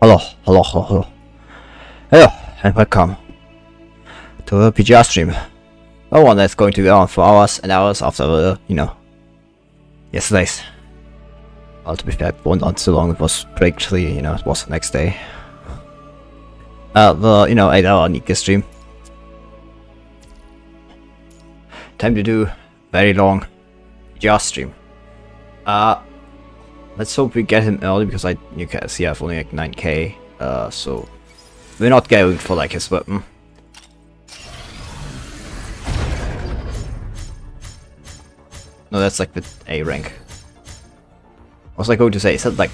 Hello, hello, hello, hello. Hello, and welcome to a PGR stream. The one that's going to go on for hours and hours after yesterday's. Well, to be fair, it went on too long. It was practically, it was the next day. The 8-hour Nika stream. Time to do very long PGR stream. Let's hope we get him early because you can see I have only like 9k. So we're not going for like his weapon. No, that's like the A rank. What was I going to say? Is that like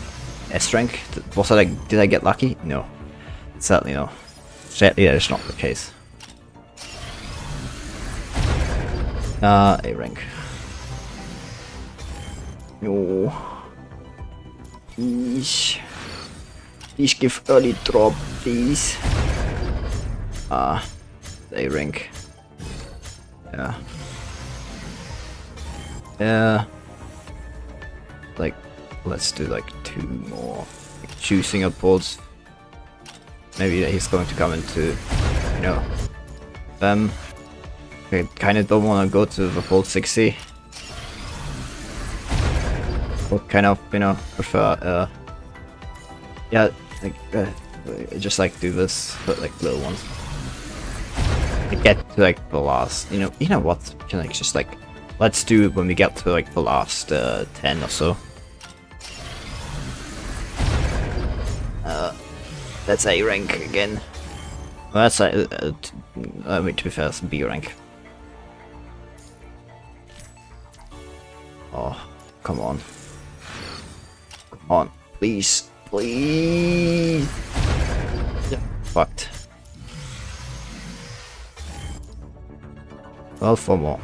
S rank? Was I like, did I get lucky? No. Certainly no. Sadly, that is not the case. A rank. No. Please give early drop, please. A rank. Yeah. Yeah. Like, let's do like 2 more. Like, choosing upwards. Maybe he's going to come into, I kind of don't want to go to the full 60. Would kind of, prefer, yeah, like, just like do this, but like little ones. To get to like the last, you know what? Can like just like, let's do it when we get to like the last 10 or so. That's A rank again. Well, that's I mean, to be fair, it's B rank. Oh, come on. Come on, please, please. Yeah, fucked. Well, 4 more.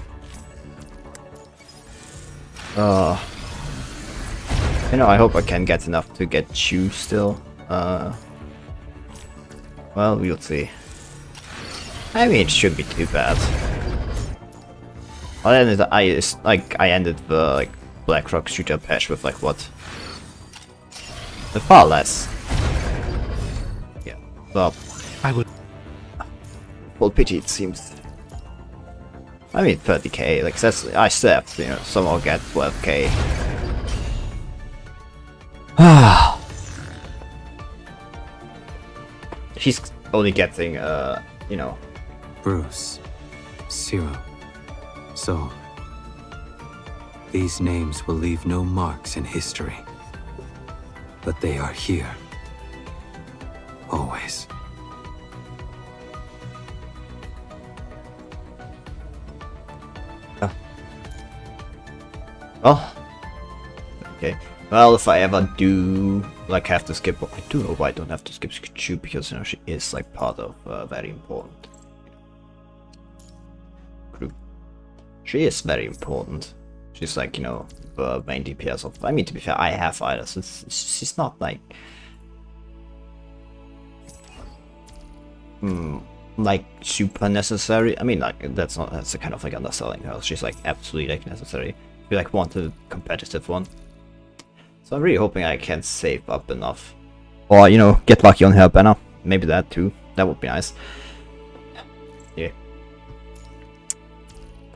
I hope I can get enough to get Chew still. Well, we'll see. I mean, it shouldn't be too bad. I ended the like Blackrock shooter patch with like what? Far less. Yeah. Well, I would. Well, pity it seems. I mean, 30k. Like that's I still have to, somehow get 12k. Ah. She's only getting, Bruce, Cyril, Saul. These names will leave no marks in history. But they are here. Always. Well, okay. Well, if I ever do like have to skip, I do know why I don't have to skip Chu because she is like part of very important group. She is very important. She's like the main DPS of. I mean, to be fair, I have either. So she's not like like super necessary. I mean, like that's a kind of like underselling her. She's like absolutely like necessary. If you like want a competitive one. So I'm really hoping I can save up enough. Or, get lucky on her banner. Maybe that too. That would be nice. Yeah.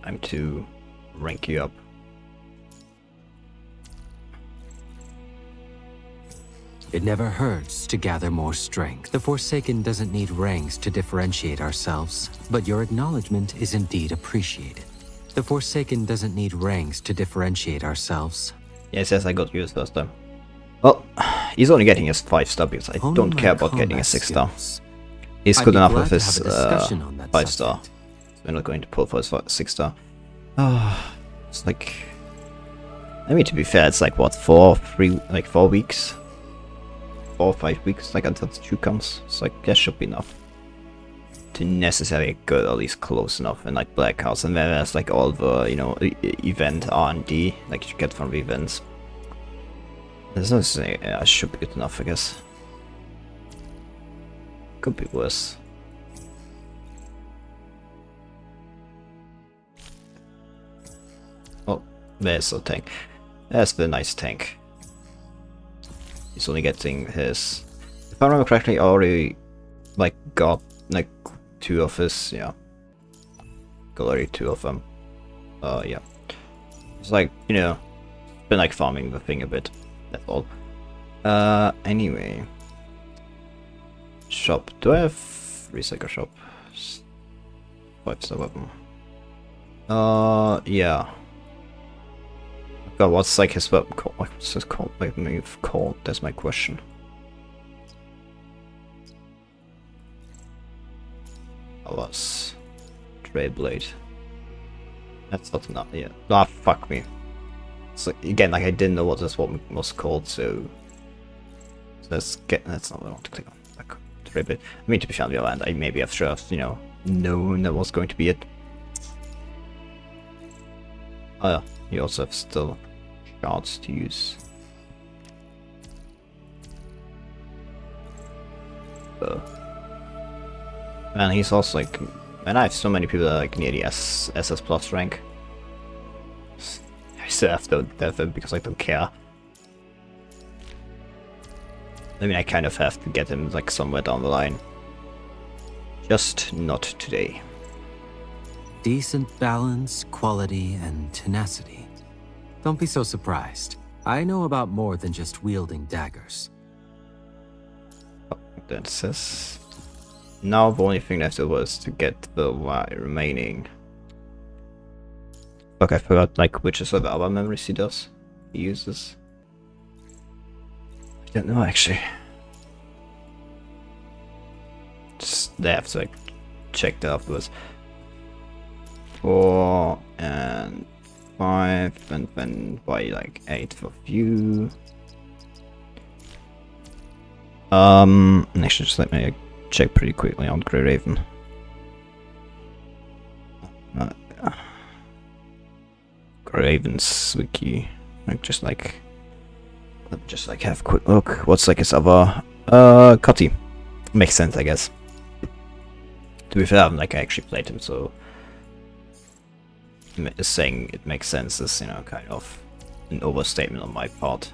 Time to rank you up. It never hurts to gather more strength. The Forsaken doesn't need ranks to differentiate ourselves, but your acknowledgement is indeed appreciated. The Forsaken doesn't need ranks to differentiate ourselves. Yes, I got yours first time. Well, he's only getting his 5-star because I don't care about getting a 6-star. He's good enough with his 5-star. So we're not going to pull for his 6-star. It's like, I mean, to be fair, it's like what, 4 weeks, 4 or 5 weeks, like until the Chew comes. It's like that should be enough to necessarily get at least close enough in like Black House, and then there's like all the event R&D like you get from the events. There's no saying I should be good enough, I guess. Could be worse. Oh, there's a tank. That's the nice tank. He's only getting his If I remember correctly, I already like got like 2 of his, yeah. Got already 2 of them. Yeah. It's like, you know, been like farming the thing a bit. That's all. Anyway. Shop. Do I have recycle shop? 5-star weapon. Yeah. God, what's like his weapon called? Like, what's this called? Like move called? That's my question. That was Trade Blade. That's not enough yet. Ah, fuck me. So again, like I didn't know what this one was called, so let's get. That's not what I want to click on. Like, Trade Blade. I mean, to be fair on the other hand, I maybe have just, you know, known that was going to be it. Oh yeah, you also have still shards to use. And he's also like, and I have so many people that are like near the SS plus rank. I still have to have him because I don't care. I mean, I kind of have to get him like somewhere down the line. Just not today. Decent balance, quality, and tenacity. Don't be so surprised. I know about more than just wielding daggers. That says. Now the only thing left was to get the remaining. Fuck, I forgot like which is the other memories he does. He uses. I don't know actually. Just they have to like check that afterwards. 4 and 5 and then by like 8 for you. Actually just let me check pretty quickly on Grey Raven. Grey Raven's wiki. Like just like let me just like have a quick look. What's like his other Cutty. Makes sense I guess. To be fair, I haven't like actually played him, so saying it makes sense is, you know, kind of an overstatement on my part.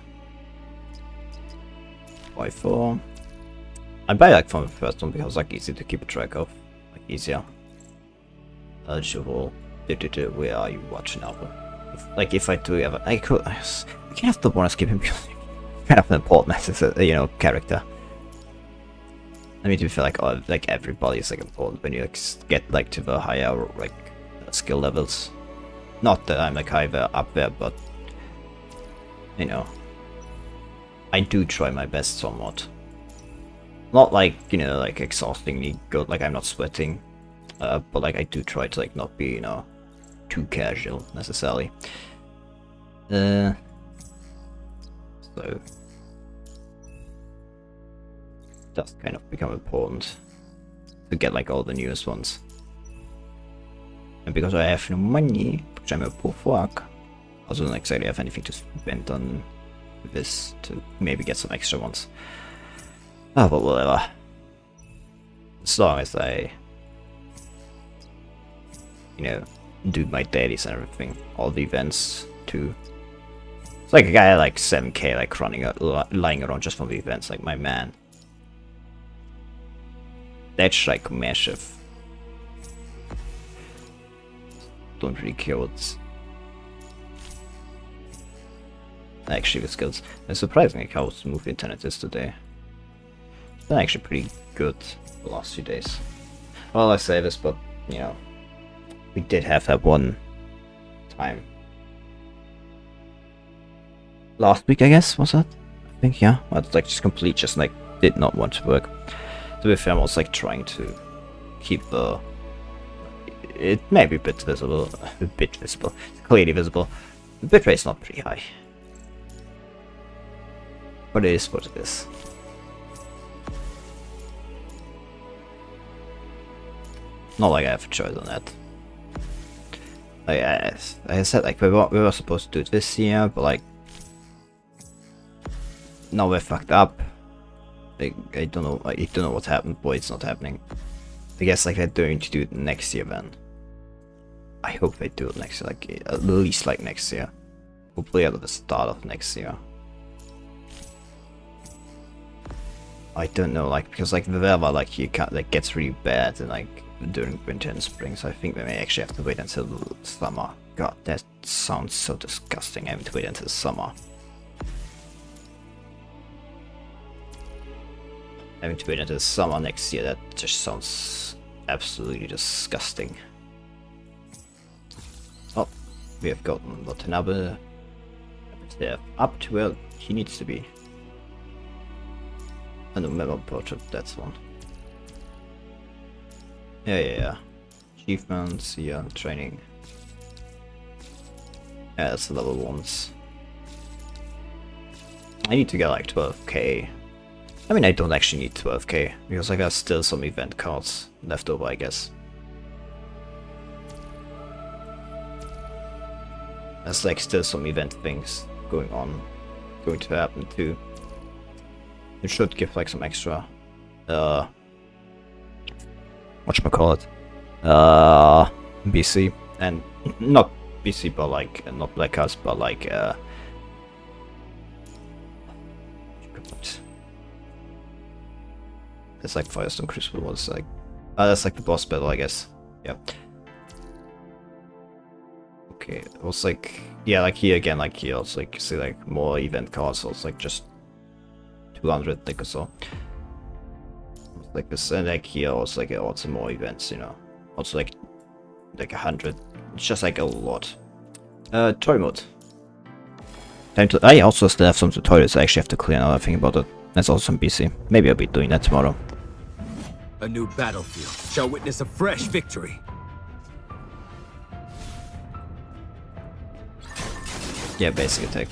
Why 4? I buy like from the first one because it's like easy to keep track of, like easier. Eligible. Where are you watching now? Like if I do ever, I could. I can have the bonus keep him because kind of an important as a, you know, character. I mean, to be fair, like everybody is like important when you like, get like to the higher like skill levels. Not that I'm like higher up there, but you know, I do try my best somewhat. Not like, you know, like exhaustingly good, like I'm not sweating, but like I do try to like not be, you know, too casual necessarily. So does kind of become important to get like all the newest ones. And because I have no money, which I'm a poor fuck, I also don't exactly have anything to spend on this to maybe get some extra ones. Ah, but whatever. As long as I, you know, do my dailies and everything, all the events too. It's like a guy like 7k like running lying around just from the events, like my man. That's like massive. Don't really care what's actually the skills. It's surprising like how smooth the internet is today. It's been actually pretty good the last few days. Well, I say this, but you know, we did have that one time last week, I guess, was that? I think, yeah. It's like just complete, just like did not want to work. To be fair, I was like trying to keep the. It may be a bit visible, it's clearly visible. The bitrate's not pretty high, but it is what it is. Not like I have a choice on that. Like I said, like we were supposed to do it this year, but like now we're fucked up. Like, I don't know what happened, but it's not happening. I guess like they're going to do it next year then. I hope they do it next year, like at least like next year. Hopefully at the start of next year. I don't know, like, because like the weather, like, you can't, like, gets really bad and like during winter and spring, so I think we may actually have to wait until summer. God, that sounds so disgusting, having to wait until summer. Having to wait until summer next year, that just sounds absolutely disgusting. Oh, we have gotten Watanabe up to where he needs to be. And the memo portrait, that's one. Yeah. Achievements, yeah, training. Yeah, that's the level 1s. I need to get like 12k. I mean, I don't actually need 12k, because like there's still some event cards left over, I guess. There's like still some event things going to happen too. It should give like some extra, whatchamacallit, BC, and not BC, but like, not Black Cards, but like, it's like Firestone Crucible was like, that's like the boss battle, I guess. Yeah. Okay, it was like, yeah, like here again, like here, it's like, you see like more event cards, so it's like just 200 thick or so. Like this, and like here also like also more events, you know. Also like 100. It's just like a lot. Toy mode. Time to. I also still have some tutorials I actually have to clear now. I think about it. That's also some BC. Maybe I'll be doing that tomorrow. A new battlefield shall witness a fresh victory. Yeah, basic attack.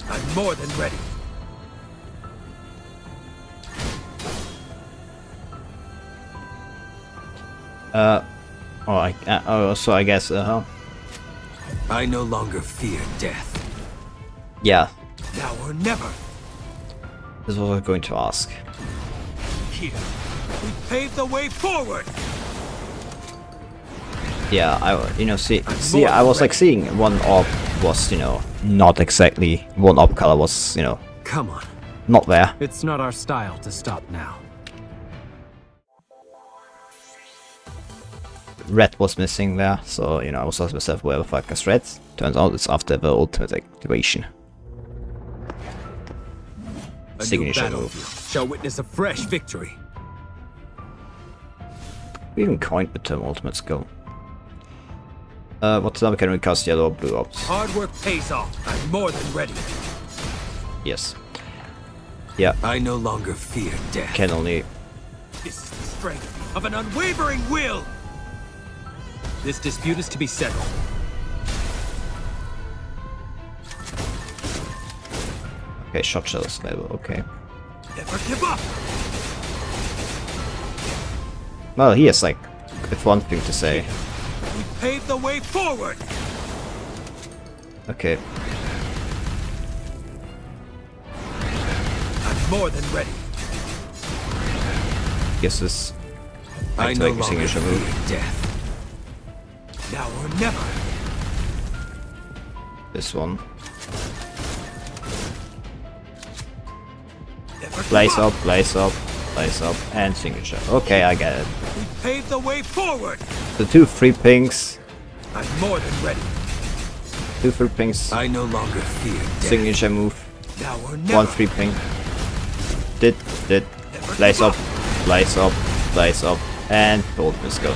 I'm more than ready. So I guess, I no longer fear death. yeah, Now or never. this is what I was going to ask. Here, we pave the way forward. Yeah, I was like seeing one orb was, you know, not exactly, one orb color was, you know, Come on. not there. It's not our style to stop now. Red was missing there, so, you know, I was asking myself, where the fuck is red? Turns out it's after the ultimate activation. A new Signature move. battlefield shall witness a fresh victory. We even coined the term ultimate skill. What's up? Can we cast yellow or blue orbs? Hard work pays off. I'm more than ready. Yes. Yeah, I no longer fear death. can only. This is the strength of an unwavering will. This dispute is to be settled. Okay, shot shells level, okay. Never give up. Well, he has like, if one thing to say. We pave the way forward. Okay. I'm more than ready. Guess this. I no Activate longer signature fear move. death. Now or never. This one. Never give Blaze up, blaze up, blaze up, and signature. Okay, I get it. We pave the way forward. The 2 free pings. I'm more than ready. 2 free pings. I no longer fear death. Signature move. Now or never. 1 free ping. Did. Never Blaze give up, blaze up, blaze up, and gold must go.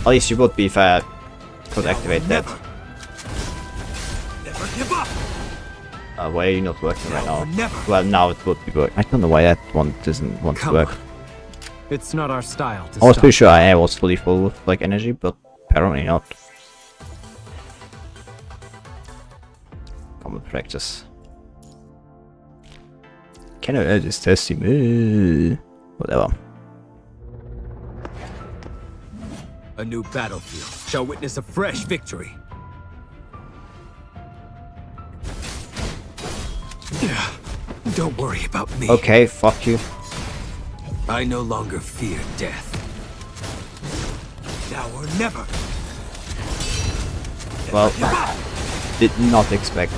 At least you would be if I could Now or activate that. never. Never give up. Why are you not working right Now or now? never. Well, now it would be working. I don't know why that one doesn't want to Come work. on. It's not our style to I was stop. pretty sure I was fully full with like energy, but apparently not. Common practice. Can I add this testing? Whatever. A new battlefield shall witness a fresh victory. Don't worry about me. Okay, fuck you. I no longer fear death. Now or never. Well, Give up. did not expect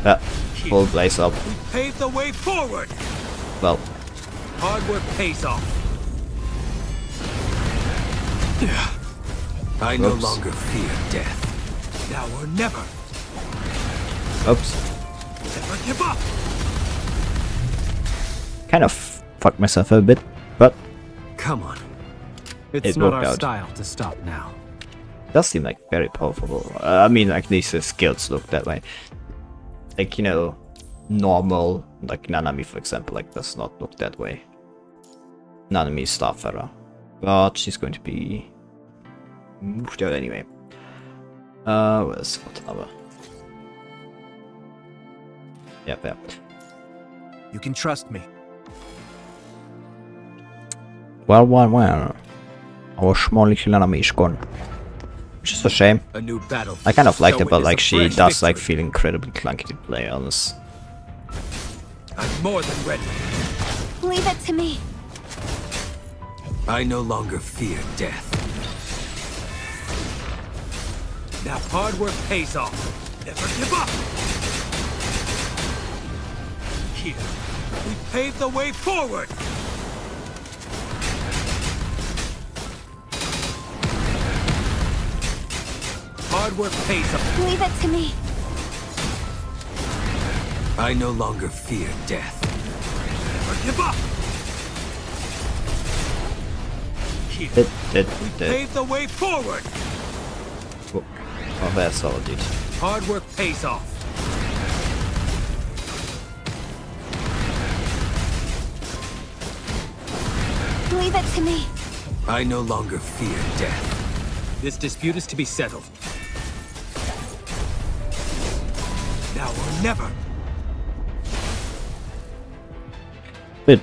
that. full blaze up. We pave the way forward. Well, Hard work pays off. I no Oops. longer fear death. Now or never. oops. Never give up. Kind of fucked myself a bit, but Come on. It's It not worked our out. style to stop now. it does seem like very powerful. I mean, at least his skills look that way. Like, you know, normal, like Nanami, for example, like does not look that way. Nanami is Starfarer, but she's going to be moved out anyway. Where's Watanabe? Yeah, there. You can trust me. Well. Our small little Nanami is gone. Which is a shame. A new battle. I kind of liked shall it, but witness like a she fresh does like victory. feel incredibly clunky to play, honest. I'm more than ready. Leave it to me. I no longer fear death. Now hard work pays off. Never give up. Here, we pave the way forward. Hard work pays off. Leave it to me. I no longer fear death. Never give up. Here, we pave the way forward. Oh, that's all, dude. Hard work pays off. Leave it to me. I no longer fear death. This dispute is to be settled. Now or never. Bit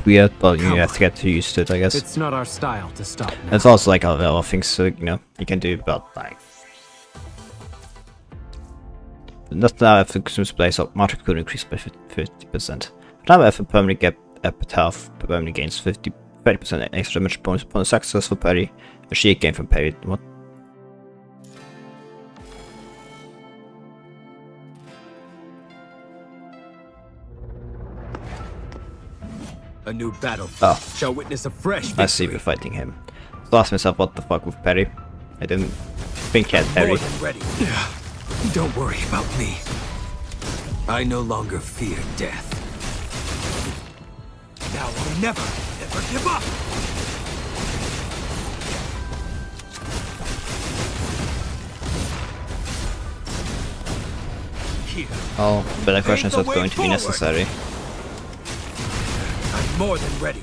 weird, but you have to get used to it, I guess. It's not our style to stop now. It's also like other things, you know, you can do, but like. Not now if the consumes place up, Matrix could increase by 50%. Now if a permanent get Epitaph permanently gains 30% extra damage bonus upon a successful parry. A shield gain from parry. What? A new battle Oh. shall witness a fresh victory. I see we're fighting him. So I asked myself what the fuck with parry. I didn't think he had parry. More than ready. Don't worry about me. I no longer fear death. Now or never. Never give up. Here, Oh, but the question is the what's way going to be forward. necessary. I'm more than ready.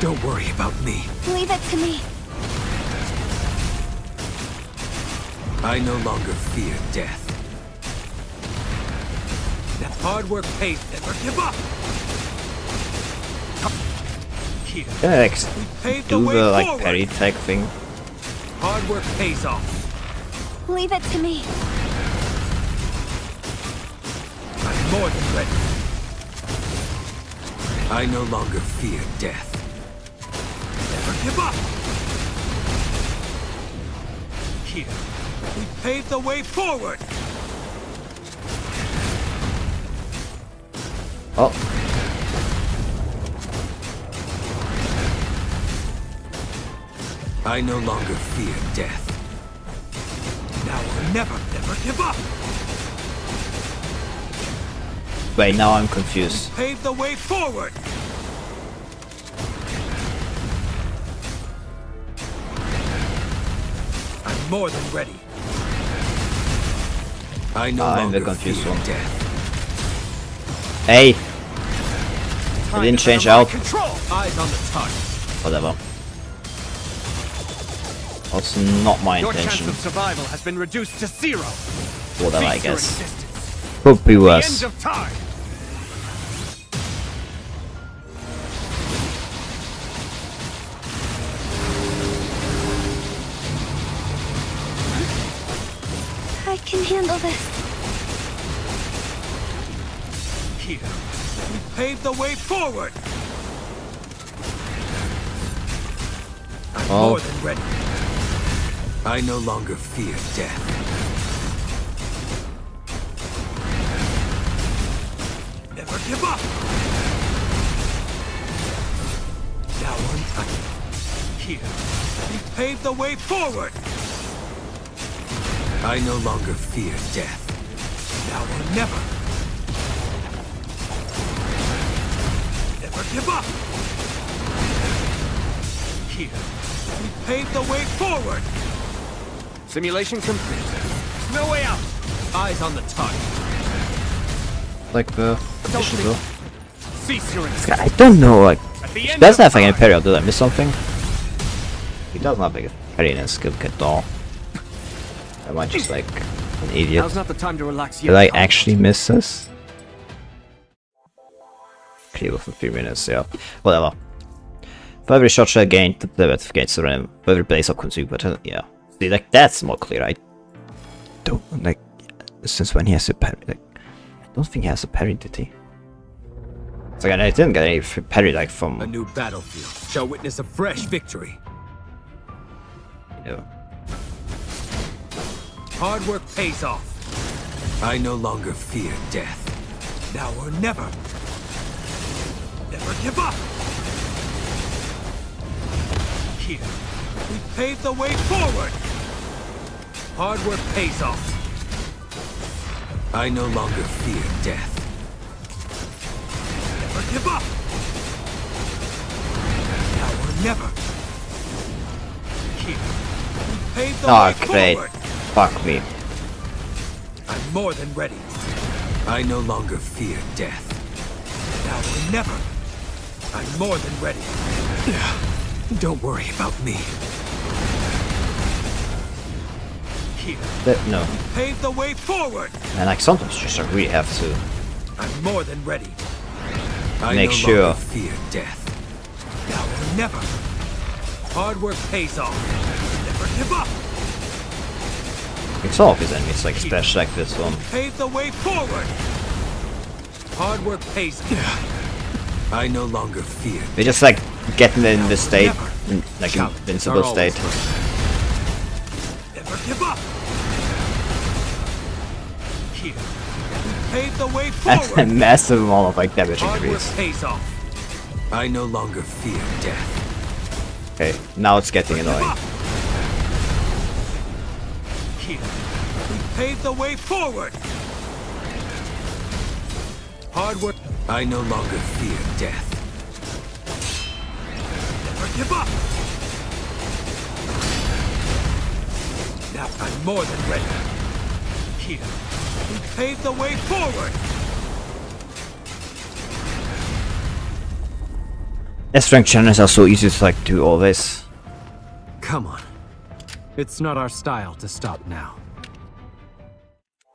Don't worry about me. Leave it to me. I no longer fear death. That hard work pays. Never give up. Here, Can I like we pave the do way the like forward. parry type thing? Hard work pays off. Leave it to me. I'm more than ready. I no longer fear death. Never give up. Here, we pave the way forward. Oh, I no longer fear death. Now or never. Never give up. wait, now I'm confused. Pave the way forward. I'm more than ready. I no I'm the longer confused fear one. death. Hey! I didn't change out. Control. Eyes on the target. Whatever. That's not my Your chance intention. of survival has been reduced to 0. Whatever, I Feast your guess. existence. Could be The worse. end of time. I can handle this. Here, we pave the way forward. I'm Oh. more than ready. I no longer fear death. give up! Now untouched. Here, we pave the way forward! I no longer fear death. Now or never. Never give up! Here, we pave the way forward! Simulation complete. No way out! Eyes on the target. Like the condition though. Cease your I don't know, like, At the he end doesn't of have any time. Imperial, did I miss something? He doesn't have like a parry and skill kit at all. Am I just like an idiot? Now's not the time to relax yet. Did I actually miss this? Clear for 3 minutes, yeah. Whatever. For every shot shell gained, the depth gains the random. For every blaze up consumed, but yeah. See, like, that's more clear. I don't, like, since when he has a parry, like, I don't think he has a parry, did he? It's like, I didn't get any parry, like, from, A new battlefield shall witness a fresh victory. you know. Hard work pays off. I no longer fear death. Now or never. Never give up. Here, we pave the way forward. Hard work pays off. I no longer fear death. Never give up. Now or never. Here, we pave the way Great. forward. Fuck me. I'm more than ready. I no longer fear death. Now or never. I'm more than ready. Don't worry about me. Here, No. pave the way forward. And like, sometimes you just really have to I'm more than ready. I make no sure. longer fear death. Now or never. Hard work pays off. Never give up. It's all of his enemies, like, especially like this one. Pave the way forward. Hard work pays off. I no longer fear. They just like getting in the state, like invincible state. Never give up. Here, pave the way That's a forward. massive amount of like damage Hard work increase. pays off. I no longer fear death. Okay, now it's getting Give annoying. up. Here, we pave the way forward. Hard work. I no longer fear death. Never give up. Now I'm more than ready. Here, we pave the way forward. The strength challenges are so easy to like do always. Come on. It's not our style to stop now.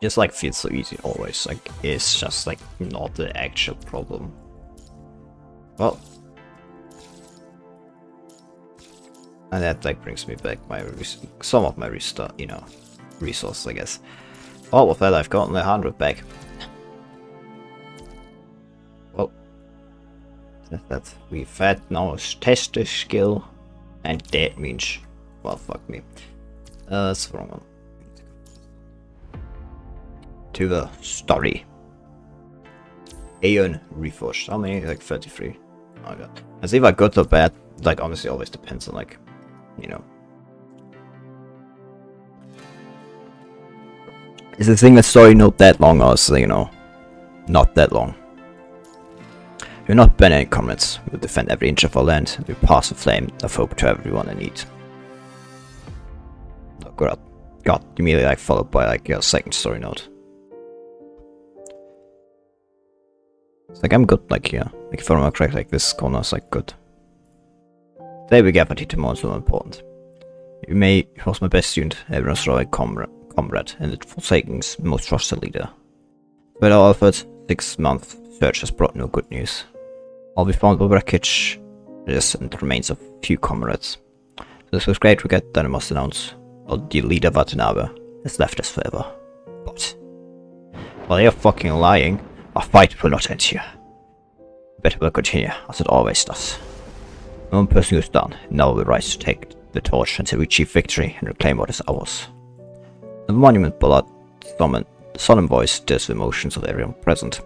Just like feels so easy always. Like it's just like not the actual problem. Well, and that like brings me back my some of my restart, you know, resources, I guess. All of that I've gotten 100 back. Well, that we've had now a test the skill, and that means, well, fuck me. That's the wrong one. To the story. Aeon Reforged. How many? Like 33. Oh my god. As if I good or bad, like honestly always depends on like, you know. Is the thing that story not that long or is, you know, not that long? We're not ban any comrades. We'll defend every inch of our land. We pass the flame of hope to everyone in need. Oh god. God, immediately like followed by like your second story note. It's like I'm good, like here. Like if I remember correctly, like this corner is like good. Today we get to more so important. You may he was my best student, everyone's right comrade, and the Forsaken's most trusted leader. But our effort, 6-month search has brought no good news. All we found were wreckage, and the remains of few comrades. So this was great regret that I must announce. Well, the leader Watanabe has left us forever. But while they are fucking lying, our fight will not end here. But it will continue, as it always does. One person is done, now we rise to take the torch until we achieve victory and reclaim what is ours. The monument blood solemn voice stirs the emotions of everyone present.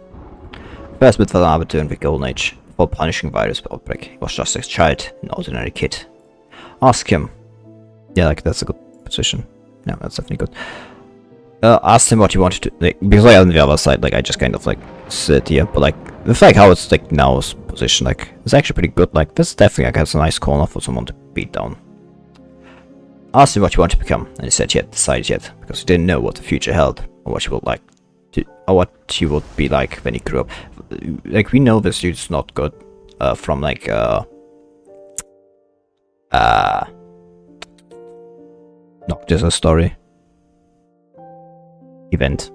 First met Watanabe during the Golden Age, before punishing virus outbreak. He was just a child, an ordinary kid. Ask him. Yeah, like that's a good position. No, that's definitely good. Ask him what he wanted to, like, because like on the other side, like I just kind of like sit here, but like the fact how it's like now's position, like it's actually pretty good. Like this definitely like has a nice corner for someone to beat down. Asked him what he wanted to become, and he said he hadn't decided yet, because he didn't know what the future held, or what he would like to, or what he would be like when he grew up. Like we know this dude's not good, from like not just a story event.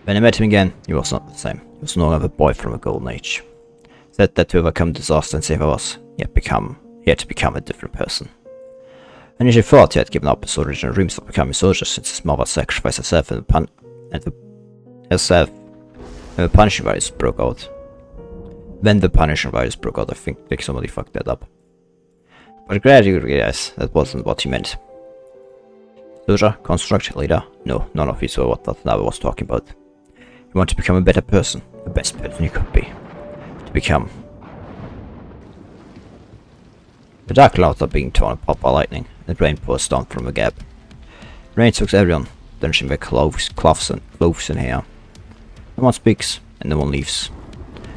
When I met him again, he was not the same. He was no longer a boy from a golden age. Said that to overcome disaster and save us, he had to become a different person. And he thought he had given up his original dreams of becoming soldiers since his mother sacrificed herself and the punishing virus broke out. When the punishing virus broke out, I think like somebody fucked that up. But gradually realized that wasn't what he meant. Soldier, construct, leader, no, none of these were what Watanabe was talking about. He wanted to become a better person, the best person he could be. To become. The dark clouds are being torn apart by lightning, and rain pours down from a gap. Rain soaks everyone, drenching their clothes and hair. No one speaks, and no one leaves.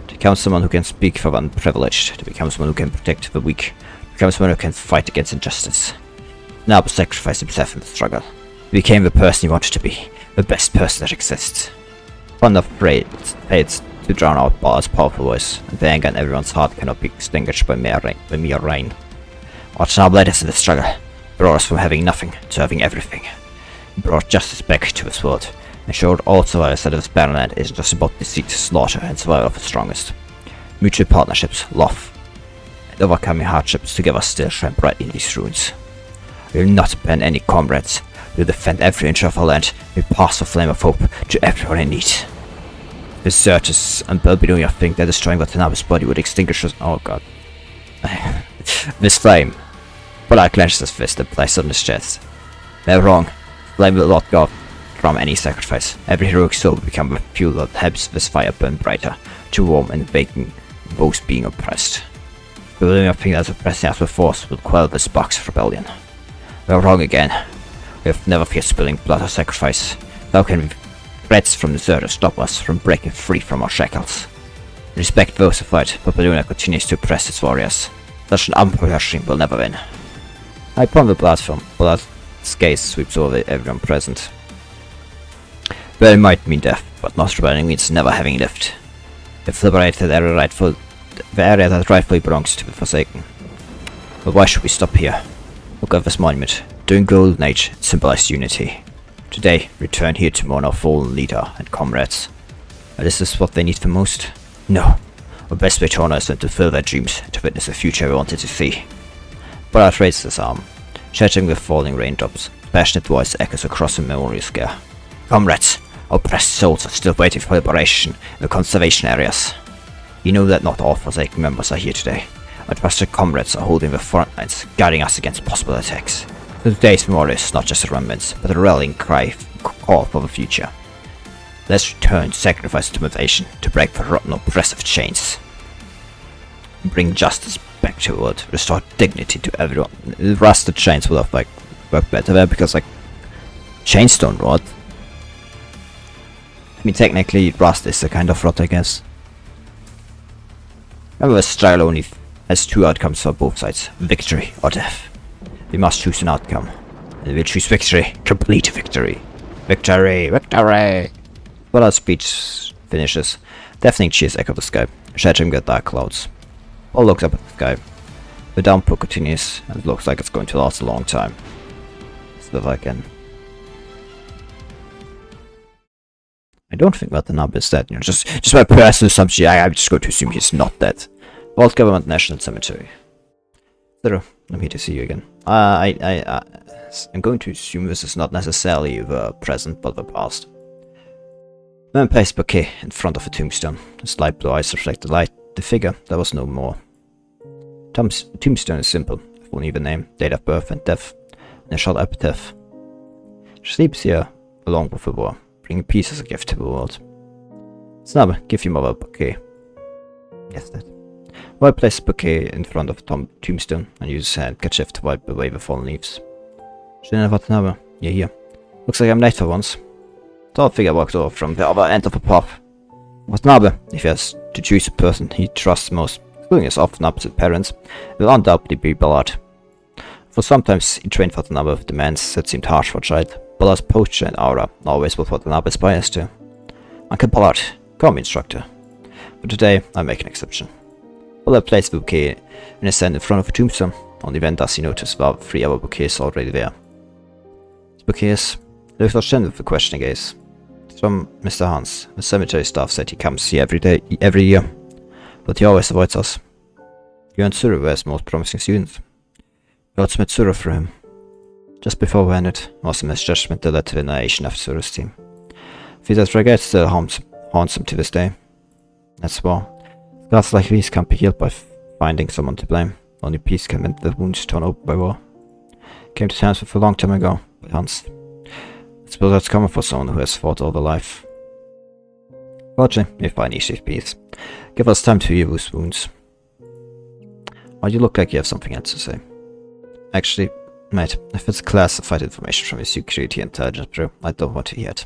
To become someone who can speak for the unprivileged, to become someone who can protect the weak, to become someone who can fight against injustice. Now sacrificed himself in the struggle. He became the person he wanted to be, the best person that exists. Thunder fades to drown out Baal's powerful voice, and the anger in everyone's heart cannot be extinguished by mere rain. Watanabe led us in the struggle, brought us from having nothing to having everything. He brought justice back to this world, and showed all survivors that this barren land isn't just about deceit, slaughter, and survival of the strongest. Mutual partnerships, love, and overcoming hardships together still shine brightly in these ruins. We will not abandon any comrades. We will defend every inch of our land. We will pass the flame of hope to everyone in need. The searchers and Belbidonia think that destroying Watanabe's body would extinguish us. Oh god. This flame. Bullard clenches his fist and places on his chest. They're wrong. Flame will not go from any sacrifice. Every heroic soul will become a fuel that helps this fire burn brighter, to warm and awaken those being oppressed. Belbidonia think that oppressing us with force will quell the sparks of rebellion. We're wrong again. We have never feared spilling blood or sacrifice. How can threats from deserters stop us from breaking free from our shackles? Respect those who fight, but Belbidonia continues to oppress its warriors. Such an unpopular regime will never win. I point the platform, Blood's gaze sweeps over everyone present. Rebellion might mean death, but not rebellion means never having lived. We've liberated the area that rightfully belongs to the Forsaken. But why should we stop here? Look at this monument. During Golden Age, it symbolized unity. Today, return here to mourn our fallen leader and comrades. But is this what they need the most? No. Our best way to honor is them to fulfill their dreams, to witness the future we wanted to see. Bullard raises his arm, shattering with falling raindrops. His passionate voice echoes across the memorial square. Comrades, our oppressed souls are still waiting for liberation in the conservation areas. You know that not all Forsaken members are here today. Our trusted comrades are holding the front lines, guarding us against possible attacks. So today's memorial is not just a remembrance, but a rallying cry call for the future. Let's return sacrifice to motivation to break the rotten oppressive chains. Bring justice back to the world, restore dignity to everyone. Rusted chains would have like worked better there because like chains don't rot. I mean technically rust is a kind of rot I guess. Remember, this struggle only has two outcomes for both sides, victory or death. We must choose an outcome. And we'll choose victory, complete victory. Victory, victory! While our speech finishes, deafening cheers echo the sky, shattering the dark clouds. Paul looks up at the sky. The downpour continues, and it looks like it's going to last a long time. So if I can... I don't think Watanabe is dead, you know, just my personal assumption, I'm just going to assume he's not dead. World Government National Cemetery. Zero, I'm here to see you again. I'm going to assume this is not necessarily the present, but the past. Man placed a bouquet in front of a tombstone. His light blue eyes reflect the light. The figure, there was no more. Tombstone is simple, with only the name, date of birth and death, and a short epitaph. She sleeps here, along with the war, bringing peace as a gift to the world. Snub, give your mother a bouquet. Yes, that. Well, place the bouquet in front of the tombstone and use his handkerchief to wipe away the fallen leaves. Schöner Watanabe, you're here. Looks like I'm late for once. Tall figure walked over from the other end of the path. Watanabe, if he has to choose a person he trusts most, including his often opposite parents, it will undoubtedly be Ballard. For sometimes he trained Watanabe with demands that seemed harsh for a child. Ballard's posture and aura always what Watanabe aspires to. Uncle Ballard, call me instructor. But today I make an exception. Ballard placed the bouquet in his hand in front of the tombstone. Only then does he notice the 3 other bouquets already there. These bouquets looked at with a questioning gaze. It's from Mr. Hans. The cemetery staff said he comes here every year, but he always avoids us. You and Tsuru were his most promising students. We also met Tsuru through him. Just before we ended, was a misjudgment that led to the annihilation of Tsuru's team. Vida's regret still haunts him to this day. That's war. Scars like these can't be healed by finding someone to blame. Only peace can mend the wounds torn open by war. Came to terms with a long time ago, but Hans. I suppose that's common for someone who has fought all their life. Fortunately, we find easy peace. Give us time to heal those wounds. Why do you look like you have something else to say? Actually, mate, if it's classified information from your security intelligence bureau, I don't want to hear it.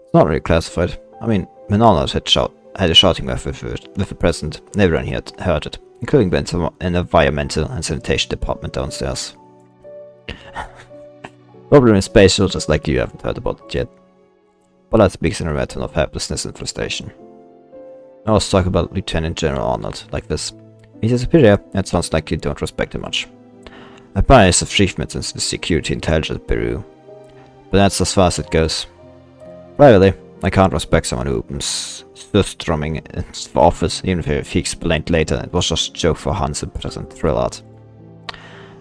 It's not really classified. I mean, Menalnard had a shouting match with the president, and everyone here heard it, including the environmental and sanitation department downstairs. Problem in space, just like you haven't heard about it yet. But that speaks in a return of helplessness and frustration. I was talking about Lieutenant General Arnold, like this. He's a superior, and it sounds like you don't respect him much. I admire his achievements in the Security Intelligence Bureau, but that's as far as it goes. Privately, I can't respect someone who opens strumming in the office, even if he explained later it was just a joke for Hans and President Thrillard.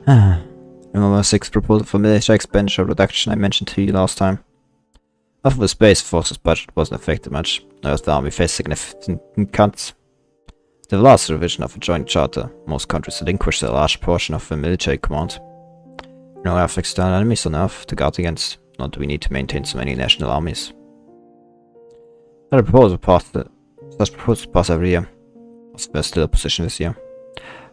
Remember the 6th proposal for military expenditure reduction I mentioned to you last time? Half of the Space Force's budget wasn't affected much, as the army faced significant cuts. The last revision of the Joint Charter, most countries relinquished a large portion of their military command. We now have external enemies on Earth to guard against, nor do we need to maintain so many national armies. Such proposals pass every year. Was there still a position this year?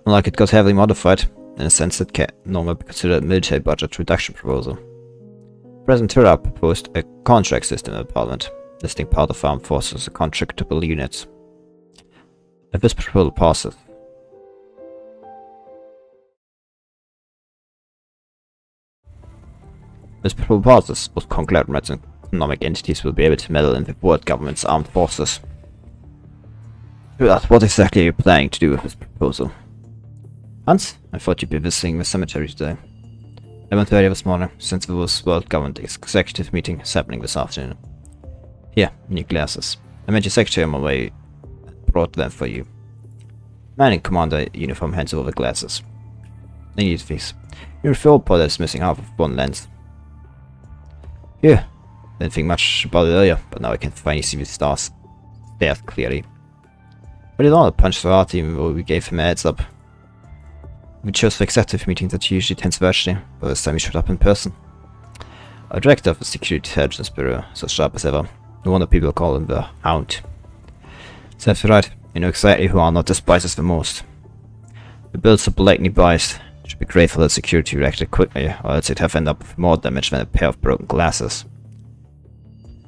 Unlike it got heavily modified, in a sense it can no longer be considered a military budget reduction proposal. President Thrillard proposed a contract system in the Parliament, listing part of armed forces as contractable units. If this proposal passes, most conglomerates and economic entities will be able to meddle in the world government's armed forces. What exactly are you planning to do with this proposal? Hans, I thought you'd be visiting the cemetery today. I went earlier this morning, since the world government executive meeting is happening this afternoon. Here, new glasses. I met your secretary on my way and brought them for you. Man in commander uniform hands over the glasses. I need these. Your fuel pod is missing half of one lens. Here. Didn't think much about it earlier, but now I can finally see the stars clearly. But he didn't want to punch so hard even though we gave him a heads up. We chose the executive meeting that usually attends virtually, but this time he showed up in person. Our director of the Security Intelligence Bureau is as sharp as ever. No wonder people call him the Hound. Serves you right, you know exactly who Arnold despises the most. The bills are blatantly biased. It should be grateful that security reacted quickly, or else it'd have ended up with more damage than a pair of broken glasses.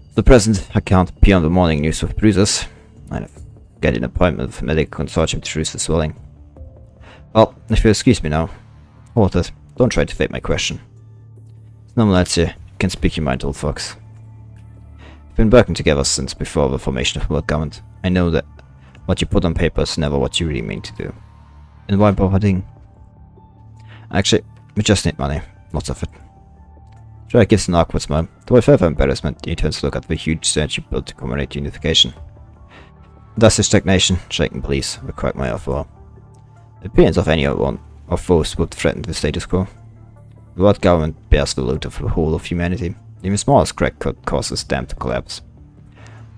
For the present, I can't appear on the morning news with bruises. I'd get an appointment with the medical consortium to treat the swelling. Well, if you'll excuse me now. Hold it. Don't try to evade my question. It's normal that you can speak your mind, old fox. We've been working together since before the formation of the world government. I know that what you put on paper is never what you really mean to do. And why bothering? Actually, we just need money. Lots of it. Troy gives an awkward smile. To my further embarrassment, he turns to look at the huge statue built to commemorate unification. Thus his stagnation, shaken police, the quagmire of war. The appearance of any one of those would threaten the status quo. The world government bears the load of the whole of humanity. Even the smallest crack could cause this dam to collapse.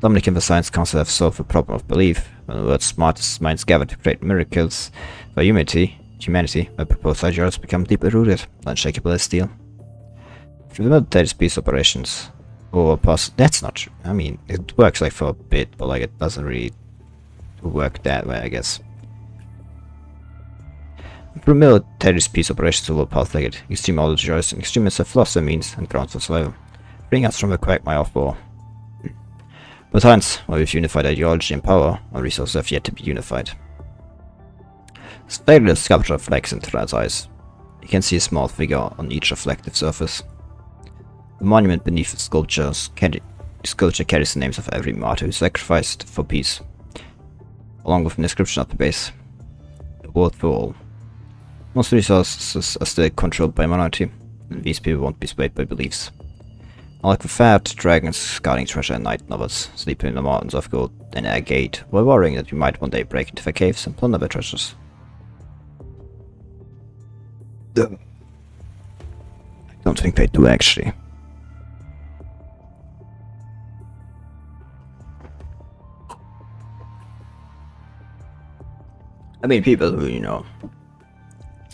Dominic and the Science Council have solved the problem of belief. When the world's smartest minds gather to create miracles for humanity, my proposed ideas become deeply rooted, unshakable as steel. Through the military's peace operations, Or that's not true. I mean, it works like for a bit, but like it doesn't really work that way, I guess. For military peace operations will path like it, extreme knowledge and extremists have lost their means and grounds for survival, freeing us from the quagmire of war. But hence, while we've unified ideology and power, our resources have yet to be unified. Stare at the sculpture reflects into Thread's eyes. You can see a small figure on each reflective surface. The monument beneath the sculpture carries the names of every martyr who sacrificed for peace, along with an inscription at the base. A word for all. Most resources are still controlled by a minority, and these people won't be swayed by beliefs. Unlike the fat dragons guarding treasure and night novels, sleeping in the mountains of gold and agate, while worrying that we might one day break into their caves and plunder their treasures. I don't think they do, actually. I mean, people who, you know,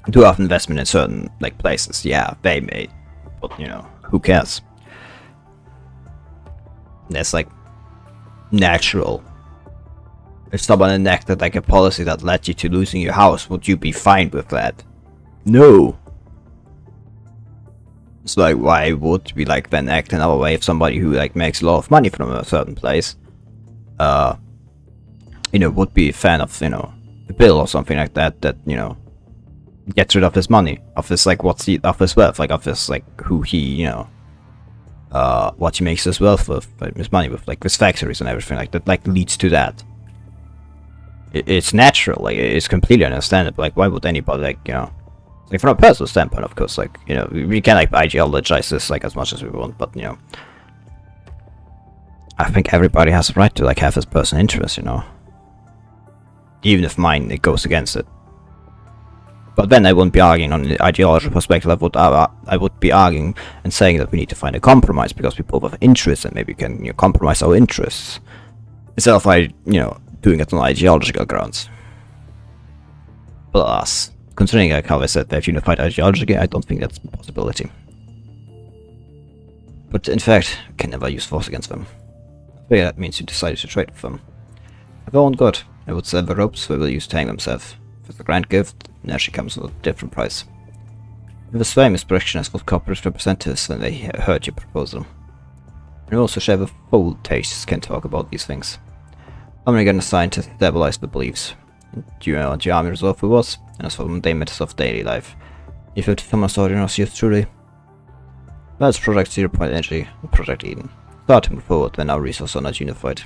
do have investment in certain, like, places, yeah, they may, but, you know, who cares? That's, like, natural. If someone enacted, like, a policy that led you to losing your house, would you be fine with that? No. It's like, why would we, like, then act another way if somebody who, like, makes a lot of money from a certain place, you know, would be a fan of, you know, the bill or something like that, that, you know, gets rid of his money, of his, like, of his wealth, like, of his, like, who he, you know, what he makes his wealth with, like, his money with, like, his factories and everything like that, like, leads to that. It's natural, like, it's completely understandable, like, why would anybody, like, you know, like, from a personal standpoint, of course, like, you know, we can, like, ideologize this, like, as much as we want, but, you know, I think everybody has a right to, like, have his personal interest, you know, even if mine, it goes against it. But then I wouldn't be arguing on the ideological perspective. I would be arguing and saying that we need to find a compromise because we both have interests and maybe we can, you know, compromise our interests instead of, you know, doing it on ideological grounds. But alas, considering, like, how I said they've unified ideology, I don't think that's a possibility. But in fact, we can never use force against them. I figure that means you decided to trade with them. For their own good, I would sell the ropes they will use to hang themselves. For the grand gift, now she comes at a different price. It was famous practitioners with corporate representatives when they heard your proposal. And we also share the full tastes can talk about these things. I'm only gonna sign to stabilize the beliefs. Do you know what your army resolve was? And as for the mundane matters of daily life, you feel to film us audience yours truly. That's Project 0. Energy and Project Eden. Start to move forward when our resources are not unified.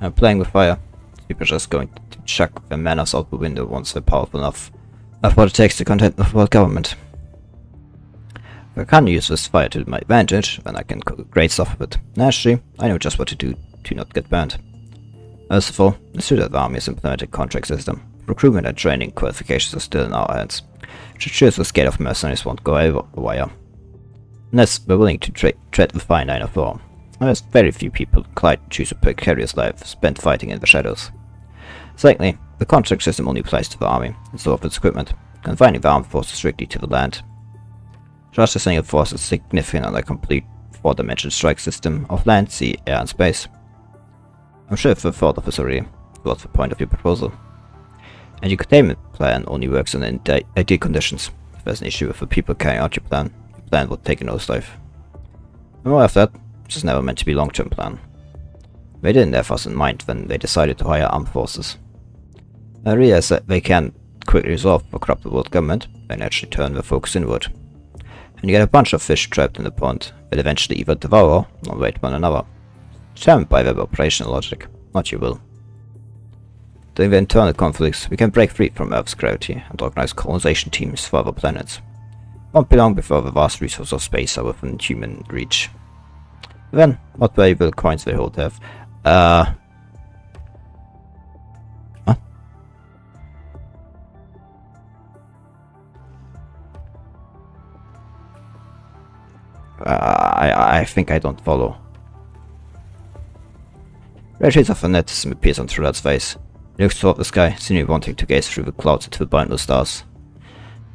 I'm playing with fire. People are just going to chuck their manners out the window once they're powerful enough of what it takes to contend with world government. If I can't use this fire to my advantage, then I can cook great stuff with it. Naturally, I know just what to do to not get burned. First of all, the Student Army has implemented a contract system. Recruitment and training qualifications are still in our hands, which ensures the scale of mercenaries won't go over the wire. Unless we're willing to tread the fine line of war. There's very few people inclined to choose a precarious life spent fighting in the shadows. Secondly, the contract system only applies to the army, and so of its equipment, confining the armed forces strictly to the land. Just a single force is significant on a complete four-dimensional strike system of land, sea, air and space. I'm sure if the thought of this already, what's the point of your proposal? And your containment plan only works in ideal conditions. If there's an issue with the people carrying out your plan would take a nosedive. And more of that, which is never meant to be a long-term plan. They didn't have us in mind when they decided to hire armed forces. I realized that they can quickly resolve the corrupt world government and actually turn their focus inward. And you get a bunch of fish trapped in the pond that eventually either devour or raid one another, determined by their operational logic, not your will. During the internal conflicts, we can break free from Earth's gravity and organize colonization teams for other planets. Won't be long before the vast resources of space are within human reach. Then, what valuable coins they hold have. Huh? I think I don't follow. Red shades of fanaticism appears on Trulad's face. He looks toward the sky, seemingly wanting to gaze through the clouds into the boundless stars.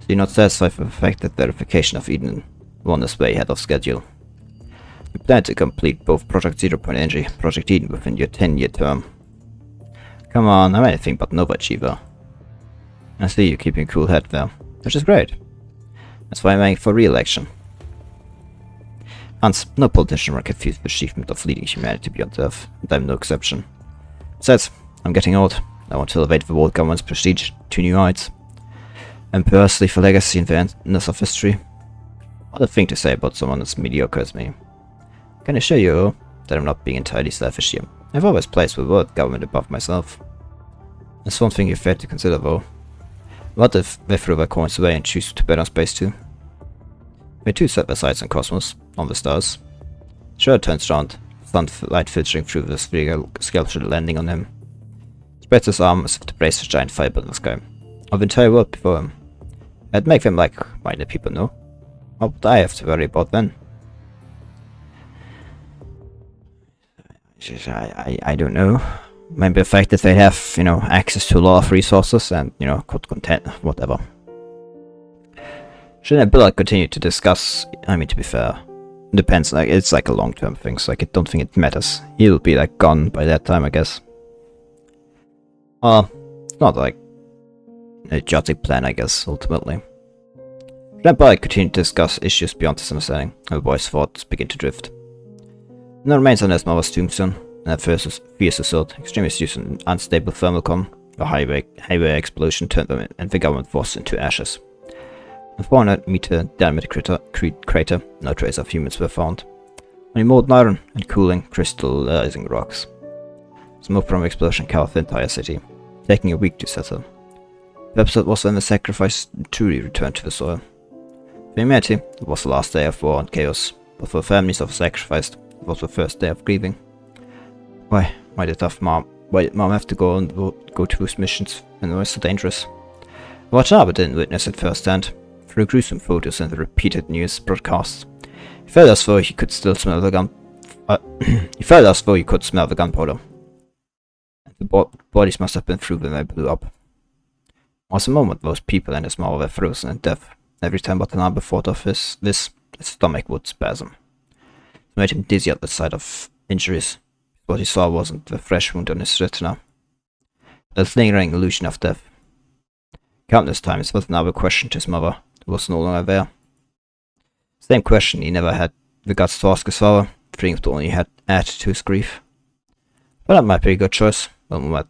Is he not satisfied with the fact that verification of Eden won his way ahead of schedule? You plan to complete both Project 0. Energy and Project Eden within your 10-year term. Come on, I'm anything but an overachiever. I see you keeping a cool head there, which is great. That's why I'm aiming for re-election. Once, no politician will confuse the achievement of leading humanity beyond Earth, and I'm no exception. Besides, I'm getting old. I want to elevate the world government's prestige to new heights. And personally for legacy and the endless of history. What a thing to say about someone as mediocre as me. I can assure you that I'm not being entirely selfish here. I've always placed the world government above myself. There's one thing you failed to consider though. What if they throw their coins away and choose to bet on space too? They too set their sights on cosmos, on the stars. Sure turns around, sunlight filtering through the sculpture landing on him. Spreads his arm as if to brace a giant fireball in the sky. Of the entire world before him. I'd make them like-minded people, no? What would I have to worry about then? I don't know. Maybe the fact that they have, you know, access to a lot of resources and, you know, could content, whatever. Shouldn't Bill continue to discuss? I mean, to be fair, it depends. Like, it's like a long-term thing, so like, I don't think it matters. He'll be like gone by that time, I guess. It's not like an idiotic plan, I guess. Ultimately, shouldn't Bill continue to discuss issues beyond his understanding? And the boy's thoughts begin to drift. No remains on his mother's tombstone, and at first fierce assault, extreme misuse and unstable thermal com, a highway explosion turned them and the government was into ashes. A 400-meter diameter crater, no trace of humans were found. Only molten iron and cooling, crystallizing rocks. Smoke from the explosion covered the entire city, taking a week to settle. The episode was when the sacrifice truly returned to the soil. For humanity, it was the last day of war and chaos, but for the families of the sacrificed, it was the first day of grieving. Why did Mom have to go to those missions when it was so dangerous? Watanabe didn't witness it firsthand. Through gruesome photos and the repeated news broadcasts, he felt as though he could still smell the gunpowder. And the bodies must have been through when they blew up. There was a moment those people and his mother were frozen in death. Every time Watanabe thought of this, his stomach would spasm. It made him dizzy at the sight of injuries. What he saw wasn't the fresh wound on his retina, but the lingering illusion of death. Countless times Watanabe questioned his mother, who was no longer there. Same question he never had the guts to ask his father, fearing it only had add to his grief. But that might be a good choice. What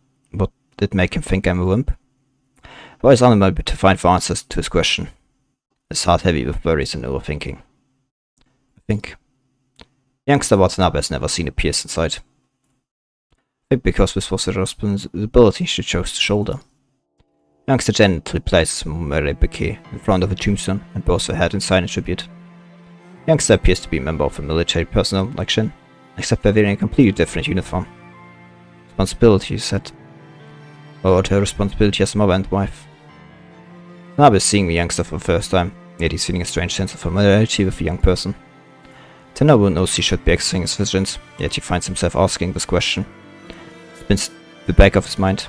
did make him think I'm a wimp? I was unable to find the answers to his question. His heart heavy with worries and overthinking. I think youngster Watanabe has never seen a piercing sight. I think because this was a responsibility she chose to shoulder. Youngster gently placed Mary bouquet in front of a tombstone and bows her head in silent tribute. Youngster appears to be a member of a military personnel like Shin, except by wearing a completely different uniform. Responsibility, he said. Or her responsibility as a mother and wife. Watanabe is seeing the youngster for the first time, yet he's feeling a strange sense of familiarity with the young person. Tanobu knows he should be exercising his vigilance, yet he finds himself asking this question. It's been the back of his mind.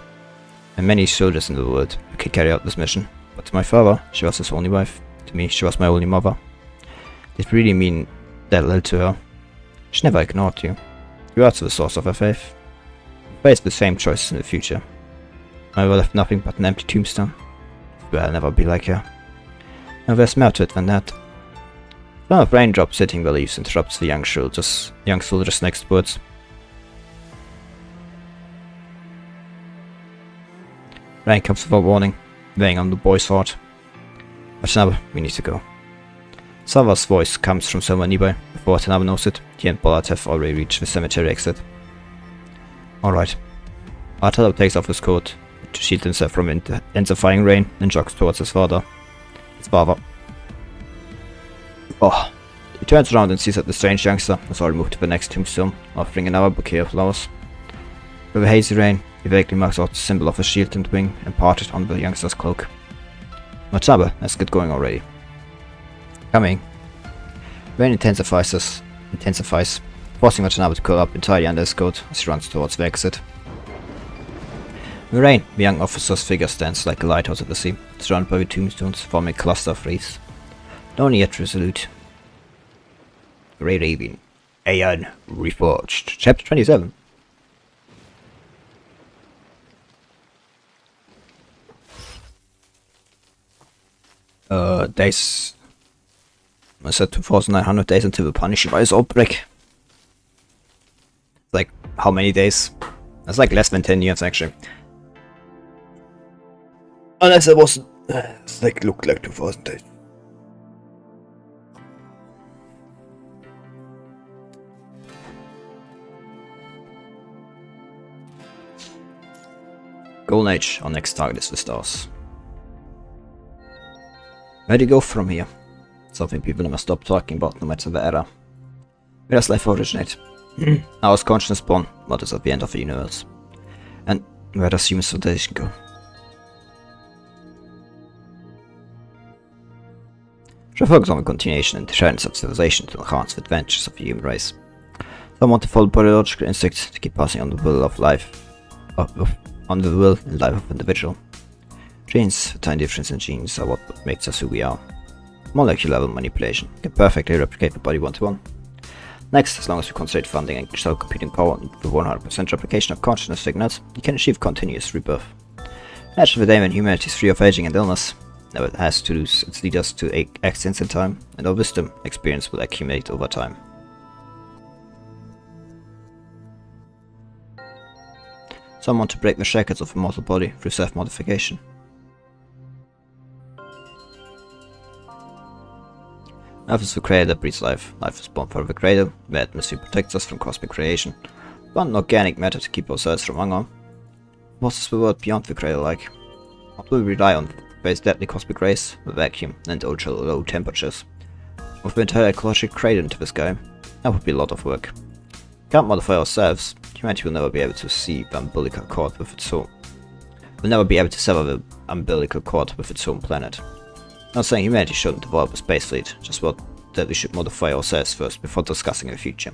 And many soldiers in the world who could carry out this mission, but to my father, she was his only wife. To me, she was my only mother. Did it really mean that little to her? She never ignored you. You are the source of her faith. You face the same choices in the future. I will have nothing but an empty tombstone. But I'll never be like her. Now there's more to it than that. One of raindrops hitting the leaves interrupts the young soldier's next words. Rain comes without warning, weighing on the boy's heart. Watanabe, we need to go. Sava's voice comes from somewhere nearby. Before Watanabe knows it, he and Bollard have already reached the cemetery exit. Alright. Watanabe takes off his coat to shield himself from intensifying rain and jogs towards his father. Oh. He turns around and sees that the strange youngster has already moved to the next tombstone, offering another bouquet of flowers. With the hazy rain, he vaguely marks out the symbol of a shield and wing imparted on the youngster's cloak. Watanabe, let's get going already. Coming. Rain intensifies, forcing Watanabe to curl up entirely under his coat as he runs towards the exit. In the rain, the young officer's figure stands like a lighthouse at the sea, surrounded by the tombstones forming a cluster of wreaths. Only yet resolute. Grey Raven. Aeon Reforged, Chapter 27. Days. I said 2,900 days until the Punisher virus outbreak. Like, how many days? That's like less than 10 years, actually. Unless it wasn't. It's like, looked like 2,000 days. Golden Age, our next target is the stars. Where do you go from here? Something people never stop talking about, no matter the era. Where does life originate? How is consciousness born? What is at the end of the universe? And where does human civilization go? Should focus on the continuation and trends of civilization to enhance the adventures of the human race. Some want to follow biological instincts to keep passing on the will of life, on the will and life of individual. Genes, a tiny difference in genes, are what makes us who we are. Molecular level manipulation can perfectly replicate the body one-to-one. Next, as long as we concentrate funding and cell computing power on the 100% replication of consciousness signals, you can achieve continuous rebirth. Imagine the day when humanity is free of aging and illness. Now it has to lose its leaders to accidents in time, and our wisdom experience will accumulate over time. Some want to break the shackles of a mortal body through self-modification. Life is the creator that breeds life. Life is born from the creator, the atmosphere protects us from cosmic creation. We want an organic matter to keep ourselves from hunger. What is the world beyond the creator like? What will we rely on to face deadly cosmic rays, the vacuum, and ultra low temperatures? Move the entire ecological creator into the sky? That would be a lot of work. Can't modify ourselves. Humanity will never be able to see the umbilical cord with its home. Will never be able to sever the umbilical cord with its home planet. Not saying humanity shouldn't develop a space fleet, just that we should modify ourselves first before discussing the future.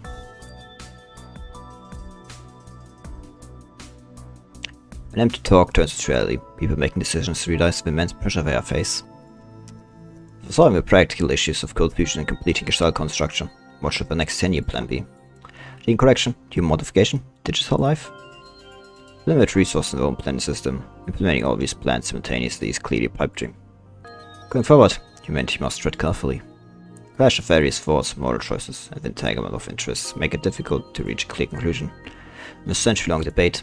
When empty talk turns to reality, people making decisions realize the immense pressure they face. For solving the practical issues of cold fusion and completing a cell construction, what should the next 10-year plan be? Gene correction, human modification, digital life? Limited resources in the own planet system, implementing all these plans simultaneously is clearly a pipe dream. Going forward, humanity must tread carefully. Clash of various thoughts, moral choices, and entanglement of interests make it difficult to reach a clear conclusion. In a century-long debate,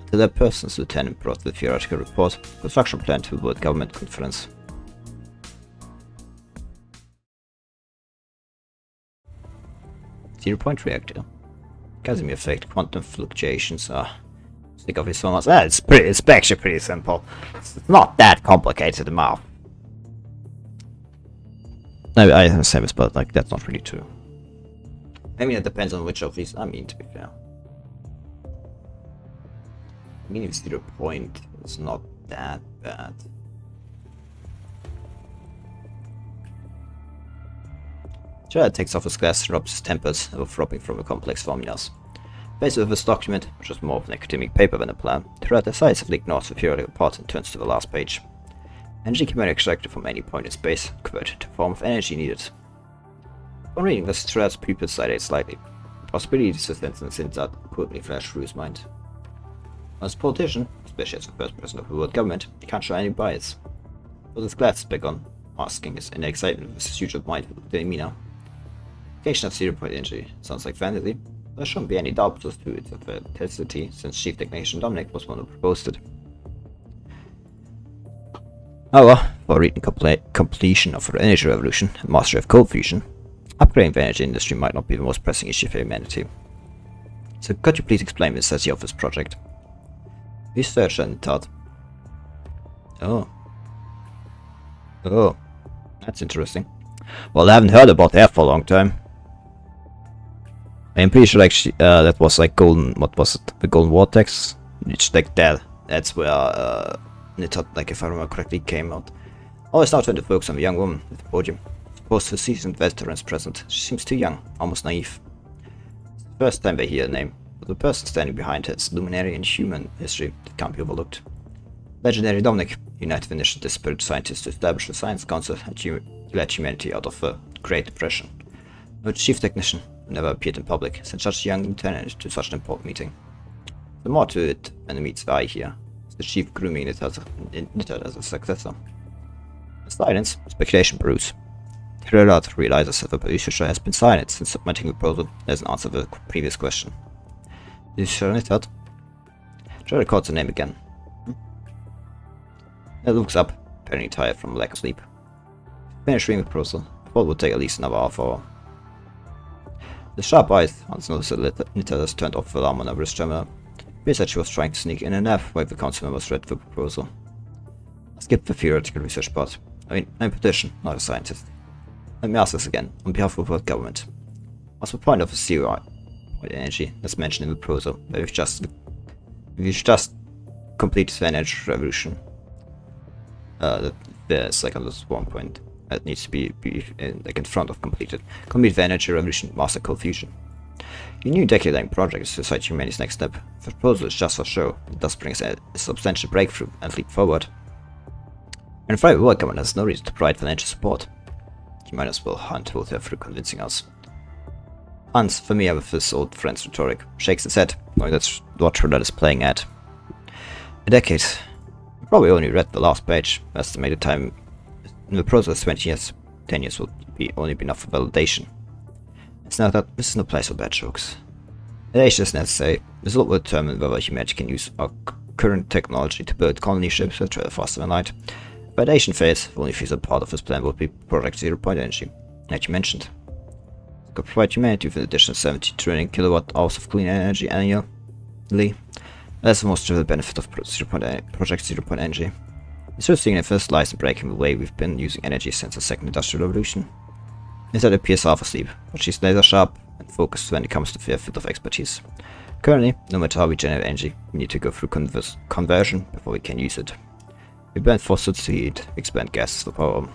until that person's lieutenant brought the theoretical report, construction plan to the World Government Conference. Zero-point reactor. Casimir effect, quantum fluctuations. Stick of his so much. It's actually pretty simple. It's not that complicated enough. I say this, but like that's not really true. I mean, it depends on which of these. I mean, to be fair. I mean, if 0 point, it's not that bad. Jared takes off his glass, rubs his tempers, rubbing from the complex formulas. Faced with this document, which was more of an academic paper than a plan, Jared decisively ignores the theoretical part and turns to the last page. Energy can be extracted from any point in space, converted to a form of energy needed. Upon reading this, Jared's pupils dilate slightly. The possibility of existence and sins out quickly flashed through his mind. As a politician, especially as the first president of the world government, he can't show any bias. But his glance began, asking his inner excitement with his usual mindful demeanor. Creation of 0-point energy sounds like fantasy. There shouldn't be any doubt as to its authenticity, since Chief Technician Dominic was one who proposed it. However, for reaching completion of the energy revolution and mastery of cold fusion, upgrading the energy industry might not be the most pressing issue for humanity. So could you please explain the necessity of this project? Research and thought. Oh, that's interesting. Well, I haven't heard about that for a long time. I'm pretty sure actually that was like golden. What was it? The golden vortex. It's like that. That's where it, like if I remember correctly, came out. Always now trying to focus on the young woman at the podium. Supposed to seasoned veterans present. She seems too young, almost naive. It's the first time they hear her name, but the person standing behind her is luminary in human history that can't be overlooked. Legendary Dominic united the initial disparate scientists to establish the Science Council and led humanity out of the Great Depression. No chief technician, never appeared in public, sent such a young lieutenant to such an important meeting. The more to it when it meets the eye here, is the chief grooming Nittard as a successor. In silence, speculation brews. Thrillard realizes that the researcher has been silent since submitting the proposal as an answer to the previous question. Is sure Nittard? Try to record the name again. It looks up, apparently tired from lack of sleep. Finish reading the proposal. Thought would take at least another half hour. The sharp eyes once noticed that Nittard has turned off the alarm on her wrist terminal. Appears that she was trying to sneak in and out while the council members read the proposal. I skipped the theoretical research part. I'm a politician, not a scientist. Let me ask this again, on behalf of the world government. What's the point of the zero point energy that's mentioned in the proposal, that we've just completed the energy revolution? There's like a little one point that needs to be in front of completed. Complete the energy revolution, master cold fusion. Your new decade-long project is society humanity's next step. The proposal is just for show. It does bring us a substantial breakthrough and leap forward. And if the world government has no reason to provide financial support, you might as well hunt both through convincing us. Hans, familiar with this old friend's rhetoric, shakes his head, knowing that's what Trinidad is playing at. A decade. You probably only read the last page. Estimated time in the process 20 years. 10 years will only be enough for validation. It's now that this is no place for bad jokes. Validation is necessary. This will determine whether humanity can use our current technology to build colony ships that travel faster than light. Validation phase, the only feasible part of this plan would be Project 0 Point Energy, like you mentioned. It could provide humanity with an additional 70 trillion kilowatt hours of clean energy annually. That's the most trivial benefit of Project 0 Point Energy. The true significance lies in breaking the way we've been using energy since the second industrial revolution. Nittard appears half asleep, but she's laser sharp and focused when it comes to their field of expertise. Currently, no matter how we generate energy, we need to go through conversion before we can use it. We burn fossils to heat, expand gases for power.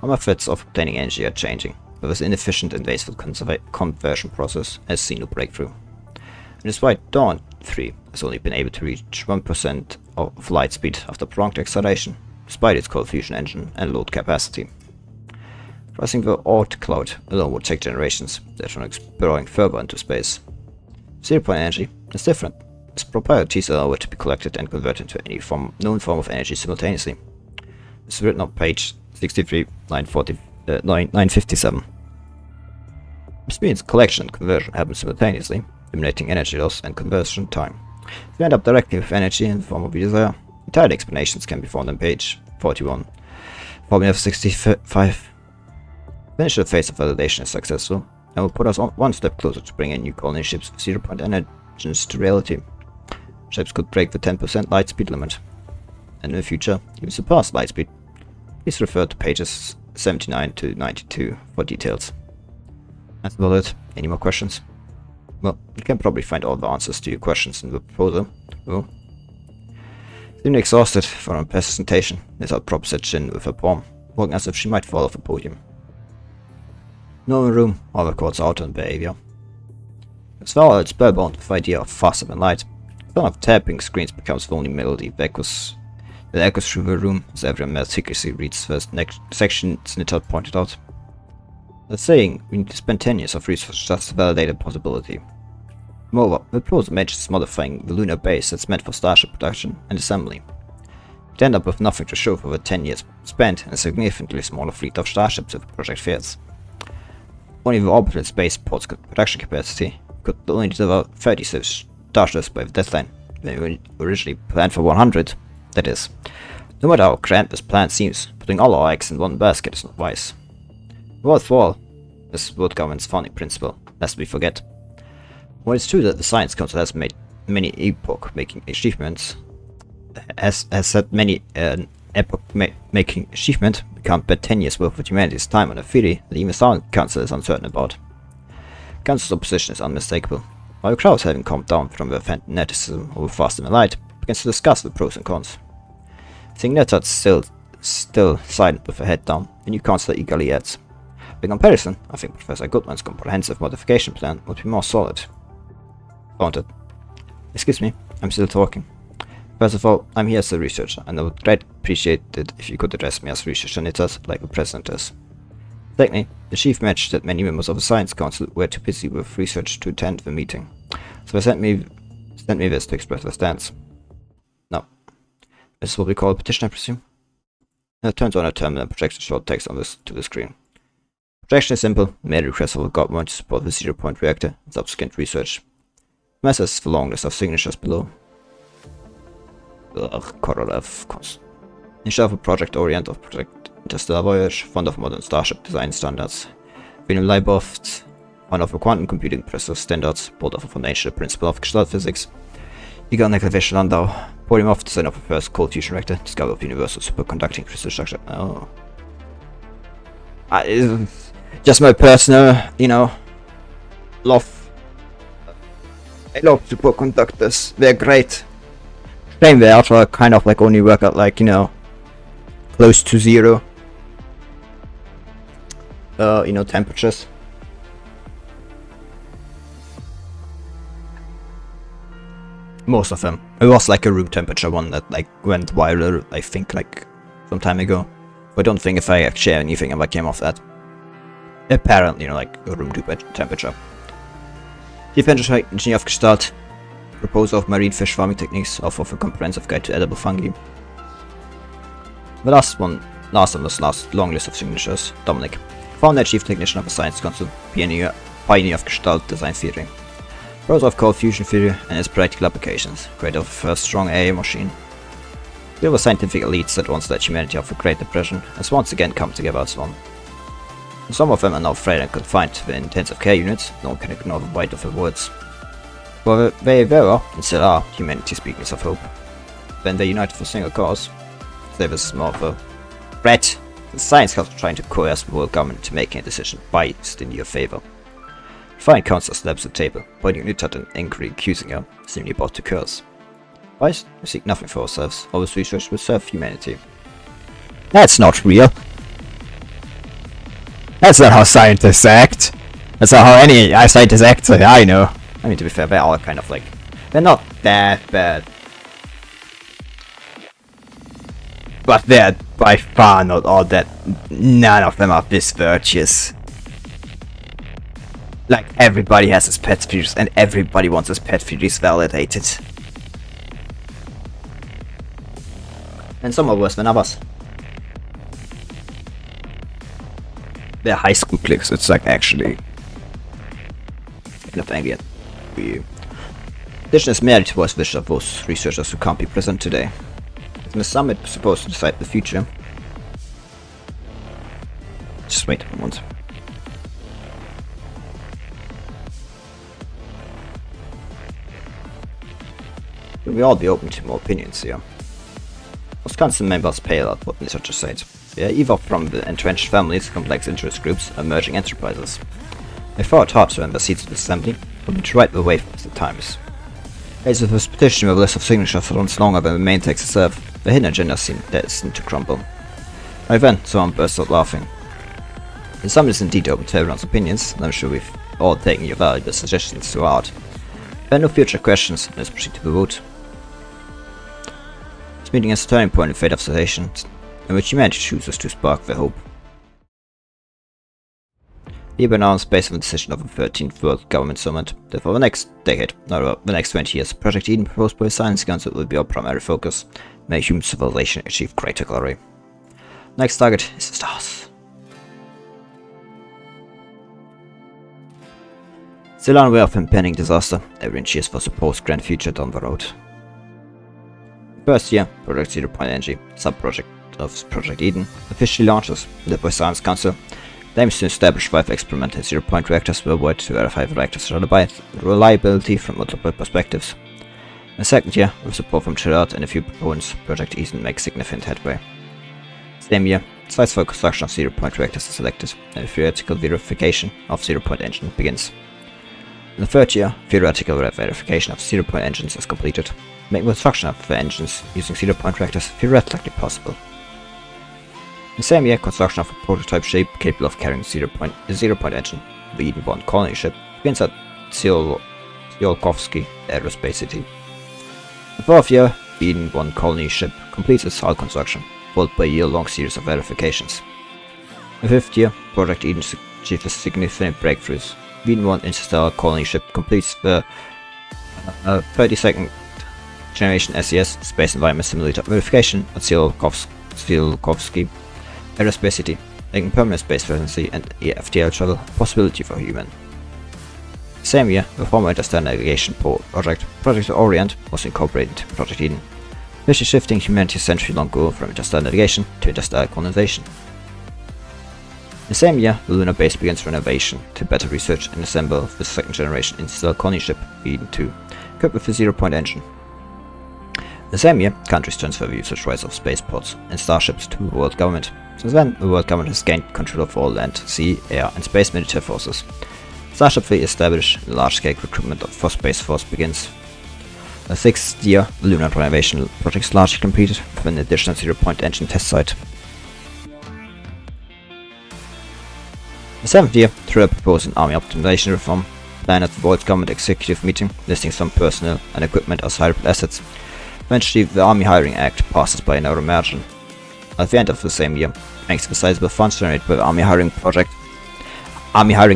Our methods of obtaining energy are changing, but this inefficient and wasteful conversion process has seen no breakthrough. And despite Dawn 3 has only been able to reach 1% of light speed after prolonged acceleration, despite its cold fusion engine and load capacity. Crossing the Oort cloud alone would take generations, therefore exploring further into space. 0 point energy is different. Its properties allow it to be collected and converted into any known form of energy simultaneously. This is written on page 63, line 957. This means collection and conversion happen simultaneously, eliminating energy loss and conversion time. If you end up directly with energy in the form of desire, entire explanations can be found on page 41. Formula 65. The initial phase of validation is successful, and will put us one step closer to bringing new colony ships with 0 point engines to reality. Ships could break the 10% light speed limit, and in the future, even surpass light speed. Please refer to pages 79 to 92 for details. That's about it. Any more questions? Well, you can probably find all the answers to your questions in the proposal. Well, seeming exhausted from her presentation, Nittard props her chin with her palm, walking as if she might fall off a podium. No room, all records out on behavior. As far as spellbound with the idea of faster than light, the sound of tapping screens becomes the only melody that echoes through the room as everyone meticulously reads the next sections Nittard pointed out. The saying, we need to spend 10 years of research just to validate a possibility. Moreover, the proposal mentions modifying the lunar base that's meant for starship production and assembly. We'd end up with nothing to show for the 10 years spent and a significantly smaller fleet of starships if the project fails. Only the orbital spaceport's production capacity could only deliver 36 starships by the deadline, when we originally planned for 100, that is. No matter how grand this plan seems, putting all our eggs in one basket is not wise. Worthwhile is world government's founding principle, lest we forget. While it's true that the Science Council has made many epoch-making achievements, has had many epoch-making achievement, we can't bet 10 years worth of humanity's time on a theory that even the Science Council is uncertain about. Council's opposition is unmistakable. While the crowds having calmed down from their fanaticism over faster than light, begins to discuss the pros and cons. Seeing Nittard still silent with her head down, the new councillor eagerly adds, by comparison, I think Professor Goodman's comprehensive modification plan would be more solid. Taunted. Excuse me, I'm still talking. First of all, I'm here as a researcher, and I would greatly appreciate it if you could address me as researcher Nittard like the president does. Secondly, the chief mentioned that many members of the Science Council were too busy with research to attend the meeting, so they sent me this to express their stance. Now, this is what we call a petition, I presume. It turns on a terminal and projects a short text to the screen. Projection is simple, made a request of the government to support the zero-point reactor and subsequent research. Message the long list of signatures below. Korolev, initiator of a project Orient of Project Interstellar Voyage, fond of modern starship design standards. William Leiboft, fond of quantum computing process standards, board of a foundation principle of Gestalt physics. Igor Nikolaevich Landau, polymorph design of the first cold fusion reactor, discovery of universal superconducting crystal structure. Oh. Just my personal, love. I love superconductors. They're great. Shame they also kind of like only work at like, close to zero. Temperatures. Most of them. It was like a room temperature one that like went viral, I think, like some time ago. But I don't think if I share anything ever came off that. Apparently, like a room temperature. Chief Engineer of Gestalt, proposal of marine fish farming techniques, offer of a comprehensive guide to edible fungi. The last on this long list of signatures, Dominic, founder and chief technician of the Science Council, pioneer of Gestalt design theory. Browser of cold fusion theory and its practical applications, creator of the first strong AI machine. The other scientific elites that once led humanity off the Great Depression has once again come together as one. Some of them are now afraid and confined to the intensive care units, no one can ignore the weight of their words. But they were, and still are, humanity's beacons of hope. When they united for a single cause, there was more of a threat. The Science Council trying to coerce the world government to making a decision biased in your favor. Fine Council slaps the table, pointing at Newt and angry, accusing her, seemingly about to curse. Biased, we seek nothing for ourselves, all this research will serve humanity. That's not real. That's not how scientists act. That's not how any scientists act, I know. I mean, to be fair, they're all kind of like... They're not that bad. But they're by far not all that... None of them are this virtuous. Like, everybody has his pet theories, and everybody wants his pet theories validated. And some are worse than others. They're high school clicks, it's like actually... kind of angry at you. Addition is merely towards wish of those researchers who can't be present today. The summit is supposed to decide the future. Just wait a moment. We'll all be open to more opinions here. Most council members pay a lot what researchers say. They are either from the entrenched families, complex interest groups, or emerging enterprises. They fought hard to earn their seats at the assembly, hoping to ride the wave of the times. As with this petition with a list of signatures that runs longer than the main text itself, the hidden agenda seemed destined to crumble. By then, someone burst out laughing. The summit is indeed open to everyone's opinions, and I'm sure we've all taken your valuable suggestions to heart. If there are no future questions, let's proceed to the vote. This meeting is a turning point in the fate of civilizations, in which humanity chooses to spark their hope. Liebe announced based on the decision of the 13th World Government Summit that for the next decade, or the next 20 years, Project Eden proposed by the Science Council will be our primary focus, make human civilization achieve greater glory. Next target is the stars. Still unaware of impending disaster, everyone cheers for supposed grand future down the road. First year, Project 0 Point Energy, sub-project of Project Eden, officially launches, led by Science Council. The aim is to establish 5 experimental zero-point reactors worldwide to verify the reactors' reliability from multiple perspectives. In the second year, with support from Gerard and a few proponents, Project Eden makes significant headway. Same year, sites for construction of zero-point reactors are selected, and theoretical verification of zero-point engine begins. In the third year, theoretical verification of zero-point engines is completed, making construction of the engines using zero-point reactors theoretically possible. In the same year, construction of a prototype ship capable of carrying zero-point engine, the Eden-1 colony ship, begins at Tsiolkovsky Aerospace City. The fourth year, the Eden-1 colony ship completes its hull construction, followed by a year-long series of verifications. The 5th year, Project Eden achieved significant breakthroughs. Eden 1 interstellar colony ship completes the 32nd generation SES Space Environment Simulator verification at Tsiolkovsky Aerospace City, making permanent space residency and FTL travel a possibility for human. The same year, the former interstellar navigation project, Project Orient, was incorporated into Project Eden, officially shifting humanity's century-long goal from interstellar navigation to interstellar colonization. The same year, the lunar base begins renovation to better research and assemble the 2nd generation interstellar colony ship Eden 2, equipped with a zero-point engine. The same year, countries transfer the usage rights of spaceports and starships to the world government. Since then, the world government has gained control of all land, sea, air, and space military forces. Starship Fleet established, and large-scale recruitment for Space Force begins. The 6th year, the lunar renovation project is largely completed with an additional zero-point engine test site. The 7th year, Triller proposed an army optimization reform plan at the world government executive meeting, listing some personnel and equipment as hireable assets. Eventually, the Army Hiring Act passes by an hour margin. At the end of the same year, thanks to the sizable funds generated by the Army Hiring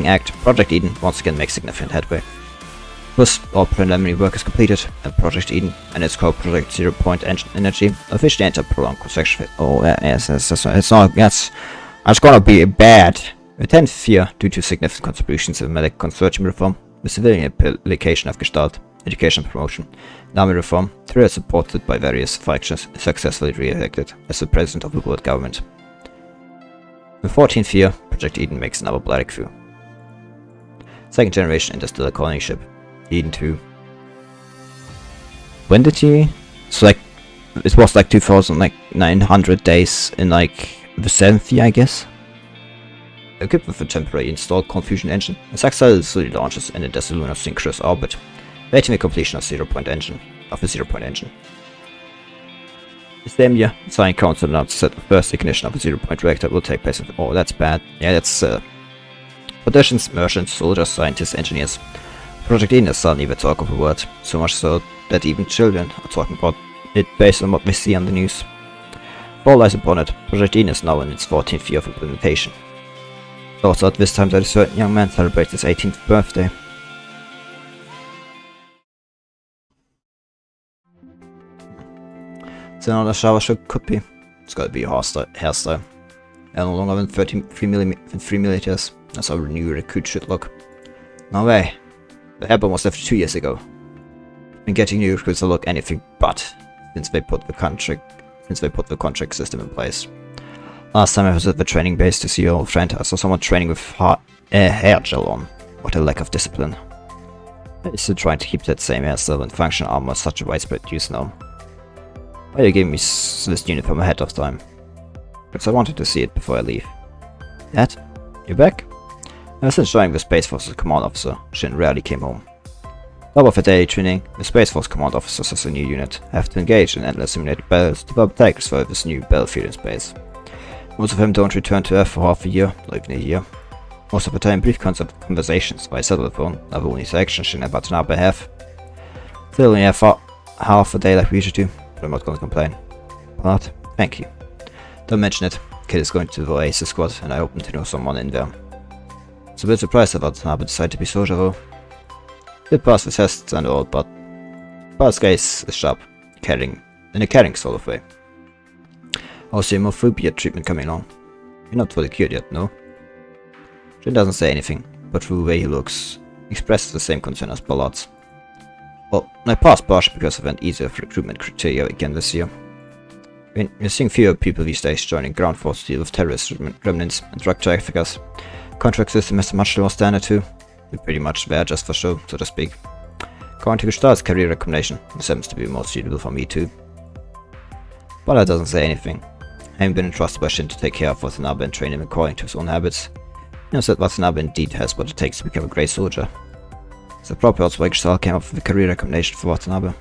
Act, Project Eden once again makes significant headway. Thus, all preliminary work is completed, and Project Eden and its co-project Zero Point Energy officially enter prolonged construction phase. Oh, yes, that's gonna be bad. The 10th year, due to significant contributions to the medical consortium reform, the civilian application of Gestalt, education promotion, and army reform, Triller, supported by various factions, is successfully re-elected as the president of the world government. The 14th year, Project Eden makes another breakthrough. 2nd generation interstellar colony ship, Eden 2. When did he? So it was like 2,900 days in the 7th year, I guess. Equipped with a temporary installed confusion engine, the successfully launches and enters the lunar synchronous orbit, awaiting the completion of the zero-point engine. The same year, the Science Council announced that the first ignition of a zero-point reactor will take place. Oh, that's bad. Yeah, that's politicians, merchants, soldiers, scientists, engineers. Project Eden is suddenly the talk of the world, so much so that even children are talking about it based on what we see on the news. If all eyes upon it, Project Eden is now in its 14th year of implementation. Also at this time that a certain young man celebrates his 18th birthday. So another shower could be. It's gotta be a hairstyle. And no longer than 3 millimeters. That's how a new recruit should look. No way. The album was left 2 years ago. Been getting new recruits to look anything but since they put the contract system in place. Last time I was at the training base to see your old friend, I saw someone training with hair gel on. What a lack of discipline. I used to try to keep that same hairstyle and functional armor such a widespread use now. Why are you giving me this uniform ahead of time? Because I wanted to see it before I leave. Dad? You back? Ever since joining the Space Force's command officer, Shin rarely came home. Top of the daily training, the Space Force command officers as a new unit have to engage in endless simulated battles to develop tactics for this new battlefield in space. Most of them don't return to Earth for half a year, not even a year. Most of the time, brief conversations via satellite phone are the only interactions Shin and Watanabe have. They only have half a day like we usually do, but I'm not going to complain. But, thank you. Don't mention it, kid is going to the Oasis squad, and I happen to know someone in there. It's a bit surprised that Watanabe decided to be social though. Did pass the tests and all, but Paul's case is sharp, in a caring sort of way. Also, homophobia treatment coming along. You're not fully cured yet, no? Shin doesn't say anything, but through the way he looks, he expresses the same concern as Ballard's. Well, I passed partially because of an easier recruitment criteria again this year. I mean, you're seeing fewer people these days joining ground force to deal with terrorist remnants and drug traffickers. Contract system has a much lower standard too. You're pretty much there just for show, so to speak. According to Gestalt's career recommendation, this happens to be more suitable for me too. Ballard doesn't say anything. I haven't been entrusted by Shin to take care of Watanabe and train him according to his own habits. He knows that Watanabe indeed has what it takes to become a great soldier. It's appropriate why Gestalt came up with a career recommendation for Watanabe.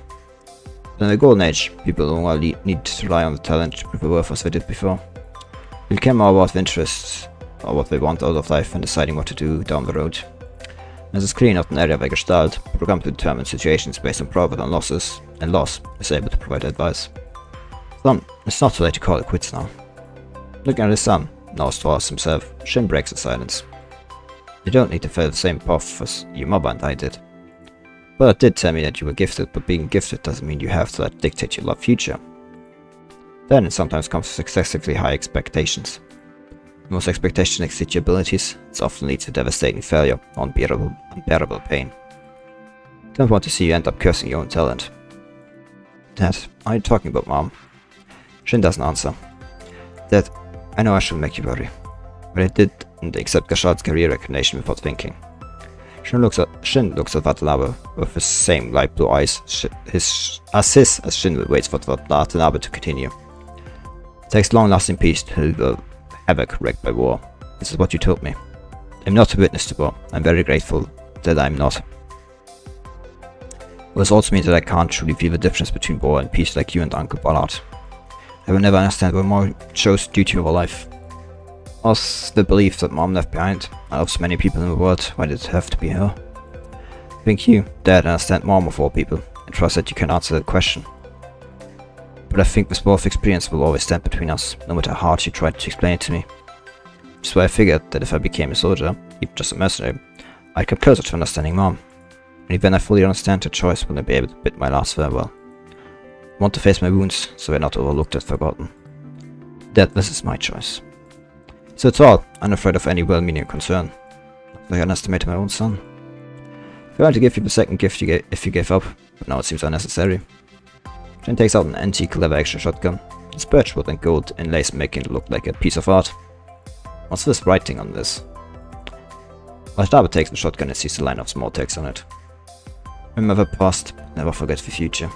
But in the golden age, people no longer need to rely on the talent to prove their worth as they did before. They'll care more about interests, or what they want out of life, and deciding what to do down the road. As it's clearly not an area where Gestalt, programmed to determine situations based on profit and losses, and loss, is able to provide advice. Son, it's not too late to call it quits now. Looking at his son, now towards himself, Shin breaks the silence. You don't need to follow the same path as your mother and I did. But it did tell me that you were gifted, but being gifted doesn't mean you have to let dictate your love future. Then it sometimes comes with excessively high expectations. Most expectations exceed your abilities, it often leads to devastating failure, unbearable pain. I don't want to see you end up cursing your own talent. Dad, are you talking about Mom? Shin doesn't answer. Dad, I know I shouldn't make you worry, but I didn't accept Gashad's career recognition without thinking. Shin looks at Watanabe with the same light blue eyes as Shin waits for Watanabe to continue. It takes long-lasting peace to heal the havoc wreaked by war. This is what you told me. I'm not a witness to war. I'm very grateful that I'm not. But this also means that I can't truly feel the difference between war and peace like you and Uncle Ballard. I will never understand why Mom chose duty over life. Was the belief that Mom left behind, out of so many people in the world, why did it have to be her? I think you, Dad, understand Mom of all people, and trust that you can answer that question. But I think this war of experience will always stand between us, no matter how hard you try to explain it to me. Which is why I figured that if I became a soldier, even just a mercenary, I'd come closer to understanding Mom. And when I fully understand her choice, will I be able to bid my last farewell. I want to face my wounds, so they're not overlooked and forgotten. Dad, this is my choice. So it's all, unafraid of any well-meaning concern. I underestimated my own son. I wanted to give you the second gift if you gave up, but now it seems unnecessary. Shin takes out an antique lever-action shotgun. It's birchwood and gold inlays making it look like a piece of art. What's this writing on this? Watanabe takes the shotgun and sees the line of small text on it. Remember the past, never forget the future.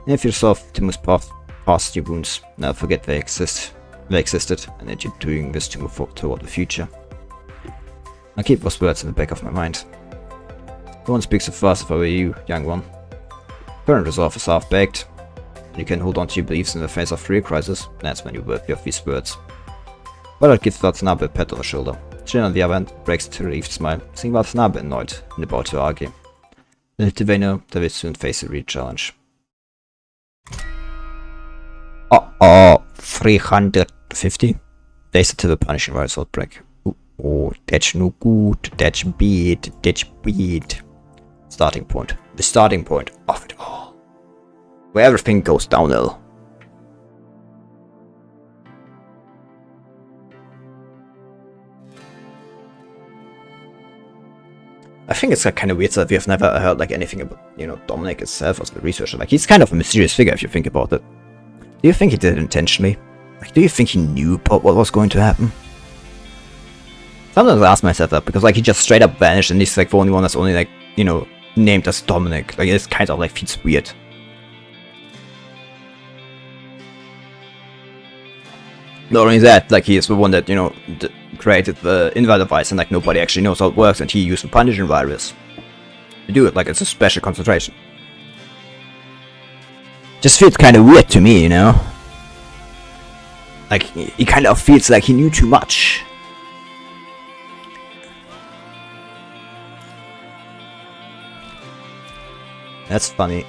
And if you resolve to move past your wounds, never forget they existed, and that you're doing this to move forward toward the future. I'll keep those words in the back of my mind. No one speaks so fast if I were you, young one. Current resolve is half-baked. You can hold on to your beliefs in the face of real crisis, that's when you're worthy of these words. But I'll give Watanabe a pat on the shoulder. Shin on the other hand breaks a relieved smile, seeing Watanabe annoyed and about to argue. Little do they know that they soon face a real challenge. 350? They said to the punishing rights outbreak. Oh, that's no good, that's bad, that's bad. Starting point. The starting point of it all. Where everything goes downhill. I think it's kind of weird that we have never heard like anything about, Dominic itself as the researcher. Like, he's kind of a mysterious figure if you think about it. Do you think he did it intentionally? Like, do you think he knew about what was going to happen? Sometimes I ask myself that, because like he just straight up vanished and he's like the only one that's only like, named as Dominic. Like, it's kind of like feels weird. Not only that, like he is the one that, created the invite device and like nobody actually knows how it works, and he used the punishing virus to do it, like it's a special concentration. Just feels kind of weird to me, Like, he kind of feels like he knew too much. That's funny.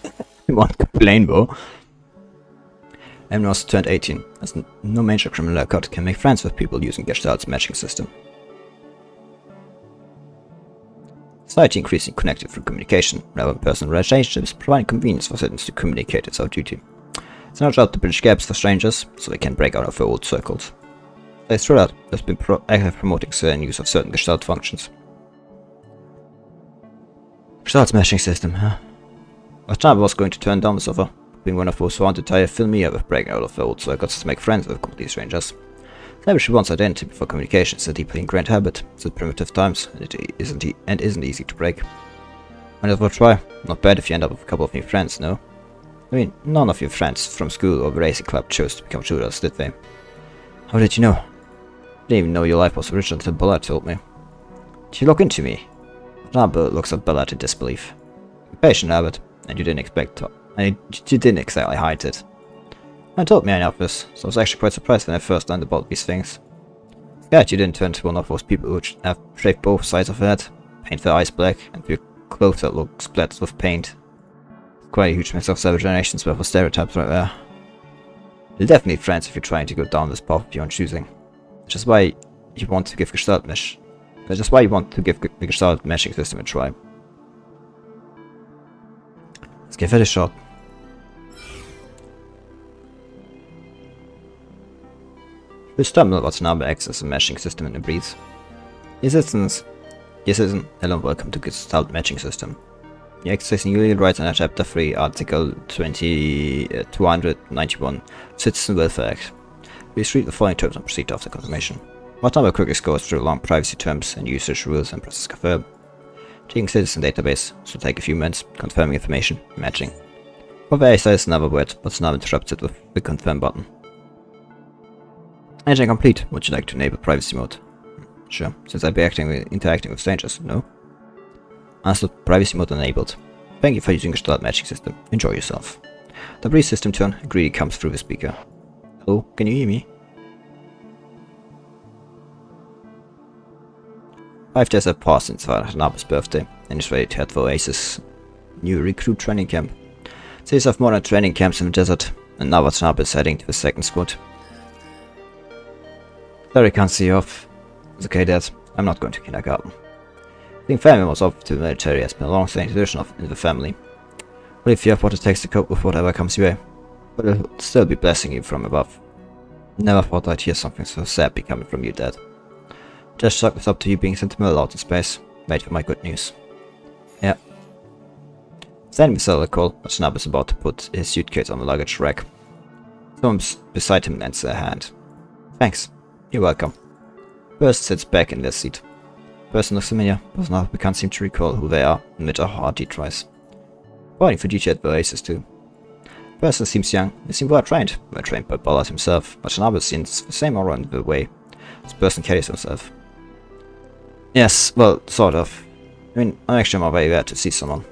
I won't complain though. Emnos turned 18. As no major criminal record can make friends with people using Gestalt's matching system. Society increasingly connected through communication, rather than personal relationships, providing convenience for citizens to communicate without duty. It's our job to bridge gaps for strangers, so they can break out of their old circles. They through that, there's been active promoting certain use of certain Gestalt functions. Gestalt's matching system, huh? Watanabe was going to turn down this offer, being one of those who wanted to tie a filmy with breaking out of their old circles to make friends with complete strangers. Establishing one's identity before communication is a deeply ingrained habit since primitive times, and it isn't easy to break. Might as well try. Not bad if you end up with a couple of new friends, no? I mean, none of your friends from school or the racing club chose to become shooters, did they? How did you know? I didn't even know your life was rich until Ballard told me. Did you look into me? Watanabe looks at Ballard in disbelief. You're patient, Abbott, and you didn't exactly hide it. I told me I know this, so I was actually quite surprised when I first learned about these things. Glad you didn't turn to one of those people who have shaved both sides of their head, paint their eyes black, and wear clothes that look splattered with paint. Quite a huge mix of several generations worth of stereotypes right there. You're definitely friends if you're trying to go down this path of your own choosing. Which is why you want to give Gestalt mesh. That's just why you want to give the Gestalt meshing system a try. Let's give it a shot. This terminal Watanabe acts as a meshing system in the breeze. Yes, citizen, hello and welcome to Gestalt matching system. You're accessing newly rights under Chapter 3, Article 291, Citizen Welfare Act. Please read the following terms and proceed after confirmation. Watanabe quickly goes through long privacy terms and usage rules and presses confirm. Checking citizen database, this will take a few minutes, confirming information, matching. For various says another word, but it's now interrupted with the confirm button. Matching complete. Would you like to enable privacy mode? Sure, since I'll be interacting with strangers, no? Answer privacy mode enabled. Thank you for using the Gestalt matching system. Enjoy yourself. The brief system tone greeting comes through the speaker. Hello, can you hear me? 5 days have passed since Watanabe's birthday, and he's ready to head for Oasis' new recruit training camp. Cities have modern training camps in the desert, and now Watanabe is heading to the second squad. Sorry, can't see you off. It's okay, Dad. I'm not going to kindergarten. Being family was off to the military has been a long-standing tradition in the family. But if you have what it takes to cope with whatever comes your way, but it'll still be blessing you from above. Never thought I'd hear something so sad coming from you, Dad. Just chalk this up to you being sentimental out in space. Wait for my good news. Yeah. Standing beside the call, Watanabe is about to put his suitcase on the luggage rack. Someone beside him lends a hand. Thanks. You're welcome. First sits back in their seat. Person looks familiar, but Watanabe can't seem to recall who they are, amid a hearty tries. Boarding for duty at the Oasis too. Person seems young, they seem well trained by Ballard himself. Watanabe seems the same aura in the way this person carries himself. Yes, well, sort of. I mean, I'm actually on my way there to see someone.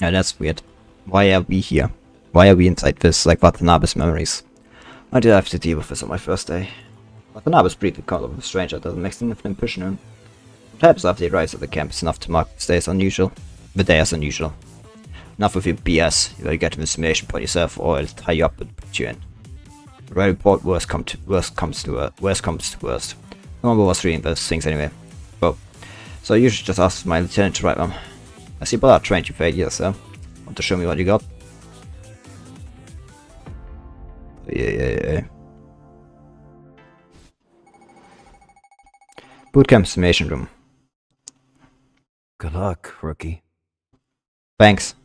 Yeah, that's weird. Why are we here? Why are we inside this, like Watanabe's memories? I did have to deal with this on my first day. Watanabe's brief encounter with a stranger doesn't make an impression on him. What happens after he arrives at the camp is enough to mark the day as unusual. Enough with your BS, you either get to the simulation point yourself or it'll tie you up and put you in. The very report worst comes to worst. No one was reading those things anyway. Well, so I usually just ask my lieutenant to write them. I see Ballard trained you for 8 years, so want to show me what you got? Yeah. Bootcamp simulation room. Good luck, rookie. Thanks.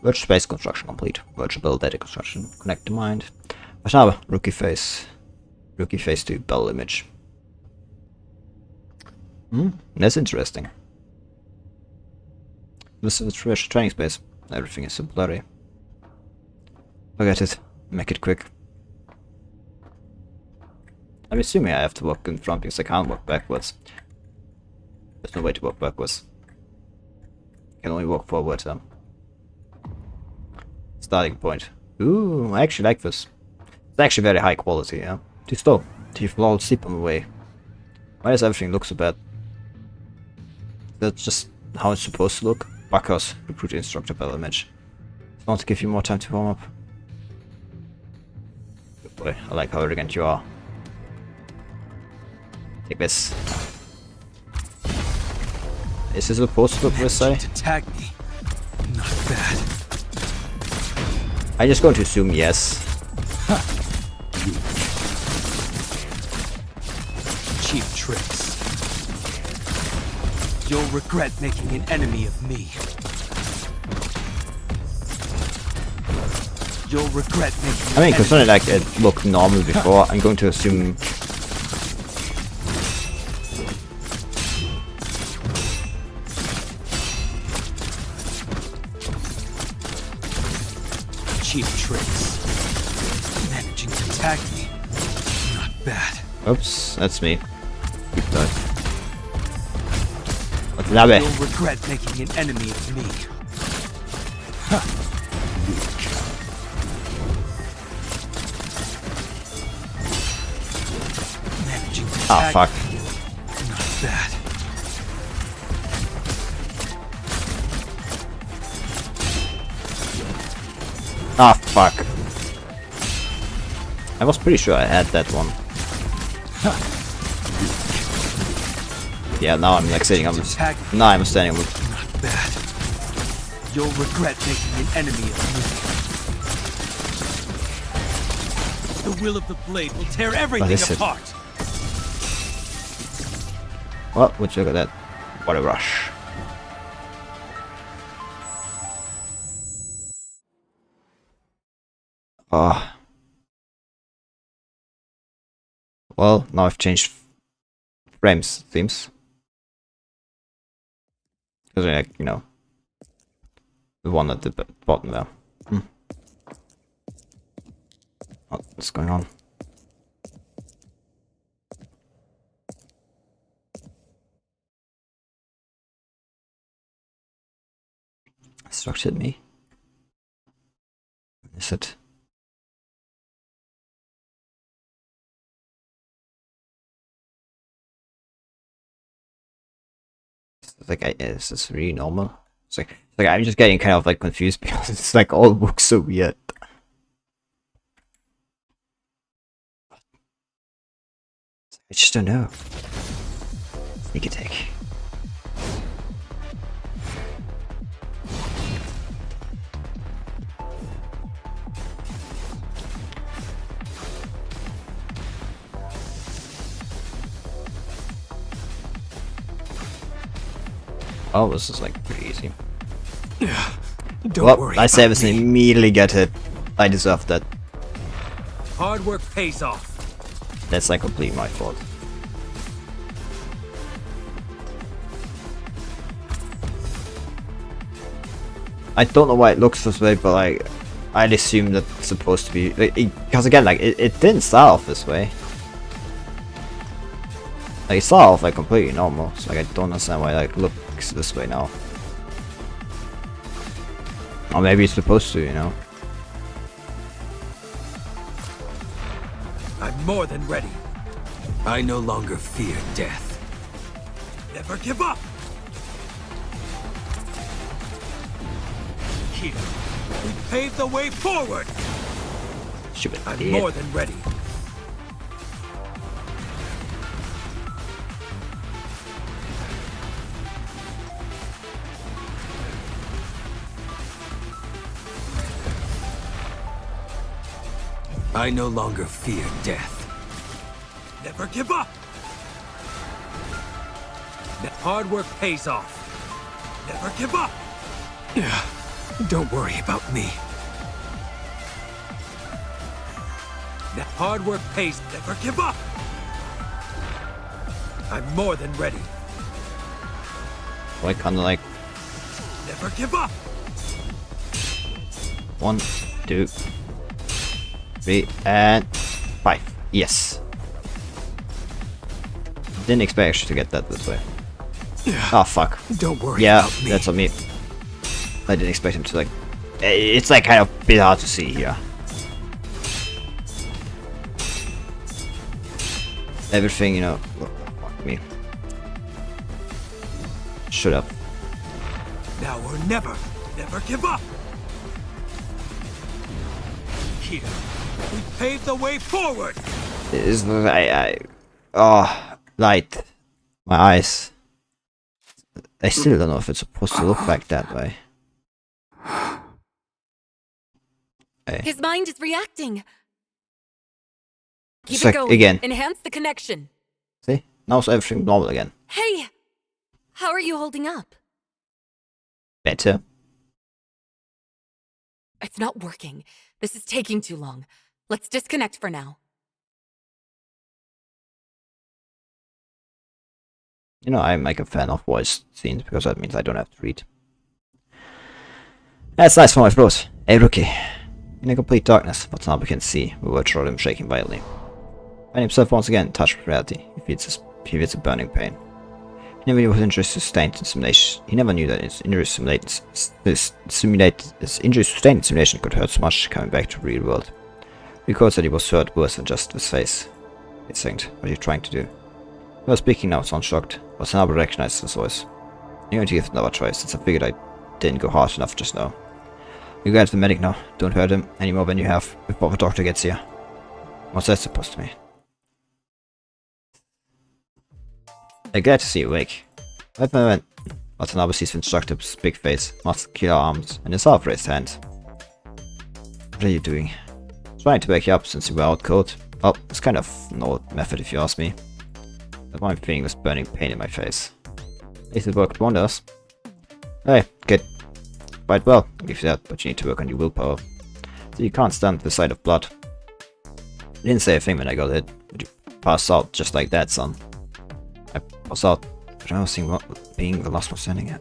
Virtual space construction complete. Virtual data construction. Connect to mind. Watanabe, rookie face. Rookie face to bell image. That's interesting. This is a fresh training space. Everything is so blurry. Forget it. Make it quick. I'm assuming I have to walk in front because I can't walk backwards. There's no way to walk backwards. I can only walk forward. Starting point. Ooh, I actually like this. It's actually very high quality, yeah. Too slow. You fall asleep on the way. Why does everything look so bad? That's just how it's supposed to look. Backhouse, recruit instructor bell image. I want to give you more time to warm up. Good boy, I like how arrogant you are. Take this. Is this supposed to look this way? To tag me. Not bad. I'm just going to assume yes. Cheap tricks. You'll regret making an enemy of me. You'll regret making. I mean, considering like it looked normal before, I'm going to assume. Cheap tricks. Managing to tag me. Not bad. Oops, that's me. Deep dive. Watanabe. You'll regret making an enemy of me. Managing to Ah, tag fuck. me. Not bad. fuck. I was pretty sure I had that one. Yeah, now I'm like sitting on. Now I'm standing on. Not bad. You'll regret making an enemy of me. The will of the blade will tear everything apart. Well, would you look at that? What a rush. Ah. Well, now I've changed frames, it seems. Because, like, you know, the one at the bottom there. What's going on? Instructed me. Is it? Like, is this really normal? It's like I'm just getting kind of like confused because it's like all looks so weird. I just don't know. Sneak attack. Oh, this is like pretty easy. Don't worry. I say this and immediately get hit. I deserve that. Hard work pays off. That's like completely my fault. I don't know why it looks this way, but like I'd assume that it's supposed to be because again, like it didn't start off this way. Like, it started off like completely normal, so like I don't understand why it like looks this way now. Or maybe it's supposed to, you know. I'm more than ready. I no longer fear death. Never give up! Here, we pave the way forward! Stupid I'm idiot. more than ready. I no longer fear death. Never give up! Hard work pays off. Never give up! Don't worry about me. Hard work pays. Never give up! I'm more than ready. So I kinda like Never give up! 1, 2, 3, and 5. Yes. Didn't expect actually to get that this way. Oh fuck. Don't worry Yeah, about me. that's on me. I didn't expect him to like. It's like kind of a bit hard to see here. Everything, you know. Fuck me. Shut up. Now or never. Never give up! Here, we pave the way forward! Is oh, light. My eyes. I still don't know if it's supposed to look like that way. Hey. His mind is reacting. Keep It's it like, going. again. Enhance the connection. See? Now it's everything normal again. Hey, how are you holding up? Better. It's not working. This is taking too long. Let's disconnect for now. You know, I'm like a fan of voice scenes because that means I don't have to read. That's nice for my throat. Hey, rookie. In a complete darkness, Watanabe can see, we watch him shaking violently. Finding himself once again in touch with reality, he feels a burning pain. He never knew what injuries sustained in simulation. He never knew that his injuries sustained in simulation could hurt so much coming back to the real world. He recalls that he was hurt worse than just his face. He think, what are you trying to do? He was speaking now, sound shocked. Watanabe recognized his voice. I'm going to give it another try since I figured I didn't go hard enough just now. You guys the medic now. Don't hurt him anymore than you have before the doctor gets here. What's that supposed to mean? I'm glad to see you awake. Right when Watanabe sees the instructor's big face, muscular arms, and his half-raised hand. What are you doing? Trying to wake you up since you were out cold. Well, it's kind of an old method if you ask me. But I'm feeling this burning pain in my face. At least it worked wonders. Hey, good. Quite well, I'll give you that, but you need to work on your willpower. So you can't stand the sight of blood. I didn't say a thing when I got hit, but you passed out just like that, son. I passed out, but I was being the last one standing here.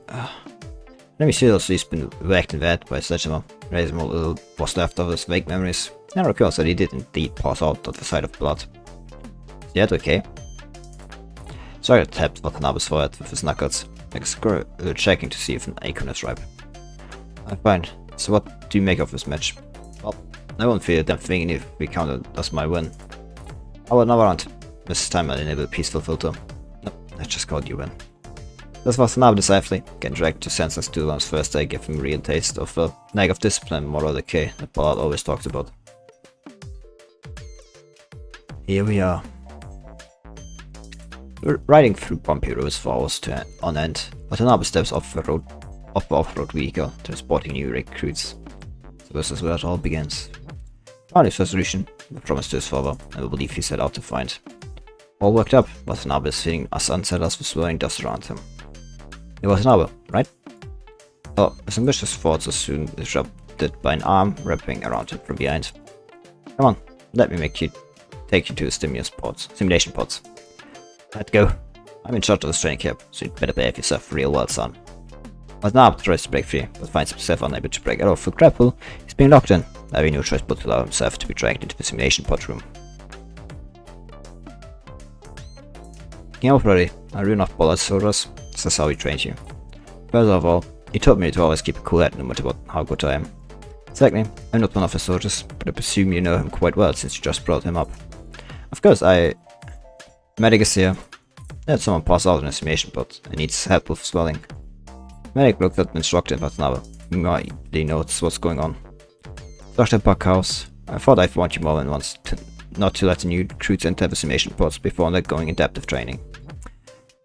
Let me see those he's been whacked in the head by a sledgehammer. Raise him a little what's left of his vague memories. Now recalls that he did indeed pass out at the sight of blood. Is that okay? Sorry, tapped Watanabe's forehead with his knuckles, like a squirrel checking to see if an acorn is ripe. I'm fine. So what do you make of this match? Well, I won't feel a damn thing if we count it as my win. I will never round. This time I'll enable peaceful filter. No, I just called you win. This was Watanabe decisively, getting dragged to senseless to one's first day gave him a real taste of the lack of discipline, moral decay that Ballard always talked about. Here we are. We're riding through bumpy roads for hours on end. Watanabe steps off the off-road vehicle, transporting new recruits. So this is where it all begins. Found his resolution, the promise to his father, and the belief he set out to find. All worked up, Watanabe is feeling as unsettled as the swirling dust around him. It was Watanabe, right? Oh, his ambitious thoughts are soon disrupted by an arm wrapping around him from behind. Come on, let me take you to the simulation pods. Let's go. I'm in charge of this training camp, so you'd better behave yourself real well, son. Watanabe tries to break free, but finds himself unable to break out of the grapple. He's being locked in, having no choice but to allow himself to be dragged into the simulation pod room. Getting out already. I ruined off Ballard's orders. This is how he trained you. First of all, he told me to always keep a cool head no matter how good I am. Secondly, I'm not one of his soldiers, but I presume you know him quite well since you just brought him up. Of course, Medic is here. Let someone pass out in a simulation pod and needs help with swelling. Medic looked at the instructor but now he knows what's going on. Dr. Buckhouse, I thought I'd warned you more than once not to let the new recruits enter the simulation pods before undergoing adaptive training.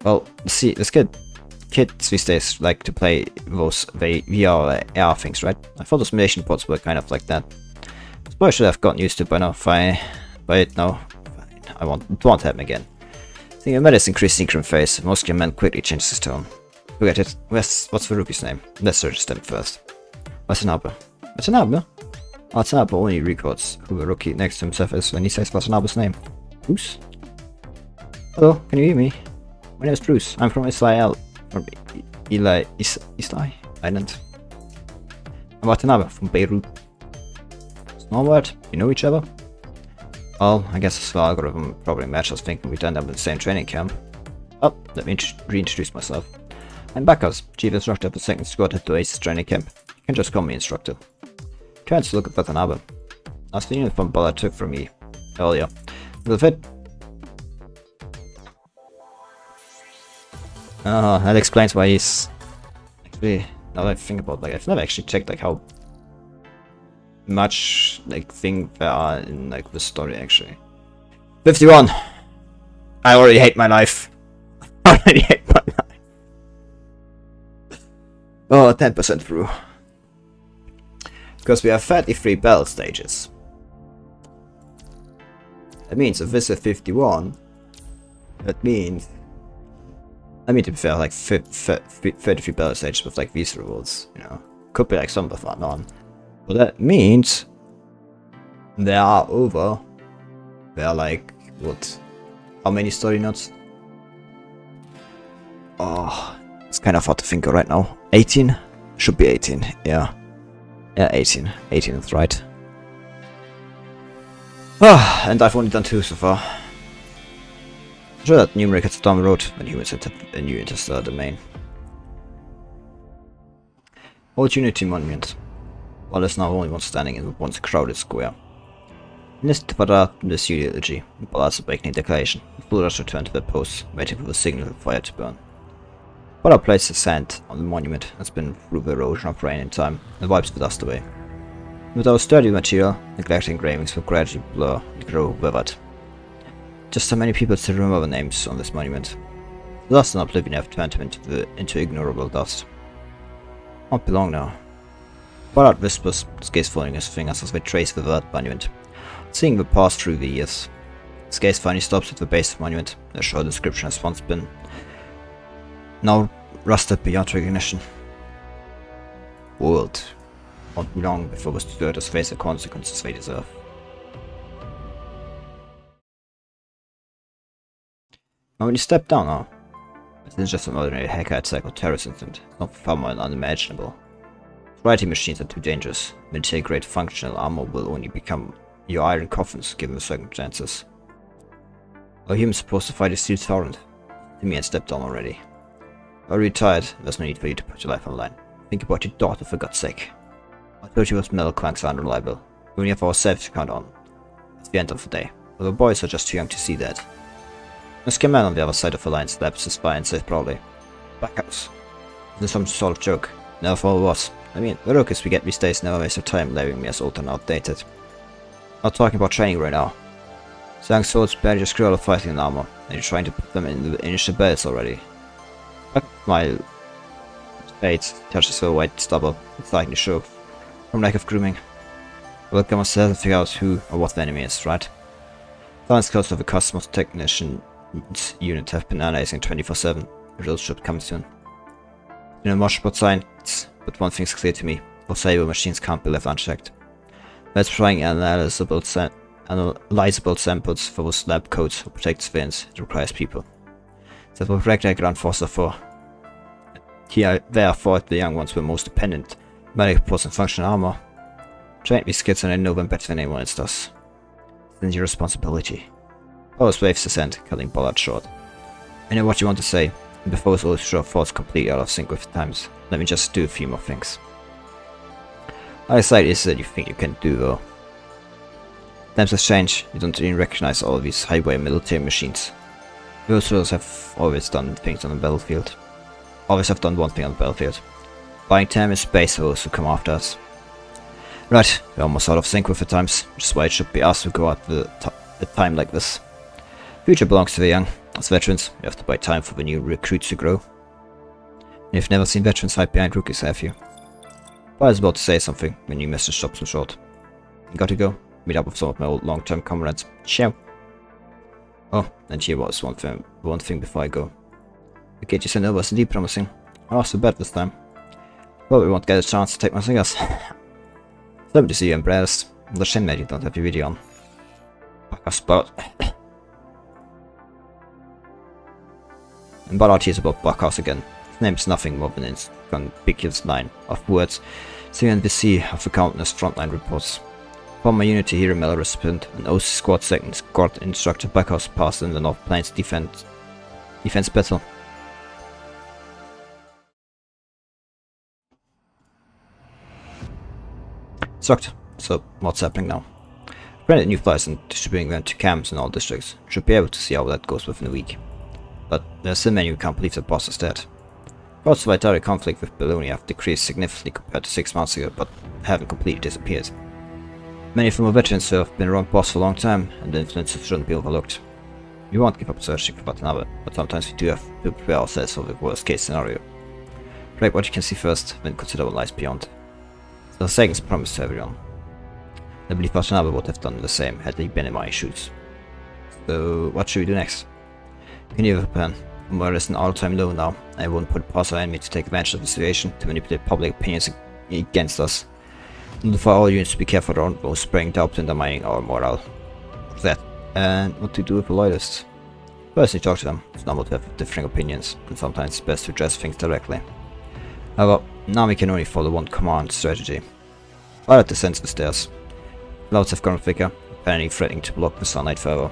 Well, see, kids these days like to play those VR AR things, right? I thought the simulation pods were kind of like that. This boy should have gotten used to it by now. But no, it won't happen again. Seeing a medicine increased synchron phase, the muscular man quickly changes his tone. Forget it. What's the rookie's name? Let's search them first. Watanabe. Watanabe? Watanabe only records who the rookie next to himself is when he says Watanabe's name. Bruce? Hello, can you hear me? My name is Bruce. I'm from Israel. From Isla Island. I'm Watanabe from Beirut. Small word, you know each other? Well, I guess this algorithm probably matches thinking we turned up in the same training camp. Oh, let me reintroduce myself. I'm Bacchus, Chief Instructor of the 2nd Squad at the Oasis training camp. You can just call me Instructor. Turns to look at Watanabe. That's the uniform Ballard took from me earlier. Will it fit? That explains why he's... Actually, now that I think about it, I've never actually checked like how much like thing there are in like the story actually. 51! I already hate my life. I already hate my life. Oh, 10% through. Because we have 33 battle stages. That means if this is 51, that means... I mean, to be fair, like 33 battle stages with like these rewards, you know. Could be like some of fun on. But that means there are like, what? How many story nodes? Oh, it's kind of hard to think of right now. 18? Should be 18, yeah. Yeah, 18. 18 is right. Ah, and I've only done 2 so far. I'm sure that new records down the road when humans entered a new interstellar domain. Old Unity Monument. While there's now only one standing in the once crowded square. In this eulogy, Ballard's awakening declaration, the soldiers return to their posts, waiting for the signal for the fire to burn. Ballard placed his hand on the monument and spun through the erosion of rain in time, and wipes the dust away. With our sturdy material, neglected engravings will gradually blur and grow withered. Just so many people still remember the names on this monument. The dust and oblivion have turned him into ignorable dust. Won't be long now. Ballard whispers, his gaze following his fingers as they trace the word monument, seeing the pass through the years. His gaze finally stops at the base of the monument. The short inscription has once been, now rusted beyond recognition. World. Won't be long before the deserters face the consequences they deserve. Now when you step down now, it isn't just an ordinary hacker attack or terrorist incident, it's not far more unimaginable. Writing machines are too dangerous. Military grade functional armor will only become your iron coffins given the circumstances. Are humans supposed to fight a steel torrent? Timmy had stepped down already. Are you retired? There's no need for you to put your life on the line. Think about your daughter for God's sake. I told you those metal clanks are unreliable. We only have ourselves to count on. It's the end of the day. But the boys are just too young to see that. The skin man on the other side of the line slaps his spine and says proudly, "Backhouse. This is some sort of joke. Never for all of us. I mean, the rookies we get these days never waste their time labeling me as old and outdated. Not talking about training right now. Young swords barely just grew out of fighting in armor, and you're trying to put them in the initial belts already." My face touches the white stubble. It's likely to show from lack of grooming. We'll come ourselves and figure out who or what the enemy is, right? Science codes of the Cosmos Technician unit have been analyzing 24/7. The results should come soon. You know much about science, but one thing's clear to me. Foreseeable machines can't be left unchecked. Let's try analyzable samples for those lab codes or protect civilians. It requires people. That's what regular ground forces are for. Therefore, the young ones were most dependent. Medical posts and functional armor. Train these kids and I know them better than anyone else does. It's your responsibility. Powers waves his hand, cutting Ballard short. I know what you want to say, and before his old show falls completely out of sync with the times, let me just do a few more things. Eyesight is that you think you can do though. Times have changed, you don't even recognize all of these highway military machines. Those soldiers have always done things on the battlefield. Always have done one thing on the battlefield. Buying time is space for those who come after us. Right, we're almost out of sync with the times, which is why it should be us who go out the time like this. Future belongs to the young. As veterans, you have to buy time for the new recruits to grow. You've never seen veterans hide behind rookies, have you? I was about to say something when you message stopped so short. Got to go. Meet up with some of my old long-term comrades. Ciao. Oh, and here was one thing before I go. The kid you sent over is indeed promising. Oh, so bad this time. Well, we won't get a chance to take my fingers. Lovely to see you embarrassed. The shame that you don't have your video on. Back a spot. And Ballard hears about Backhouse again. His name is nothing more than an conspicuous line of words seen in the sea of the countless frontline reports. Former Unity Hero Medal recipient and OC Squad 2nd Squad Instructor Backhouse passed in the North Plains defense battle. Sucked. So, what's happening now? Granted new flights and distributing them to camps in all districts. Should be able to see how that goes within a week. But there's still many who can't believe the boss is dead. Reports of direct conflict with Bologna have decreased significantly compared to 6 months ago, but haven't completely disappeared. Many former veterans who have been around boss for a long time, and the influences shouldn't be overlooked. We won't give up searching for Watanabe, but sometimes we do have to prepare ourselves for the worst case scenario. Break what you can see first, then consider what lies beyond. So Sagan's promise to everyone. I believe Watanabe would have done the same had he been in my shoes. So what should we do next? Continue with the plan. Umar is an all-time low now, and I won't put past our enemy to take advantage of the situation to manipulate public opinions against us. And for all units to be careful around those spraying doubt and undermining our morale. For that. And what to do with the loyalists? First you talk to them. It's normal to have differing opinions, and sometimes it's best to address things directly. However, now we can only follow one command strategy. Right at the sense of the stairs. Clouds have gone thicker, apparently threatening to block the sunlight further.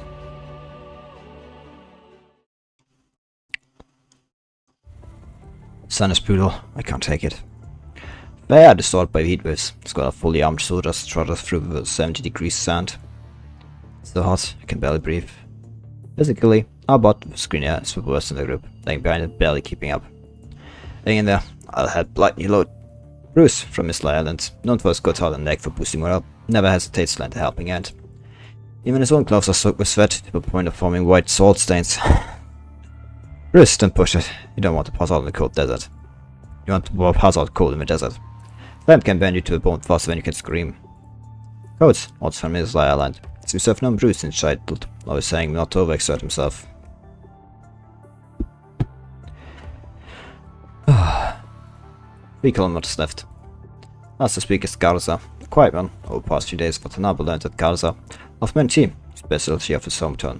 Sun is brutal, I can't take it. They are distorted by heat waves. Squad of fully armed soldiers trot us through the 70 degrees sand. It's so hot, I can barely breathe. Physically, our bot with screen air is the worst in the group, laying behind it, barely keeping up. Hang in there, I'll help lighten your load. Bruce from Isla Island, known for his good heart and leg for boosting morale, never hesitates to lend a helping hand. Even his own gloves are soaked with sweat to the point of forming white salt stains. Bruce, don't push it. You don't want to pass out in the cold desert. You want to pass out cold in the desert. Lamp can bend you to the bone faster than you can scream. Codes, also from Isla Island. Seems to have known Bruce since childhood, always saying not to overexert himself. 3 kilometers left. Last to speak is Garza, a quiet one. Over the past few days, Watanabe learned that Garza, of Menti, specialty of his hometown.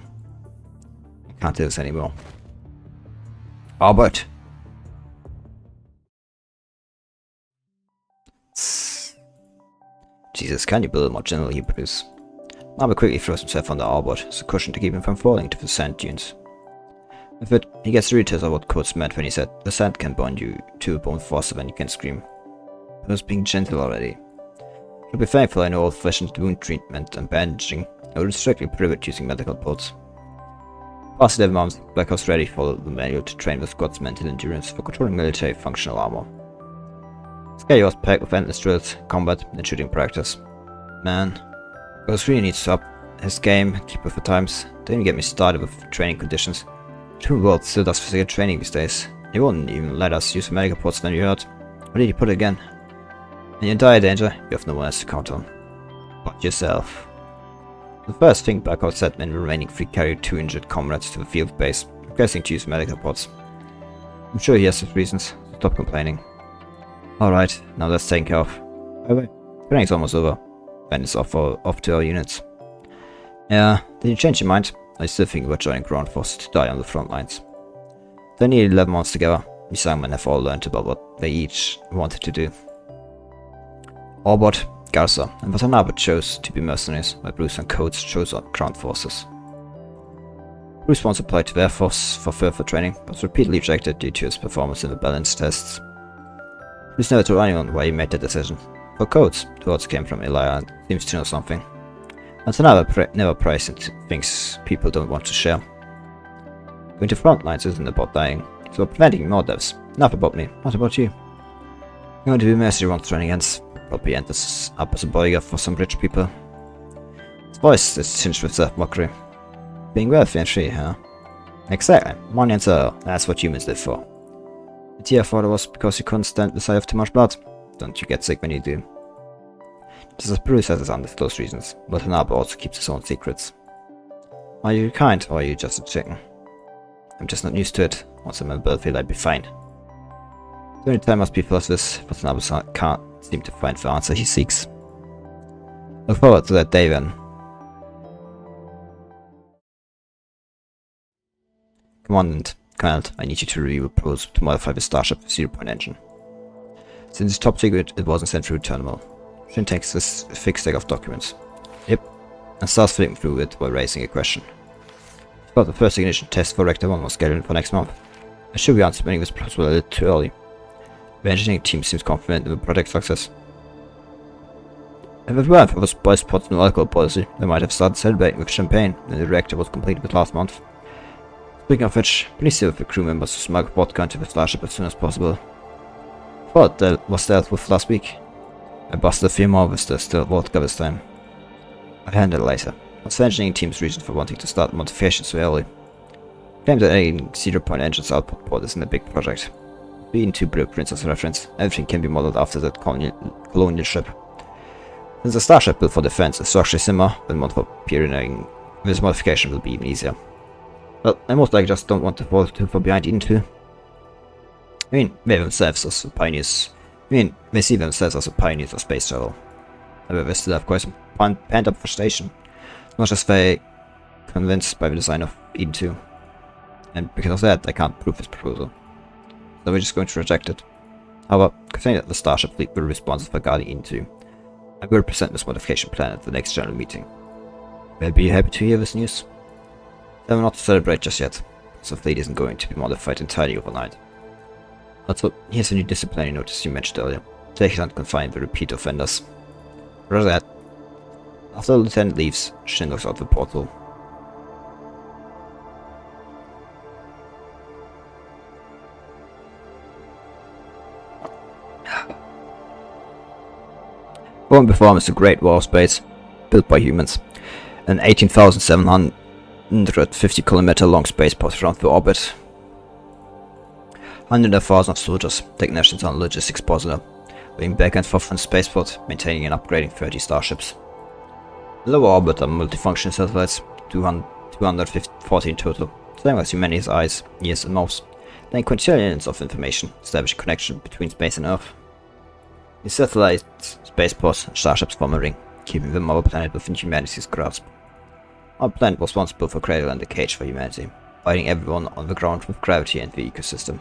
I can't do this anymore. Albert! Jesus, can you build more general you produce? Albert quickly throws himself on the Albert as a cushion to keep him from falling to the sand dunes. With it, he gets readers of what Coates meant when he said, the sand can bond you to a bone faster than you can scream. I was being gentle already. I'll be thankful I know old-fashioned wound treatment and bandaging. I would strictly prohibit using medical pods. Past 11 months, Black Ops ready followed the manual to train the squad's mental endurance for controlling military functional armor. Scary was packed with endless drills, combat, and shooting practice. Man, Ghost really needs to up his game and keep with the times. Don't even get me started with training conditions. True World still does physical training these days. He won't even let us use the medical pods when you heard. Where did he put it again? In your dire danger, you have no one else to count on. But yourself. The first thing Blackout said when the remaining 3 carried 2 injured comrades to the field base, requesting to use medical pods. I'm sure he has his reasons, so stop complaining. Alright, now that's taken care of. By the way, training's almost over. And it's off to our units. Yeah, did you change your mind? I still think about joining ground forces to die on the front lines. They nearly 11 months together. These young men have all learned about what they each wanted to do. Albert, Garza, and Watanabe chose to be mercenaries, while Bruce and Coates chose ground forces. Bruce once applied to the Air Force for further training, but was repeatedly rejected due to his performance in the balance tests. Bruce never told anyone why he made that decision. For Coates, the odds came from Eli and seems to know something. Watanabe never prays into things people don't want to share. Going to front lines isn't about dying, it's about preventing more deaths. Enough about me, what about you? I'm going to be mercenary once training ends. Probably enters up as a bodyguard for some rich people. His voice is tinged with self-mockery. Being wealthy and free, huh? Exactly, money and soul, that's what humans live for. The tear thought it was because you couldn't stand the sight of too much blood. Don't you get sick when you do? Just as Bruce has his undisclosed reasons, Watanabe also keeps his own secrets. Are you kind, or are you just a chicken? I'm just not used to it. Once I'm on the battlefield, I'd be fine. The only time most people of this, Watanabe can't seem to find the answer he seeks. Look forward to that day then. Commandant, I need you to review a proposal to modify the Starship 0-point engine. Since it's top secret, it wasn't sent through terminal. Shin takes this thick stack of documents. Yep, and starts flipping through it while raising a question. Thought the first ignition test for Reactor 1 was scheduled for next month. I should be answering this possible a little too early. The engineering team seems confident in the project's success. If it weren't for the Spice Pod's no alcohol policy, they might have started celebrating with champagne when the reactor was completed last month. Speaking of which, please see with the crew members to smuggle vodka into the Starship as soon as possible. Thought that was dealt with last week. I busted a few more with the still vodka this time. I'll handle it later. What's the engineering team's reason for wanting to start modifications so early? Claim that any 0-point engine's output port isn't a big project. Being 2 blueprints as a reference, everything can be modeled after that colonial ship. Since the Starship built for defense is structurally similar, then one for pioneering, this modification will be even easier. Well, I most likely just don't want to fall too far behind into. I mean, they themselves as pioneers. They see themselves as a pioneers of space travel. However, they still have quite some pent-up frustration, as much as they convinced by the design of Eden 2. And because of that, they can't prove this proposal. So we're just going to reject it. However, considering that the Starship fleet will be responsible for guarding Eden 2, I will present this modification plan at the next general meeting. They'll be happy to hear this news. They will not celebrate just yet, so the fleet isn't going to be modified entirely overnight. Also, here's a new disciplinary notice you mentioned earlier. Take it and confine the repeat offenders. Roger that. After the lieutenant leaves, Shin looks out the portal. Born before him is the Great Wall of Space, built by humans. An 18,750 kilometer long spaceport around the orbit. Hundreds of thousands of soldiers, technicians and logistics personnel, moving back and forth from the spaceport, maintaining and upgrading 30 starships. The lower orbit are multifunction satellites, 240 in total, same as humanity's eyes, ears and mouths, laying quintillions of information, establish a connection between space and Earth. These satellites, spaceports and starships form a ring, keeping the mother planet within humanity's grasp. Our planet was once built for cradle and a cage for humanity, fighting everyone on the ground with gravity and the ecosystem.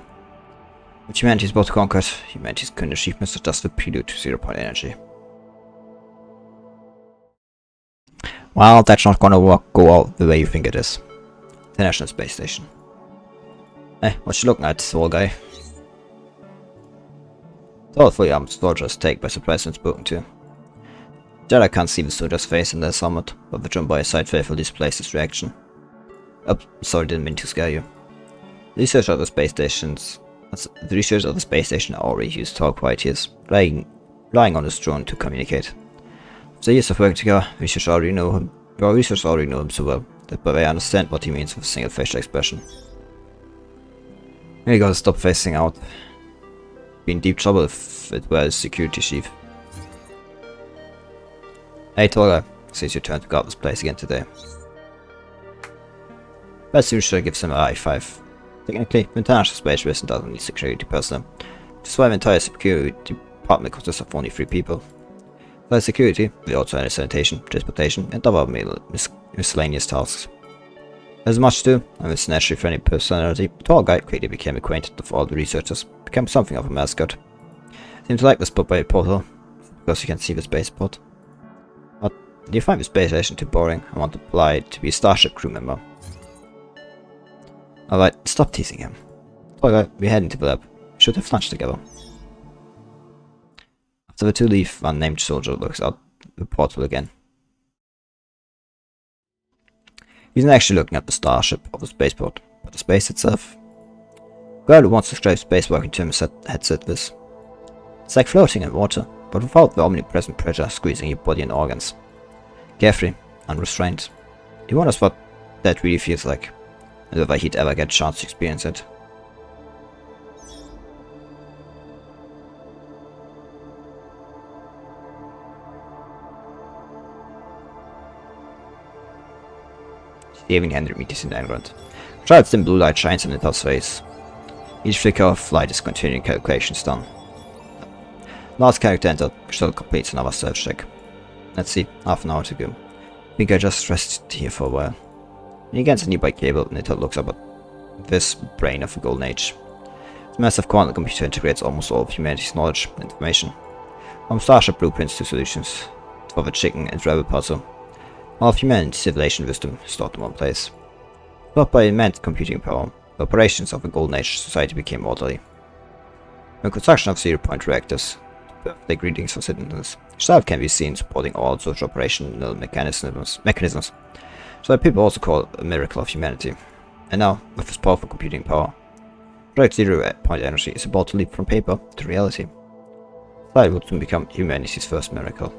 With humanity's both conquered, humanity's current achievements are just the prelude to zero-point energy. Well, that's not gonna go all the way you think it is. International Space Station. What you looking at, old guy? All fully armed soldiers take by surprise when spoken to. Jedi can't see the soldier's face in their helmet, but the drum by his side faithfully displays his reaction. Oh, sorry, didn't mean to scare you. The research of the space station already used talk while he is relying on his drone to communicate. After years of working together, researchers already know him so well that they understand what he means with a single facial expression. You gotta stop facing out. Be in deep trouble if it were his security chief. Hey Tolga, since your turn to guard this place again today. Best usually gives him a high five. Technically, the international space station doesn't need security personnel. That's why the entire security department consists of only 3 people. Besides security, they also handle sanitation, transportation, and other miscellaneous tasks. There's much to do, and with his naturally friendly personality, the tall guy quickly became acquainted with all the researchers, became something of a mascot. Seemed to like the spot by a portal, because you can see the spaceport. But do you find the space station too boring and want to apply to be a Starship crew member? Alright, stop teasing him. Tall guy, we're heading to the lab. We should have lunch together. After the two leave, one named soldier looks out the portal again. He's not actually looking at the starship of the spaceport, but the space itself. The guy who wants to describe space working to him had said this. It's like floating in water, but without the omnipresent pressure squeezing your body and organs. Carefree, unrestrained. He wonders what that really feels like, and whether he'd ever get a chance to experience it. Saving 100 meters in the ground. Child's dim blue light shines on Intel's face. Each flicker of light is continuing calculations done. Last character entered, still completes another search check. Let's see, half an hour to go. I think I just rested here for a while. When he gets a nearby cable, Intel looks up at this brain of the Golden Age. Its massive quantum computer integrates almost all of humanity's knowledge and information. From Starship blueprints to solutions, for the chicken and rebel puzzle. All of humanity's civilization wisdom is stored in one place. But by immense computing power, the operations of the Golden Age society became orderly. The construction of zero-point reactors, the greetings for citizens, itself can be seen supporting all social operational mechanisms, so that people also call a miracle of humanity. And now, with this powerful computing power, Project Zero-Point Energy is about to leap from paper to reality. That would soon become humanity's first miracle.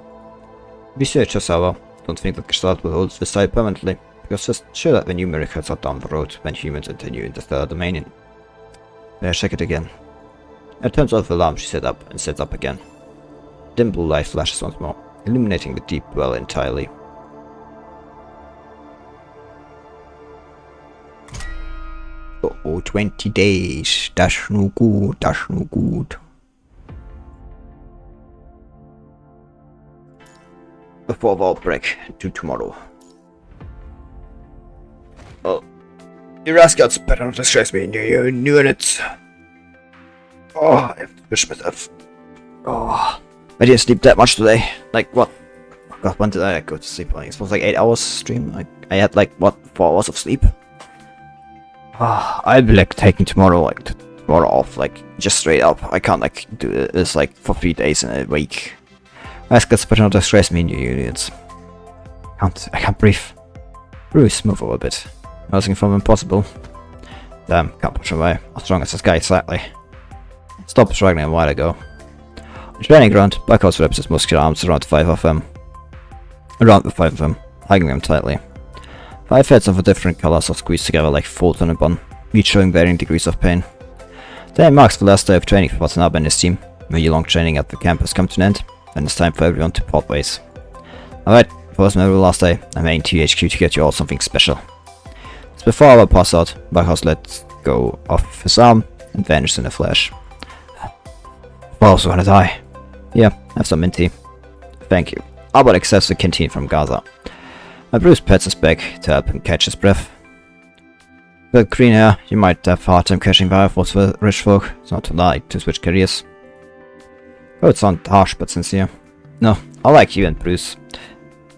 Researchers, however, don't think that Gestalt will hold this side permanently, because it's sure that the new miracles are down the road when humans enter new interstellar domain. Let's check it again. It turns off the alarm she set up and sets up again. Dim blue light flashes once more, illuminating the deep well entirely. Oh, 20 days. That's no good, that's no good. Before the outbreak, to tomorrow. Oh, you rascals better not distress me in your new units. Oh, I have to push myself. Oh, I didn't sleep that much today. Like, what? God, when did I go to sleep? Like, it was like 8 hours stream. Like, I had like, what, 4 hours of sleep? Oh, I'll be like taking tomorrow off, like, just straight up. I can't like do this like for 3 days in a week. Rascals better not distress me in your units. I can't breathe. Bruce, move over a bit. Nothing from impossible. Damn, can't push away. How strong is this guy exactly? Stopped struggling a while ago. Training ground, Backhouse wraps his muscular arms around the 5 of them, hugging them tightly. 5 heads of different colors are squeezed together like folds on a bun, each showing varying degrees of pain. Today marks the last day of training for Watanabe and his team. The year-long training at the camp has come to an end, and it's time for everyone to part ways. Alright, for us the last day, I'm heading to HQ to get you all something special. As before I pass out, Backhouse lets go of his arm and vanishes in a flash. I also wanna die. Yeah, have some mint tea. Thank you. Albert accepts the canteen from Gaza. My Bruce pats his back to help him catch his breath. With green hair, you might have a hard time catching fire for rich folk. It's not too late to switch careers. Oh, it sounds harsh but sincere. No, like you and Bruce,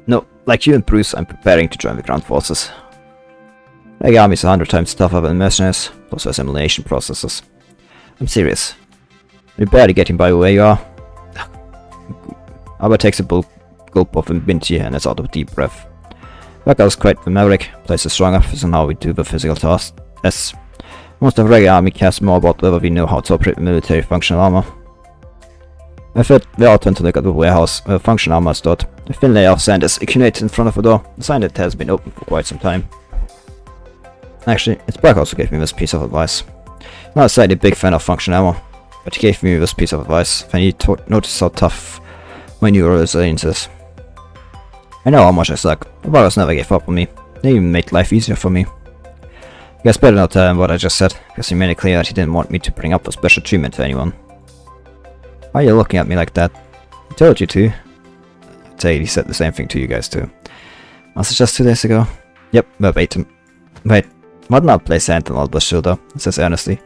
I'm preparing to join the ground forces. The army's 100 times tougher than mercenaries, those are assimilation processes. I'm serious. You're barely getting by where you are. Albert takes a gulp of mint tea and lets out a deep breath. Backhouse quite the maverick, places strong emphasis on how we do the physical tasks. Most of the regular army cares more about whether we know how to operate military functional armor. I thought they all turned to look at the warehouse where functional armor is stored. A thin layer of sand is accumulated in front of the door, a sign that it has been open for quite some time. Actually, it's Backhouse who gave me this piece of advice. Not exactly a big fan of functional armor, but he gave me this piece of advice when he noticed how tough my new resilience is. I know how much I suck, but Backhouse never gave up on me. They even made life easier for me. You guys better not tell him what I just said, because he made it clear that he didn't want me to bring up for special treatment to anyone. Why are you looking at me like that? I told you to. I tell you, he said the same thing to you guys too. Was it just 2 days ago? Yep, verbatim. Wait, Watanabe plays hand on Albert's shoulder, says earnestly.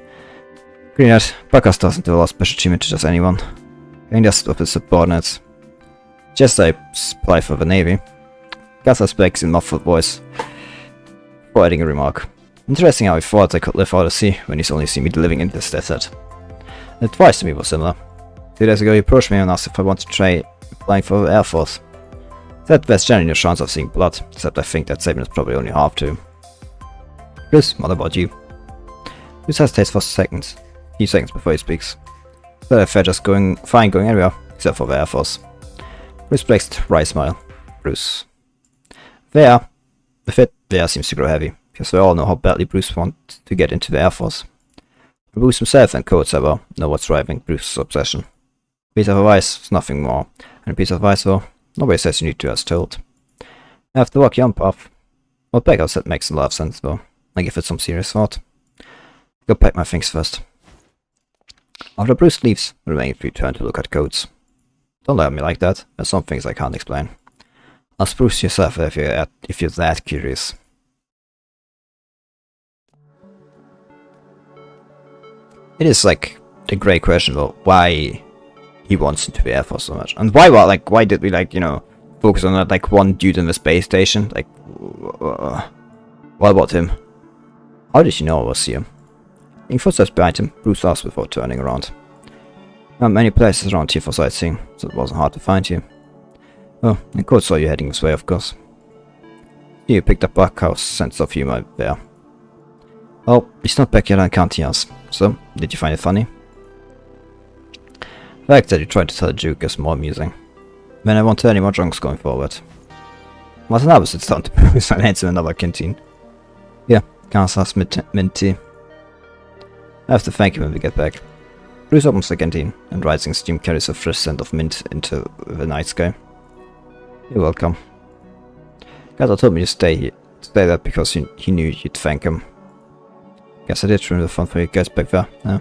Greenhead, Backhouse doesn't do a lot of special treatment to just anyone. Going just with his subordinates. Just I apply for the Navy. Gaza speaks in muffled voice, before adding a remark. Interesting how he thought I could live out at sea when he's only seen me living in this desert. The advice to me was similar. 2 days ago he approached me and asked if I wanted to try applying for the Air Force. Said there's generally no chance of seeing blood, except I think that statement is probably only half true. Chris, what about you? Chris hesitates for seconds. A few seconds before he speaks. Said if they're just fine going anywhere, except for the Air Force. Bruce breaks a wry smile. Bruce. The fit there seems to grow heavy, because we all know how badly Bruce wants to get into the Air Force. Bruce himself and Coates ever know what's driving Bruce's obsession. A piece of advice is nothing more, and a piece of advice though, nobody says you need to as told. I have to walk your own path. What Backhouse said makes a lot of sense though. I give it some serious thought. Go pack my things first. After Bruce leaves, the remaining 3 turn to look at Coates. Don't look at me like that, there's some things I can't explain. Ask Bruce yourself if you're that curious. It is like a great question though, why he wants into the Air Force so much. And why did we focus on that one dude in the space station? What about him? How did you know I was here? Hearing footsteps behind him, Bruce asked before turning around. There are many places around here for sightseeing, so it wasn't hard to find you. Oh, and Coates saw you heading this way, of course. You picked up Backhouse sense of humor there. Well, he's not back yet and can't hear us. So, did you find it funny? The fact that you tried to tell a joke is more amusing. Then I won't tell any more jokes going forward. Watanabe sits down to Bruce and hands him another canteen. Yeah, Gaza's mint tea. I have to thank you when we get back. Bruce opens the canteen, and rising steam carries a fresh scent of mint into the night sky. You're welcome. Gaza told me to stay there because he knew you'd thank him. Guess I did ruin the fun for you guys back there, yeah.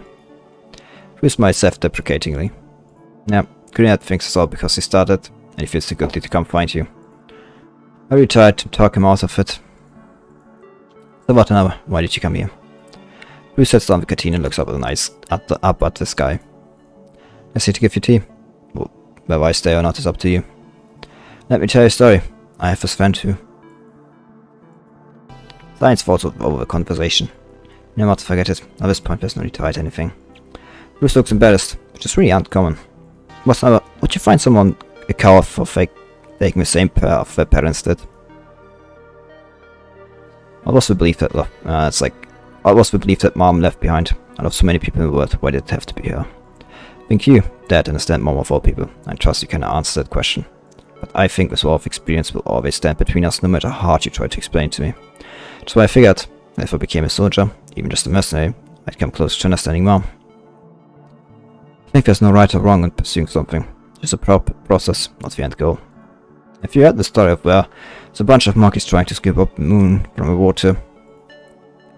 Bruce smiles self-deprecatingly. Yeah, Greenhead thinks it's all because he started, and he feels too guilty to come find you. I really tried to talk him out of it. So Watanabe, why did you come here? Bruce sits down the canteen and looks up at the sky. I see to give you tea. Well, whether I stay or not is up to you. Let me tell you a story. I have this friend who... Science falls over the conversation. No matter, forget it. At this point there's no need to hide anything. Bruce looks embarrassed, which is really uncommon. Watanabe, would you find someone a coward for taking the same path their parents did? I was the belief that I was the belief that Mom left behind. Out of so many people in the world, why did it have to be her? I think you, Dad, understand more of all people. I trust you can answer that question. But I think this wall of experience will always stand between us no matter how hard you try to explain to me. That's why I figured, if I became a soldier, even just a mercenary, I'd come closer to understanding Mom. I think there's no right or wrong in pursuing something. Just a process, not the end goal. If you heard the story of where there's a bunch of monkeys trying to scoop up the moon from the water,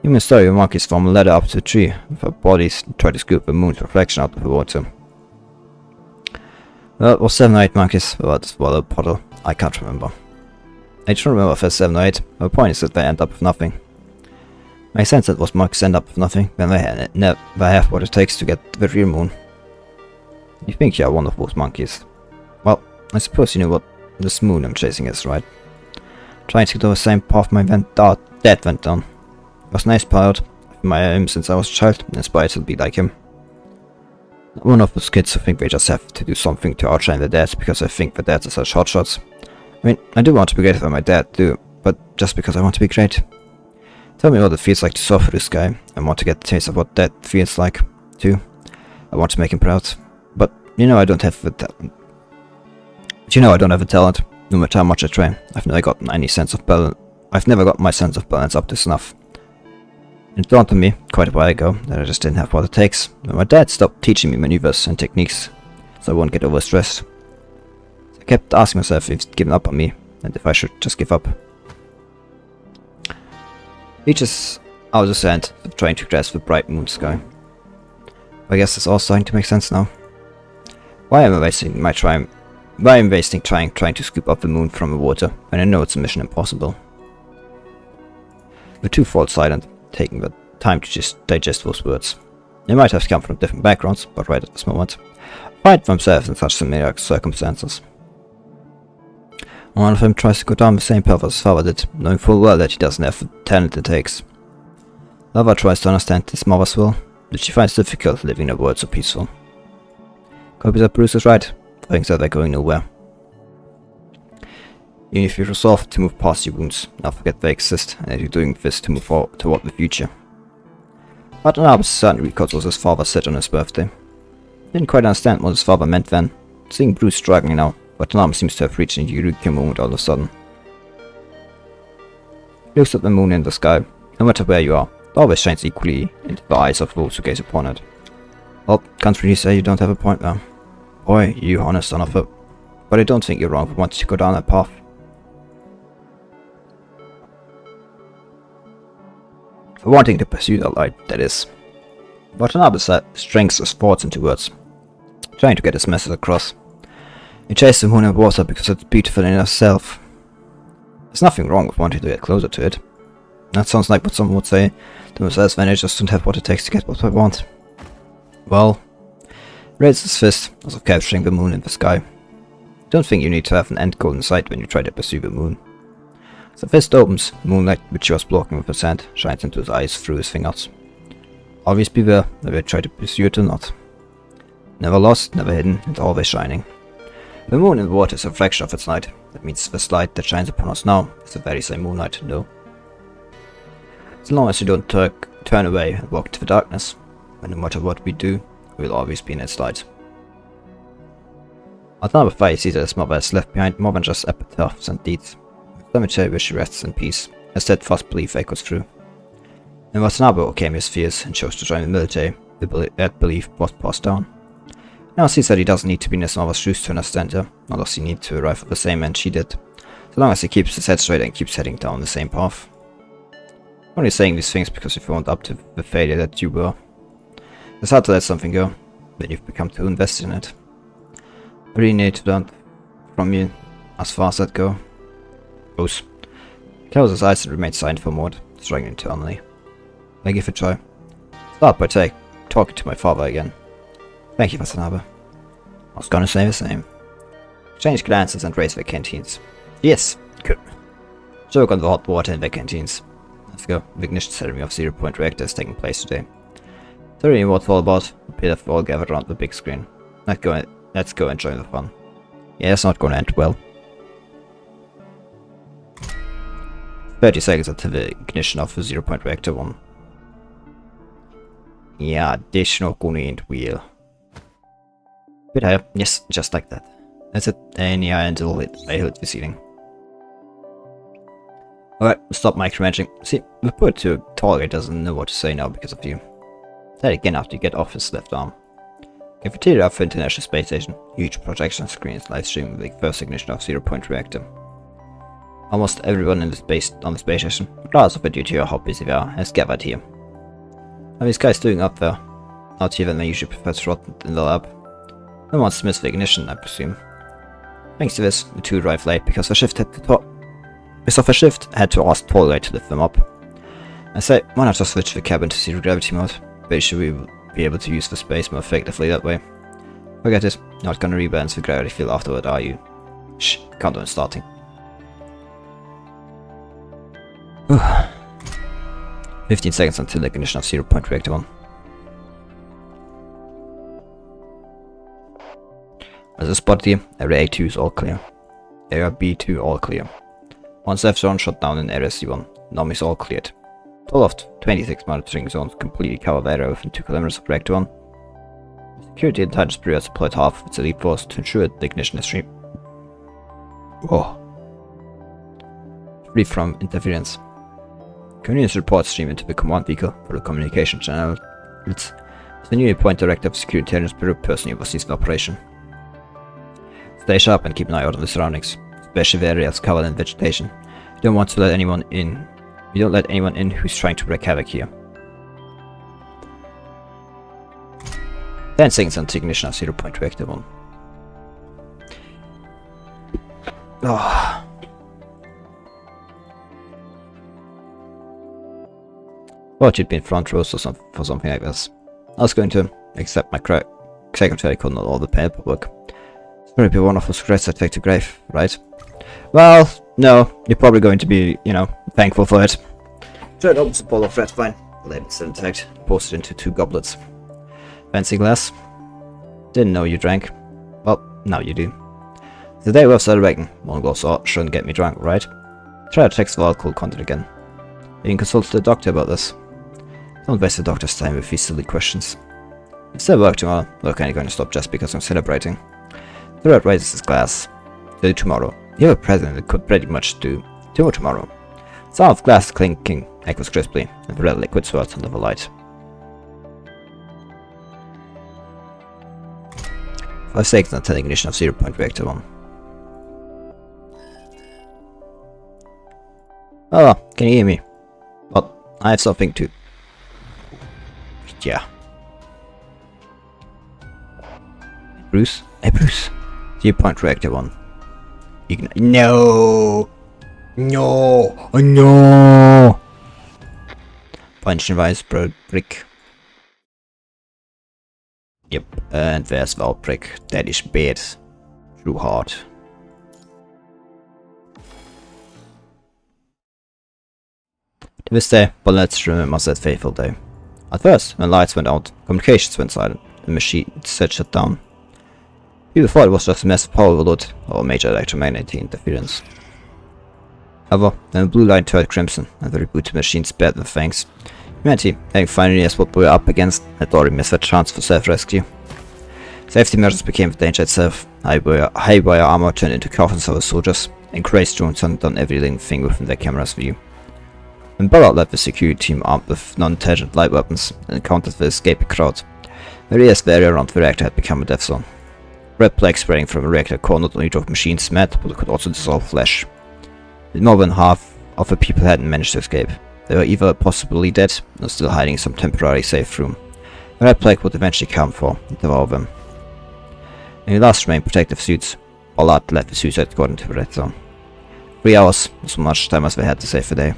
you mean the story of monkeys from a ladder up to a tree, with their bodies try to scoop the moon's reflection out of the water. Well, it was 7 or 8 monkeys without a swallow puddle. I can't remember. I don't remember if there's 7 or 8. The point is that they end up with nothing. My sense that was monkeys end up with nothing when they have what it takes to get the real moon. You think you are one of those monkeys? Well, I suppose you know what this moon I'm chasing is, right? Trying to go the same path my dad went down. It was a nice pilot. I've admired him since I was a child and inspired to be like him. Not one of those kids who think they just have to do something to outshine their dads because they think their dads are such hotshots. I mean, I do want to be greater than my dad too, but just because I want to be great. Tell me what it feels like to surf through the sky. I want to get the taste of what that feels like too. I want to make him proud. But you know I don't have the talent. No matter how much I try. I've never gotten any sense of balance. I've never got my sense of balance up to snuff. It dawned on me quite a while ago that I just didn't have what it takes. When my dad stopped teaching me maneuvers and techniques, so I wouldn't get overstressed. I kept asking myself if he'd given up on me, and if I should just give up. Reaches out the sand, trying to grasp the bright moon sky. I guess it's all starting to make sense now. Why am I wasting my time? Why am I wasting trying to scoop up the moon from the water when I know it's a mission impossible? The two fall silent, taking the time to just digest those words. They might have come from different backgrounds, but right at this moment, find themselves in such similar circumstances. One of them tries to go down the same path as his father did, knowing full well that he doesn't have the talent it takes. The other tries to understand his mother's will, which she finds difficult living in a world so peaceful. Copy that Bruce is right, things that they're going nowhere. Even if you resolve to move past your wounds, not forget they exist, and that you're doing this to move forward toward the future. Watanabe certainly recalls what his father said on his birthday. Didn't quite understand what his father meant then. Seeing Bruce struggling now, Watanabe seems to have reached a eureka moment all of a sudden. He looks at the moon in the sky. No matter where you are, it always shines equally into the eyes of those who gaze upon it. Well, can't really say you don't have a point there. Boy, you honest son of a... But I don't think you're wrong for wanting to go down that path. For wanting to pursue that light, that is. Watanabe strings his thoughts into words, trying to get his message across. He chased the moon and water because it's beautiful in itself. There's nothing wrong with wanting to get closer to it. That sounds like what someone would say to themselves when they just don't have what it takes to get what they want. Well, raised his fist as of capturing the moon in the sky. Don't think you need to have an end goal in sight when you try to pursue the moon. As the fist opens, moonlight, which he was blocking with his hand, shines into his eyes through his fingers. Always beware whether you try to pursue it or not. Never lost, never hidden, and always shining. The moon in the water is a reflection of its light. That means this light that shines upon us now is the very same moonlight, no? As long as you don't turn away and walk into the darkness, and no matter what we do, we'll always be in its light. Watanabe Fai sees that his mother has left behind more than just epitaphs and deeds. Cemetery where she rests in peace, a steadfast belief echoes through. And Watanabe overcame his fears and chose to join the military. That belief was passed down. Now sees that he doesn't need to be in his mother's shoes to understand her, nor does he need to arrive at the same end she did, so long as he keeps his head straight and keeps heading down the same path. I'm only saying these things because you've owned up to the failure that you were. It's hard to let something go, when you've become too invested in it. I really need to learn from you, as far as that go. Bruce closes his eyes and remains silent for a moment, struggling internally. I give it a try. Start by talking to my father again. Thank you, Watanabe. I was gonna say the same. Exchange glances and raise their canteens. Yes, good. Joke on the hot water in their canteens. Let's go. The ignition ceremony of 0 Point Reactor is taking place today. Ceremony what's all about. Epitaph all gathered around the big screen. Let's go and join the fun. Yeah, it's not gonna end well. 30 seconds until the ignition of the 0 Point Reactor 1. Yeah, this not gonna end well. Bit higher. Yes, just like that. That's it. And yeah, until I hit the ceiling. Alright, stop micromanaging. See, the poor target doesn't know what to say now because of you. That again after you get off his left arm. Cafeteria for International Space Station. Huge projection screens live stream the first ignition of 0-point reactor. Almost everyone on the space station, regardless of due to how busy they are, has gathered here. How are these guys doing up there? Out here than they usually prefer to rot in the lab. No one's missed the ignition, I presume. Thanks to this, the two arrived late because the shift had to ask Tollgate to lift them up. I say, why not just switch the cabin to zero gravity mode? But should we be able to use the space more effectively that way? Forget it, not gonna rebalance the gravity field afterward, are you? Shh, countdown starting. 15 seconds until the ignition of 0-point reactor 1. As a spot here, Area A2 is all clear. Area B2 all clear. Once F-zone shut down in Area C1, NOM is all cleared. All of 26 monitoring zones completely cover the area within 2 kilometers of Reactor 1. Security intelligence bureau has deployed half of its elite force to ensure the ignition is free from interference. Continuous reports stream into the command vehicle for the communication channel. It's the newly appointed director of Security Intelligence Bureau personally oversees the operation. Stay sharp and keep an eye out on the surroundings, especially the areas covered in vegetation. You don't want to let anyone in. You don't let anyone in who's trying to wreak havoc here. 10 seconds until ignition of 0-point reactor 1. Thought you'd be in front row for something like this. I was going to accept my secretary couldn't all the paperwork. It's probably be one of those regrets I take to grave, right? Well, no, you're probably going to be, thankful for it. Tried opens a bottle of red wine, labeled still intact, posted into 2 goblets. Fancy glass? Didn't know you drank. Well, now you do. The day we're celebrating, one glass shouldn't get me drunk, right? Try to check the alcohol content again. You can consult the doctor about this. Don't waste the doctor's time with these silly questions. If still work tomorrow, look, ain't going to stop just because I'm celebrating. The red raises his glass. Do tomorrow. You have a present that could pretty much do tomorrow. Sound of glass clinking echoes crisply, and the red liquid swirls under the light. 5 seconds until ignition of 0-point reactor 1. Oh, can you hear me? Well, I have something to... Yeah. Bruce? Hey Bruce. 0-point reactor 1. No! No! Oh no! Punch device brick. Yep, and there's the brick. That is bad. Too hard. To this day, but let's remember that fateful day. At first, when lights went out, communications went silent, the machine said shut down. People thought it was just a massive power overload or major electromagnetic interference. However, when the blue light turned crimson and the rebooted machine spared with thanks, humanity, having finally realized what we were up against, had already missed a chance for self-rescue. Safety measures became the danger itself. High-wire armor turned into coffins of soldiers, and crazed drones hunted on every living thing within their camera's view. When Ballard led the security team armed with non-intelligent light weapons and encountered the escaping crowd, they realized the area around the reactor had become a death zone. Red plague spreading from the reactor core not only drove machines mad, but it could also dissolve flesh. With more than half of the people hadn't managed to escape. They were either possibly dead or still hiding in some temporary safe room. The red plague would eventually come for and devour them. In the last remaining protective suits, Ballard led the suicide squad into the red zone. 3 hours was so much time as they had to save the day.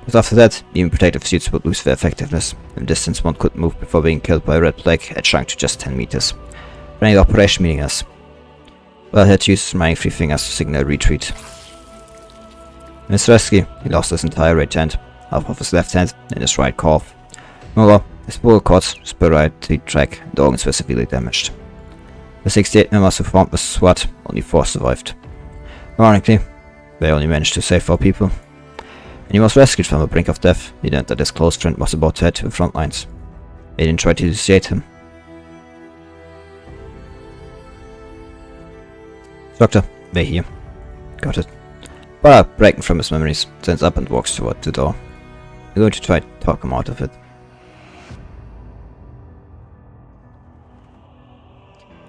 But after that, even protective suits would lose their effectiveness, and the distance one could move before being killed by a red plague had shrunk to just 10 meters, running the operation meaningless. Well, had to use his remaining 3 fingers to signal a retreat. In his rescue, he lost his entire right hand, half of his left hand, and his right calf. Moreover, his vocal cords, respiratory tract, and organs were severely damaged. The 68 members who formed the SWAT, only 4 survived. Ironically, they only managed to save 4 people. When he was rescued from the brink of death, he learned that his close friend was about to head to the front lines. They didn't try to dissociate him. Doctor, wait here. Got it. But breaking from his memories, stands up and walks toward the door. We're going to try to talk him out of it.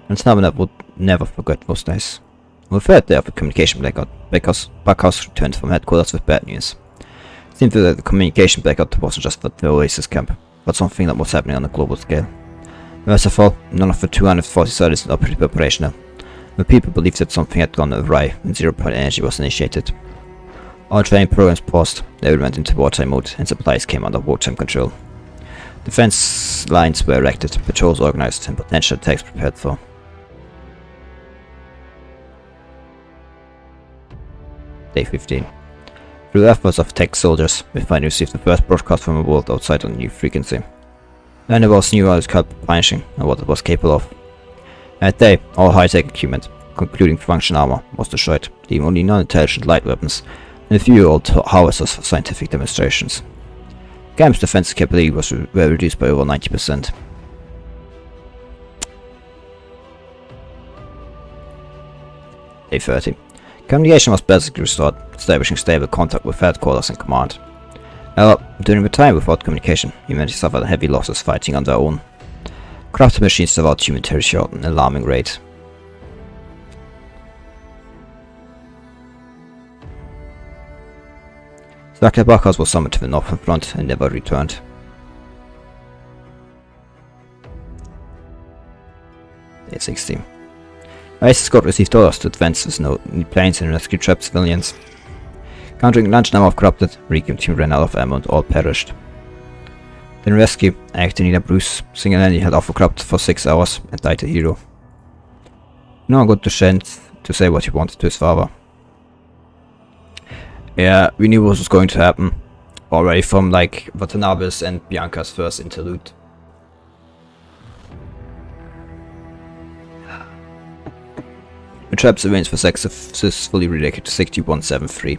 And Snubber would never forget those days. On the third day of the communication blackout, Backhouse returned from headquarters with bad news. It seemed that the communication blackout wasn't just for the Oasis camp, but something that was happening on a global scale. Worst of all, none of the 240 satellites were operational. The people believed that something had gone awry when zero-point energy was initiated. All training programs paused, they went into wartime mode, and supplies came under wartime control. Defense lines were erected, patrols organized, and potential attacks prepared for. Day 15. Through the efforts of tech soldiers, we finally received the first broadcast from a world outside on a new frequency. And it was new how its punishing and what it was capable of. That day, all high-tech equipment, including function armor, was destroyed, leaving only non-intelligent light weapons and a few old howitzers for scientific demonstrations. Camp's defense capability were reduced by over 90%. Day 30. Communication was basically restored, establishing stable contact with headquarters and command. However, during the time without communication, humanity suffered heavy losses fighting on their own. Crafted machines devoured human territory at an alarming rate. Dr. Backhouse was summoned to the northern front and never returned. Day 16. Oasis Squad received orders to advance with no new planes and rescue trapped civilians. Countering large number of corrupted, Recon team ran out of ammo and all perished. Then rescue, acting leader Bruce single-handedly held off a corrupt for 6 hours and died a hero. No one got the chance to say what he wanted to his father. Yeah, we knew what was going to happen already from like Watanabe's and Bianca's first interlude. The trap civilians were successfully redirected to 6173.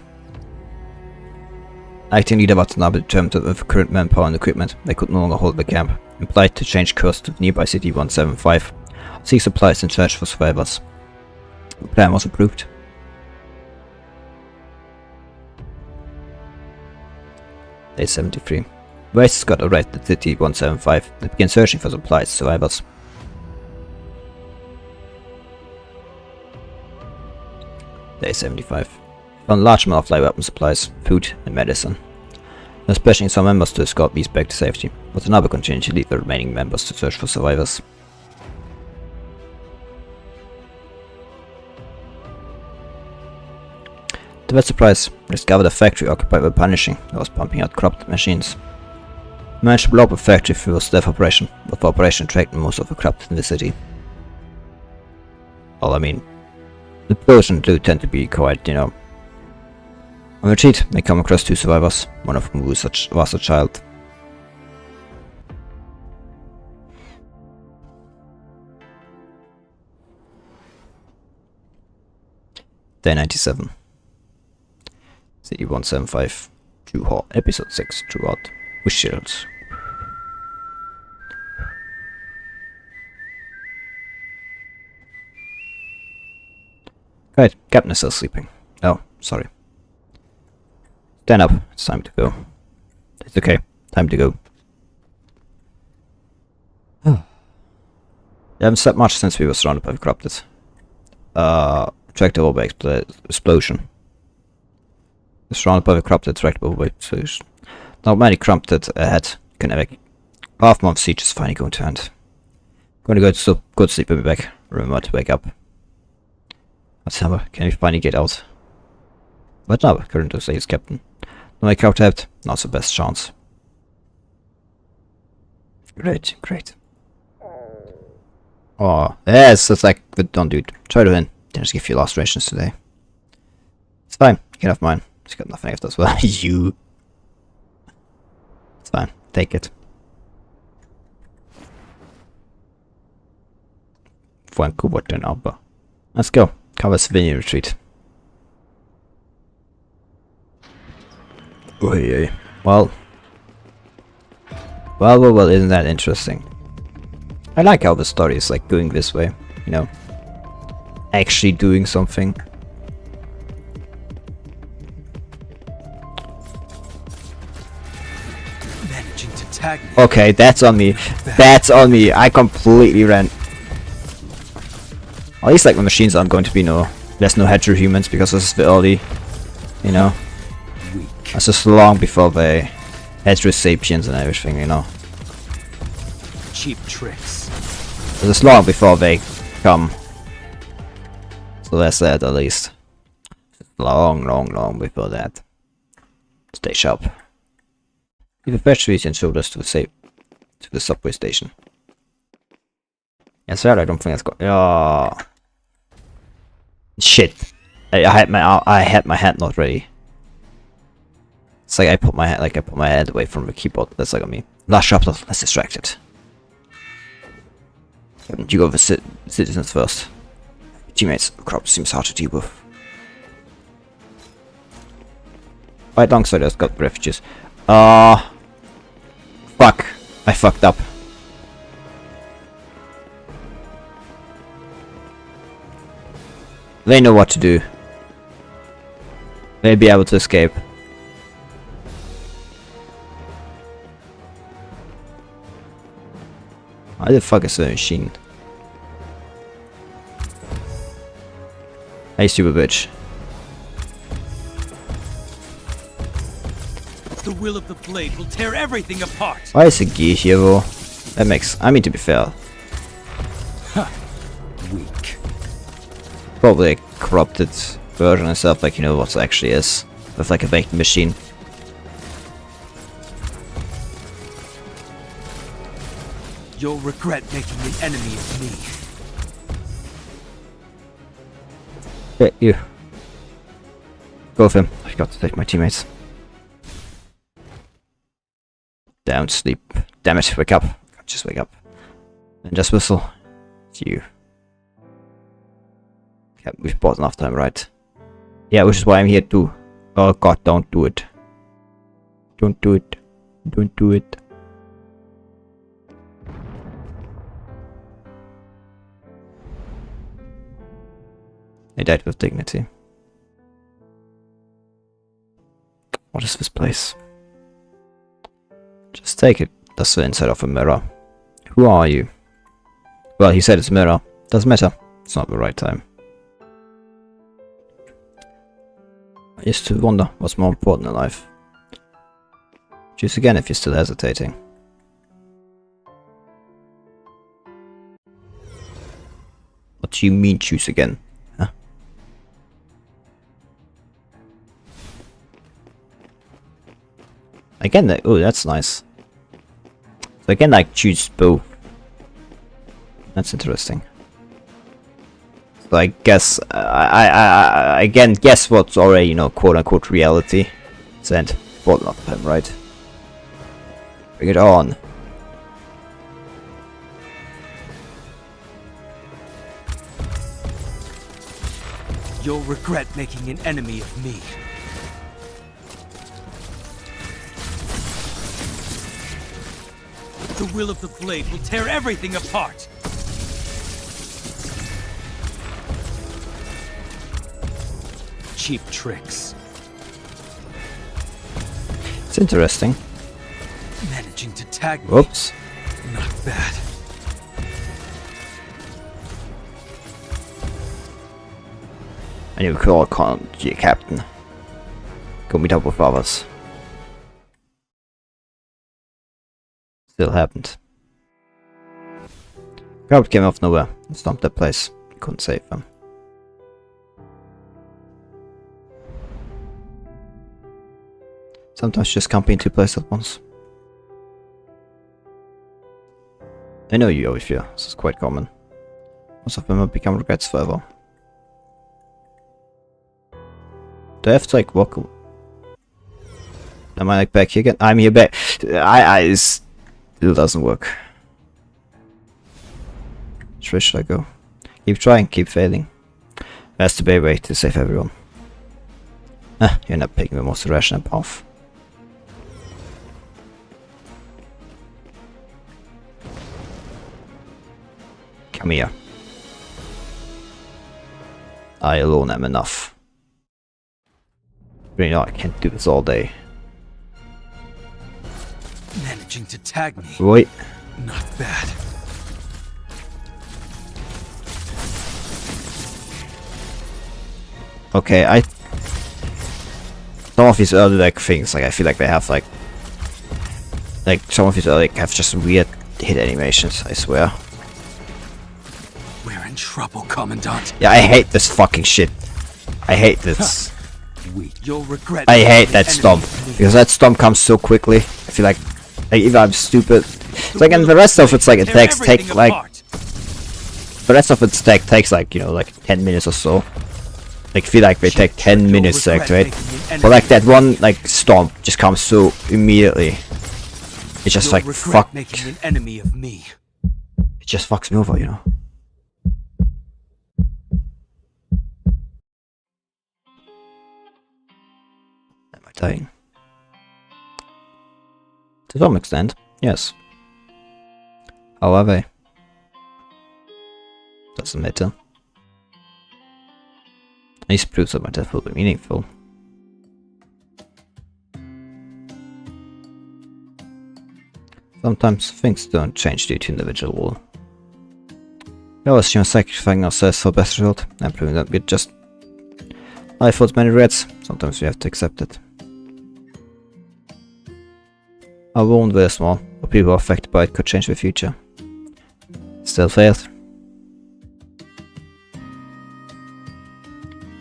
Acting leader Watanabe determined that with current manpower and equipment, they could no longer hold the camp, and applied to change course to nearby city 175, seek supplies and search for survivors. The plan was approved. Day 73. Oasis got arrived at city 175 and began searching for supplies and survivors. Day 75. Found a large amount of light weapon supplies, food and medicine. Especially some members to escort these back to safety, but another continued to lead the remaining members to search for survivors. To their surprise, they discovered a factory occupied by Punishing that was pumping out corrupted machines. They managed to blow up the factory through a stealth operation, but the operation attracted most of the corrupted in the city. Well, I mean, the Persian do tend to be quite, you know. On retreat, they come across 2 survivors, one of whom was a child. Day 97. City 175, True Heart, Episode 6, True Heart, with shields. Right, Captain is still sleeping. Oh, sorry. Stand up, it's time to go. It's okay, time to go. We haven't slept much since we were surrounded by the corrupted. Attracted over explosion. Surrounded by the corrupted, attracted over explosion. Not many corrupted ahead. Can ever. Half-month siege is finally going to end. Going to go to good sleep and be back. Remember to wake up. Whatever, can we finally get out? But now, currently says Captain. No make out out, not the best chance. Great, great. Oh, yes, it's like, but don't do it. Try to win. Then just give you last rations today. It's fine, you can have mine. It's got nothing left as well. You. It's fine, take it. Vancouver then Alba. Let's go. Cover civilian retreat. Oy, well, isn't that interesting? I like how the story is like going this way, you know. actually doing something. Managing to tag me. Okay, that's on me. That's on me. I completely ran. At least like the machines aren't going to be there's no hetero humans because this is the early, you know. Weak. This is long before the hetero sapiens and everything, you know. Cheap tricks. This is long before they come. So that's that at least. Long before that. Stay sharp. If a fetch and showed us to the subway station. Yes, sir, I don't think that's going. Oh. Shit. I had my hand not ready. It's like I put my head away from the keyboard. That's like on me. Last chapter, let's distract it. You go with the citizens first. Teammates, the crowd seems hard to deal with. Right alongside us got refugees. Fuck. I fucked up. They know what to do. They'll be able to escape. Why the fuck is the machine? Hey, stupid bitch. The will of the blade will tear everything apart. Why is a gear here though? That makes... I mean, to be fair. Weak. Probably a corrupted version and stuff, like, you know what it actually is. With like a baked machine. You'll regret making an enemy of me. Yeah, you. Go with him. I got to take my teammates. Down, sleep. Damn it, wake up. Just wake up. And just whistle. It's you. Okay, we've bought enough time, right? Yeah, which is why I'm here too. Oh god, don't do it. Don't do it. Don't do it. They died with dignity. What is this place? Just take it. That's the inside of a mirror. Who are you? Well, he said it's a mirror. Doesn't matter. It's not the right time. I used to wonder what's more important in life. Choose again if you're still hesitating. What do you mean choose again? Huh? Again, oh, that's nice. So again, I choose both. That's interesting. So I guess I again guess what's already, you know, quote unquote reality. Send bought enough time, right? Bring it on. You'll regret making an enemy of me. The will of the blade will tear everything apart. Cheap tricks. It's interesting. Managing to tag me. Whoops. Not bad. And you could all call your captain. Go meet up with others. Still happened. Crowd came off nowhere and stomped that place. Couldn't save them. Sometimes just can't be in two places at once. I know you always fear. This is quite common. Most of them have become regrets forever. Do I have to like walk? Am I like back here again? I'm here back. It still doesn't work. Which way should I go? Keep trying, keep failing. That's the better way to save everyone. You're not picking the most rational path. Come here. I alone am enough. But you know, I can't do this all day. Managing to tag me. Wait. Not bad. Okay, some of these early like things, like I feel like they have like some of these early have just weird hit animations, I swear. We're in trouble, Commandant. Yeah, I hate this fucking shit. I hate this. You'll regret. I hate that stomp. Because that stomp comes so quickly. I feel like either I'm stupid. It's like, and the rest of it's like attacks take like the rest of its deck takes like, you know, like 10 minutes or so. Like feel like they take 10 minutes to activate. But like that one like stomp just comes so immediately. It's just like fuck. Making an enemy of me. It just fucks me over, you know. Am I dying? To some extent, yes. However, doesn't matter. These proofs of my death will be meaningful. Sometimes things don't change due to individual. We always assume sacrificing ourselves for best result and proving that we're just life holds many regrets. Sometimes we have to accept it. Our wound very small, but people affected by it could change the future. Still failed.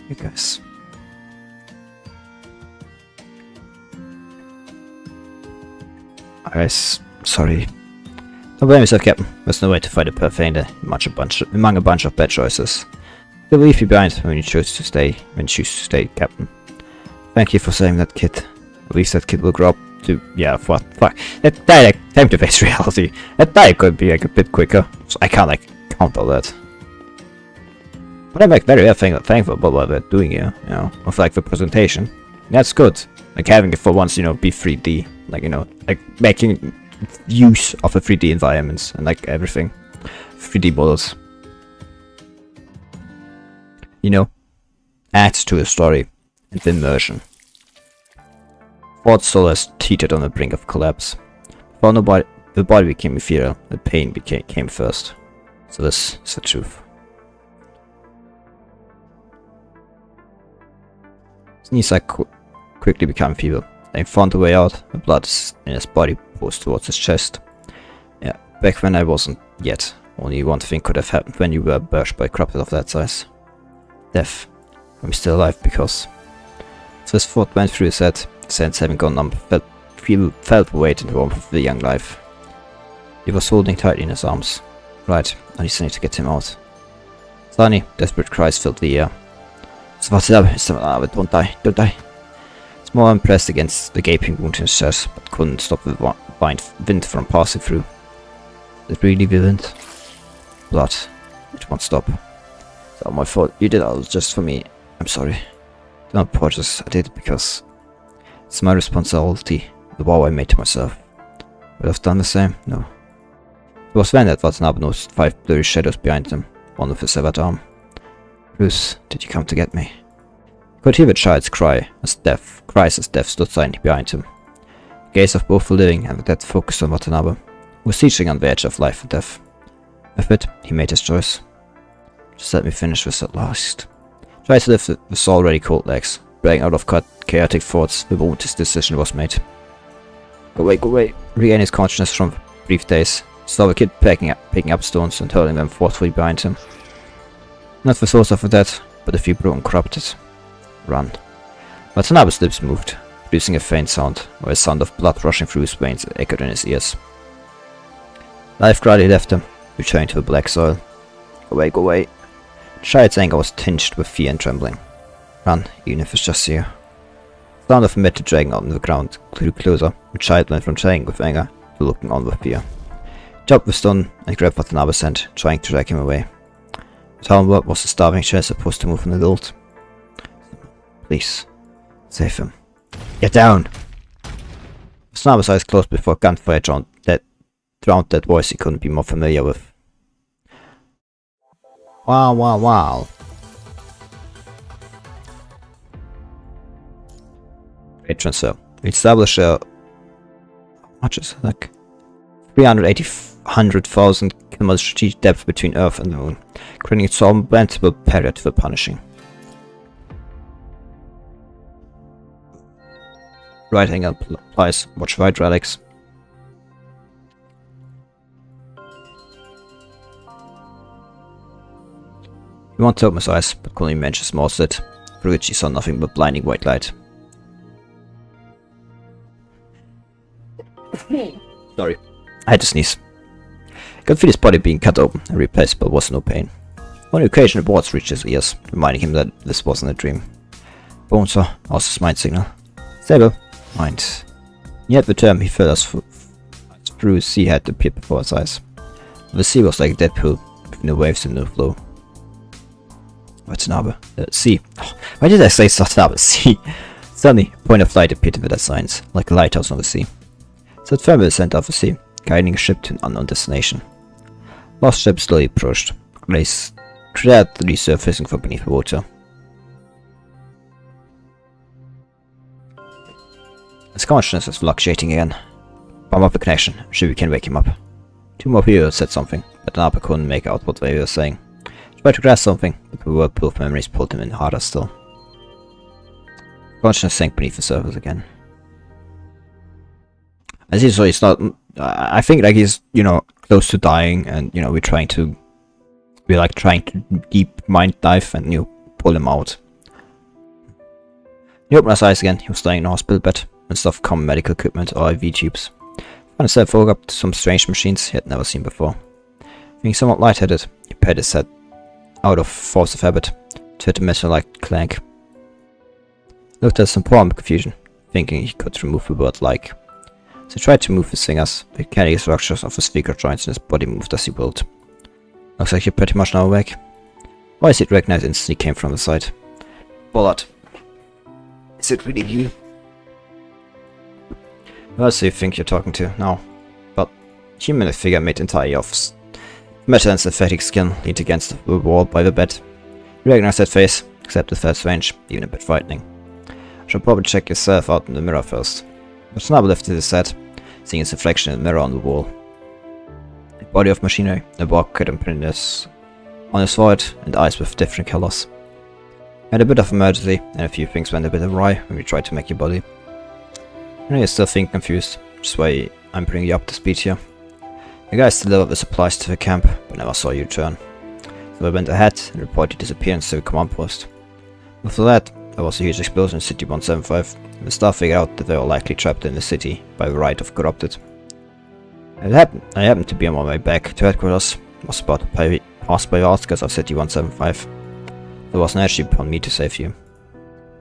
You guys. Sorry. Don't blame yourself, Captain. There's no way to fight a perfect ending among a bunch of bad choices. You'll leave you behind when you choose to stay, Captain. Thank you for saving that kid. At least that kid will grow up to, yeah, fuck. That time to face reality. That die could be like a bit quicker, so I can't like count all that. But I'm like very thankful about what they're doing here, you know, of like the presentation. That's good. Like having it for once, you know, be 3D. Like, you know, like making use of the 3D environments and like everything. 3D models. You know, adds to the story and the immersion. Ford's soul has teetered on the brink of collapse. Before the body became ethereal, the pain came first. So this is the truth. Snezak quickly became feeble. They found a way out. The blood in his body pours towards his chest. Yeah, back when I wasn't yet. Only one thing could have happened when you were burst by a corrupted of that size. Death. I'm still alive because... So his thought went through his head. Sense having gone numb, felt the weight and warmth of the young life. He was holding tightly in his arms. Right, I just need to get him out. Suddenly, desperate cries filled the air. Watanabe, don't die, don't die. Small pressed against the gaping wound in his chest, but couldn't stop the wind from passing through. Is it really the wind? Blood. It won't stop. It's all my fault. You did all just for me. I'm sorry. Don't apologize. I did it because it's my responsibility. The vow I made to myself. Would I have done the same? No. It was then that Watanabe noticed 5 blurry shadows behind him, one with a severed arm. Bruce, did you come to get me? He could hear the child's cries as death stood silently behind him. The gaze of both the living and the dead focused on Watanabe, who was teetering on the edge of life and death. With it, he made his choice. Just let me finish this at last. Tried to lift with already cold legs, breaking out of chaotic thoughts the moment his decision was made. Go away. Regain his consciousness from brief days. Saw the kid picking up stones and hurling them forcefully behind him. Not the source of the dead, but a few broken corrupted. Run. Watanabe's lips moved, producing a faint sound, where a sound of blood rushing through his veins echoed in his ears. Life gradually left him, returning to the black soil. Go away. The child's anger was tinged with fear and trembling. Run, even if it's just you. The sound of metal dragging on the ground grew closer. The child went from trying with anger to looking on with fear. He jumped the stone and grabbed Watanabe's hand, trying to drag him away. But how was the starving child supposed to move an adult? Please, save him. Get down! Watanabe's eyes closed before gunfire drowned that voice he couldn't be more familiar with. Wow. Great transfer. We establish a... How much is it? Like 380,000 kilometers strategic depth between Earth and the Moon, creating a surmountable period for punishing. Right angle applies. Watch right relics. He wanted to open his eyes, but couldn't manage a small slit, through which he saw nothing but blinding white light. Sorry, I had to sneeze. He could feel his body being cut open and replaced, but was no pain. On occasion, reports reached his ears, reminding him that this wasn't a dream. Bones saw also his mind signal. Stable. Mind. Yet the term he felt as through sea had appeared before his eyes. The sea was like a dead pool, with no waves and no flow. Watanabe. Sea. Oh, why did I say Watanabe? Sea. Suddenly, a point of light appeared in the signs, like a lighthouse on the sea. Set firm in the center of the sea, guiding a ship to an unknown destination. Lost ship slowly approached, gradually resurfacing from beneath the water. His consciousness is fluctuating again. Bomb up the connection, sure we can wake him up. Two more people said something, but Watanabe couldn't make out what they were saying. He tried to grasp something, but the whirlpool of memories pulled him in harder still. Consciousness sank beneath the surface again. As he saw, he's not. I think like he's, you know, close to dying, and you know we're trying to deep mind dive and pull him out. He opened his eyes again. He was lying in a hospital bed instead of common medical equipment or IV tubes. Found himself woke up to some strange machines he had never seen before. Being somewhat lightheaded, he patted his head out of force of habit to hit a metal-like clank. Looked at some poor confusion, thinking he could remove the word like. As he tried to move his fingers, the mechanical structures of the speaker joints in his body moved as he willed. Looks like you're pretty much now awake. Voice he'd recognized instantly came from the side. Bollard. Is it really you? Who else do you think you're talking to now? But human figure made entirely of metal and synthetic skin leaned against the wall by the bed. You recognize that face, except it felt strange, even a bit frightening. I should probably check yourself out in the mirror first. But Watanabe lifted his head, seeing his reflection in the mirror on the wall. A body of machinery, a bucket and printers on his forehead, and eyes with different colors. Had a bit of emergency, and a few things went a bit awry when we tried to make your body. I know you're still feeling confused, which is why I'm bringing you up to speed here. The guys delivered the supplies to the camp, but never saw you return. So I went ahead and reported your disappearance to the command post. After that, there was a huge explosion in City 175, and the staff figured out that they were likely trapped in the city by the right of Corrupted. I happened to be on my way back to headquarters, was about to pass by the outskirts of City 175. There was an airship upon me to save you. You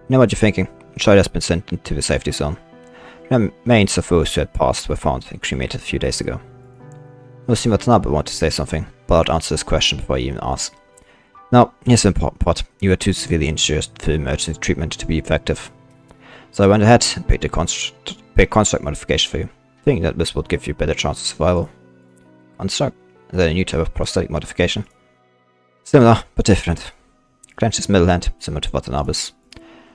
know what you're thinking? The child has been sent into the safety zone. The remains of those who had passed were found and cremated a few days ago. Lucy Watanabe wanted to say something, but I'd answer this question before he even asked. Now, here's the important part. You were too severely injured for emergency treatment to be effective. So I went ahead and picked a construct modification for you, thinking that this would give you a better chance of survival. Construct? Is that a new type of prosthetic modification? Similar, but different. Clench his middle hand, similar to Watanabe's.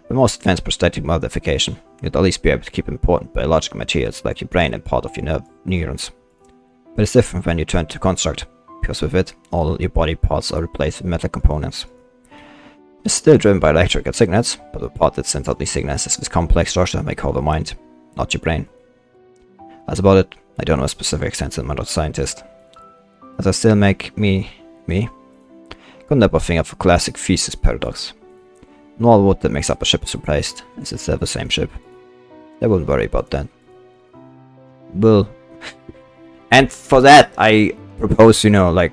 The most advanced prosthetic modification, you'd at least be able to keep important biological materials like your brain and part of your neurons. But it's different when you turn to construct, because with it, all your body parts are replaced with metal components. It's still driven by electrical signals, but the part that sends out these signals is this complex structure they call the mind, not your brain. As about it, I don't know a specific extent, I'm not a scientist. As I still make me, couldn't help but think of a classic Thesis paradox. When all wood that makes up a ship is replaced, is it still the same ship? I wouldn't worry about that. Well, and for that I propose, I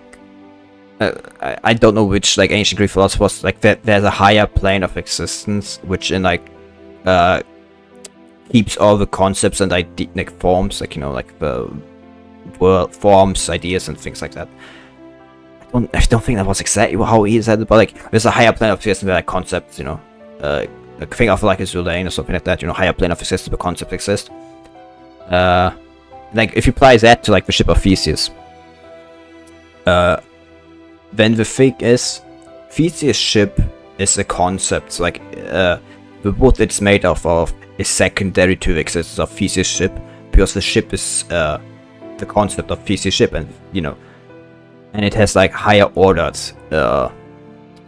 don't know which ancient Greek philosophers there's a higher plane of existence which keeps all the concepts and forms, the world forms, ideas and things like that. I don't think that was exactly how he said it, but there's a higher plane of existence where concepts, think of a Zulain or something like that, higher plane of existence where concepts exist. If you apply that to the ship of Theseus, then the thing is, Theseus' ship is a concept. the wood it's made of is secondary to the existence of Theseus' ship, because the ship is the concept of Theseus' ship, and you know, and it has like higher ordered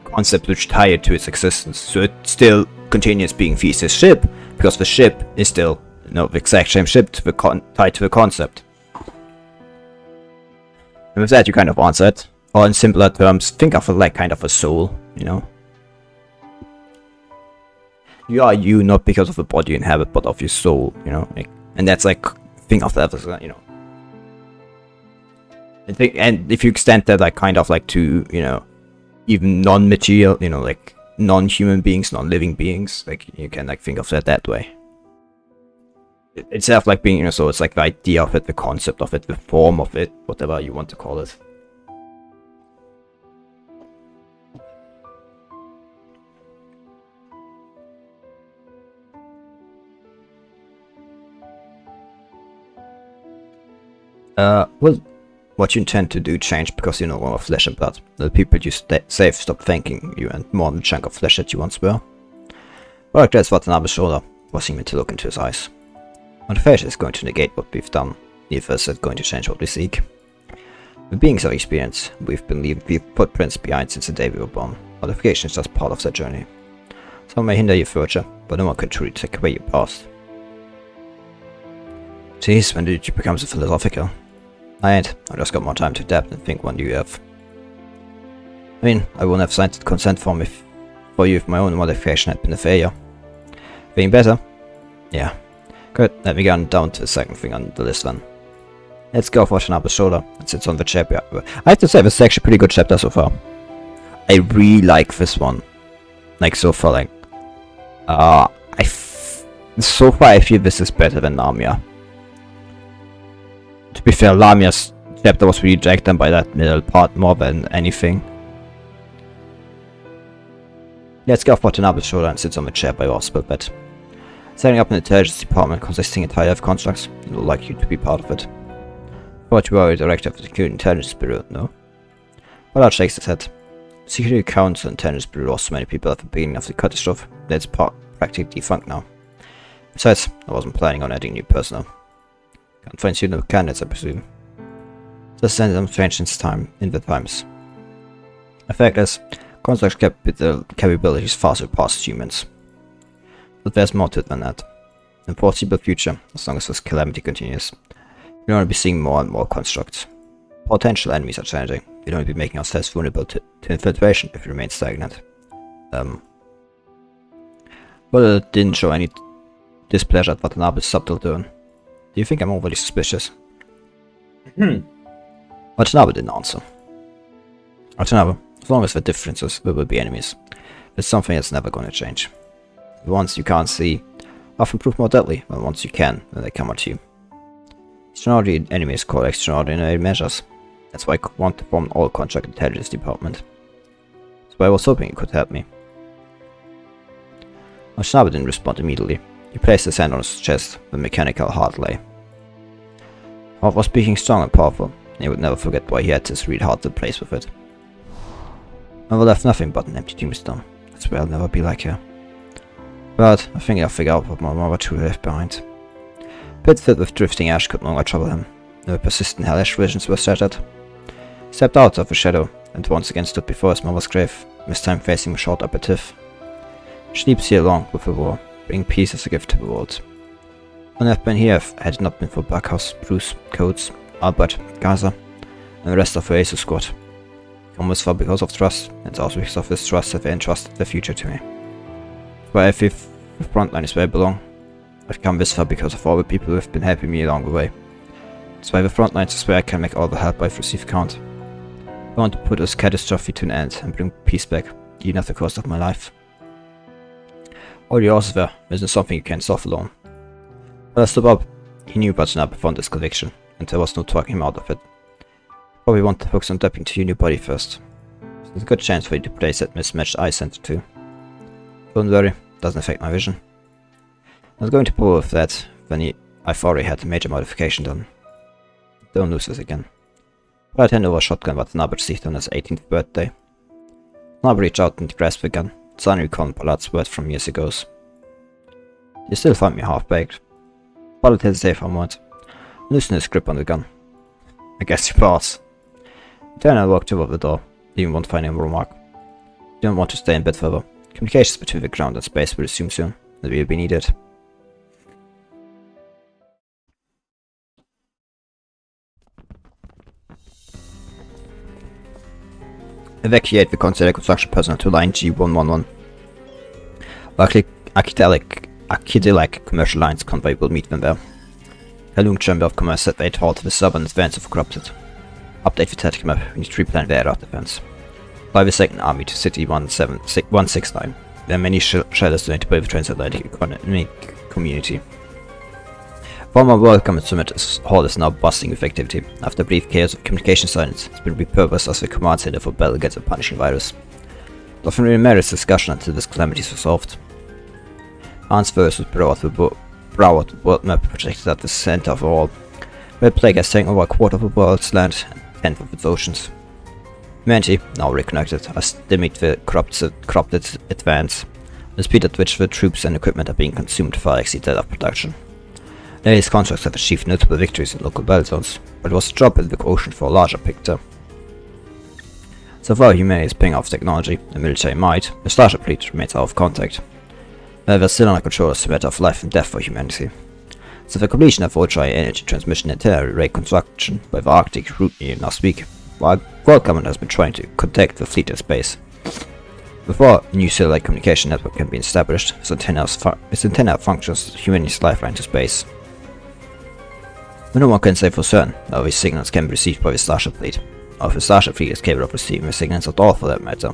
concepts which tie it to its existence. So it still continues being Theseus' ship, because the ship is still, you know, the exact same ship to the tied to the concept. And with that, you kind of answer it. Or in simpler terms, think of it like kind of a soul, you know. You are you not because of the body you inhabit, but of your soul, you know. Like, and that's like, think of that as, you know. And if you extend that like kind of like to, you know, even non-material, you know, like non-human beings, non-living beings, like you can like think of that way. Instead of like being, you know, so it's like the idea of it, the concept of it, the form of it, whatever you want to call it. Well, what you intend to do change because you're no longer flesh and blood. The people you save stop thanking you and more than the chunk of flesh that you once were. Right there's Watanabe's shoulder, forcing me to look into his eyes. Motivation is going to negate what we've done, neither is it going to change what we seek. The beings of experience, we've been leaving footprints behind since the day we were born. Modification is just part of that journey. Some may hinder your future, but no one can truly take away your past. Jeez, when did you become so philosophical? I ain't. I just got more time to adapt and think when you have. I mean, I wouldn't have signed the consent form for you if my own modification had been a failure. Feeling better? Yeah. Good, let me go down to the second thing on the list then. Let's go for Watanabe's shoulder. It sits on the chapter. I have to say, this is actually a pretty good chapter so far. I really like this one. Like, so far, like... so far I feel this is better than Lamia. To be fair, Lamia's chapter was really dragged down by that middle part more than anything. Let's go for Watanabe's shoulder and sits on the chair by your hospital bed. Setting up an intelligence department consisting entirely of constructs, it will like you to be part of it. Thought you were a director of the Security Intelligence Bureau, no? Ballard shakes his head. Security Council Intelligence Bureau lost so many people at the beginning of the catastrophe that it's practically defunct now. Besides, I wasn't planning on adding new personnel. Can't find suitable candidates, I presume. Just send them strange in the times. The fact is, constructs capabilities far surpass humans. But there's more to it than that. In the foreseeable future, as long as this calamity continues, we'll only be seeing more and more constructs. Potential enemies are changing. We'll only be making ourselves vulnerable to infiltration if we remain stagnant. Well, it didn't show any displeasure at Watanabe's subtle tone. Do you think I'm overly suspicious? Watanabe didn't answer. Watanabe, as long as there are differences, we will be enemies. It's something that's never going to change. The ones you can't see often prove more deadly than once you can when they come at you. Extraordinary enemies call extraordinary measures. That's why I want to form an all-contract intelligence department. That's why I was hoping you could help me. Watanabe didn't respond immediately. He placed his hand on his chest, with mechanical heart lay. Heart was speaking strong and powerful, and he would never forget why he had this real heart to place with it. Mother left nothing but an empty tombstone. I swear I'll never be like her. But I think I'll figure out what my mother truly left behind. Pit filled with drifting ash could no longer trouble him. No persistent hellish visions were shattered. He stepped out of the shadow, and once again stood before his mother's grave, this time facing the short Epitaph. She sleeps here along with the war, bringing peace as a gift to the world. When I've been here, had it not been for Backhouse, Bruce, Coates, Albert, Gaza, and the rest of the Asus squad. Come this far because of trust, and also because of this trust have they entrusted their future to me. Where I feel the frontline is where I belong. I've come this far because of all the people who have been helping me along the way. That's why the frontlines is where I can make all the help I've received count. I want to put this catastrophe to an end and bring peace back, even at the cost of my life. All yours there isn't something you can solve alone. But I stood up. He knew Watanabe found this conviction, and there was no talking him out of it. Probably want to focus on tapping to your new body first. There's a good chance for you to place that mismatched eye center too. Don't worry, doesn't affect my vision. I was going to pull with that when I've already had a major modification done. Don't lose this again. But I'd hand over a shotgun Watanabe received on his 18th birthday. Watanabe reached out and grasped the gun, suddenly recalling Ballard's words from years ago. You still find me half-baked. Pilot hesitated for a moment, loosened his grip on the gun. I guess you pass. He turned and walked toward the door, leaving one final remark. You don't want to stay in bed further. Communications between the ground and space will resume soon. It will be needed. Evacuate the considered construction personnel to line G111. Archidelic commercial lines convoy will meet them there. Kalung Chamber of Commerce said they'd halt the southern advance of corrupted. Update the tactical map, we need to replan the air defense. Fly the 2nd Army to City 169. There are many shelters to build the transatlantic economic community. Former World Government Summit Hall is now bursting with activity. After a brief chaos of communication silence, it's been repurposed as a command center for battle against a punishing virus. It often really merits discussion until this calamity is resolved. Hans first was Broward world map projected at the center of all. Red Plague has taken over a quarter of the world's land and a tenth of its oceans. Humanity, now reconnected, has stymied the corrupted advance. The speed at which the troops and equipment are being consumed far exceeds that of production. These constructs have achieved notable victories in local battle zones, but it was a drop in the quotient for a larger picture. So far humanity is paying off technology and military might, the starship fleet remains out of contact. However, still under control is a matter of life and death for humanity. So the completion of ultra-energy transmission and array construction by the Arctic route last week, while World Government has been trying to contact the fleet in space. Before a new satellite communication network can be established, its antenna functions as humanity's lifeline to space. But no one can say for certain how these signals can be received by the Starship fleet, or if the Starship fleet is capable of receiving the signals at all for that matter.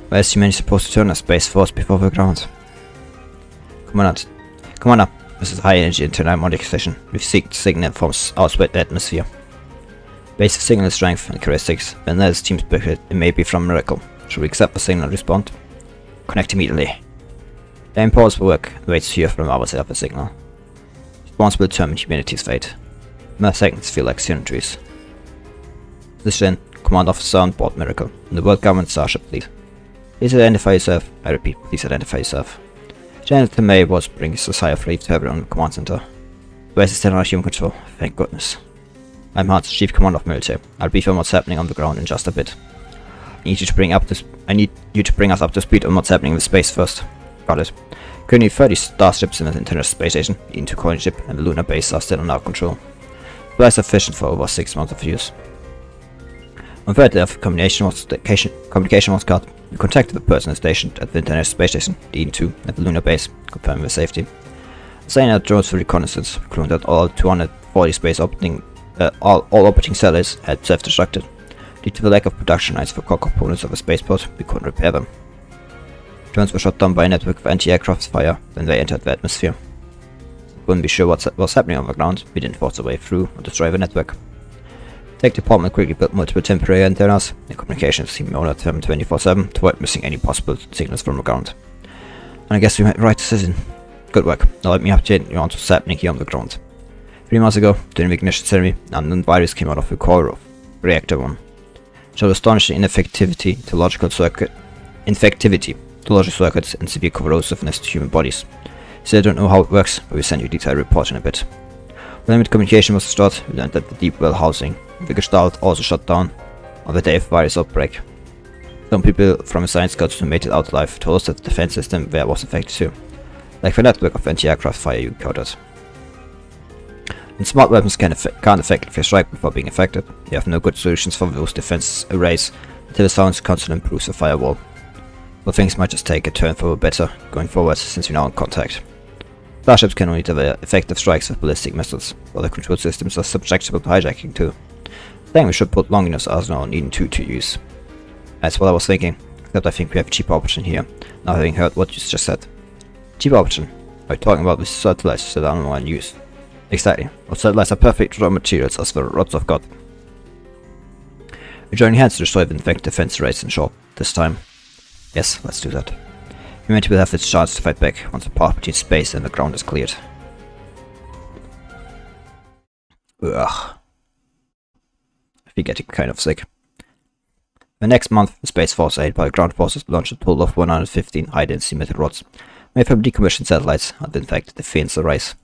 Where is humanity supposed to turn their space force before the ground? Commander, this is a high energy internal modification with signal from outside the atmosphere. Basic signal strength and characteristics, when that is team speculated, it may be from miracle. Should we accept the signal and respond? Connect immediately. The impulse will work and waits here from our side of the signal. Response will determine humanity's fate. Mere seconds feel like centuries. Position, Command Officer on board Miracle, in the World Government Starship Fleet. Please identify yourself. I repeat, please identify yourself. General May was bringing Society Fleet to everyone in the command center. The base is still under human control, thank goodness. I'm Hans, Chief Commander of Military. I'll brief on what's happening on the ground in just a bit. I need you to bring us up to speed on what's happening with space first. Got it. Currently 30 starships in the International Space Station, the Eden 2 colony ship, and the lunar base are still under our control. Supply is sufficient for over 6 months of use. On third day of communication was cut. We contacted the person stationed at the International Space Station, the Eden 2, at the lunar base, confirming their safety. Saying that drones for reconnaissance, concluding that all 240 space operating satellites had self-destructed. Due to the lack of production lines for core components of a spaceport, we couldn't repair them. Drones were shot down by a network of anti-aircraft fire when they entered the atmosphere. We couldn't be sure what was happening on the ground, we didn't force our way through or destroy the network. The tech department quickly built multiple temporary antennas. The communications team monitored them 24/7 to avoid missing any possible signals from the ground. And I guess we made the right decision. Good work. Now let me update you on what's happening here on the ground. 3 months ago, during the ignition ceremony, an unknown virus came out of the core of Reactor 1. It showed astonishing infectivity to logical circuits and severe corrosiveness to human bodies. Still don't know how it works, but we'll send you a detailed report in a bit. When limited communication was restored, we learned that the deep well housing of the Gestalt also shut down on the day of the virus outbreak. Some people from the science scouts who made it out alive told us that the defense system there was affected too, like the network of anti-aircraft fire you encountered. And smart weapons can't effectively strike before being affected. You have no good solutions for those defense arrays until the Sounds Council improves the firewall. But things might just take a turn for the better going forward since we're now in contact. Starships can only deliver effective strikes with ballistic missiles, while the control systems are susceptible to hijacking too. I think we should put Longinus Arsenal on Eden 2 to use. That's what I was thinking, except I think we have a cheap option here, now having heard what you just said. Cheap option? Are you talking about the satellites that are in use? Exactly. Our satellites are perfect raw materials as the rods of God. We're joining hands to destroy the infected defense arrays in short this time. Yes, let's do that. Humanity will have its chance to fight back once the path between space and the ground is cleared. Ugh. I feel getting kind of sick. The next month, the Space Force, aided by the ground forces, launched a total of 115 high-density metal rods, Made from decommissioned satellites have infected the Phoenix Race.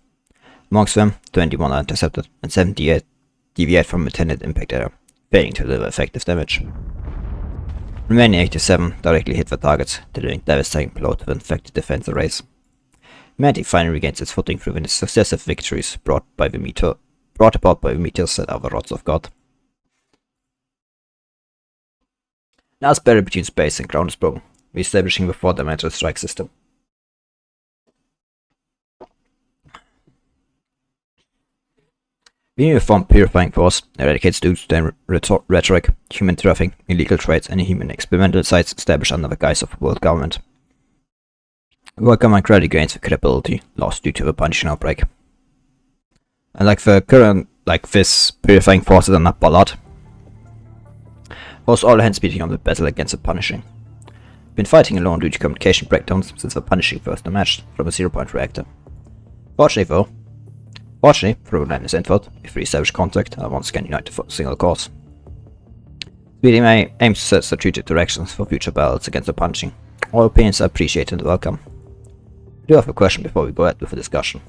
Amongst them, 21 are intercepted and 78 deviate from intended impact area, failing to deliver effective damage. Remaining 87 directly hit the targets, delivering devastating blow to the infected defense arrays. Humanity finally regains its footing through the successive victories brought about by the meteors and other rods of God. Now the barrier between space and ground is broken, re-establishing the four-dimensional strike system. The uniform purifying force eradicates doomsday rhetoric, human trafficking, illegal trades, and human experimental sites established under the guise of world government. World government gradually gains the credibility lost due to the punishing outbreak. And like the current, this purifying force is not ballad. Was all hands beating on the battle against the punishing. Been fighting alone due to communication breakdowns since the punishing first emerged from a 0-point reactor. Fortunately, through Relentless Infot, if we establish contact, I once again unite a single cause. Speedy May aims to set strategic directions for future battles against the punishing. All opinions are appreciated and welcome. I do have a question before we go ahead with the discussion.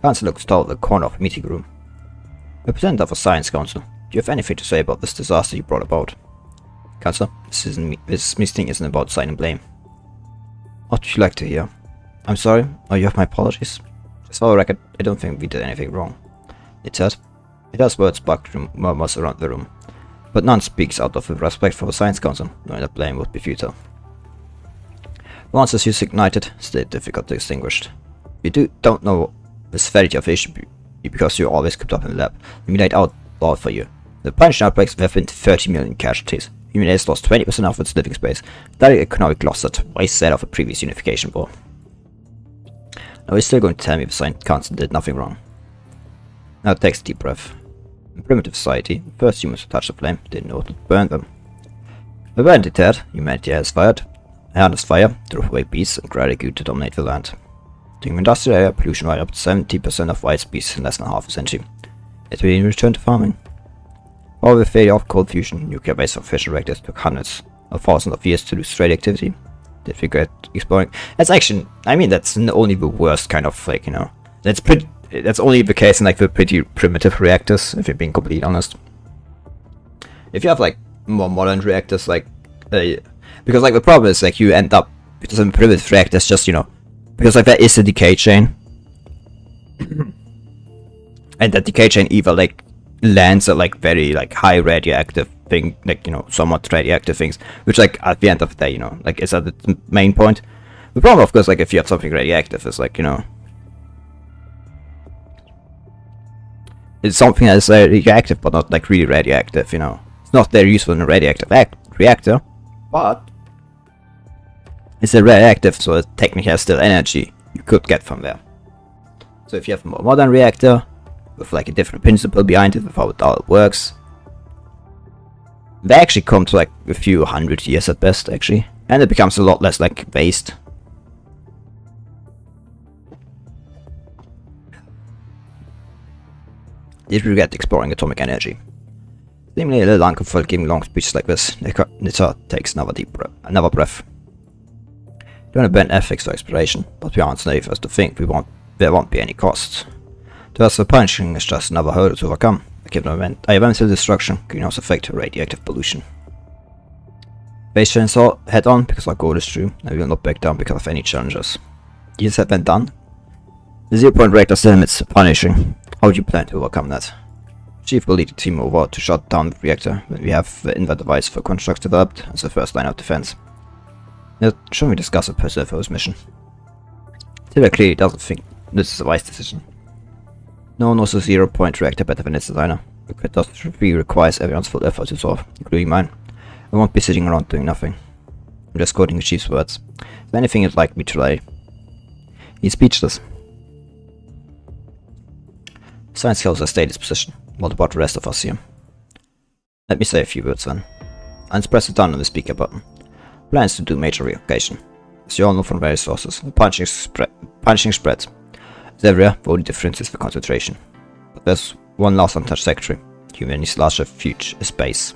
Council looks toward the corner of the meeting room. Representative of the Science Council, do you have anything to say about this disaster you brought about? Councillor, this meeting isn't about signing blame. What would you like to hear? I'm sorry, or you have my apologies? Just for the record, I don't think we did anything wrong. It said, it has words sparked murmurs around the room, but none speaks out of respect for the Science Council, knowing that blame would be futile. Once as you ignited, still difficult to distinguish. We don't know the severity of the issue because you're always kept up in the lab. Let me lay it out loud for you. The punishing outbreaks have been 30 million casualties. Humanity has lost 20% of its living space. Direct economic loss at twice that of a previous unification war. Now he's still going to tell me the Science Council did nothing wrong. Now takes a deep breath. In primitive society, the first humans to touch the flame didn't know what would burn them. The burn deterred, humanity has harnessed fire, drove away beasts, and gratitude to dominate the land. During the industrial era, pollution wiped up 70% of wild species in less than half a century. Yet we returned to farming. While the failure of cold fusion, nuclear-based fission reactors took hundreds of thousands of years to lose radioactivity. Did we get exploring? That's actually, I mean, that's only the worst kind of, that's only the case in the pretty primitive reactors, if you're being completely honest. If you have more modern reactors, because the problem is you end up with some primitive reactors just, because there is a decay chain. And that decay chain either lands at very high radioactive thing, somewhat radioactive things, which at the end of the day, is at the main point. The problem, of course, if you have something radioactive, is it's something that is radioactive, but not really radioactive. It's not very useful in a radioactive reactor, but it's a radioactive, so it technically has still energy you could get from there. So if you have a more modern reactor with a different principle behind it, with how it all works, they actually come to a few hundred years at best, actually, and it becomes a lot less waste. Did regret exploring atomic energy. Seemingly a little uncomfortable giving long speeches like this. Nita takes another breath. Don't want to burn ethics for exploration, but we aren't naive as to think there won't be any costs. To us, the punishing is just another hurdle to overcome. Eventual destruction can also affect radioactive pollution. Base chainsaw head on because our goal is true, and we will not back down because of any challenges. This had been done. The 0-point reactor still limits punishing. How do you plan to overcome that? Chief will lead the team over to shut down the reactor when we have the invert device for constructs developed as the first line of defense. Now, shouldn't we discuss a person for his mission? Taylor clearly doesn't think this is a wise decision. No one knows a 0-point reactor better than its designer. The catastrophe requires everyone's full effort to solve, including mine. I won't be sitting around doing nothing. I'm just quoting the chief's words. Is there anything you'd like me to relay? He's speechless. Science Council has stayed its position. What about the rest of us here? Let me say a few words then. And press it down on the speaker button. Plans to do major relocation. As you all know from various sources, the punishing spreads. As everywhere, the only difference is the concentration. But there's one last untouched sector. Humanity's larger future is space.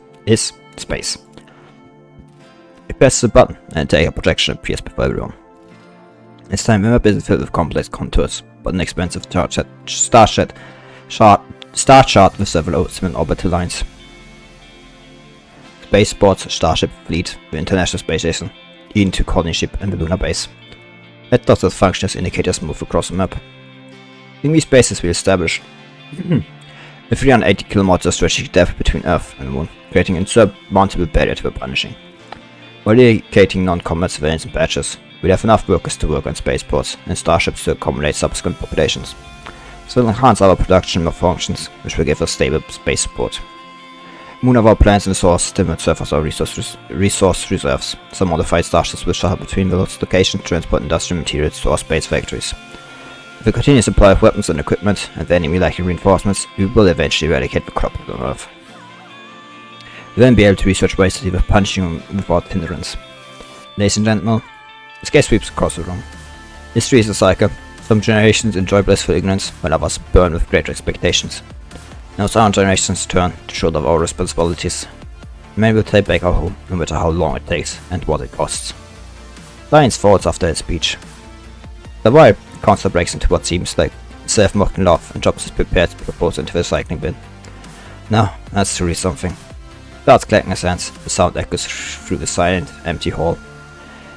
You press the button and a projection appears before everyone. This time the map isn't filled with complex contours, but an expensive star chart with several ultimate orbital lines. Spaceports, Starship Fleet, the International Space Station, Aeon Colony Ship and the Lunar Base. Let dots that function as indicators move across the map. In these bases we establish a 380 km strategic depth between Earth and the Moon, creating an insurmountable barrier to the punishing. While dedicating non-combat civilians in batches, we'd have enough workers to work on spaceports and starships to accommodate subsequent populations. This will enhance our production of functions, which will give us stable space support. Moon of our planets in the solar system will serve as our resource reserves. Some modified starships will shuttle between the locations to transport industrial materials to our space factories. With a continuous supply of weapons and equipment, and the enemy lacking reinforcements, we will eventually eradicate the crop on Earth. We'll then be able to research ways to deal with punishing without hindrance. Ladies and gentlemen, this case sweeps across the room. History is a cycle. Some generations enjoy blissful ignorance, while others burn with greater expectations. Now it's our generation's turn to shoulder our responsibilities. Men will take back our home, no matter how long it takes and what it costs. Lions falls after his speech. The while, the counselor breaks into what seems like self-mocking laugh and drops his prepared proposal into the recycling bin. Now, that's really something. Starts clacking his hands, the sound echoes through the silent, empty hall.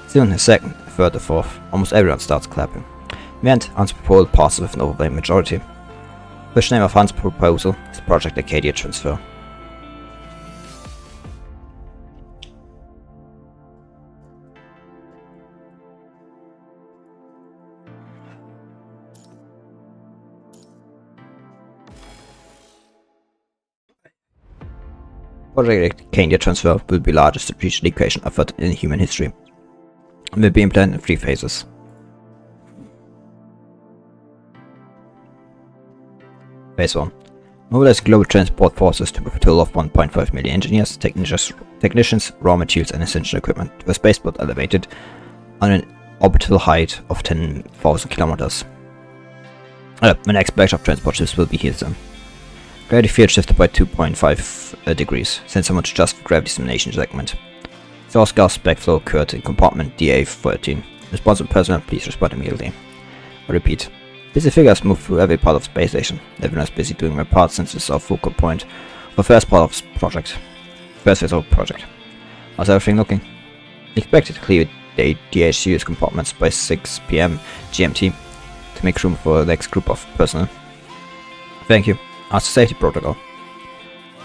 Soon, a second, a third, a fourth, almost everyone starts clapping. In the end, Hans' proposal passes with an overwhelming majority. The name of Hans' proposal is Project Acadia Transfer. Project Acadia Transfer will be the largest strategic education effort in human history, and will be implemented in 3 phases. Phase 1. Mobilize global transport forces to a total of 1.5 million engineers, technicians, raw materials and essential equipment to a spaceport elevated on an orbital height of 10,000 kilometers. The next batch of transport ships will be here then. Gravity field shifted by 2.5 degrees, send someone to just the gravity simulation segment. Source gas backflow occurred in compartment DA-13. Responsible personnel, please respond immediately. I repeat. Busy figures move through every part of the space station. Everyone is busy doing their part since this is our focal point of the first part of the project. First phase of the project. How's everything looking? Expected to clear the DHC's compartments by 6 PM GMT to make room for the next group of personnel. Thank you. As a safety protocol.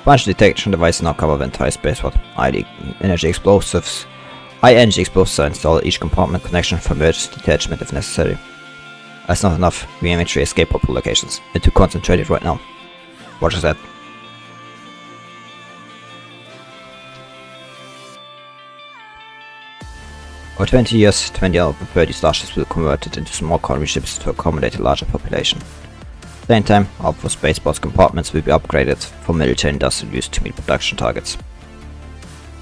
Bunch detection devices now cover the entire spaceport. High energy explosives are installed at each compartment connection for emergency detachment if necessary. That's not enough. We aim to escape popular locations. They're too concentrated right now. Roger that. Over 20 years, 20 out of the 30 starships will be converted into small colony ships to accommodate a larger population. At the same time, all of the spaceport's compartments will be upgraded for military and industrial use to meet production targets.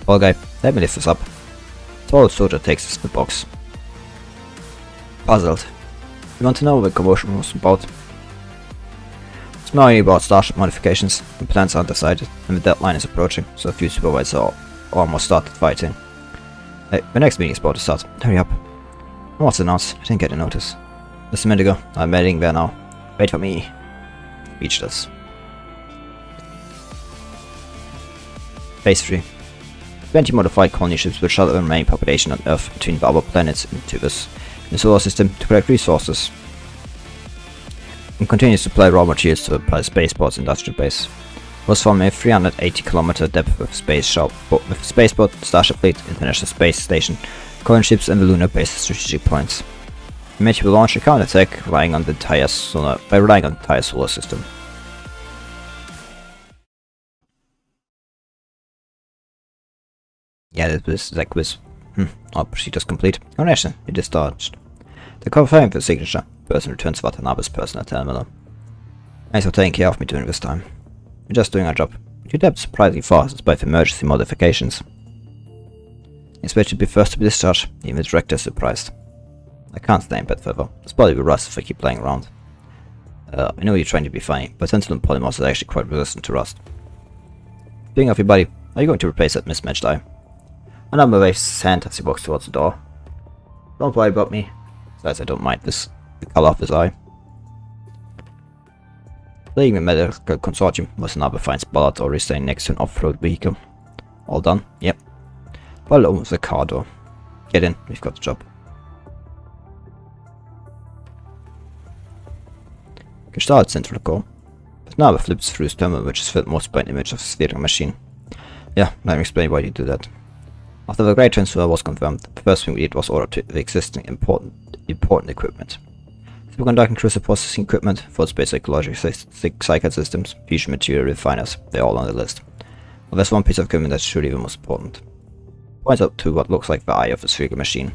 Well guy, let me lift this up. That's all the soldier takes is the box. Puzzled. You want to know what the commotion was about? It's mainly about starship modifications. The plans aren't decided, and the deadline is approaching, so a few supervisors are almost started fighting. Hey, the next meeting is about to start. Hurry up. What's announced? I didn't get a notice. Just a minute ago. I'm heading there now. Wait for me. Speechless. Phase 3. 20 modified colony ships will shuttle the remaining population on Earth between the other planets into the solar system to collect resources and continue to supply raw materials to the spaceport's industrial base. Was from a 380 km depth with spaceport, Starship Fleet, International Space Station, colony ships and the lunar base strategic points. The Humanity will launch a counterattack relying on the entire solar system. Yeah, this is that quiz. All procedures complete. Connection, it is started. The confirm for signature. Person returns Watanabe's personal terminal. Thanks for taking care of me during this time. We're just doing our job. You adapt surprisingly fast despite emergency modifications. Expect to be first to be discharged, even the director is surprised. I can't stay in bed further. This body will rust if I keep playing around. I know you're trying to be funny, but tantalum polymers are actually quite resistant to rust. Speaking of your body, are you going to replace that mismatched eye? Another waves his hand as he walks towards the door. Don't worry about me. Besides, I don't mind the color of his eye. Fleeing the medical consortium, Watanabe finds Ballard already staying next to an off-road vehicle. All done? Yep. Ballard opens the car door. Get in, we've got the job. Gestalt central core. Watanabe flips through his terminal, which is filled mostly by an image of a steering machine. Yeah, let me explain why you do that. After the grade transfer was confirmed, the first thing we did was order to the existing important equipment. Superconducting crystal processing equipment, full space ecology, cycle systems, fusion material refiners, they're all on the list. But there's one piece of equipment that's surely the most important. Points up to what looks like the eye of a spherical machine.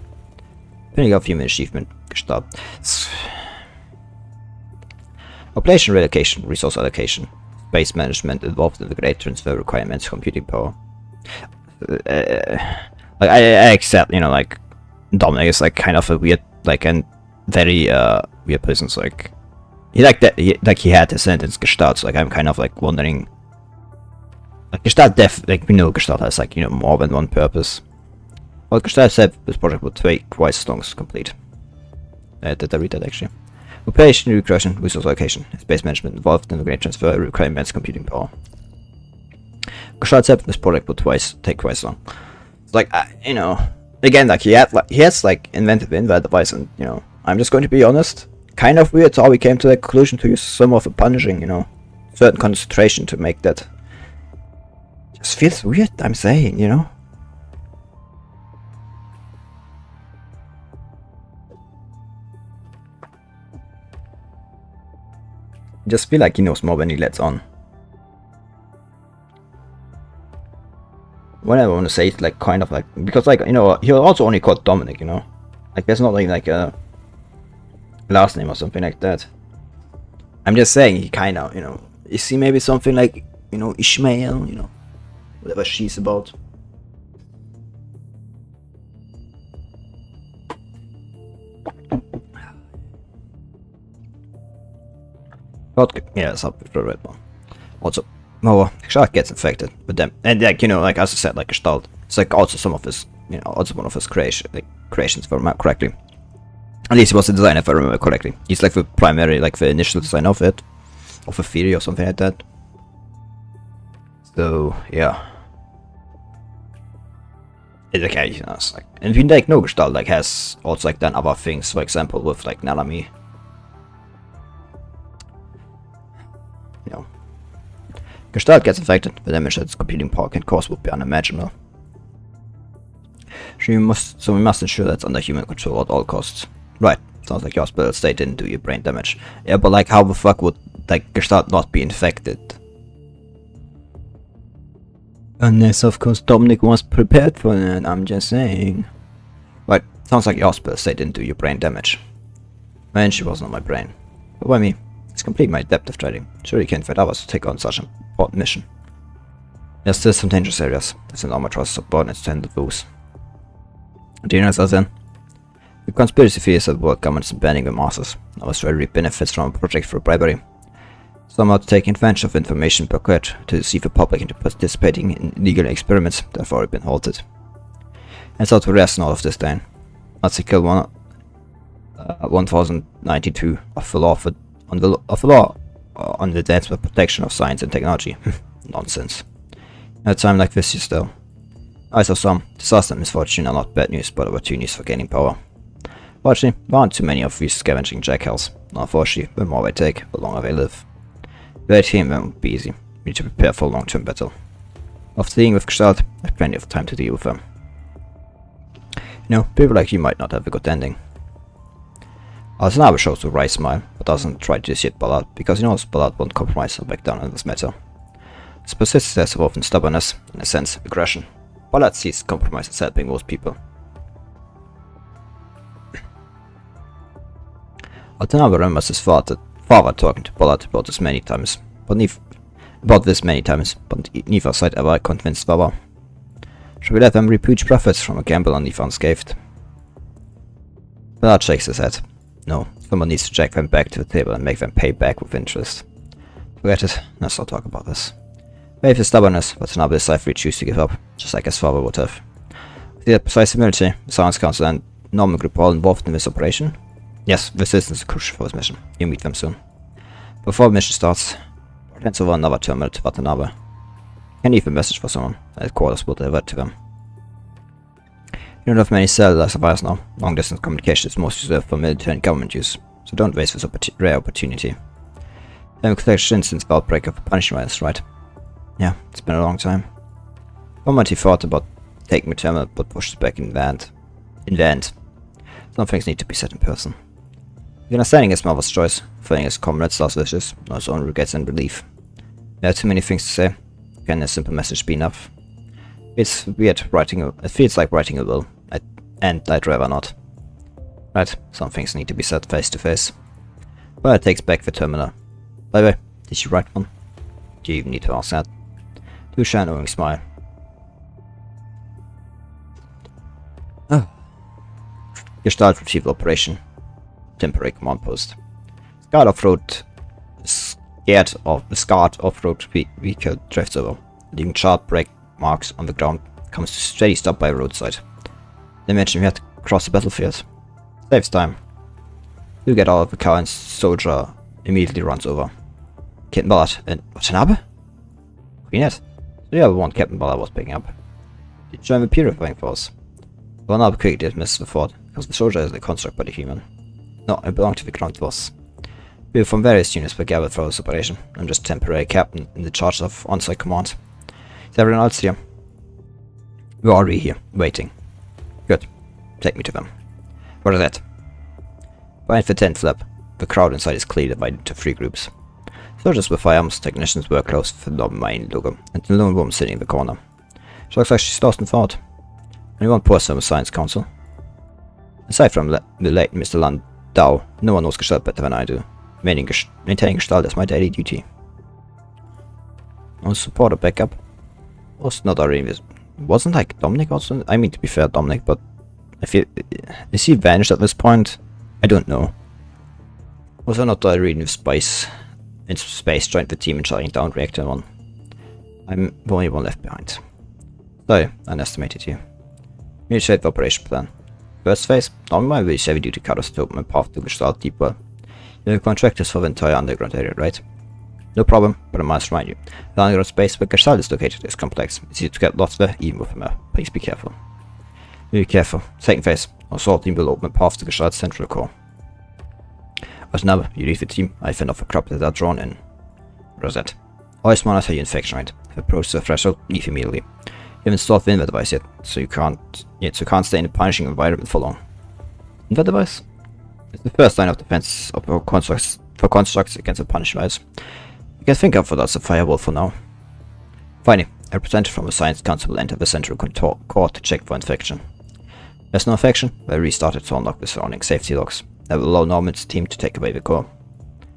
Pinning up human achievement, Gestalt. Population relocation, resource allocation, space management involved in the grade transfer requirements, computing power. Like I accept, you know, like Dominic is like kind of a weird, like, and very weird person. So like he like that, he had the sentence Gestalt. So like I'm kind of like wondering, like Gestalt like we know Gestalt has like, you know, more than one purpose. Well, Gestalt said this project would take twice as long as complete. Did I read that actually? Population recursion, resource allocation, space management involved in the grade transfer requirements, computing power. Gestalt said this project would take twice as long. It's like, you know, again, like he has like invented the invert device, and you know, I'm just going to be honest, kind of weird how we came to the conclusion to use some of the punishing, you know, certain concentration to make that. Just feels weird, I'm saying, you know. Just feel like he knows more when he lets on. Whenever I want to say it, like kind of like, because like, you know, he also only called Dominic, you know, like there's not like a last name or something like that. I'm just saying he kind of, you know, is he maybe something like, you know, Ishmael, you know, whatever she's about. Yeah, it's up with the red one. Also, Moa, Gestalt gets infected with them, and like, you know, like as I said, like Gestalt, it's like also some of his, you know, also one of his creations, if I remember correctly. At least he was the designer, if I remember correctly. He's like the primary, like the initial designer of it, of a theory or something like that. So yeah, it's okay, you know, it's like, and we like no Gestalt like has also like done other things, for example, with like Nalami. You know, Gestalt gets infected, the damage that its computing power can cause would be unimaginable. So we must ensure that's under human control at all costs. Right, sounds like your hospital stay didn't do you brain damage. Yeah, but like how the fuck would like Gestalt not be infected? Unless of course Dominic was prepared for that, I'm just saying. Right, sounds like your hospital stay didn't do you brain damage. Man, she wasn't on my brain. But why me? It's complete my depth of trading. Sure, you can't find others to take on such an important mission. There's still some dangerous areas. There's an armor trust subordinates to handle those. Do you know this then? The conspiracy theories that world governments banning the masses. Australia benefits from a project for bribery. Some are taking advantage of information procured to deceive the public into participating in illegal experiments that have already been halted. And so to rest in all of this then. Article 1092 of the law on the death of protection of science and technology. Nonsense. At a time like this, you still. Eyes of some, disaster and misfortune are not bad news, but opportunities for gaining power. Fortunately, there aren't too many of these scavenging jackals. Unfortunately, the more they take, the longer they live. Relating them won't be easy. We need to prepare for a long-term battle. After dealing with Gestalt, I have plenty of time to deal with them. You know, people like you might not have a good ending. Watanabe shows a wry smile, but doesn't try to dissuade Ballard, because he knows Ballard won't compromise or back down on this matter. His persistence has often stubbornness, in a sense, aggression. Ballard sees compromise as helping most people. Watanabe remembers his father talking to Ballard about this many times, but neither side ever convinced Baba. Should we let them reap huge profits from a gamble and leave unscathed? Ballard shakes his head. No, someone needs to drag them back to the table and make them pay back with interest. Forget it, let's not talk about this. With his stubbornness, Watanabe decided to choose to give up, just like his father would have. With the precise military, the Science Council and Norman Group all involved in this operation, Yes, resistance is crucial for this mission. You'll meet them soon. Before the mission starts, glance over another terminal to Watanabe. You can leave a message for someone, and the quarters will deliver it to them. You don't have many cellular supplies now. Long distance communication is mostly reserved for military and government use, so don't waste this rare opportunity. Then collection since the outbreak of punishment virus, right? Yeah, it's been a long time. One might have thought about taking the terminal, but pushed it back in the end. Some things need to be said in person. The understanding is mother's choice, fulfilling his comrades' last wishes, not his own regrets and relief. There are too many things to say. Can a simple message be enough? It's weird writing. It feels like writing a will, and I'd rather not. Right, some things need to be said face to face. But it takes back the terminal. By the way, did you write one? Do you even need to ask that? Do share a knowing smile. Oh. Gestalt retrieval operation. Temporary command post. Scarred off-road vehicle drifts over, leaving sharp brake marks on the ground. Comes to steady stop by a roadside. They mention we have to cross the battlefield. Saves time. You get out of the car and soldier immediately runs over. Captain Ballard and Watanabe? Queenette. So the other one Captain Ballard was picking up. Did you join the purifying force? Watanabe quickly dismisses the thought, because the soldier is a construct by the human. No, I belong to the ground force. We are from various units but gathered for this operation. I'm just temporary captain in the charge of on-site command. Is everyone else here? We're already here, waiting. Good. Take me to them. What is that? Behind the tent flap, the crowd inside is clearly divided into 3 groups. Soldiers with firearms, technicians work close to the main logo, and the lone woman sitting in the corner. She looks like she's lost in thought. Only one person with Science Council. Aside from the late Mr. Landau, no one knows Gestalt better than I do. Maintaining Gestalt is my daily duty. No support or backup? Was not already. Wasn't like Dominic also? I mean, to be fair, Dominic, but I feel. Is he vanished at this point? I don't know. Was I not reading with Space joined the team in shutting down Reactor 1? I'm the only one left behind. Sorry, I underestimated you. Initiate the operation plan. First phase, Dominic will use heavy duty cutters to open a path to Gestalt deep well. You're the contractors for the entire underground area, right? No problem, but I must remind you, the underground space where Gestalt is located is complex. It's easy to get lost there, even with a map. Please be careful. Be careful. Second phase, our assault team will open a path to Gestalt's central core. Watanabe, you leave the team. I fend off a crop that are drawn in. Rosette. Always monitor your infection rate. If it approaches the threshold, leave immediately. You haven't installed the inver device yet, so you can't stay in a punishing environment for long. Inver device? It's the first line of defense for constructs against a punished virus. You can think of it as a firewall for now. Finally, a representative from the Science Council will enter the central core to check for infection. There's no infection, they restarted to unlock the surrounding safety locks. That will allow Norman's team to take away the core.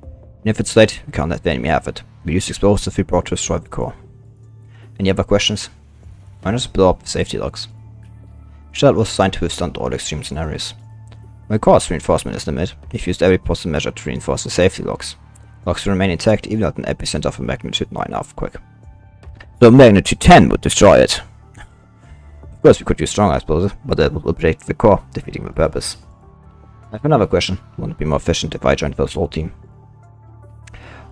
And if it's late, we can't let the enemy have it. We use explosives we brought to destroy the core. Any other questions? Why not blow up the safety locks? Gestalt was designed to withstand all extreme scenarios. My core's reinforcement is limited. We've used every possible measure to reinforce the safety locks. Locks will remain intact even at an epicenter of a magnitude 9 earthquake. So magnitude 10 would destroy it. Of course we could use stronger explosives, but that would break the core, defeating the purpose. I have another question. Wouldn't it be more efficient if I joined the assault team?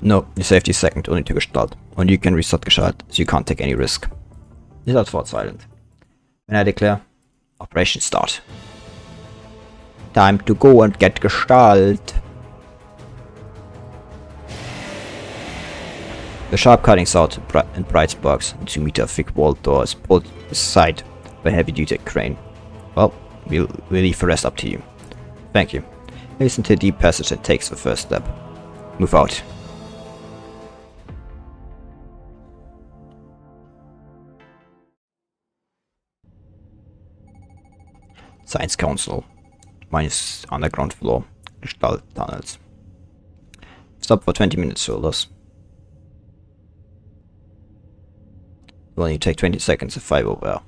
No, your safety is second only to Gestalt. Only you can restart Gestalt, so you can't take any risk. Gestalt fought silent. When I declare, Operation start. Time to go and get Gestalt. The sharp cutting sound and bright sparks and 2-meter thick wall door is pulled aside by a heavy-duty crane. Well, we'll leave the rest up to you. Thank you. Listen to the deep passage that takes the first step. Move out. Science Council. Minus underground floor. Gestalt tunnels. Stop for 20 minutes, soldiers. Will only take 20 seconds if I will there.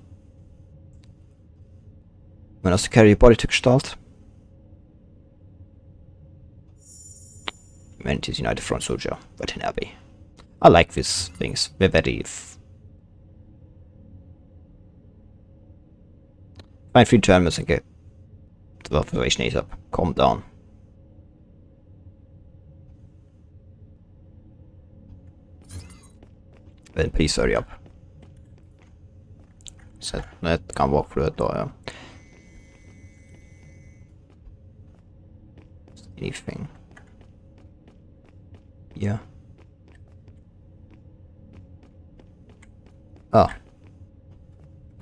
Want us to carry your body to Gestalt? Humanity's United Front Soldier, Watanabe. I like these things. They're very... Find 3 terminals and get the operation ASAP. Calm down. But please hurry up. Så det kan walk through it då, ja. Anything. Yeah. Oh.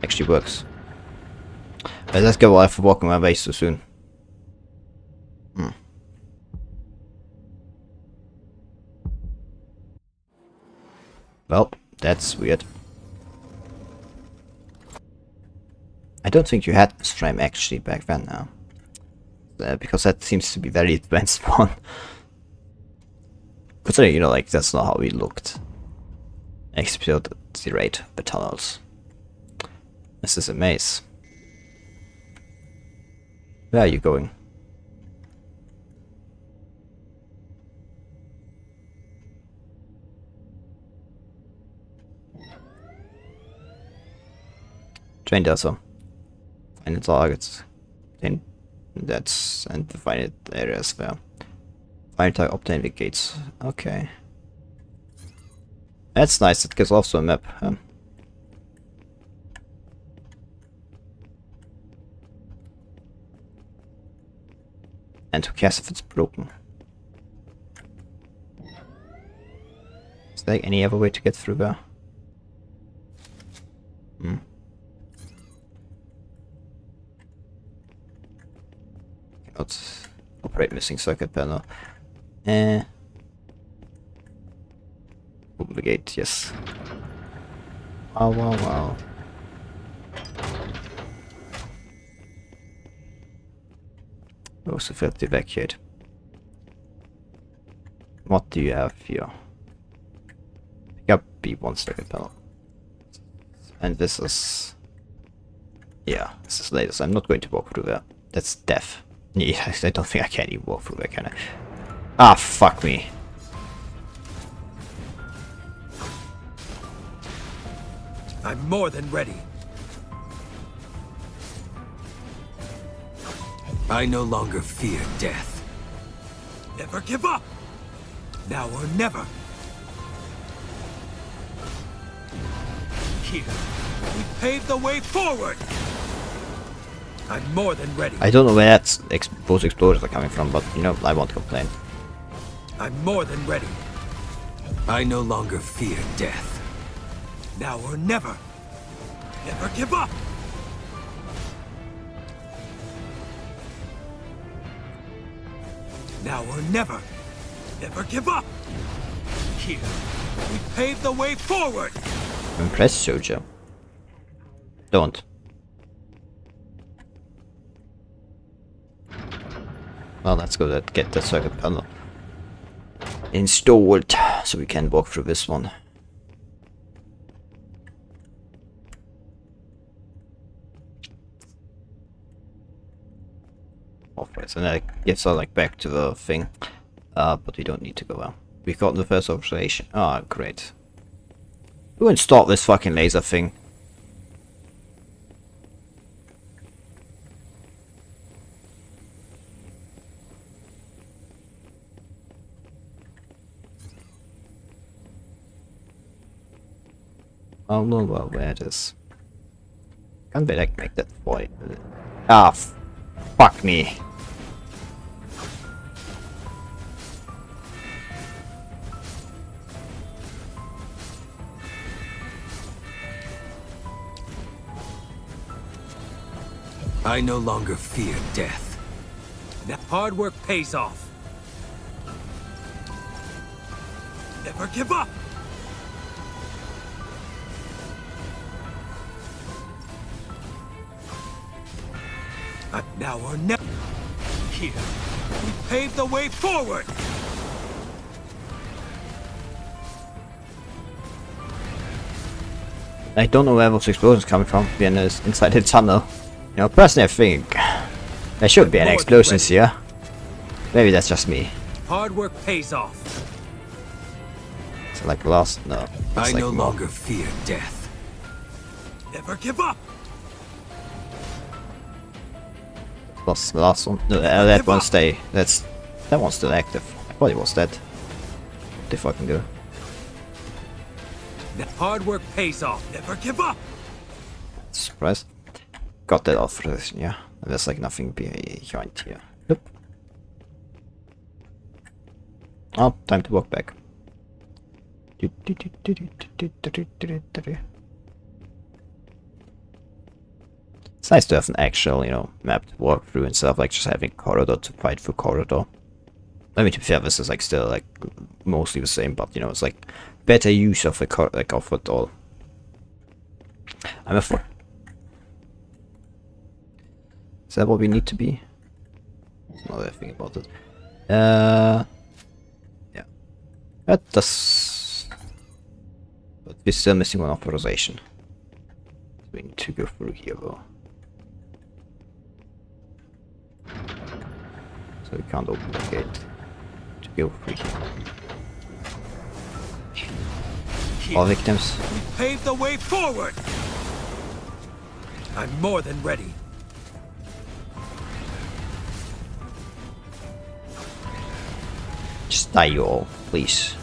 Actually works. Let's go away for walking my base so soon. Well, that's weird. I don't think you had this frame actually back then now. Because that seems to be very advanced one. Considering, you know, like, that's not how we looked. Explode the rate of the tunnels. This is a maze. Where are you going? Train Delta. Find the targets. Then that's and find it areas where. Find target, obtain the gates. Okay. That's nice, it gives also a map. And who cares if it's broken? Is there any other way to get through there? Cannot operate missing circuit panel. Open the gate, yes. Wow, wow, wow. Also failed to evacuate. What do you have here? Pick up B1 circuit panel. And this is... yeah, this is latest. I'm not going to walk through there. That's death. Yeah, I don't think I can even walk through there, can I? Ah, fuck me. I'm more than ready. I no longer fear death. Never give up! Now or never! Here, we pave the way forward! I'm more than ready. I don't know where those explosions are coming from, but, you know, I won't complain. I'm more than ready. I no longer fear death. Now or never! Never give up! Now or never! Never give up! Here, we pave the way forward! I'm impressed, Soldier. Don't. Well, let's go and get the circuit panel installed so we can walk through this one. Alright, so that gets us like back to the thing, but we don't need to go there. We got the first observation. Ah, great. Who installed this fucking laser thing? Oh no, well, where it is. Can't be like make that boy. Ah, fuck me. I no longer fear death. Now hard work pays off. Never give up! Now or never. Here, we pave the way forward. I don't know where those explosions coming from, being inside the tunnel. You know, personally I think there should be any explosions here. Maybe that's just me. Hard work pays off. So like last, no. I like no more. longer fear death. Never give up. Plus the last one. No, that one stay. That one's still active. I thought it was dead. What the fucking do? Hard work pays off. Never give up. Surprised. Got that authorization, yeah. And there's like nothing behind here. Nope. Oh, time to walk back. It's nice to have an actual, you know, map to walk through instead of like just having corridor to fight through corridor. I mean, to be fair, this is like still like mostly the same, but you know, it's like better use of the like of it all. I'm a for. Is that what we need to be? Another thing about it. Yeah. That does. But we're still missing one authorization. We need to go through here though. So we can't open the gate to go through here. All victims. We paved the way forward. I'm more than ready. Just die, you all, please.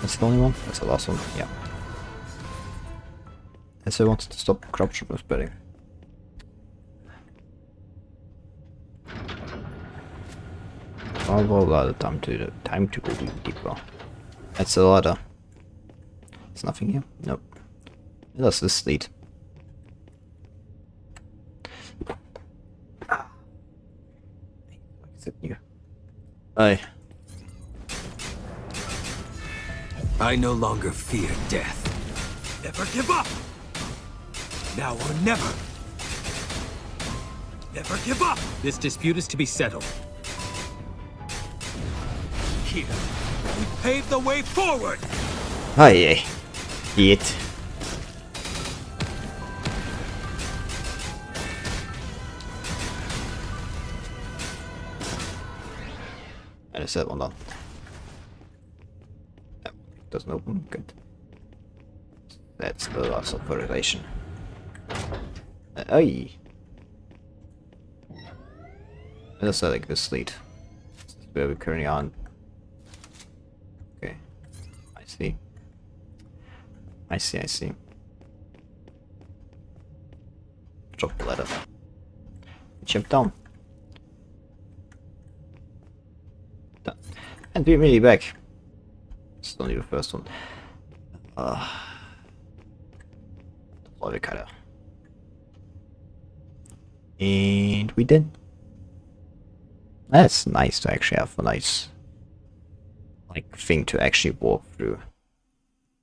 That's the only one? That's the last one, yeah. And so I wanted to stop corruption from spreading. Oh, well, time to go deeper. That's a ladder. There's nothing here? Nope. That's this lead. Is it new? Aye. I no longer fear death. Never give up! Now or never! Never give up! This dispute is to be settled. Here, we pave the way forward! Aye, it. And is that one done? No, it doesn't open. Good. That's the last authorization. Aye. That's like this lead. This is where we're currently on. Okay. I see. I see. Drop the ladder. Jump down. Done. And we're really back. It's only the first one. Avocado. And we did. That's nice to actually have a nice like thing to actually walk through.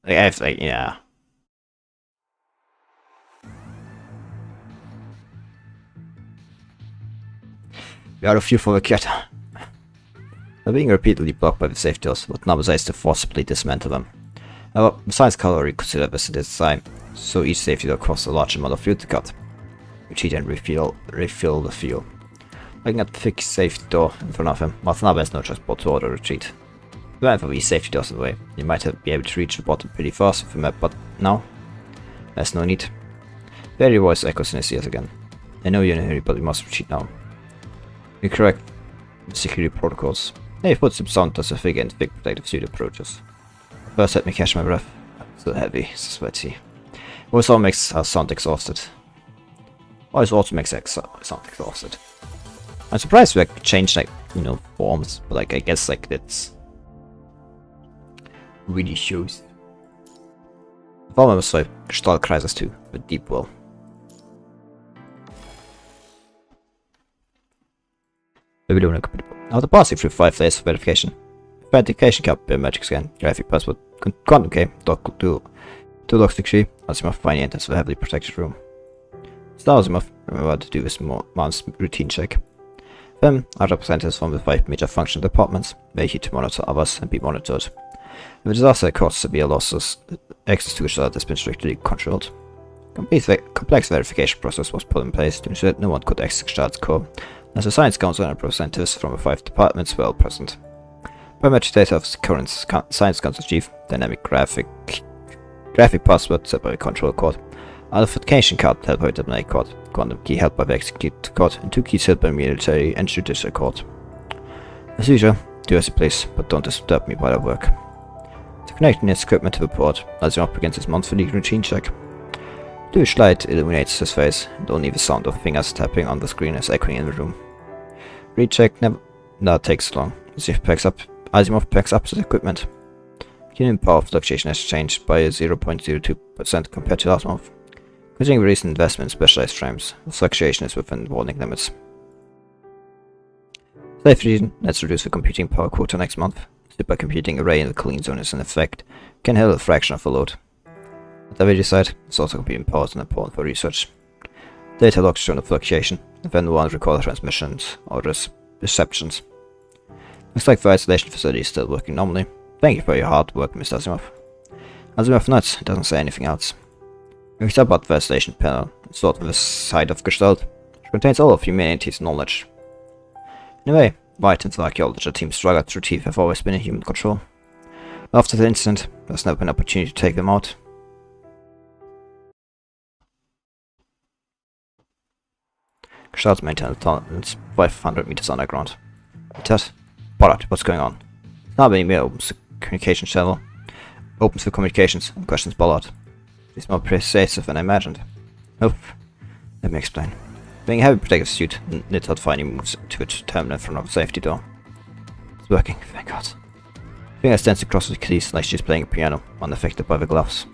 Like, I have, like, yeah. We are a few for the cat. They're being repeatedly blocked by the safety doors, but now decides to forcibly dismantle them. However, besides color, we consider this a design, so each safety door costs a large amount of fuel to cut, which he then refill the fuel. Looking at the thick safety door in front of him, Watanabe has no choice but to order retreat. Whenever these safety doors in the way, you might be able to reach the bottom pretty fast with the map, but now, there's no need. Very voice echoes in his ears again. I know you're in a hurry, but we must retreat now. You correct the security protocols. They've put some sound as a figure and thick protective suit approaches. First, let me catch my breath. So heavy, so sweaty. Voice all makes our sound exhausted. Voice also makes sound exhausted. I'm surprised we like changed, like, you know, forms, but like I guess like that's really shows. The former was like Stahl Crisis 2 with Deep Well. Babylonian compatible. After passing through 5 layers of verification. Verification cap biometric scan, graphic password, quantum key, dock to logstick tree, Asimov finally enters the heavily protected room. Star Asimov, remember to do this month's routine check. Then, are representatives from the 5 major functional departments, they here to monitor others and be monitored. If a disaster caused severe losses, access to each other has been strictly controlled. Complex verification process was put in place to ensure that no one could access Stad's core, as the Science Council and representatives from the 5 departments were all present. Biometric data of the current Science Council chief, dynamic graphic password set by a control code, Identification card held by the Terminate card, quantum key held by the Execute card, and 2 keys held by military and judicial card. As usual, do as you please, but don't disturb me while I work. To connect this equipment to the port, as you're up against his monthly routine check. Bluish light illuminates his face, and only the sound of fingers tapping on the screen is echoing in the room. Recheck never takes long, Asimov picks up the equipment. Unit power fluctuation has changed by 0.02% compared to last month. Considering the recent investment in specialized frames, the fluctuation is within warning limits. Safe reason, let's reduce the computing power quota next month. Supercomputing array in the clean zone is in effect, can handle a fraction of the load. Whatever you decide, it's also computing power is important for research. Data logs show the fluctuation, and then one record transmissions or receptions. Looks like the isolation facility is still working normally. Thank you for your hard work, Mr. Asimov. Asimov notes, doesn't say anything else. We step out the isolation panel, installed on the side of Gestalt, which contains all of humanity's knowledge. In a way, White and the archaeology team struggled to retrieve have always been in human control. After the incident, there's never been an opportunity to take them out. Gestalt maintains a tunnel and it's 500 meters underground. Ted, Pollard, what's going on? Now Benimir opens the communication channel, opens the communications and questions Pollard. He's more persuasive than I imagined. Oh, let me explain. Being a heavy protective suit, Nittard finally moves to its terminal in front of the safety door. It's working, thank God. Finger stands across the keys like she's playing a piano, unaffected by the gloves.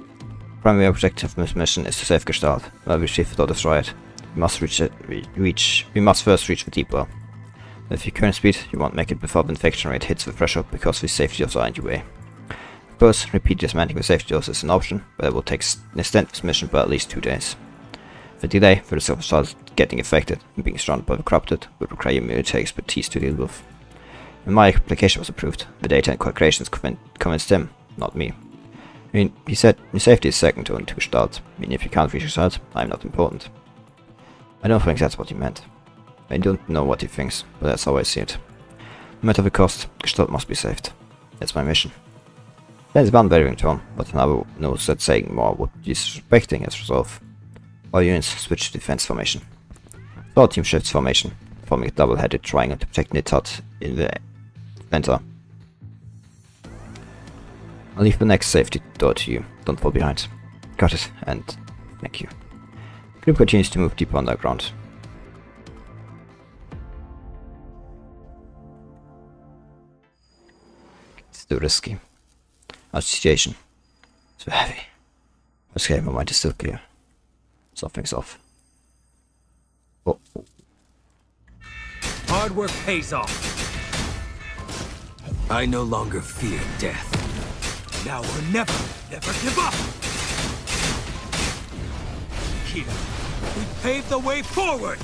Primary objective of this mission is to save Gestalt, while we retrieve it or destroy it. We must first reach the deep well. With your current speed, you won't make it before the infection rate hits the threshold because the safety doors are in your way. Of course, repeat dismantling the safety doors is an option, but it will extend this mission by at least 2 days. The delay for the self-start getting affected and being surrounded by the corrupted would require military expertise to deal with. When my application was approved, the data and calculations convinced him, not me. I mean, he said, your safety is second to Gestalt, meaning if you can't reach Gestalt, I'm not important. I don't think that's what he meant. I don't know what he thinks, but that's how I see it. No matter the cost, Gestalt must be saved. That's my mission. There's one varying tone, but Watanabe knows that saying more would be disrespecting his resolve. All units switch to defense formation. The whole team shifts formation, forming a double-headed triangle to protect Nittard in the center. I'll leave the next safety door to you. Don't fall behind. Got it, and thank you. The group continues to move deeper underground. It's too risky. Our situation. Too heavy. Okay, my mind is still clear. Something's off. Oh. Hard work pays off. I no longer fear death. Now or never, never give up! Kita, we paved the way forward!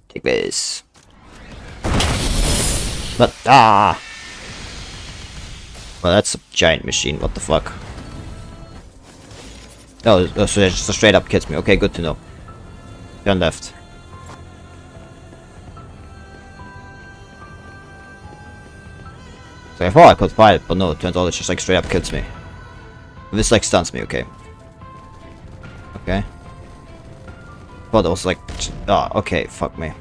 Take this. But, ah! Well, that's a giant machine, what the fuck? Oh, so it just straight up kills me. Okay, good to know. Turn left. So I thought I could fight it, but no, it turns out it just like straight up kills me. This like stuns me, okay. Okay. But it was like, oh, okay, fuck me.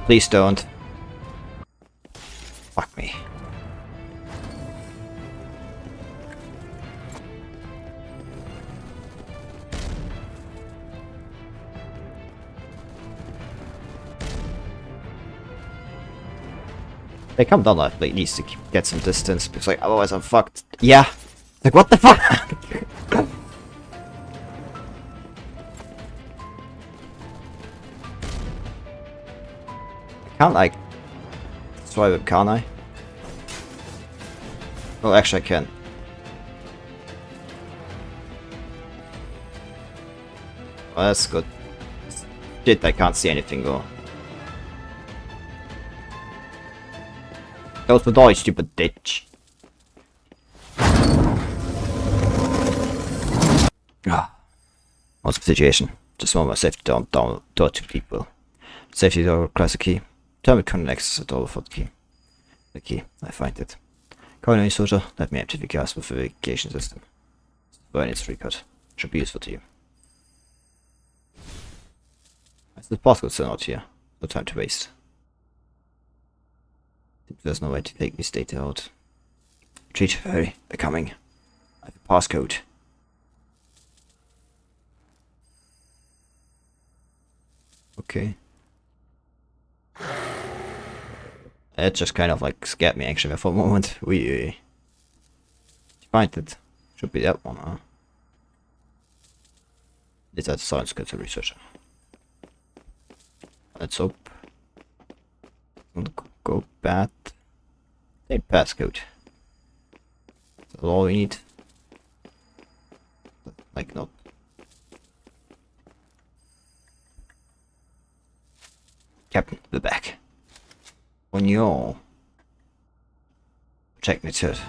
Please don't. Fuck me. They come down like needs to get some distance because like otherwise I'm fucked. Yeah. Like what the fuck? Can't I destroy them, can't I? Oh, actually I can. Oh, that's good. Shit, I can't see anything though. Close the door, you stupid bitch. Ah. What's the situation? Just want my safety door to people. Safety door requires a key. Terminal connects the door for the key. The key, I find it. Colony soldier, let me empty the gas with the verification system. Burn its recut. Should be useful to you. Is the passcode still not here? No time to waste. There's no way to take this data out. Retreat, hurry, they're coming. I have a passcode. Okay. It just kind of like scared me actually for a moment. We find it. Should be that one, huh? Is that science good to researcher? Let's hope. Don't go bad. Take passcode. That's all we need. Like not. Captain, we're back. On your check me to it.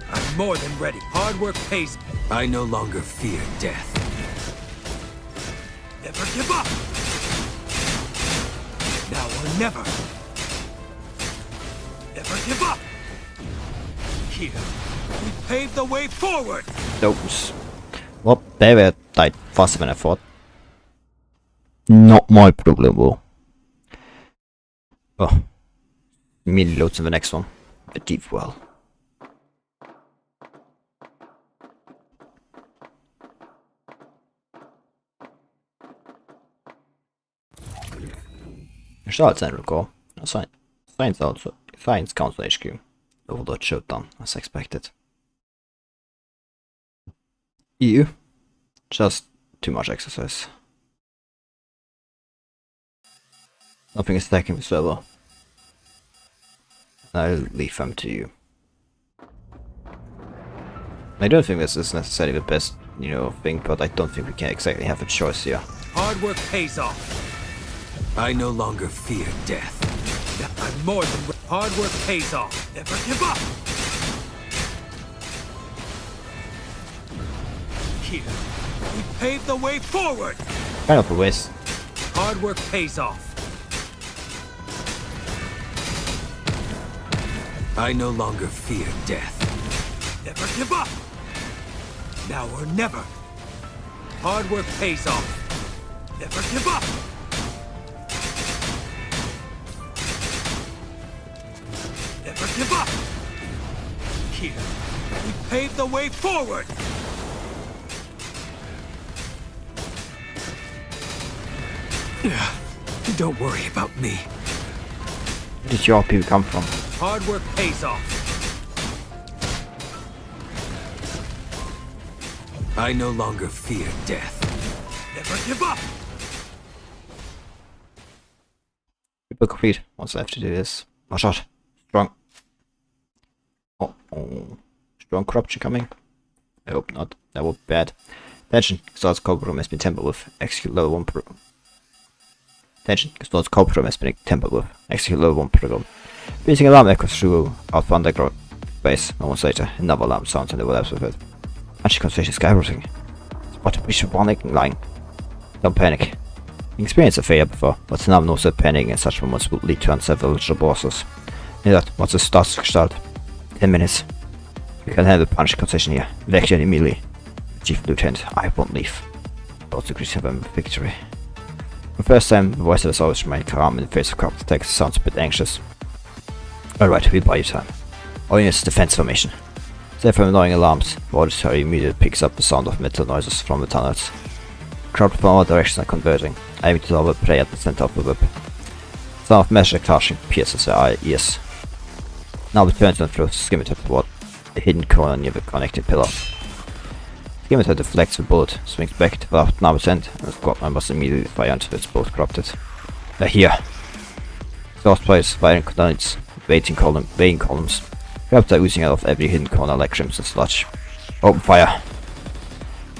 I'm more than ready. Hard work pays. I no longer fear death. Never give up! Now or never. Never give up! Here, we pave the way forward! Those. Well, they were died faster than I thought. Not my problem though. Oh. Immediately loads in the next one. A deep well. Staatszentrum core. Science Council HQ. Overlord showdown, as expected. EU. Just too much exercise. Nothing is attacking the server. I'll leave them to you. I don't think this is necessarily the best, thing, but I don't think we can exactly have a choice here. Hard work pays off. I no longer fear death. I'm more than hard work pays off. Never give up. Here, we pave the way forward. Kind of a waste. Hard work pays off. I no longer fear death. Never give up. Now or never. Hard work pays off. Never give up. Never give up. Here, we pave the way forward. Don't worry about me. Where did your people come from? Hard work pays off. I no longer fear death. Never give up! People complete. What's left to do this? One shot. Strong. Oh. Strong corruption coming? I hope not. That would be bad. Attention. Starts copper room has been tampered with. Execute level 1 program. Attention. Starts copper room has been tampered with. Execute level 1 program. Beating alarm echoes through out the underground base. Moments later, another alarm sounds and overlaps with it. Magic concentration skyrocketing. Spot a breach of warning line. Don't panic. You experienced a failure before, but now knows that panicking in such moments will lead to unseveral bosses. In that, once it starts to start, 10 minutes. You can handle punch concession here. Evacuate immediately. Chief Lieutenant, I won't leave. Both degrees of victory. For the first time, the voice has always remained calm in the face of corrupt attacks sounds a bit anxious. Alright, we'll buy you time. All units defense formation. Except for annoying alarms, the auditory immediately picks up the sound of metal noises from the tunnels. Crowd from all directions are converging, aiming to lower prey at the center of the whip. The sound of magic clashing pierces their ears. Now we turn and throw Scimitar toward the hidden corner near the connecting pillar. Scimitar deflects the bullet, swings back to the Watanabe's end, and the squad members immediately fire until it's both corrupted. They're here. Exhaust players firing grenades, weighing columns. Crabs are oozing out of every hidden corner like crimson sludge. Open fire!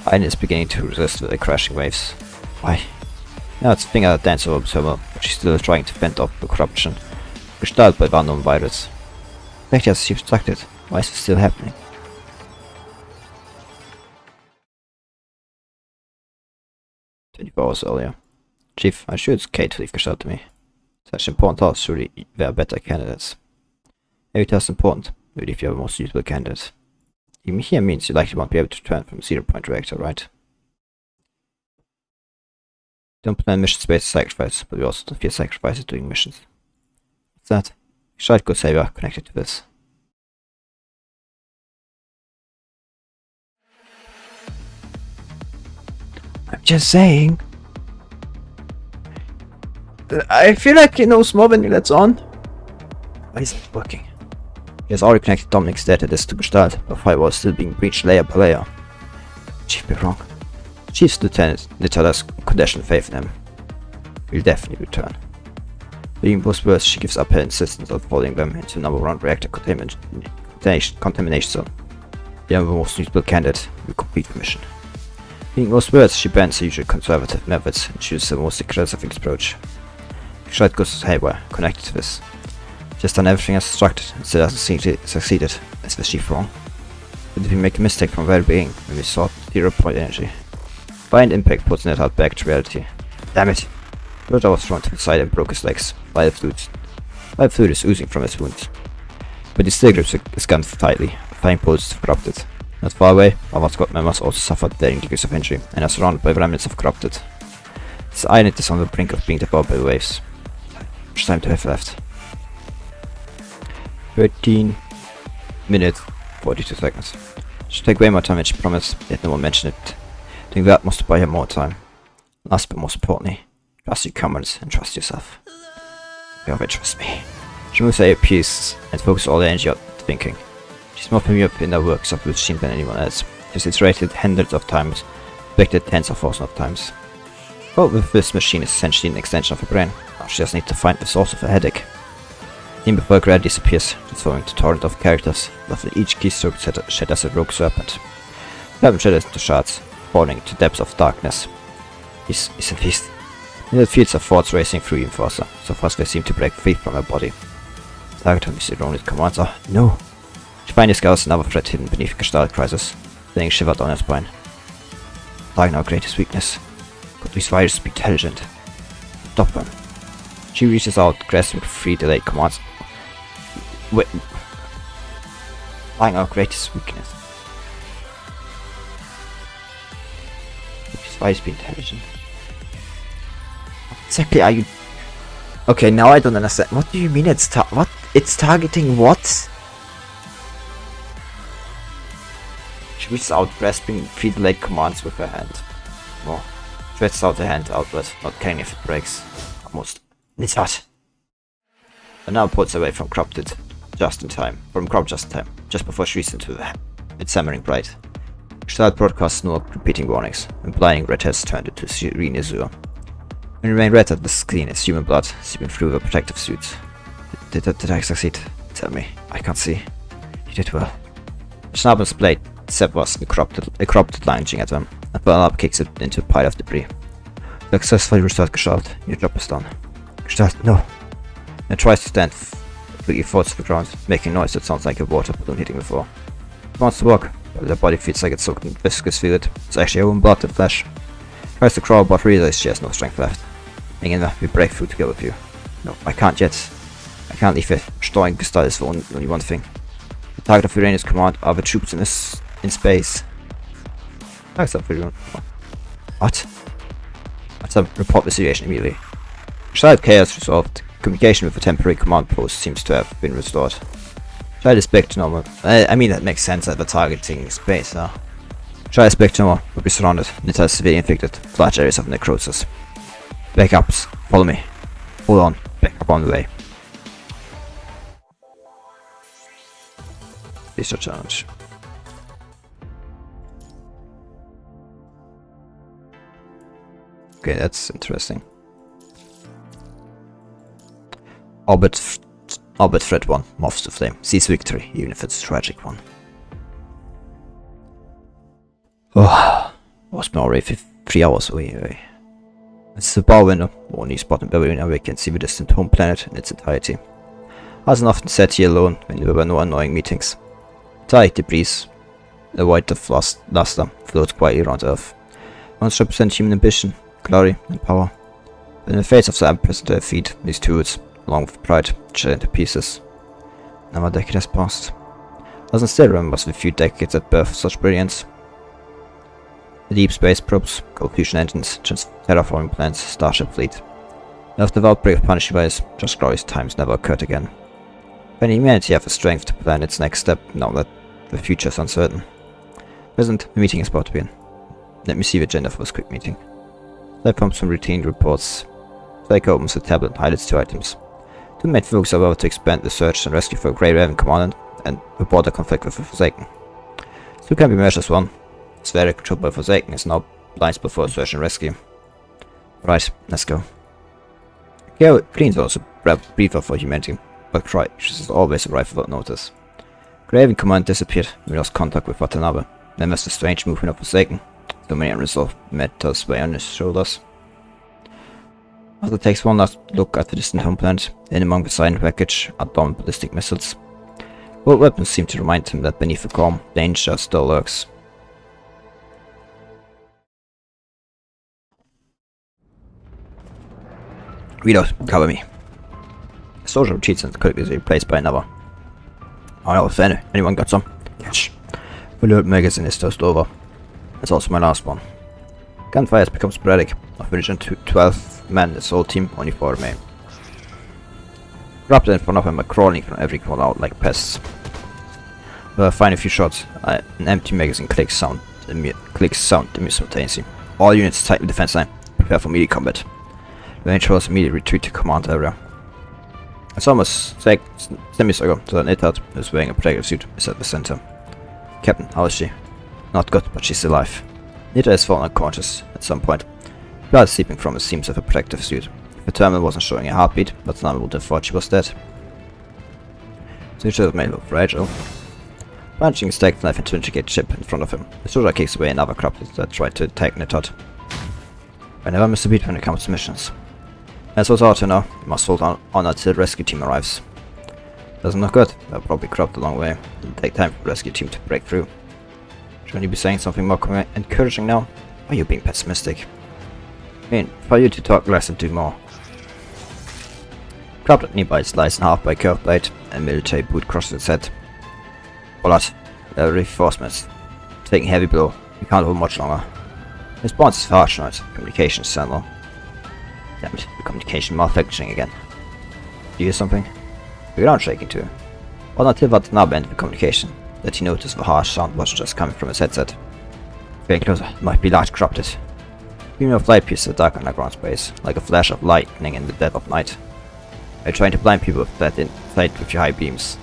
Iron is beginning to resist the crashing waves. Why? Now it's finger at Dancer Observer, but she's still trying to fend off the corruption, gestalt by the unknown virus. The fact has obstructed. Why is this still happening? "24 hours earlier. Chief, I'm sure it's Kate who gestalt to me. Such important tasks surely there are better candidates. Every task is important, really if you have a more suitable candidate. Even here means you likely won't be able to return from 0-point reactor, right? Don't plan missions based on sacrifice, but we also don't fear sacrifices doing missions. What's that? Should go savior connected to this. I'm just saying. I feel like he knows more when he lets on. Why is it working? He has already connected Dominic's data disk to Gestalt, but firewall is still being breached layer by layer. Chief be wrong. Chief's lieutenant has conditional faith in him. He'll definitely return. Being both worse, she gives up her insistence on following them into number 1 reactor contamination zone. The other most suitable candidate will complete the mission. Being most worse, she bans the usual conservative methods and chooses the most aggressive approach. Gestalt goes haywire, connected to this. Just done everything as instructed and still hasn't succeeded. Is the chief wrong? Did we make a mistake from the very beginning when we sought 0-point energy? Violent impact puts Netheart back to reality. Damn it! Roger was thrown to the side and broke his legs. Vital fluid is oozing from his wounds. But he still grips his gun tightly. The flying bullets have corrupted. Not far away, our squad members also suffered varying degrees of injury and are surrounded by remnants of corrupted. This island is on the brink of being devoured by the waves. Much time to have left. 13 minutes 42 seconds. Should take way more time than she promised, yet no one mentioned it. Doing that must buy her more time. Last but most importantly, trust your comrades and trust yourself. You always trust me. She moves her piece and focuses all the energy on thinking. She's more familiar with inner works of the machine than anyone else. She's iterated hundreds of times, expected tens of thousands of times. Well, with this machine is essentially an extension of her brain. Now she just needs to find the source of her headache. Even before Grad disappears, transforming into a torrent of characters, after each keystroke shatters a rogue serpent. Seven shatters into shards, falling into depths of darkness. He's a beast. In the fields of thoughts racing through Enforcer, so fast they seem to break free from her body. Target of his erroneous commands are no. She finally scouts another threat hidden beneath Gestalt crisis, laying shiver down her spine. Target our greatest weakness. Could these viruses be intelligent? Stop them. She reaches out, grasping 3 delayed commands. Wait. Lying our greatest weakness. These viruses be intelligent. What exactly are you? Okay, now I don't understand. What do you mean it's what? It's targeting what? She reaches out, grasping 3 delayed commands with her hand. More. Stretches out her hand outward, not caring if it breaks. Almost. Netheart! And now pulls away from corrupted just in time. Just before she reaches into its hammering bright. Gestalt broadcasts no repeating warnings, implying red has turned into serene azure. When you remain red at the screen, it's human blood seeping through the protective suits. Did I succeed? Tell me. I can't see. You did well. Schnabel's blade severs a corrupted lunging at them, and Bernard kicks it into a pile of debris. Successfully restored Gestalt. Your job is done. Gestalt, no. It tries to stand, but it falls to the ground, making noise that sounds like a water balloon hitting the floor. It wants to walk, but the body feels like it's soaked in viscous fluid. It's actually her own blood and flesh. Tries to crawl, but realizes she has no strength left. Hang in there, we break through to go with you. No, I can't yet. I can't leave it. Restoring Gestalt is only one thing. The target of Uranus command are the troops in space. Thanks up for you. What? Let's report the situation immediately. Gestalt chaos resolved. Communication with the temporary command post seems to have been restored. Gestalt is back to normal. I mean, that makes sense that the targeting space, huh? Gestalt is back to normal. Will be surrounded. Netheart is severely infected. Large areas of necrosis. Backups. Follow me. Hold on. Backup on the way. This is a challenge. Okay, that's interesting. Orbit threat 1, Moths to Flame. Sees victory, even if it's a tragic one. Oh, was been already 3 hours away. It's a bar window, only spot in Bavarian where we can see the distant home planet in its entirety. I wasn't often sat here alone when there were no annoying meetings. Tight debris, the white of luster, floats quietly around Earth. Once represent human ambition, glory, and power. But in the face of the unprecedented defeat, these tools, along with pride, shattered into pieces. Now a decade has passed. Doesn't still remember the few decades that birthed such brilliance. The deep space probes, cold fusion engines, terraforming plants, starship fleet. After the outbreak of punishing virus, just glorious times never occurred again. Can humanity have the strength to plan its next step now that the future is uncertain? Present, the meeting is about to begin. Let me see the agenda for this quick meeting. That comes from routine reports. Blake opens the tablet and highlights 2 items. 2 main focus are about to expand the search and rescue for Grey Raven Commandant and report the conflict with the Forsaken. 2 can be measured as 1. Spheric controlled by Forsaken is now blind spot for search and rescue. Right, let's go. Clean is also briefer for humanity, but Christ is always arrived without notice. Grey Raven Command disappeared. We lost contact with Watanabe. Then there's the strange movement of Forsaken. So many unresolved matters weigh on his shoulders. Arthur takes one last look at the distant homeplanet. In among the silent wreckage are downed ballistic missiles. Both weapons seem to remind him that beneath the calm, danger still lurks. Reload, cover me. A soldier retreats and could be replaced by another. Oh no, if anyone got some? Catch. The load magazine is just over. That's also my last one. Gunfire has become sporadic. I've finished 12 men, this whole team, only 4 remain. Raptors in front of him are crawling from every corner out like pests. But I find a few shots. An empty magazine clicks sound simultaneously. All units tighten the defense line. Prepare for melee combat. The Rangers immediately retreat to command area. It's almost seconds ago that Epitaph, who's wearing a protective suit, is at the center. Captain, how is she? Not good, but she's alive. Nita has fallen unconscious at some point. Blood is seeping from the seams of a protective suit. If the terminal wasn't showing a heartbeat, Watanabe would have thought she was dead. So she may look fragile. Branching his tech knife into an intricate chip in front of him, the soldier kicks away another corrupted that tried to attack Nita. I never miss a beat when it comes to missions. As was hard to know, you must hold on until the rescue team arrives. Doesn't look good, they'll probably corrupt a long way. It'll take time for the rescue team to break through. Shouldn't you be saying something more encouraging now? Or are you being pessimistic? I mean, for you to talk less and do more. Corrupted nearby is sliced in half by a curved blade, and a military boot crosses its head. Bullet, reinforcements. Taking a heavy blow, we can't hold much longer. Response is harsh noise, communication is sent low. Damn it, the communication malfunctioning again. Do you hear something? The ground shaking too. Well, until Watanabe ended the communication, that he noticed the harsh sound was just coming from his headset. Getting closer, it might be large corrupted. Beam of light pierces the dark underground space, like a flash of lightning in the dead of night. Are you trying to blind people with that insight with your high beams?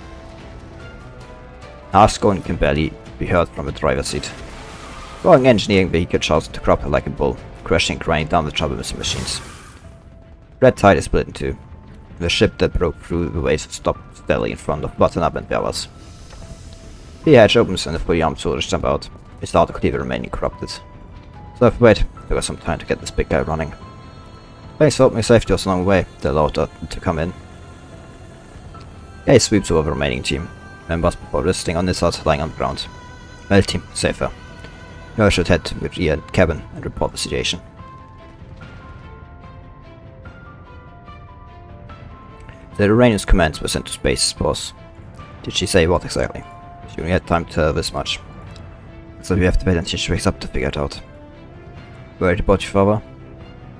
Harsh scoring can barely be heard from the driver's seat. Growing engineering vehicle charges to corrupt like a bull, crashing and grinding down the trouble machines. Red tide is split in two. The ship that broke through the waves stopped steadily in front of Watanabe and the others. The hatch opens and the fully armed soldiers jump out. They start to clear the remaining corrupted. So if we wait, there was some time to get this big guy running. Thanks for my safety was a long way, they allowed us to come in. Guy sweeps over the remaining team, members before resting on this side lying on the ground. Well team, safer. You should head to the rear cabin and report the situation. The Iranian's commands were sent to space, boss. Did she say what exactly? She only had time to tell this much. So we have to wait until she wakes up to figure it out. Worried about your father?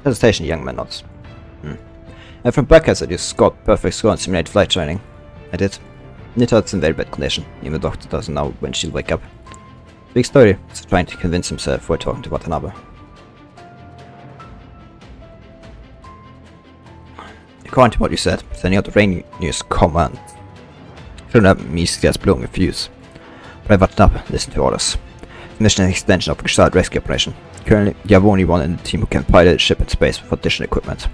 Hesitation, young man nods. And from back I said you scored perfect score in simulated flight training. I did. Nita's in very bad condition, even the doctor doesn't know when she'll wake up. Big story, is trying to convince himself while talking to Watanabe. According to what you said, sending out the Rainier's command shouldn't have me just blowing a fuse. But Watanabe, listen to orders. The mission is an extension of the Gestalt rescue operation. Currently, you have only one in the team who can pilot a ship in space with additional equipment.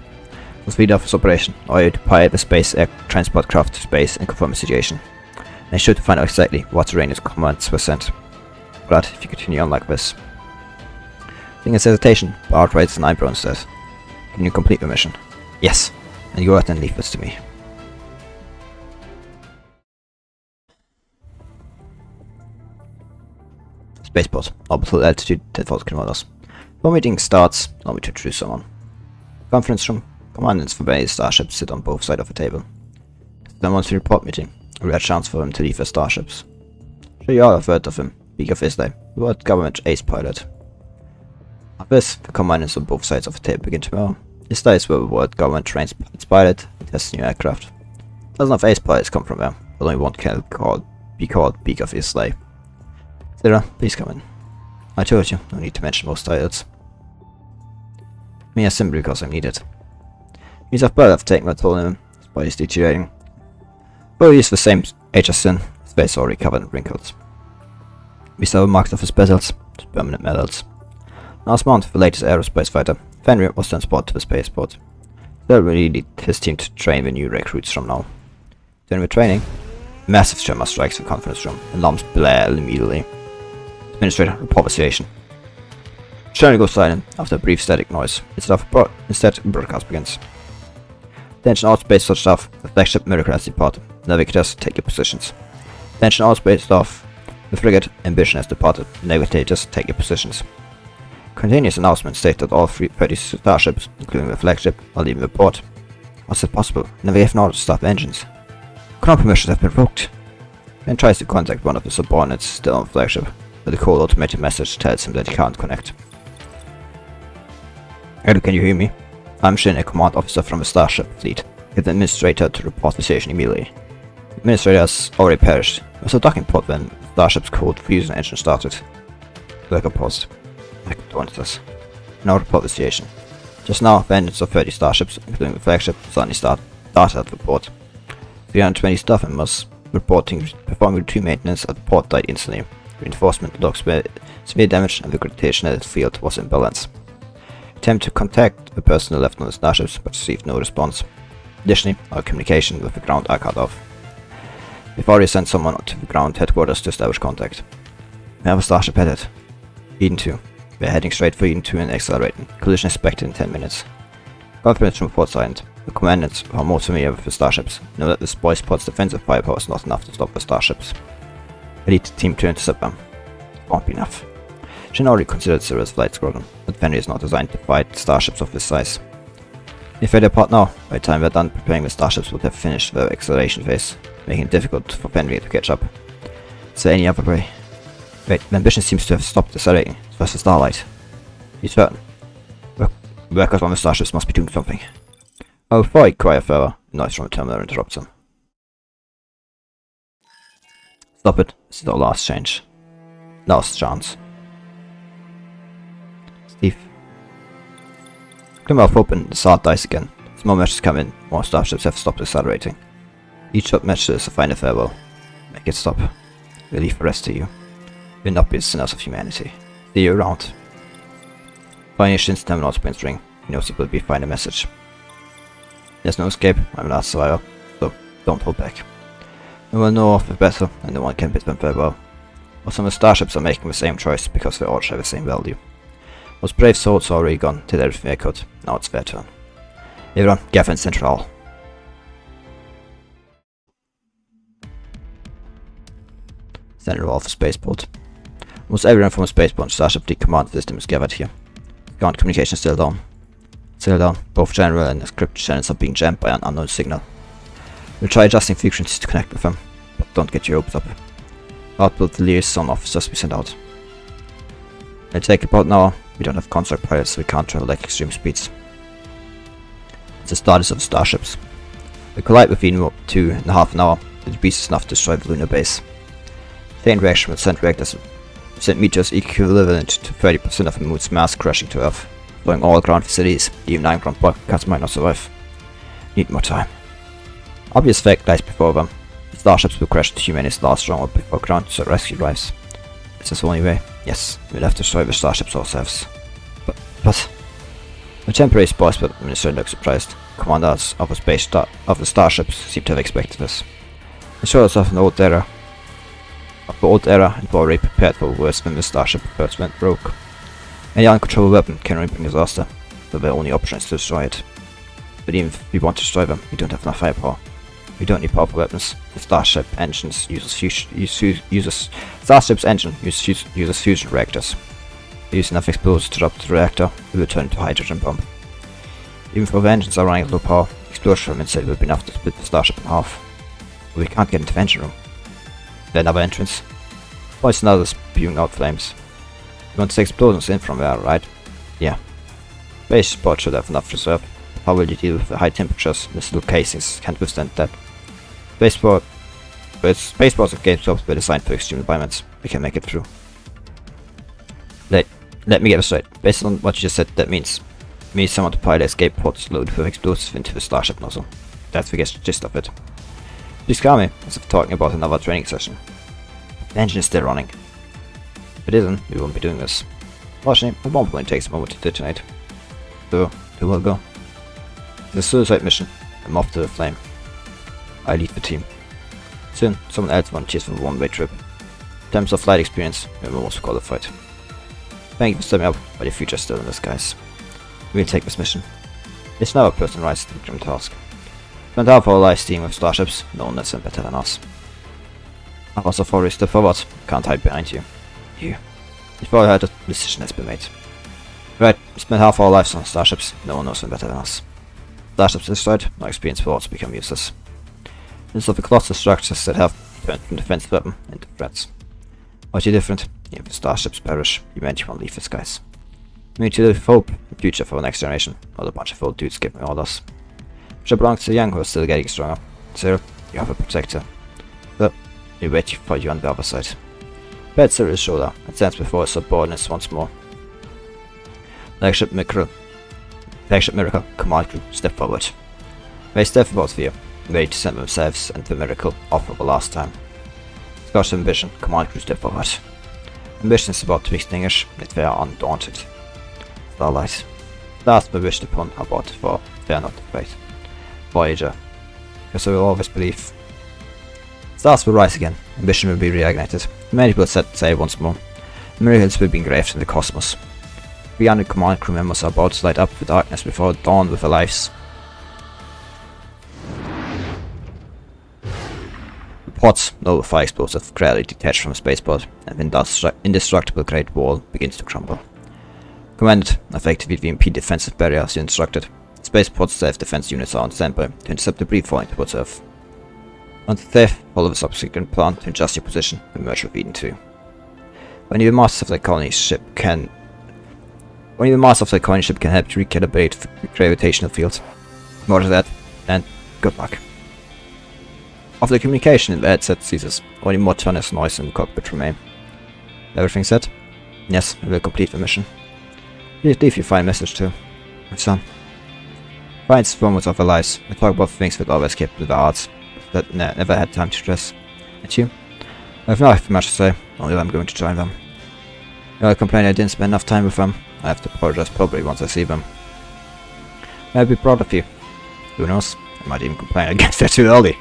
Must lead off this operation, or you to pilot the space air transport craft to space and confirm the situation. And I should find out exactly what Rainier's commands were sent. But if you continue on like this. Seeing his hesitation, Bart raises an eyebrow and says, "Can you complete the mission?" "Yes, and go out and leave this to me." Spaceport, orbital altitude 10,000 kilometers. Before meeting starts, allow me to introduce someone. Conference room, Commandants for various starships sit on both sides of the table. Then once the report meeting, a rare chance for them to leave their starships. Sure you all have heard of him, Beak of Islay, the world government ace pilot. At this, the commandants on both sides of the table begin tomorrow. Islay is where the world government trains its pilot and tests new aircraft. Dozens of ace pilots come from there, but only one can be called Beak of Islay. Zira, please come in. I told you, no need to mention most titles. Me as simply because I'm needed. He's of birth have taken my toll on him, his body is deteriorating. Though he is the same age as Sin, his face already covered in wrinkles. We saw marks of his bezels, his permanent medals. Last month, the latest aerospace fighter, Fenrir, was transported to the spaceport. They'll really need his team to train the new recruits from now. During the training, a massive tremor strikes the conference room, and alarms blare immediately. Administrator, report the situation. Channel goes silent after a brief static noise. Instead, broadcast begins. Attention all space staff, the flagship Miracle has departed. Navigators, take your positions. Attention all space staff, the frigate Ambition has departed. Navigators, take your positions. Continuous announcements state that all 30 starships, including the flagship, are leaving the port. How's it possible? Now we have an order to stop engines. Command permissions have been revoked. Ben tries to contact one of the subordinates still on the flagship, but the cold automated message tells him that he can't connect. Hello, can you hear me? I'm Shin, a command officer from the Starship fleet. Get the administrator to report the situation immediately. The administrator has already perished. There was a docking port when the Starship's cold fusion engine started. Worker paused. I could want this. Now report the situation. Just now, the engines of 30 starships, including the flagship, suddenly started at the port. 320 staff members performing routine maintenance at the port died instantly. Reinforcement logs were severe damage and the gravitational field was imbalanced. Attempt to contact the personnel left on the starships but received no response. Additionally, our communication with the ground are cut off. We've already sent someone to the ground headquarters to establish contact. We have a starship headed. Eden 2. We're heading straight for Eden 2 and accelerating. Collision expected in 10 minutes. Confidence from port silent. The commandants, who are more familiar with the starships, know that the Boys Port's defensive firepower is not enough to stop the starships. I need the team to intercept them. It won't be enough. Shin already considered Zira's flight squadron, but Fenrir is not designed to fight starships of this size. If they depart now, by the time we're done preparing, the starships would have finished their acceleration phase, making it difficult for Fenrir to catch up. Is there any other way? Wait, the Ambition seems to have stopped accelerating. So that's the Starlight. He's certain. Workers on the starships must be doing something. Oh, before I inquire further, a noise from the terminal interrupts him. Stop it. This is our last chance. Steve. The mouth open, the sword dies again. As more messages come in, more starships have stopped accelerating. Each short message is a final farewell. Make it stop. We'll leave the rest to you. We'll not be the sinners of humanity. See you around. Finally, Shin's terminal springs ring. He knows it will be final message. There's no escape. I'm the last survivor, so don't hold back. No one know of the battle, and no one can bid them farewell. But some of the starships are making the same choice because they all share the same value. Those brave souls are already gone, did everything they could. Now it's their turn. Everyone, gather in Central. Central of the spaceport. Almost everyone from the spaceport and Starship Fleet command system is gathered here. Ground communication is still down. Both general and encrypted channels are being jammed by an unknown signal. We'll try adjusting frequencies to connect with them, but don't get your hopes up. Output the liaison officers we send out. It'll take about an hour. We don't have construct pilots, so we can't travel like extreme speeds. It's the status of the starships. We collide within 2.5 an hour. The debris is enough to destroy the lunar base. Chain reaction with sent reactors sent meteors equivalent to 30% of the moon's mass crashing to Earth, blowing all ground facilities. Even 9 ground broadcasts might not survive. Need more time. Obvious fact lies before them. The starships will crash to humanity's last stronghold before ground rescue arrives. Is this the only way? Yes, we'll have to destroy the starships ourselves. But... The temporary spoils, but the minister looks surprised. Commanders of the starships seem to have expected this. It shows us of the old era, and were already prepared for worse when the starship first went broke. Any uncontrollable weapon can only bring disaster, so the only option is to destroy it. But even if we want to destroy them, we don't have enough firepower. We don't need powerful weapons. The starship engines uses fusion reactors. We use enough explosives to drop the reactor, we will turn into a hydrogen bomb. Even if our engines are running at low power, explosion from inside will be enough to split the starship in half. But we can't get into the engine room. Then another entrance. Poison others spewing out flames. We want to take explosions in from there, right? Yeah. Spaceport should have enough reserve. How will you deal with the high temperatures? These little casings can't withstand that. Spaceports and game stops were designed for extreme environments. We can make it through. Let me get this straight. Based on what you just said, that means we need someone to pilot escape pods loaded with explosives into the starship nozzle. That's the gist of it. Please calm me, as if talking about another training session. The engine is still running. If it isn't, we won't be doing this. Fortunately, the bomb point takes a moment to detonate. So, who will go? It's a suicide mission. I'm off to the flame. I lead the team. Soon, someone else volunteers for a one-way trip. In terms of flight experience, we're most qualified. Thank you for stepping up, but your future is still in disguise. We'll take this mission. It's now a person rise to the grim task. Spent half our lives dealing with starships, no one knows them better than us. I was already step forward, can't hide behind you. You've probably heard that the decision has been made. Right, we spent half our lives on starships, no one knows them better than us. Starships destroyed, our experience will also become useless. Instead of the colossal structures that have turned from defense weapon into threats. What's different? If the starships perish, humanity won't leave the skies. We need to live with hope and future for the next generation, not a bunch of old dudes giving orders. Which belongs to the young who are still getting stronger. Cyril, you have a protector. So, we wait for you on the other side. Pat Cyril's shoulder and stands before his subordinates once more. Flagship Miracle, Command Crew, step forward. They step about fear, ready to send themselves and the Miracle off for the last time. Scotch Ambition, Command Crew, step forward. Ambition is about to extinguish, yet they are undaunted. Starlight. Last we wished upon about for they are not afraid. Voyager. Because we will always believe. Stars will rise again, ambition will be reignited. Many people set sail once more. Miracles will be engraved in the cosmos. 300 command crew members are about to light up the darkness before dawn with their lives. The pods, no fire explosive, gradually detach from a spaceport, and the indestructible Great Wall begins to crumble. Commanded, effectively the impede defensive barrier as instructed. Spaceport's self-defense units are on standby to intercept debris falling towards Earth. On the 5th, follow the subsequent plan to adjust your position and merge with Eden 2. Only the master of the colony ship can help to recalibrate the gravitational field. Roger that, and good luck. After the communication in the headset ceases, only monotonous noise in the cockpit remain. Everything set? Yes, we will complete the mission. Please leave your fine message too, my son. Finds moments of our lives. We talk about things that always kept with our hearts, that never had time to stress. And you? I have not much to say, only that I'm going to join them. I complain I didn't spend enough time with them. I have to apologize probably once I see them. I'll be proud of you. Who knows? I might even complain I get there too early.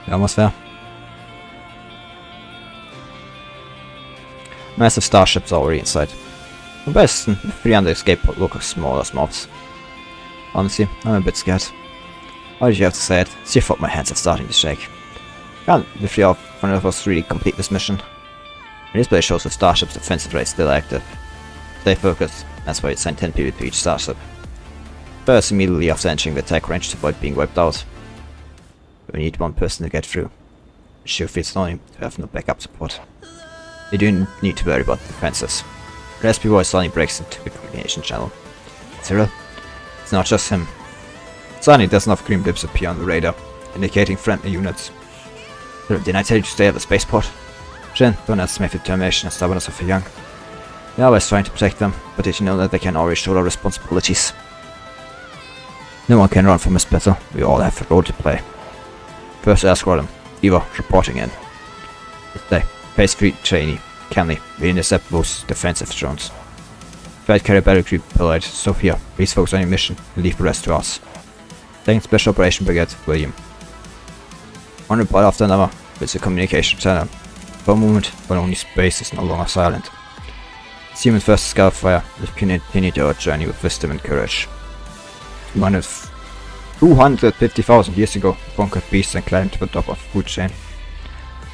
You're almost there. Massive starships are already inside. The best, the 300 escape pod look small as mobs. Honestly, I'm a bit scared. Why did you have to say it? It's your fault my hands are starting to shake. Can't the three of us really complete this mission? The display shows the starship's defensive rate still active. Stay focused, that's why it sent 10 people to each starship. First immediately after entering the attack range to avoid being wiped out. We need one person to get through. It sure feels annoying to have no backup support. You do need to worry about the defenses. Rest before Sonny breaks into the communication channel. Cyril? It's not just him. Sonny doesn't have green blips appear on the radar, indicating friendly units. Didn't I tell you to stay at the spaceport? Jin, don't estimate the determination and stubbornness of the young. They're always trying to protect them, but did you know that they can always shoulder responsibilities? No one can run from this battle, we all have a role to play. First Air Squadron, Eva, reporting in. This day, Phase 3 trainee, Kenley, we intercept most defensive drones. Flight Carrier Battle Group Pilot, Sophia, please focus on your mission and leave the rest to us. Second Special Operation Brigade, William. One report after another, with the communication channel. For a moment, when only space is no longer silent. Human first scout fire, we continued our journey with wisdom and courage. 250,000 years ago, we conquered beasts and climbed to the top of the food chain.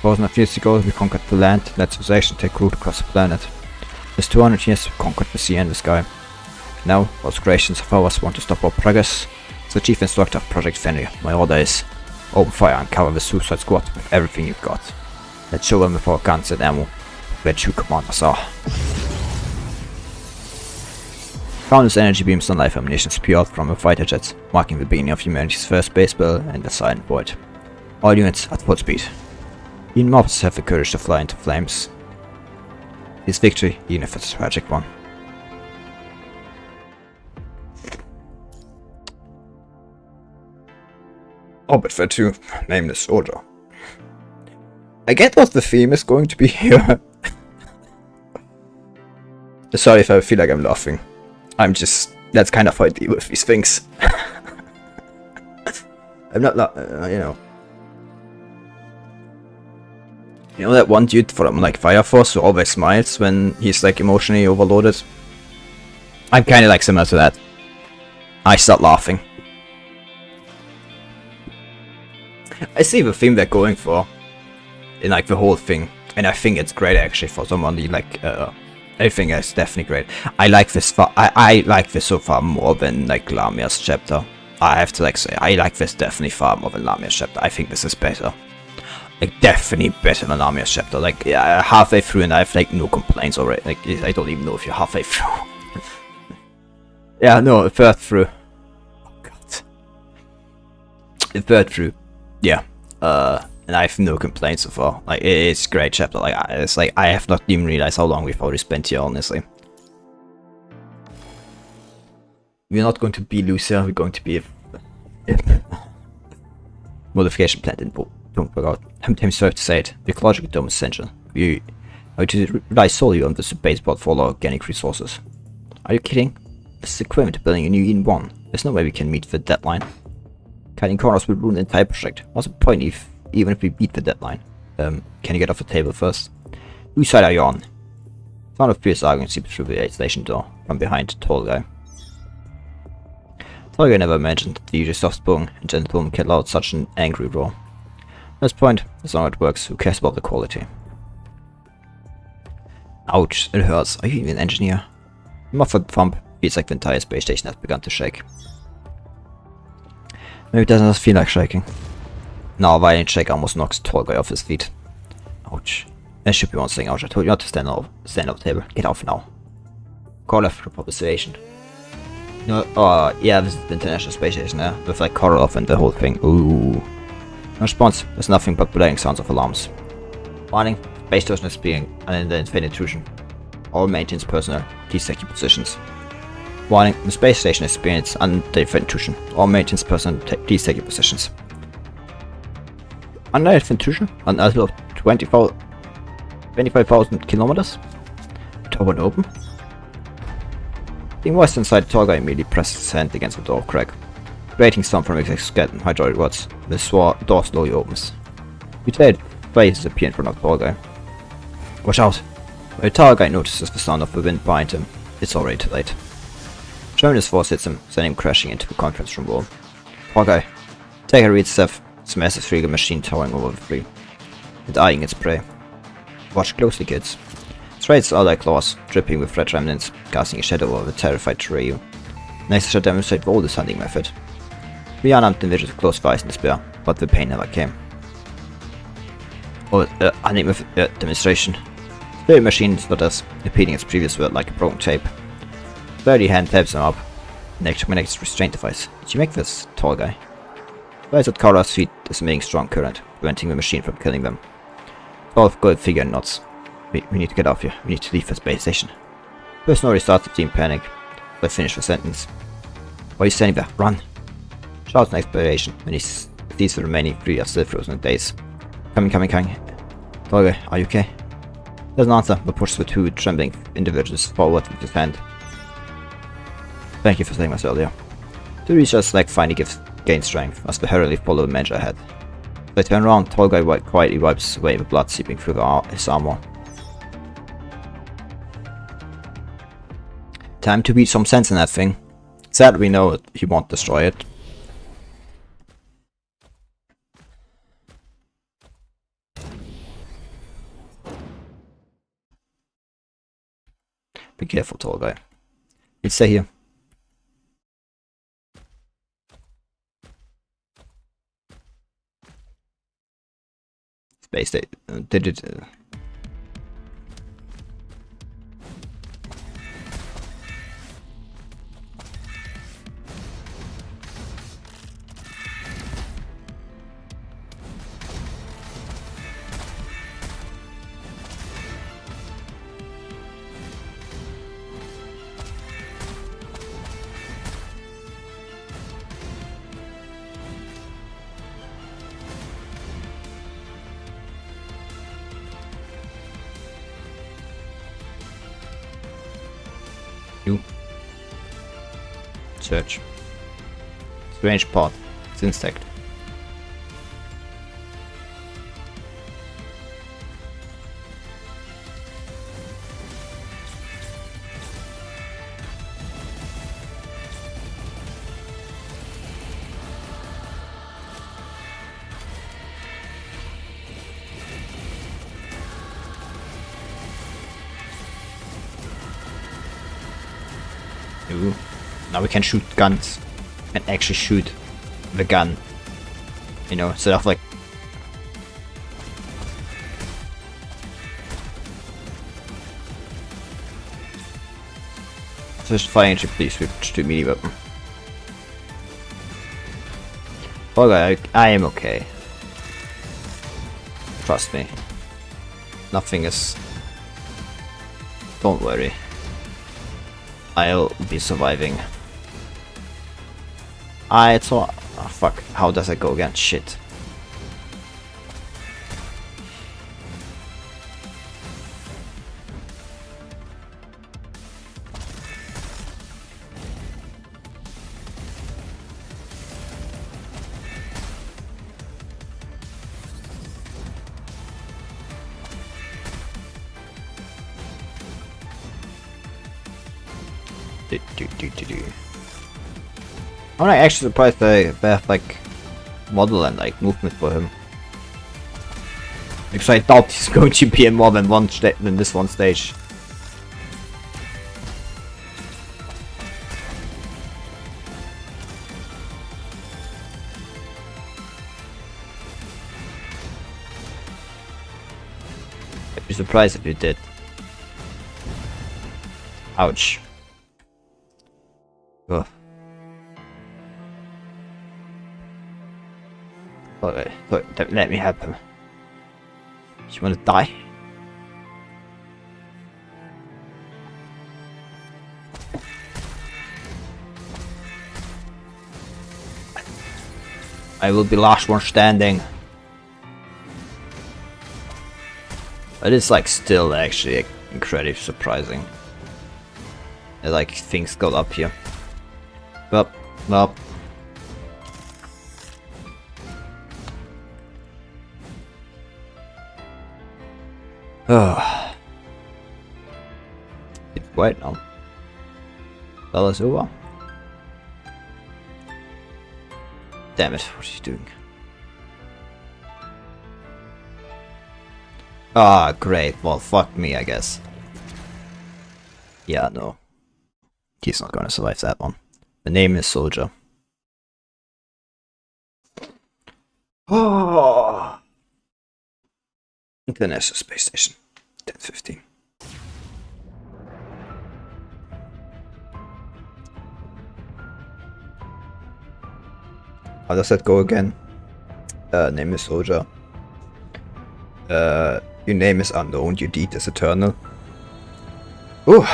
Thousands of years ago, we conquered the land and let civilization take root across the planet. Just 200 years, we conquered the sea and the sky. Now, those creations of ours want to stop our progress. As the chief instructor of Project Fenrir, my order is open fire and cover the Suicide Squad with everything you've got. Let's show them with our guns and ammo where true commanders are. Countless energy beams and life ammunition spew out from the fighter jets, marking the beginning of humanity's first space battle and the silent void. All units at full speed. Even mobs have the courage to fly into flames. This victory, even if it's a tragic one. Orbit for 2, nameless order. I get what the theme is going to be here. Sorry if I feel like I'm laughing. That's kind of how I deal with these things. I'm not, you know. You know that one dude from like Fire Force who always smiles when he's like emotionally overloaded? I'm kinda like similar to that. I start laughing. I see the theme they're going for in like the whole thing, and I think it's great actually for someone like I think it's definitely great. I like this I like this so far more than like Lamia's chapter. I have to like say I like this definitely far more than Lamia's chapter. I think this is better. Like definitely better than Lamia's chapter. Like yeah, halfway through and I have like no complaints already. Like I don't even know if you're halfway through. Yeah, no, a third through. Oh god. A third through. Yeah. And I have no complaints so far. Like it's a great chapter. Like it's like I have not even realized how long we've already spent here. Honestly, we're not going to be Lucia. We're going to be a modification plant in don't forget. I'm sorry to say it. The ecological dome is essential. We are to rely solely on this base spot for all our organic resources. Are you kidding? This is equivalent to building a new Eden 1. There's no way we can meet the deadline. Cutting corners will ruin the entire project. What's the point even if we beat the deadline? Can you get off the table first? Whose side are you on? Sound of fierce arguing seeps through the aid station door from behind Tall Guy. Tall Guy never imagined the usually soft-spoken and gentle woman could let out such an angry roar. At this point, as long as it works, who cares about the quality? Ouch, it hurts. Are you even an engineer? A muffled thump feels like the entire space station has begun to shake. Maybe it doesn't feel like shaking. Now a violent shake almost knocks Tall Guy off his feet. Ouch. There should be one saying ouch. I told you not to stand off the table. Get off now. Call left for observation. No, oh yeah, this is the International Space Station there, with like Korolov and the whole thing. Ooh. No response. There's nothing but blaring sounds of alarms. Warning. Space station is being unidentified intrusion. All maintenance personnel, please take your positions. Warning, the space station is experiencing unidentified intrusion. All maintenance personnel, please take your positions. Unidentified intrusion? An altitude of 25,000 kilometers? Door went open? Being voiced inside, the Tall Guy immediately presses his hand against the door crack. Grating sound from his skeleton hydraulic rods. The door slowly opens. Mutated faces appear in front of the Tall Guy. Watch out! When the Tall Guy notices the sound of the wind behind him, it's already too late. Tremendous force hits him, sending him crashing into the conference room wall. Tall Guy, take a read step. It's a massive three-gun machine towering over the three, and eyeing its prey. Watch closely, kids. Its rays are like claws, dripping with red remnants, casting a shadow over the terrified Treyu. Next shall demonstrate the oldest hunting method. The unarmed individuals closed their eyes in despair, but the pain never came. Hunting method demonstration. The very machine stutters, repeating its previous word like a broken tape. The dirty hand taps him up. Next connects restraint device. Did you make this, Tall Guy? Lies at Kara's feet is emitting strong current, preventing the machine from killing them. Tall Guy figure nods. We need to get off here. We need to leave the space station. Person already starts to seem panic. But finish the sentence. Why are you standing there? Run! Shouts an explanation when he sees the remaining three are still frozen in daze. Coming. Tall Guy, are you okay? Doesn't answer, but pushes the two trembling individuals forward with his hand. Thank you for saving us earlier. The researchers like finally gain strength as they hurriedly follow the manager ahead. They turn around, Tall Guy quietly wipes away the blood seeping through his armor. Time to beat some sense in that thing. Sad we know he won't destroy it. Be careful, Tall Guy. He'll stay here. space station. Did it? You search. Strange part. It's insect. Ooh. Now we can shoot guns and actually shoot the gun, you know, instead of like just firing to please switch to melee weapon. Okay, I am okay. Trust me. Nothing is. Don't worry. I'll be surviving. I thought. Oh, fuck. How does it go again? Shit. I'm not actually surprised they have like model and like movement for him. Because I doubt he's going to be in more than this one stage. I'd be surprised if you did. Ouch. Ugh. Okay, look, don't let me help him. You wanna die? I will be last one standing. It is like still actually incredibly surprising. Like things got up here. But no. It's quiet now. Well, it's over. Damn it, what are you doing? Ah, great. Well, fuck me, I guess. Yeah, no. He's not gonna survive that one. The name is Soldier. Oh. International Space Station. 10:15. How does that go again? Name is Soldier. Your name is unknown, your deed is eternal. Ooh.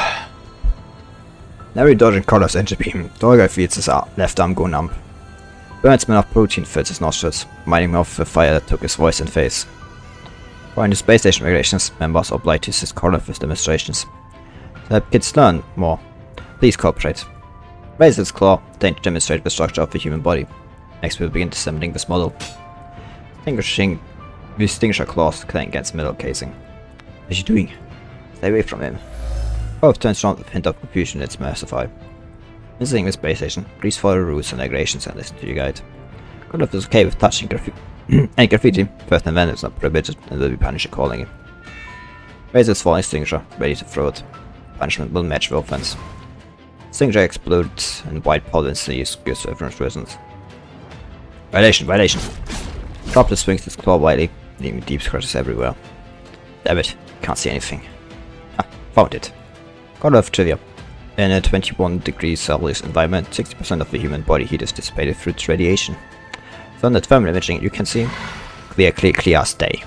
Now you're dodging Connors engine beam. Torgal feels his left arm go numb. Burns smell of protein fills his nostrils, reminding him of the fire that took his voice and face. According to space station regulations, members are obliged to assist Connor with demonstrations. To help kids learn more, please cooperate. Raise its claw, then demonstrate the structure of the human body. Next we will begin assembling this model. Distinguish our claws clank against metal casing. What are you doing? Stay away from him. Both turns around with a hint of confusion and mercify. Visiting the space station, please follow the rules and regulations and listen to your guide. Connor is okay with touching any graffiti, first and then it's not prohibited and will be punished accordingly. Raise its falling extinguisher, ready to throw it. Punishment will match the offense. Extinguisher explodes and white powder instantly gives to everyone's presence. Violation, violation! Drop the swings its claw widely. leaving deep scratches everywhere. Damn it, can't see anything. Ha, found it. Got of trivia. In a 21 degrees Celsius environment, 60% of the human body heat is dissipated through its radiation. So on the thermal imaging, you can see clear as day.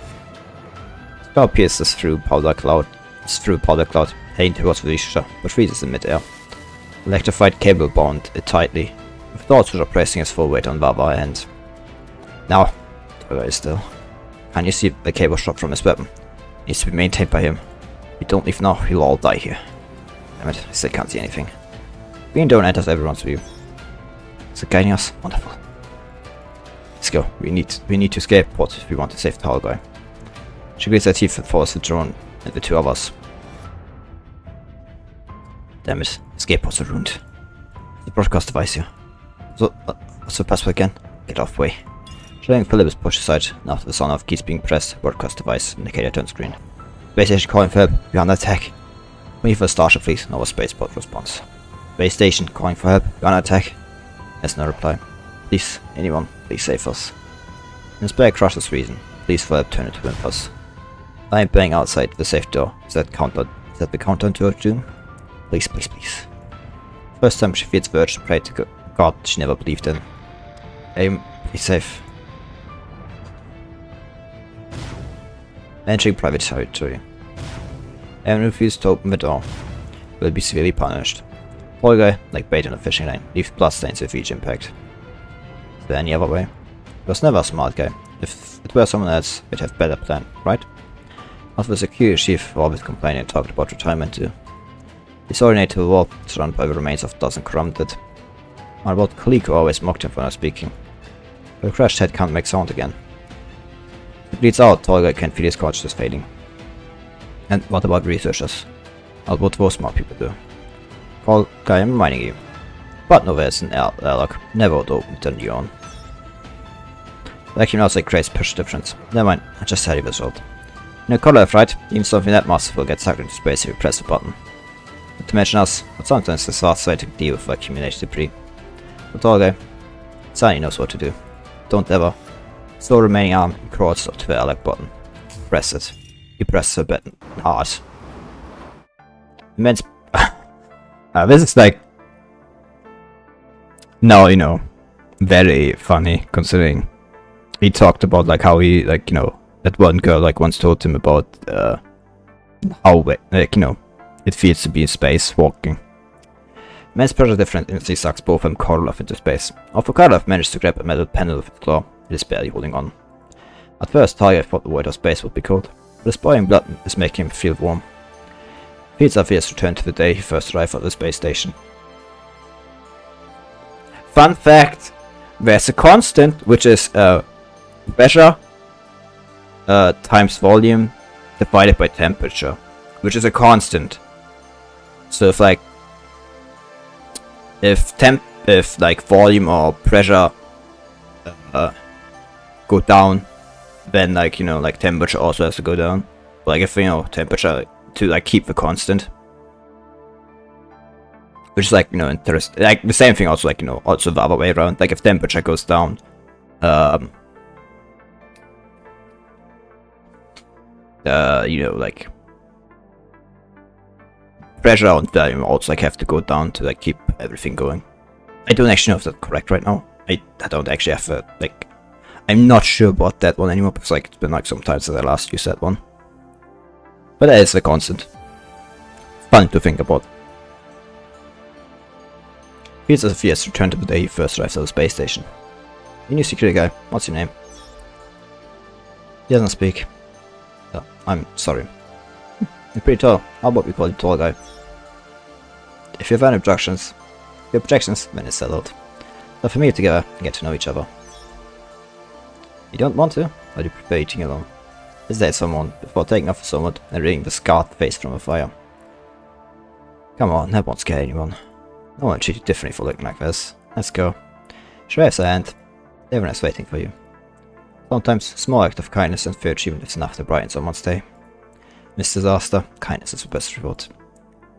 Star pierces through powder cloud, heading towards the Visha, but freezes in mid-air. Electrified cable bound it tightly, with the Archer pressing his full weight on Baba and... Now, Toga is still. Can you see the cable shot from his weapon? It needs to be maintained by him. If we don't leave now, he'll all die here. Damn it, I still can't see anything. Green don't enters everyone's view. Is it guiding us? Wonderful. Let's go. We need to escape port if we want to save the tall guy. She grits her teeth and follows the drone and the two of us. Damn it, escape pods are ruined. The broadcast device here. So, what's the password again? Get off way. Showing Philip is pushed aside, and after the sound of keys being pressed, broadcast device indicator turns green. Base station calling for help, we're under attack. Wait for a starship please, no spaceport response. Base station calling for help, we're under attack. There's no reply. Please, anyone, please save us. Inspire crushes reason, please for help turn into whimpers. I'm banging outside the safe door, is that the countdown to her doom? Please, please, please. First time she feels the urge to pray to God she never believed in. Aim, be safe. Entering private territory. Anyone who refuses to open the door will be severely punished. Poor guy, like bait on a fishing line, leaves bloodstains with each impact. Is there any other way? He was never a smart guy. If it were someone else, we'd have better plan, right? After the security chief always complained and talked about retirement too. He saw to the wall, surrounded by the remains of a dozen corrupted. My about colleague who always mocked him for not speaking. The crashed head can't make sound again. He bleeds out, Tolga can feel his consciousness fading. And what about researchers? What would those smart people do? Tolga, I'm reminding you. But no, there's an airlock, never would open it on your own. Vacuum outside creates pressure difference. Never mind, I just had it result. You know, color right? Even something that massive will get sucked into space if you press the button. Not to mention us, but sometimes it's the fast way to deal with accumulated debris. But Tolga, Sunny knows what to do. Don't ever. Slow remaining arm and crawls up to the airlock button. Press it. He presses the button hard. Immense. This is like. No, you know, very funny considering he talked about like how he like that one girl like once told him about how like it feels to be in space walking. Immense pressure difference instantly sucks both of them Karloff into space. Although Karloff managed to grab a metal panel with its claw, it is barely holding on. At first, Target thought the void of space would be cold, but his boiling blood is making him feel warm. Feels like he has returned to the day he first arrived at the space station. Fun fact! There's a constant, which is pressure times volume divided by temperature, which is a constant. So if like volume or pressure go down, then like like temperature also has to go down. Like if temperature to like keep the constant, which is like interesting. Like the same thing also like also the other way around. Like if temperature goes down, like pressure and volume also like have to go down to like keep everything going. I don't actually know if that's correct right now. I don't actually have a like. I'm not sure about that one anymore because like it's been like some time since I last used that one. But that is a constant. Fun to think about. Feels as if he has returned to the day he first arrived at the space station. The new security guy, what's your name? He doesn't speak. Oh, I'm sorry. You're pretty tall. How about we call you tall guy? If you have any objections, then it's settled. So for me together and get to know each other. You don't want to? Or do you prefer eating alone? Hesitate someone before taking off the somewhat and reading the scarred face from a fire. Come on, that won't scare anyone. No one will treat you differently for looking like this. Let's go. She raised her hand. Everyone is waiting for you. Sometimes a small act of kindness and fair achievement is enough to brighten someone's day. Miss Disaster, kindness is the best reward.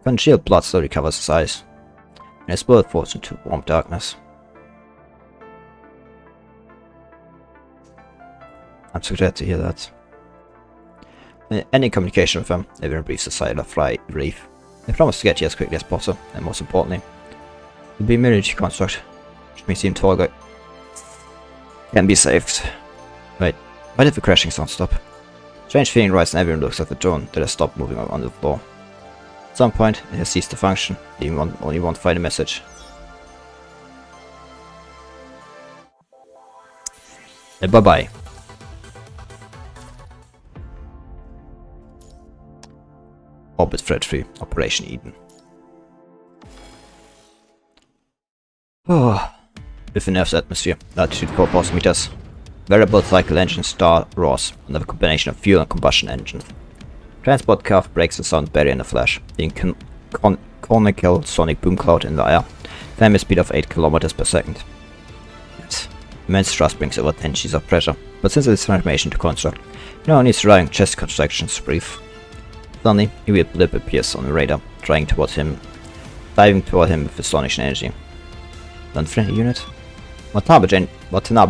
Congealed blood slowly covers his eyes, and his blood falls into warm darkness. I'm so glad to hear that. Any communication with them, everyone breathes a sigh of relief. They promise to get here as quickly as possible, and most importantly, it'll be a military construct, which may seem tall guy can be saved. Wait, why did the crashing sound stop? Strange feeling rises and everyone looks at the drone that has stopped moving on the floor. At some point, it has ceased to function, leaving only one final message. Bye-bye. Orbit threat free, Operation Eden. Oh. Within Earth's atmosphere, altitude 4,000 meters. Variable cycle engines star roars under a combination of fuel and combustion engines. Transport craft breaks the sound barrier in a flash, being conical sonic boom cloud in the air, climbing a speed of 8 km per second. Yes. Immense thrust brings over 10 Gs of pressure, but since it is transformation to construct, it now needs surviving chest contractions to breathe. Suddenly, a weird blip appears on the radar, diving toward him with astonishing energy. Unfriendly unit? Watanabe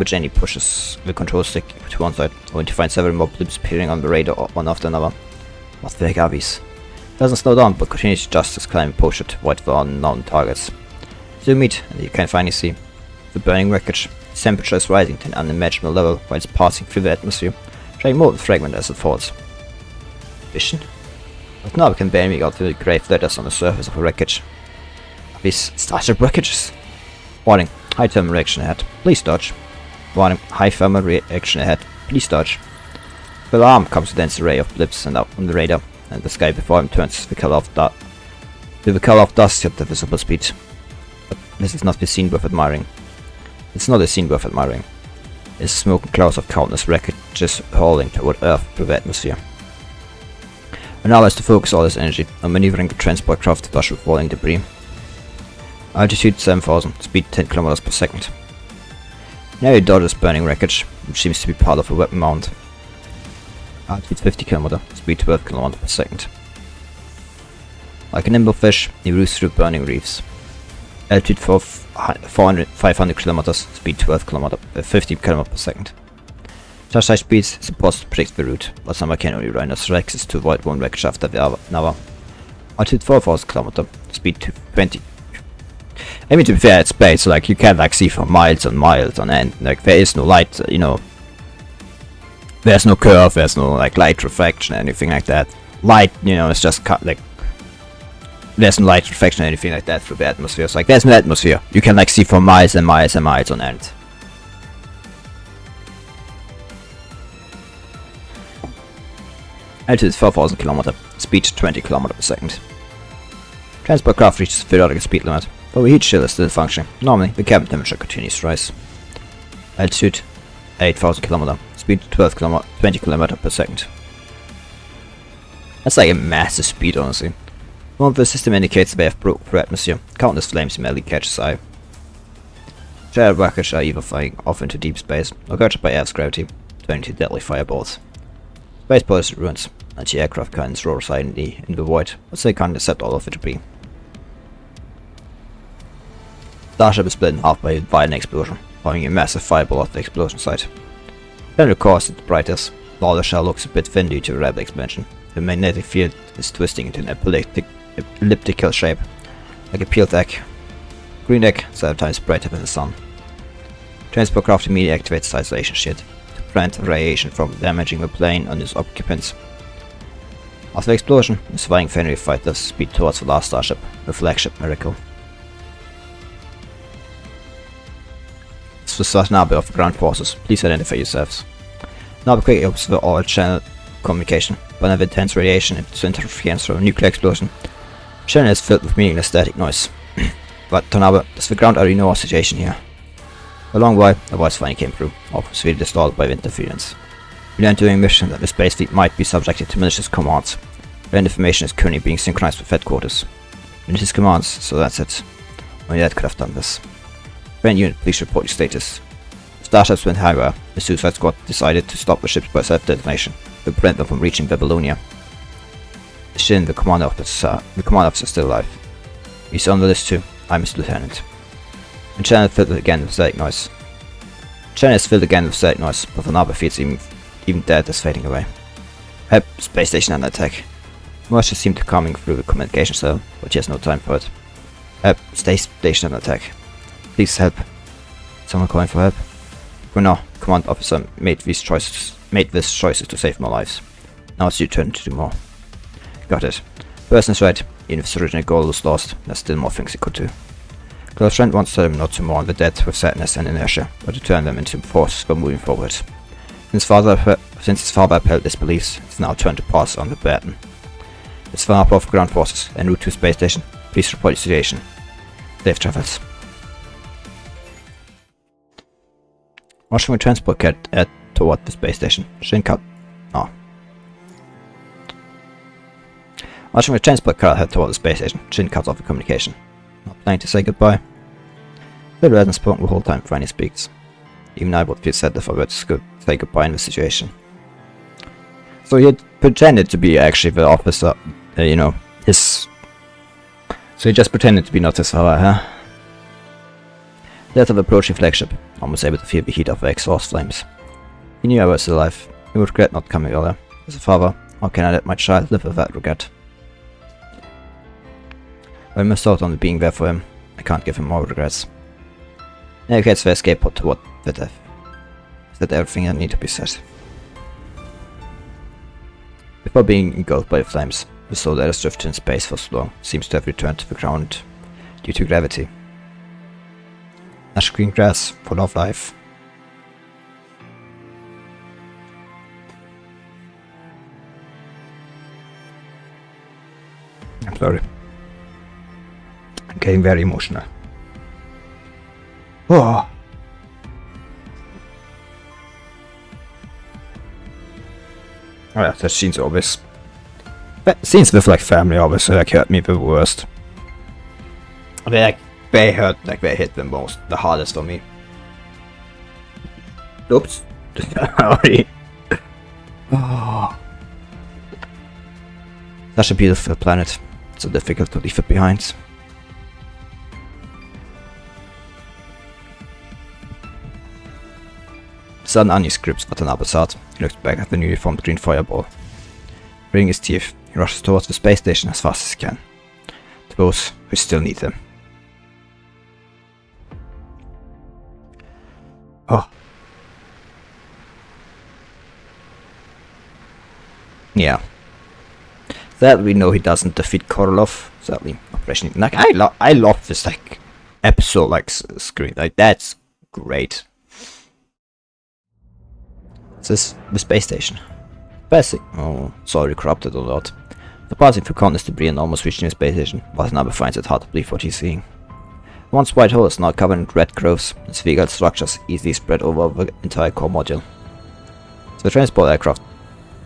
Jenny pushes the control stick to one side, only to find several more blips appearing on the radar one after another. What the heck are these? Doesn't slow down, but continues to just as climb posture to avoid the unknown targets. Zoom meet, and you can finally see the burning wreckage. Its temperature is rising to an unimaginable level while it's passing through the atmosphere, trying more than fragment as it falls. Vision? Watanabe can barely make out the grave letters on the surface of the wreckage. Are these starship wreckages? Warning, high thermal reaction ahead, please dodge. Warning, high thermal reaction ahead, please dodge. The alarm comes with a dense array of blips and up on the radar, and the sky before him turns the color of dust at the visible speed. But this is not the scene worth admiring. It's not a scene worth admiring. It's a smoking clouds of countless wreckages hurling toward Earth through the atmosphere. And now has to focus all his energy on maneuvering the transport craft to dodge the falling debris. Altitude 7,000, speed 10 km per second. Now he dodges burning wreckage, which seems to be part of a weapon mount. Altitude 50 km, speed 12 km per second. Like a nimble fish, he roosts through burning reefs. Altitude 500 km, speed 50 km per second. Such high speeds is impossible to predict the route, but some can only run as rexes to avoid one wreckage after the another. Altitude 4,000 km, speed 20. I mean, to be fair, it's space, so like you can like see for miles and miles on end. Like there is no light, you know. There's no curve, there's no like light refraction, anything like that. Light, you know, it's just like there's no light refraction, anything like that through the atmosphere. So like there's no atmosphere. You can like see for miles and miles and miles on end. Altitude 4,000 km, speed 20 km per second. Transport craft reaches the theoretical speed limit, but the heat shield is still functioning. Normally, the cabin temperature continues to rise. Altitude 8,000 km, speed 20 km per second. That's like a massive speed, honestly. Once the system indicates they have broke through atmosphere, countless flames immediately catch his eye. Giant rockets are either flying off into deep space or captured by Earth's gravity, turning into deadly fireballs. Spaceport is in ruins, anti-aircraft cannons roar silently in the void, but they can't intercept all of the debris. Starship is split in half by a violent explosion, forming a massive fireball at the explosion site. Then of course at the brightest, while the shell looks a bit thin due to rapid expansion, the magnetic field is twisting into an elliptical shape, like a peeled egg. Green egg, 7 times brighter than the sun. Transport craft immediately activates the isolation shield to prevent radiation from damaging the plane and its occupants. After the explosion, the surviving Fenrir fighters speed towards the last starship, the flagship Miracle. This was Watanabe of the ground forces. Please identify yourselves. Now quickly opens the all-channel communication, but of intense radiation and interference from a nuclear explosion. The channel is filled with meaningless static noise. Watanabe, does the ground already know our situation here? For a long while, a voice finally came through, often severely stalled by the interference. We learned during mission that the space fleet might be subjected to malicious commands. Their information is currently being synchronized with headquarters. Malicious commands, so that's it. Only that could have done this. Friend unit, please report your status. The starships went higher. The Suicide Squad decided to stop the ships by self-detonation to prevent them from reaching Babylonia. Shin, the command officer is still alive. He's on the list too. I'm his lieutenant. The channel filled again with static noise. The channel is filled again with static noise, but Watanabe feels even dead is fading away. Space station under attack. Rushes seem to be coming through the communication cell, but he has no time for it. Space station under attack. Please help. Someone calling for help. For now, command officer made these choices to save more lives. Now it's your turn to do more. Got it. Person is right. Even if his original goal was lost, there's still more things he could do. Close friend wants them not to mourn the dead with sadness and inertia, but to turn them into force for moving forward. Since his father upheld his beliefs, it's now turn to pass on the baton. It's far above ground forces en route to space station. Please report the situation. Safe travels. Rushing a transport cat toward the space station. Shinkat. Oh. Rushing a transport car head toward the space station. Shin cuts off the communication. Not planning to say goodbye. Little hasn't spoken the whole time before he speaks. Even I would feel sad if I were to say goodbye in this situation. So he had pretended to be actually the officer, you know, his... So he just pretended to be not his father, huh? Death of approaching flagship, almost able to feel the heat of the exhaust flames. He knew I was still alive. He would regret not coming earlier. As a father, how can I let my child live with that regret? I missed out on being there for him. I can't give him more regrets. Navigates the escape pod toward Epitaph. Is that everything that need to be said? Before being engulfed by the flames, the soul that has drifted in space for so long seems to have returned to the ground due to gravity. Lush green grass, full of life. I'm sorry. I'm getting very emotional. Oh. Oh yeah, that scene's always... Scenes with like family always like hurt me the worst. They hurt, like they hit the most, the hardest for me. Oops. Sorry. Oh. Such a beautiful planet. So difficult to leave it behind. Sudden Anya grips Watanabe's heart. He looks back at the newly formed green fireball. Gritting his teeth, he rushes towards the space station as fast as he can. To those who still need him. Oh. Yeah. Sadly, we know he doesn't defeat Korolov. Sadly, Operation... Like, I love this, like, episode, like, screen. Like, that's great. This is the space station. Passing. Oh, sorry, corrupted or not. The passing through countless debris and almost reaching the space station. Watanabe finds it hard to believe what he's seeing. Once white hole is now covered in red growths, and spherical structures easily spread over the entire core module. So the transport aircraft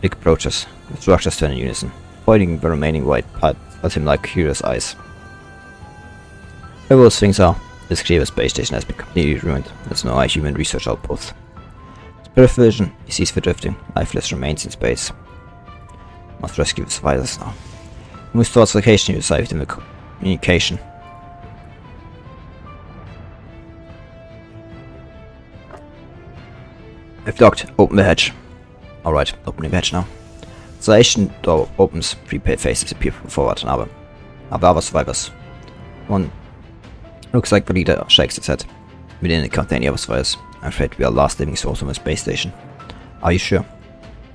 approaches, the structures turn in unison, pointing the remaining white part at him like curious eyes. Whoever those things are, this clear space station has been completely ruined. There's no human research outpost. Peripheral vision, he sees the drifting, lifeless remains in space. Must rescue the survivors now. He moves towards the location he received in the communication. If docked, open the hatch. Alright, opening the hatch now. The station door opens, three pale faces appear before Watanabe. Are the other survivors? One looks like the leader shakes his head. We didn't encounter any other survivors. I'm afraid we are the last living souls on the space station. Are you sure?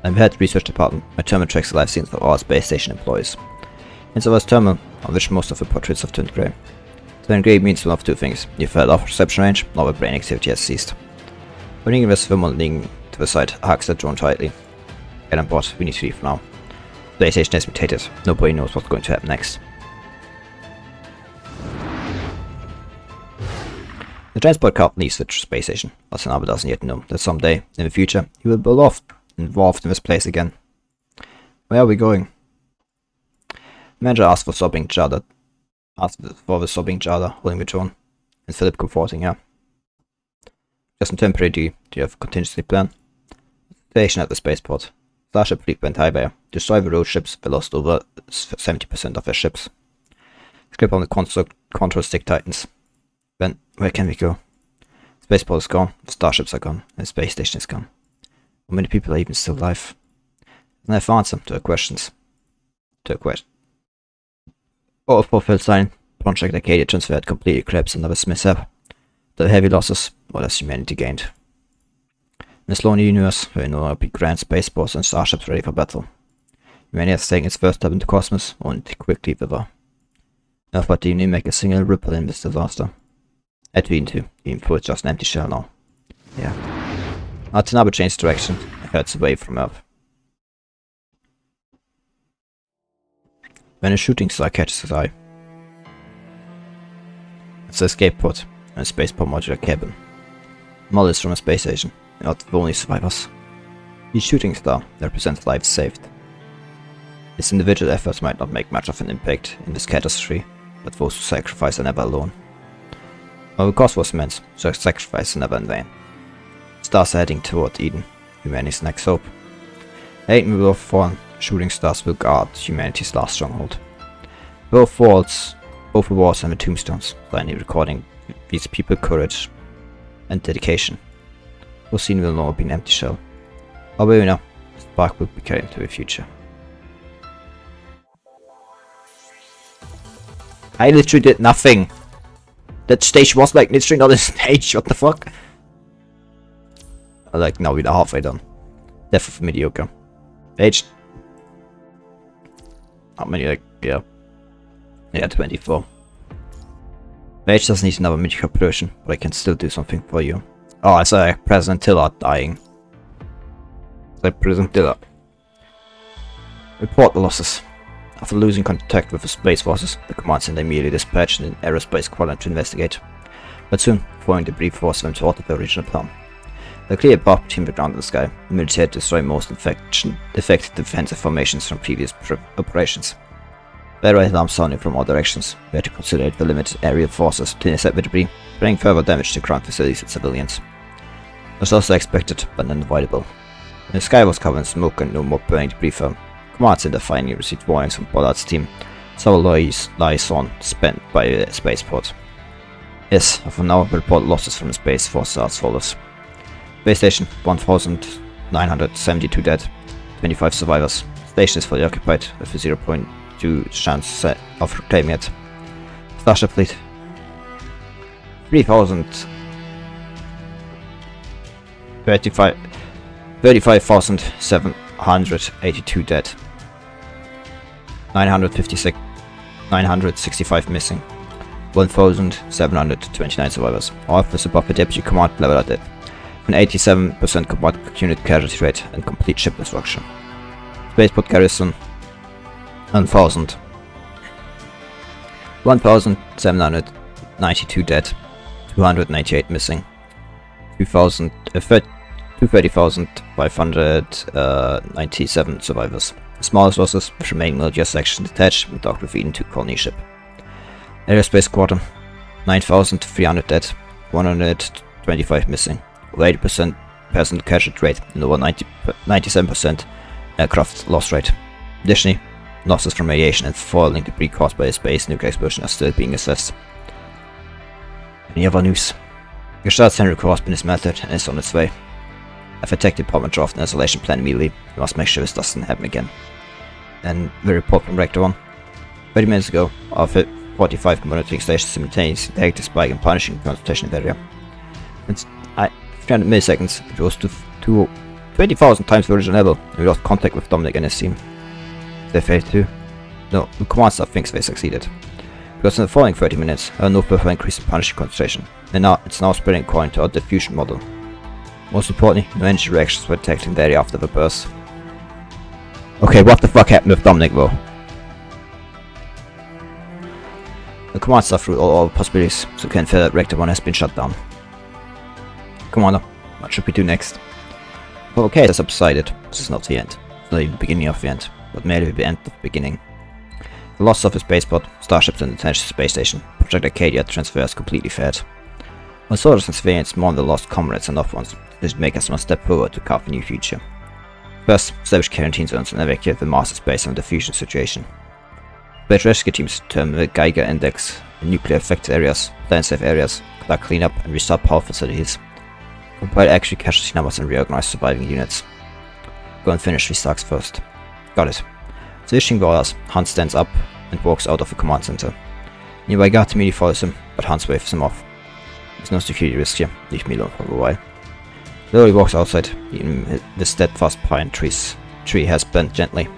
I'm head research department. My terminal tracks the life scenes of our space station employees. Inside our terminal, on which most of the portraits have turned grey. Turning grey means one of two things. You've fell off reception range, or the brain activity has ceased. Bringing the thermal leaning to the side, hugs are drawn tightly. Get on board, we need to leave now. The space station is mutated. Nobody knows what's going to happen next. The transport car leaves the space station. Watanabe doesn't yet know that someday, in the future, he will be involved in this place again. Where are we going? The manager asks for the sobbing Jada holding the drone. And Philip comforting her. Just in temporary, do you have a contingency plan? Station at the spaceport. Starship fleet went high there. Destroy the road ships, they lost over 70% of their ships. Script on the control stick tightens. Then, where can we go? Spaceport is gone, the starships are gone, and the space station is gone. How many people are even still alive? And I've answered to her questions. All fulfilled sign, Project Arcadia transferred completely collapsed under this mishap. The heavy losses, what has humanity gained? In this lonely universe, where no longer be grand spaceports and starships ready for battle. Humanity has taken its first step into cosmos, only to quickly wither. Earth but didn't even make a single ripple in this disaster. Edwin too, even though it's just an empty shell now. Yeah. Watanabe changed direction and heads away from Earth. When a shooting star catches his eye. It's the escape pod and a spaceport modular cabin. Models from a space station, not the only survivors. Each shooting star represents lives saved. His individual efforts might not make much of an impact in this catastrophe, but those who sacrifice are never alone. While the cost was immense, so sacrifice is never in vain. Stars are heading toward Eden, humanity's next hope. 8 will fall, shooting stars will guard humanity's last stronghold. Both the walls and the tombstones, silently recording these people's courage and dedication. The scene will no longer be an empty shell. However, you know, the spark will be carried into the future. I literally did nothing. That stage was like literally not a stage. What the fuck? Like now we're halfway done. Death of mediocre. Age. How many? Like yeah. 24. Mage doesn't need another medical person, but I can still do something for you. Oh, I saw President Tillard dying. President Tillard. Report the losses. After losing contact with the space forces, the command center immediately dispatched an aerospace squadron to investigate. But soon, following debris forced them to alter the original plan. The clear path between the ground and the sky, the military had destroyed most effective defensive formations from previous operations. Battery alarms sounding from all directions. We had to consolidate the limited aerial forces to intercept the debris, bringing further damage to ground facilities and civilians. It was also expected, but unavoidable. When the sky was covered in smoke and no more burning debris fell, Command Center finally received warnings from Bollard's team. Several liaisons spent by the spaceport. Yes, for now report losses from the space force as follows. Base station 1,972 dead, 25 survivors. Station is fully occupied with a 0.2 chance of reclaiming it. Starship fleet 35,782 dead. 965 missing. 1,729 survivors. All of this above the deputy command level are dead. An 87% combined unit casualty rate and complete ship destruction. Spaceport garrison 1,792 dead, 298 missing, 230,597 survivors. The smallest losses, with remaining military section detached and docked with Eden 2 colony ship. Aerospace squadron 9,300 dead, 125 missing, over 80% passenger casualty rate and over 97% aircraft loss rate. Additionally, losses from radiation and falling debris caused by a space nuclear explosion are still being assessed. Any other news? Gestalt's Henry Core has been dismantled and is on its way. I've attacked the department draft an isolation plan immediately. We must make sure this doesn't happen again. And the report from Reactor 1. 30 minutes ago, our 45 monitoring stations simultaneously detected a spike in punishing concentration in the area. It's 300 milliseconds, it rose to 20,000 times the original level, and we lost contact with Dominic and his team. They failed too? No, the command staff thinks they succeeded. Because in the following 30 minutes, there are no further increase in punishing concentration, and it's now spreading according to our diffusion model. Most importantly, no energy reactions were detected in the area after the burst. Okay, what the fuck happened with Dominic though? The command staff ruled all possibilities, so can infer that Reactor 1 has been shut down. Commander, what should we do next? Well, okay, has subsided. This is not the end. It's not even the beginning of the end, but merely the end of the beginning. The loss of the spaceport, starships and the International Space Station, Project Arcadia transfer has completely failed. When soldiers and civilians mourn the lost comrades and loved ones, decision makers must step forward to carve a new future. First, establish quarantine zones and evacuate the master space from the diffusion situation. Space rescue teams determine the Geiger index in nuclear affected areas, plan safe areas, conduct cleanup and restart power facilities. Compile actual casualty numbers and reorganize surviving units. Go and finish these tasks first. Got it. Switching borders, Hans stands up and walks out of the command center. Nearby guard immediately follows him, but Hans waves him off. There's no security risk here, leave me alone for a while. Though he walks outside, even the steadfast pine tree has bent gently.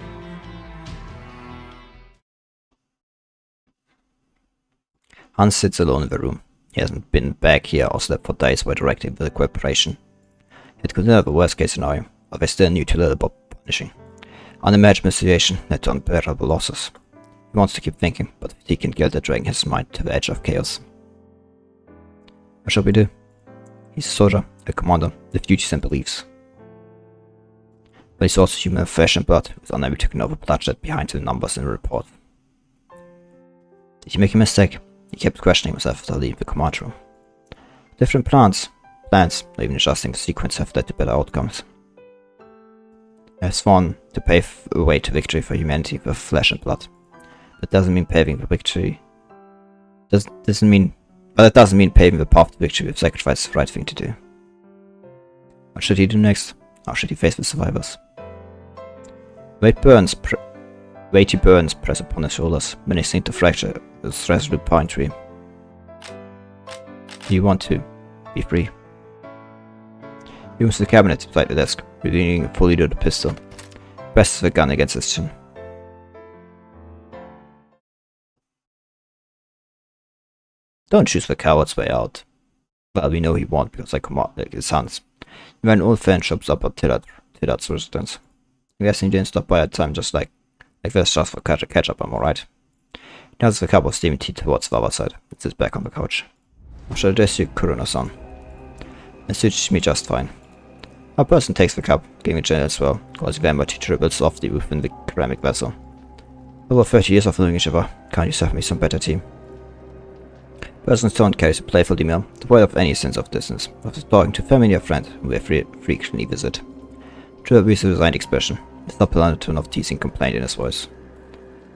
Hans sits alone in the room. He hasn't been back here or slept for days while directing the cooperation. It could never the worst case scenario, but they still knew too little about punishing. Unimaginable situation led to unbearable losses. He wants to keep thinking, but fatigue and guilt are dragging his mind to the edge of chaos. What shall we do? He's a soldier, a commander, with duties and beliefs. But he's also human of flesh and blood, with unable to ignore the bloodshed behind the numbers in the report. Did he make a mistake? He kept questioning himself after leaving the command room. Different plans, or even adjusting the sequence have led to better outcomes. I have sworn to pave a way to victory for humanity with flesh and blood. That doesn't mean paving the victory. But that doesn't mean paving the path to victory with sacrifice is the right thing to do. What should he do next? How should he face the survivors? Weighty burns press upon his shoulders, menacing to fracture this resolute pine tree. Do you want to be free? He moves to the cabinet beside the desk, revealing a fully loaded pistol. Presses the gun against his chin. Don't choose the coward's way out. Well, we know he won't because I command his sons. When an old friend shows up at Tillard's residence. I'm guessing he didn't stop by at time just like this just for catch up, I'm alright. He has the cup of steaming tea towards the other side and sits back on the couch. I shall address you Kuruno-san. It suits me just fine. A person takes the cup, giving a gentle swirl, causing the amber tea to dribble softly within the ceramic vessel. Over 30 years of knowing each other, can't you serve me some better tea? Person's tone carries a playful demeanor, devoid of any sense of distance, after talking to a familiar friend who they frequently visit. True with a resigned expression, with not a tone of teasing complaint in his voice.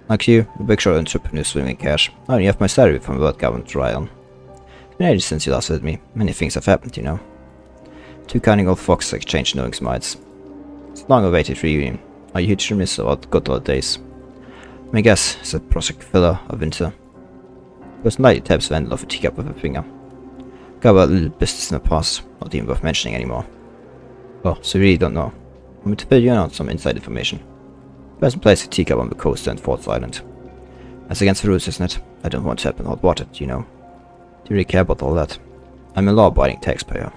Like you, a big shot entrepreneur swimming in cash, I only have my salary from the world government to rely on. It's been ages since you last with me, many things have happened, you know. Two cunning old foxes exchange knowing smiles. It's a long-awaited reunion. Are you huge remiss about good old days? My guess is a project filler of winter. The person lightly taps the handle of a teacup with a finger. Got a little business in the past, not even worth mentioning anymore. Oh, so you really don't know. Want me to fill you in on some inside information. The person placed a teacup on the coaster and fought silent. That's against the rules, isn't it? I don't want to happen hot water, you know. Do you really care about all that? I'm a law-abiding taxpayer.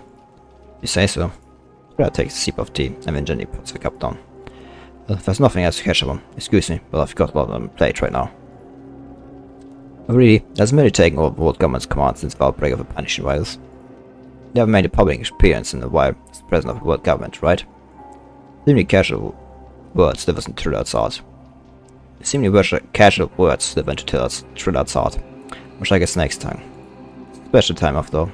You say so. Brad takes a sip of tea and then gently puts the cup down. Well, if there's nothing else to catch up on, excuse me, but I've got a lot on my plate right now. Oh really, there's merely taken over the world government's command since the outbreak of the punishing virus. They haven't made a public appearance in a while as the president of the world government, right? Seemingly casual words live into Trillard's heart. Casual words live into Trillard's heart, which I guess next time. Special time after all.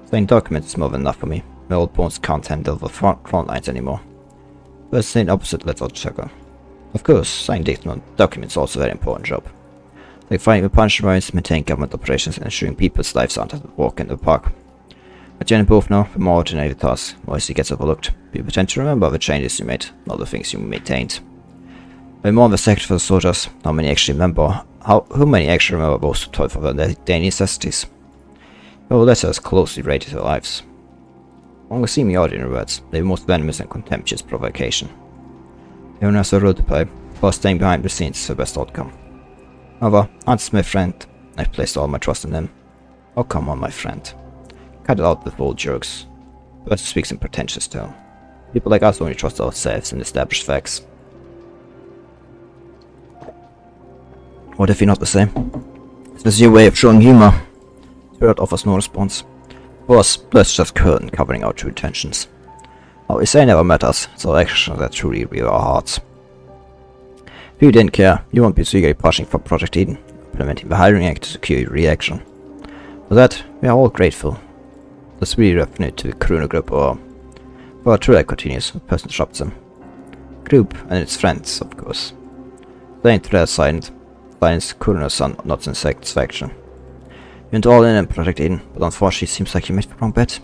Saying documents is more than enough for me. My old bones can't handle the front lines anymore. But saying opposite lets out chuckle. Of course, signing documents is also a very important job. Like fighting the punishing riots, maintaining government operations, and ensuring people's lives aren't at a walk in the park. But you and both know, the more ordinary the task, the more easily gets overlooked. People tend to remember the changes you made, not the things you maintained. The more the sacrifice for the soldiers, how many actually remember those who toiled for their daily necessities? Well, letters closely related to their lives. Among the seemingly ordinary words, they were most venomous and contemptuous provocation. Everyone has a role to play, while staying behind the scenes is the best outcome. However, Hans is my friend. I've placed all my trust in him. Oh come on, my friend. Cut it out with old jokes. The person speaks in pretentious tone. People like us only trust ourselves and established facts. What if you're not the same? Is this your way of showing humor? Spirit offers no response. Boss, that's just curtain covering our true intentions. How we say never matters, it's our actions that truly reveal our hearts. If you didn't care, you won't be so eagerly pushing for Project Eden, implementing the hiring act to secure your reaction. For that, we are all grateful. Let's really reference to the Kuruno group or... Well, Truly continues, the person disrupts them. Group and its friends, of course. Playing to their silence Kuruno-san not in satisfaction. You went all in on Project Eden, but unfortunately it seems like you made the wrong bet.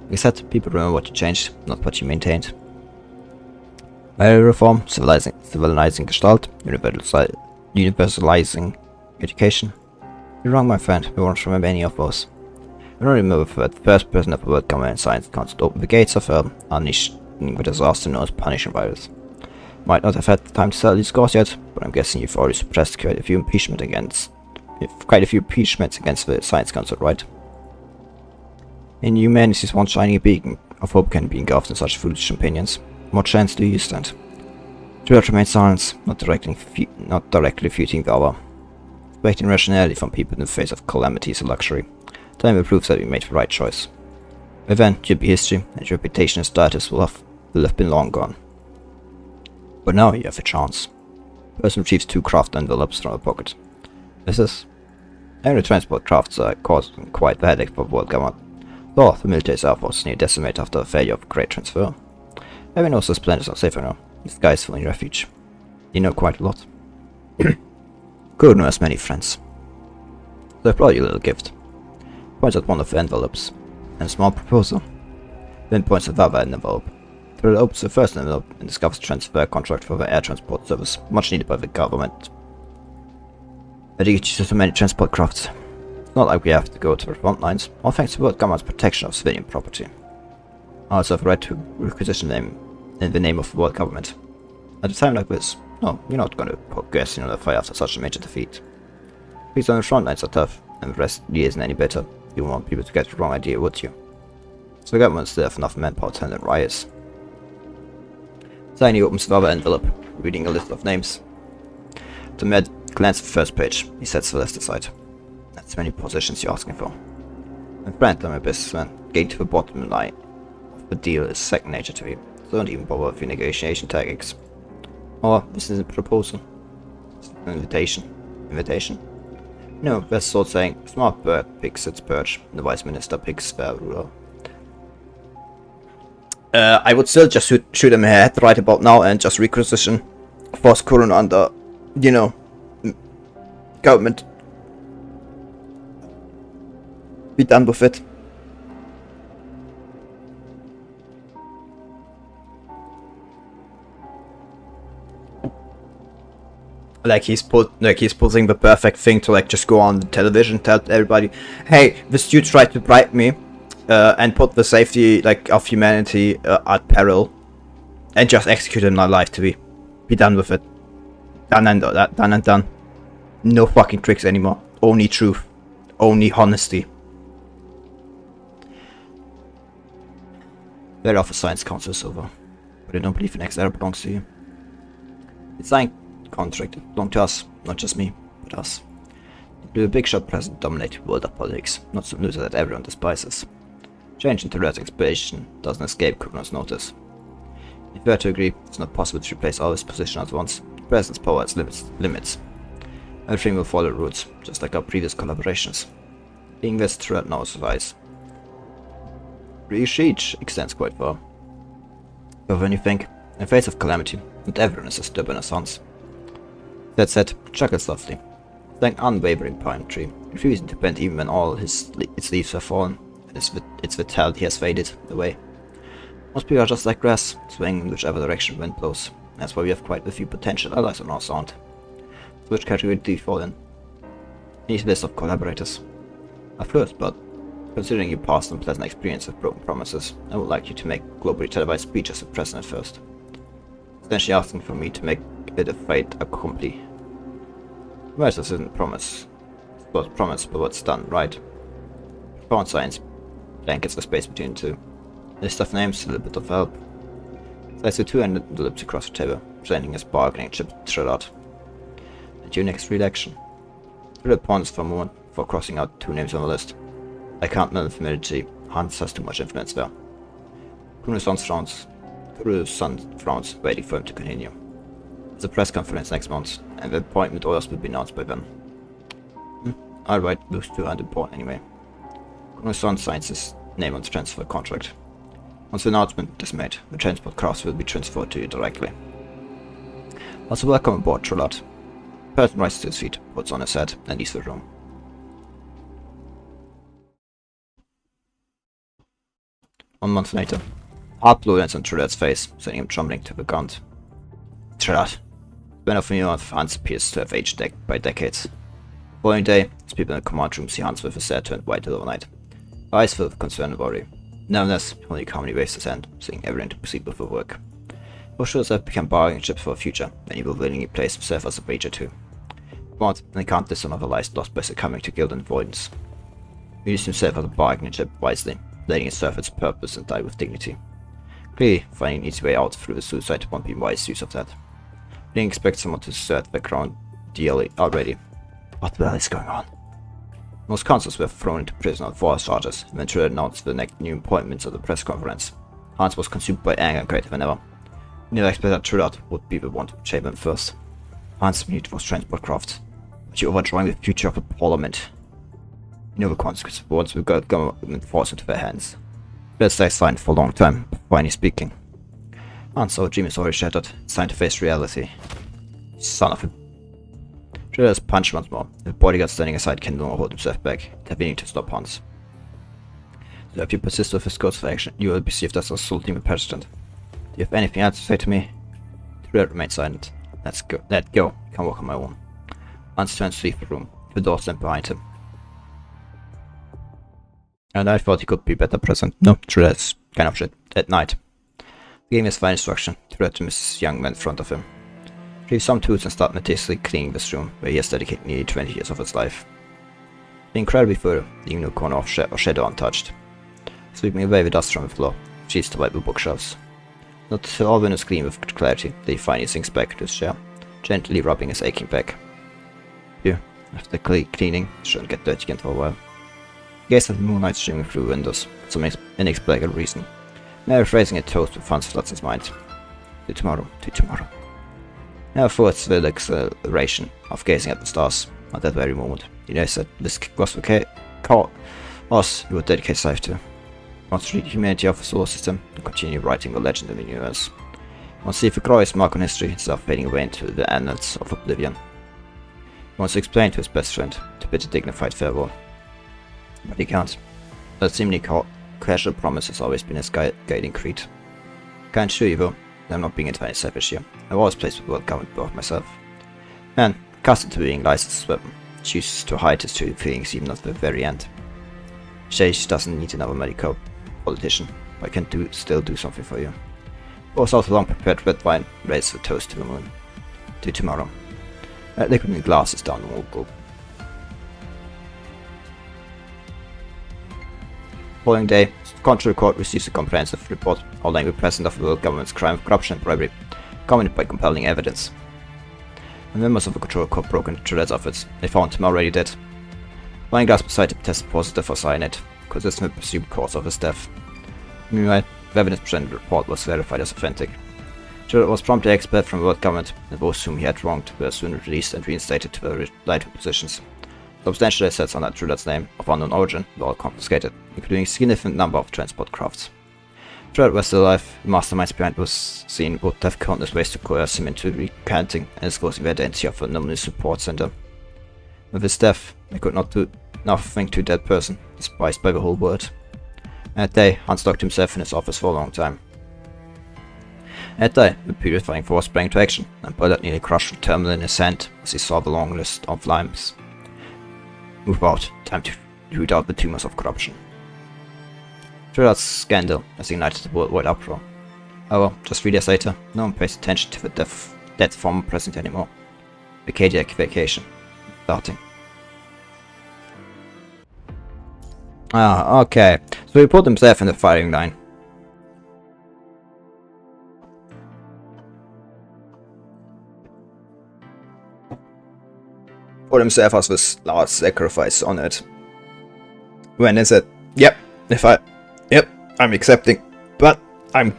Like I said, people remember what you changed, not what you maintained. Value reform, civilizing Gestalt, universalizing education. You're wrong, my friend. We won't remember any of those. We don't remember the first person of the World Government Science Council to open the gates of hell, unleashing the disaster known as punishing virus. Might not have had the time to settle these scores yet, but I'm guessing you've already suppressed quite a few impeachments against the Science Council, right? In humanity's one shining beacon of hope can be engulfed in such foolish opinions. What chance do you stand? Truth remains silence, not directly refuting the other. Expecting rationality from people in the face of calamity is a luxury. Time will prove that we made the right choice. By then, you'll be history, and your reputation as status will have been long gone. But now you have a chance. Person retrieves 2 craft envelopes from a pocket. This is... Every transport crafts are causing quite the headache for the world government. Though the military's air force is near decimated after the failure of great transfer. Everyone knows this planet is not safe for now. This guy is filling refuge. You know quite a lot. Kurno has many friends. So I brought you a little gift. Points at one of the envelopes. And a small proposal. Then points at the other envelope. Thrill opens the first envelope and discovers a transfer contract for the air transport service, much needed by the government. But you get so many transport crafts. It's not like we have to go to the front lines, all thanks to the world government's protection of civilian property. I also have a right to requisition them in the name of the world government. At a time like this, no, you're not going to put gas in the fire after such a major defeat. Things on the front lines are tough, and the rest isn't any better. You won't want people to get the wrong idea, would you? So the government still have enough manpower to handle riots. Tiny opens the other envelope, reading a list of names. The med glanced at the first page. He sets the list aside. That's many positions you're asking for. My friend, I'm a businessman. Getting to the bottom line of the deal is second nature to you. So don't even bother with your negotiation tactics. Or this is a proposal. It's an invitation. Invitation? No, best sort saying, smart bird picks its perch, and the wise minister picks their ruler. I would still just shoot him in the head right about now and just requisition force Kurun under, you know, government. Be done with it. Like he's putting the perfect thing to like just go on the television, tell everybody, hey, this dude tried to bribe me, and put the safety like of humanity at peril, and just execute him in my life to be done with it. Done and done. No fucking tricks anymore. Only truth. Only honesty. Very often science council is over, but I don't believe the next era belongs to you. It's signed contract. It belongs to us, not just me, but us. The big shot president dominate world of politics, not some loser that everyone despises. Change in theoretical expression doesn't escape Kurno's notice. If we are to agree, it's not possible to replace all his position at once. The president's power has limits. Everything will follow routes, just like our previous collaborations. Being this threat now survives. Reach extends quite far. But when you think, in face of calamity, not everyone is as stubborn as Hans. That said, chuckle softly. Like unwavering pine tree, refusing to bend even when all its leaves have fallen, and its vitality has faded away. Most people are just like grass, swaying in whichever direction wind blows. That's why we have quite a few potential allies on our sound. So which category do you fall in? Need a list of collaborators. At first, but considering your past unpleasant experience with broken promises, I would like you to make globally televised speeches at President first. Essentially asking for me to make it a fait accompli. Most isn't a promise. It's both promise, but what's done, right? Profound science blankets the space between the two. List of names, a little bit of help. Slice the two ended the lips across the table, presenting his bargaining chip to Trilard. And your next reelection. Trilard pawns for a moment before crossing out 2 names on the list. I can't know the familiarity. Hans has too much influence there. Kuru's son frowns, waiting for him to continue. There's a press conference next month, and the appointment orders will be announced by then. Alright, those 2 aren't important anyway. Kuru's son signs his name on the transfer contract. Once the announcement is made, the transport crafts will be transferred to you directly. Also, welcome aboard, Trilard. The person rises to his feet, puts on his hat, and leaves the room. 1 month later, hard blue lands on Trilard's face, sending him trembling to the ground. Trellat. One of you of Hans appears to have aged by decades. The following day, as people in the command room see Hans with his hair turned white overnight. Eyes full of concern and worry. Nevertheless, only calmly waves his hand, saying everything to proceed with the work. For sure have become bargaining chips for the future, and he will willingly place himself as a wager too. But he can't discern of the lies lost by succumbing to guilt and avoidance. He used himself as a bargaining chip wisely, letting it serve its purpose and die with dignity. Clearly, finding an easy way out through the suicide won't be wise use of that. He didn't expect someone to assert the ground deal already. What the hell is going on? Most consuls were thrown into prison on false charges, and when Trellat announced the next new appointments at the press conference, Hans was consumed by anger greater than ever. He never expected that Trellat would be the one to shame him first. Hans' need was transport craft, but you're overdrawing the future of the parliament. You know the consequences once we got government force into their hands. Let's stay silent for a long time, finally speaking. Hans, our dream is already shattered. It's time to face reality. Son of a... Trellat's punched once more. The bodyguard standing aside can no longer hold himself back, intervening to stop Hans. So if you persist with his course of action, you will be perceived as assaulting the president. Do you have anything else to say to me? Trellat remained silent. Let go. I can walk on my own. Hans turns to leave the room. The door slammed behind him. And I thought he could be better present. No, Trellat's kind of shit. At night. He gave his fine instruction. Trellat to Mrs. Young man in front of him. Retrieve some tools and start meticulously cleaning this room, where he has dedicated nearly 20 years of his life. Being incredibly thorough, leaving no corner or shadow untouched. Sweeping away the dust from the floor, sheets to wipe the bookshelves. Not till all windows gleam with clarity, did he finally sinks back into his chair, gently rubbing his aching back. Here, after cleaning, shouldn't get dirty again for a while. He gazed at the moonlight streaming through the windows, for some inexplicable reason. Now phrasing a toast with Hans floods his mind. To tomorrow, to tomorrow. Now thoughts the exhilaration of gazing at the stars. At that very moment, he knows that this was the cause he would dedicate his life he wants to read the humanity of the solar system and continue writing the legend of the universe. He wants to leave a glorious mark on history instead of fading away into the annals of oblivion. He wants to explain to his best friend, to bid a dignified farewell. But he can't. That seemingly casual promise has always been his guiding creed. I can't assure you though, that I'm not being entirely selfish here. I've always placed the world government above myself. Man, accustomed to being licensed as weapon, chooses to hide his true feelings even at the very end. She doesn't need another medical politician, but I can still do something for you. Pours out a long prepared red wine, raises a toast to the moon. To tomorrow. Liquid in glasses down the wall go. Following day, the Control Court receives a comprehensive report outlining the president of the world government's crime of corruption and bribery, accompanied by compelling evidence. The members of the Control Court broke into Trelat's office. They found him already dead. Wine glass beside him tested positive for cyanide, consistent with the presumed cause of his death. Meanwhile, the evidence presented in the report was verified as authentic. Trelat was promptly expelled from the world government, and those whom he had wronged were soon released and reinstated to their rightful positions. Substantial assets under Trelat's name of unknown origin were all confiscated, including a significant number of transport crafts. Trelat was still alive. The masterminds behind was seen would have countless ways to coerce him into recanting and disclosing the identity of a nominal support center. With his death, they could not do nothing to that person, despised by the whole world. That day, Hans locked himself in his office for a long time. That day, the purifying force sprang into action, and Bullard nearly crushed the terminal in his hand as he saw the long list of limes. Move out, time to root out the tumors of corruption. Trelat's scandal has ignited the worldwide uproar. However, just 3 days later, no one pays attention to the dead former president anymore. Acadiac vacation. Starting. Ah, okay. So he put himself in the firing line. Put himself as this last sacrifice on it. When he said, yep, I'm accepting, but I'm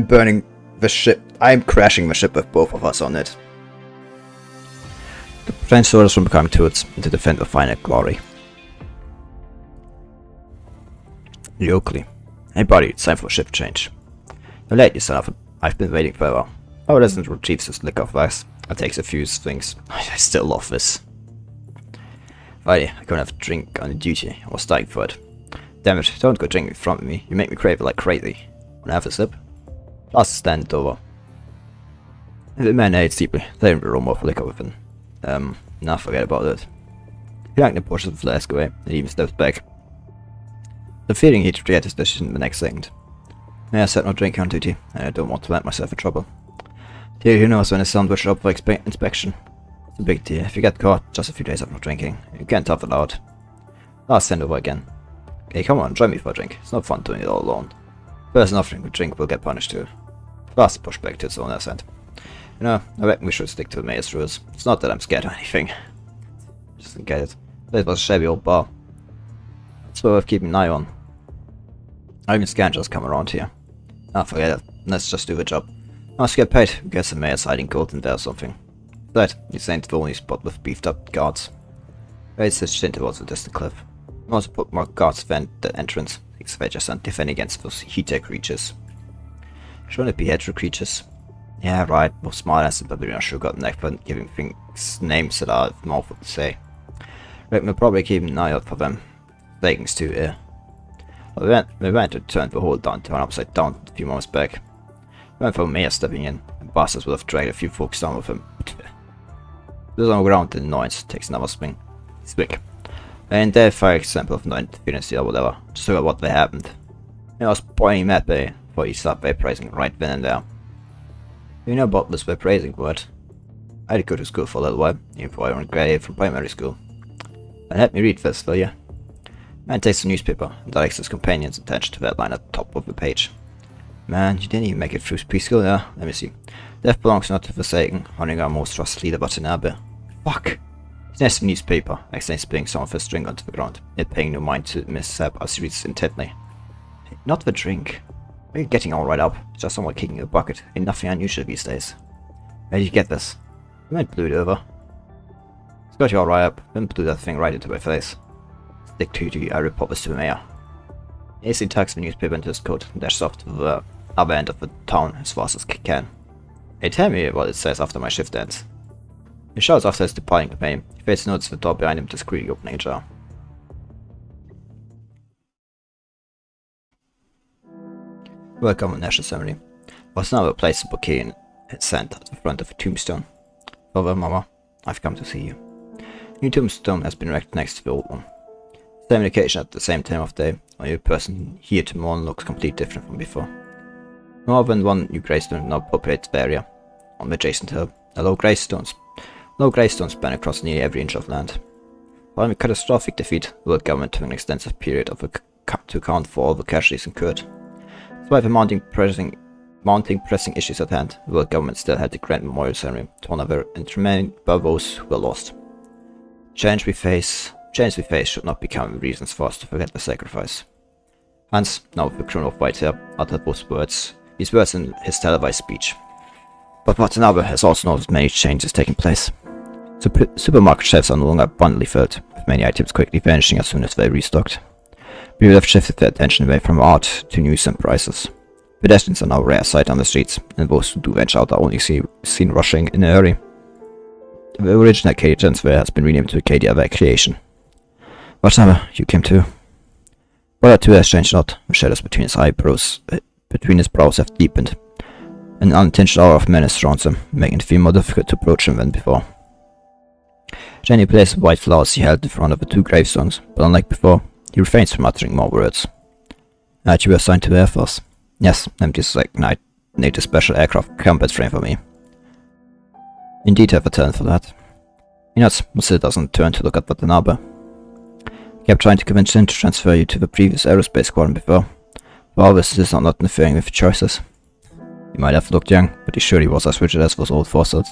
burning the ship. I'm crashing the ship with both of us on it. The French soldiers were becoming tools to defend the final glory. Locally. Hey buddy, it's time for a shift change. The lady son, I've been waiting forever. Our resident retrieves his liquor flask and takes a few things. I still love this. Friday, I couldn't have a drink on duty. I was dying for it. Damn it, don't go drinking in front of me. You make me crave it like crazy. Wanna have a sip? Just stand it over. The man hates deeply. They didn't roll more for liquor with him. Now forget about it. He yanked the portion of the flask away and even steps back. The feeling he'd regret his decision the next second. I said no drinking on duty, and I don't want to land myself in trouble. Here who knows when his son was up for inspection. It's a big deal. If you get caught, just a few days of not drinking. You can't tough it out. I'll send over again. Hey, come on, join me for a drink. It's not fun doing it all alone. Person offering a drink will get punished too. Plus, push back to its own accent. You know, I reckon we should stick to the mayor's rules. It's not that I'm scared of anything. Just don't get it. This was a shabby old bar. It's worth keeping an eye on. Even scandals come around here. Forget it. Let's just do the job. Must get paid. Guess the mayor's hiding gold in there or something. That, this ain't the only spot with beefed up guards. Raise his chin towards the distant cliff. Also put more guards defend the entrance. These just aren't defend against those heater creatures. Shouldn't it be hedgerow creatures? Yeah, right. More smart as the Babylonian sure got an expert giving things names that are mouthful to say. Reckon we'll probably keep an eye out for them. Things too here. We went to turn the whole downtown upside down a few moments back. We went for Mayor stepping in, and bastards would have dragged a few folks down with him. Those on the ground, the noise takes another swing. Swick. And there, for example, of no interference or whatever. Just look at what they happened. I was pointing that way, before he started vaporizing right then and there. You know about this vaporizing word? I had to go to school for a little while, even before I graduated from primary school. And help me read this, will you? Man takes the newspaper and directs his companion's attention to that line at the top of the page. Man, you didn't even make it through preschool, yeah? Let me see. Death belongs not to the Forsaken, honoring our most trusted leader Watanabe. Fuck! He snaps the newspaper, accidentally spilling some of his drink onto the ground, yet paying no mind to the mishap as he reads intently. Hey, not the drink. Are you getting all right up? It's just someone kicking a bucket. Ain't nothing unusual these days. Where did you get this? You might blew it over. It's got you all right up, then blew that thing right into my face. Stick to you, I report this to the mayor. He hastily tucks the newspaper into his coat and dashes off to the other end of the town as fast as he can. Hey, tell me what it says after my shift ends. He shouts after his departing companion. He fails to notice the door behind him discreetly opening ajar. Welcome on National Ceremony. Watanabe placed a bouquet in his hand at the front of a tombstone. Over, Mama, I've come to see you. New tombstone has been erected next to the old one. Same location at the same time of day, only the person here to mourn looks completely different from before. More than one new gravestone now populates the area. On the adjacent hill, low gravestones span across nearly every inch of land. Following a catastrophic defeat, the world government took an extensive period to account for all the casualties incurred. Despite the mounting pressing issues at hand, the world government still had the grand memorial ceremony to honor their and remain above those who were lost. Change we face should not become reasons for us to forget the sacrifice. Hans, now with the crown of white hair, uttered these words in his televised speech. But Watanabe has also noticed many changes taking place. Supermarket shelves are no longer abundantly filled, with many items quickly vanishing as soon as they restocked. People have shifted their attention away from art to news and prices. Pedestrians are now a rare sight on the streets, and those who do venture out are only seen rushing in a hurry. The original Acadia Transfer has been renamed to Acadia Evacuation. Watanabe, you came too. Brother too has changed a lot. The shadows between his brows have deepened. An unintentional aura of menace surrounds him, making it feel more difficult to approach him than before. Jenny placed the white flowers he held in front of the two gravestones, but unlike before, he refrains from uttering more words. You were assigned to the Air Force. Yes, I'm just like need a special aircraft combat frame for me. Indeed, I have a talent for that. He nods, but still doesn't turn to look at Watanabe. I kept trying to convince him to transfer you to the previous aerospace squadron before, but obviously this is not interfering with your choices. He might have looked young, but he surely was as rigid as those old fossils.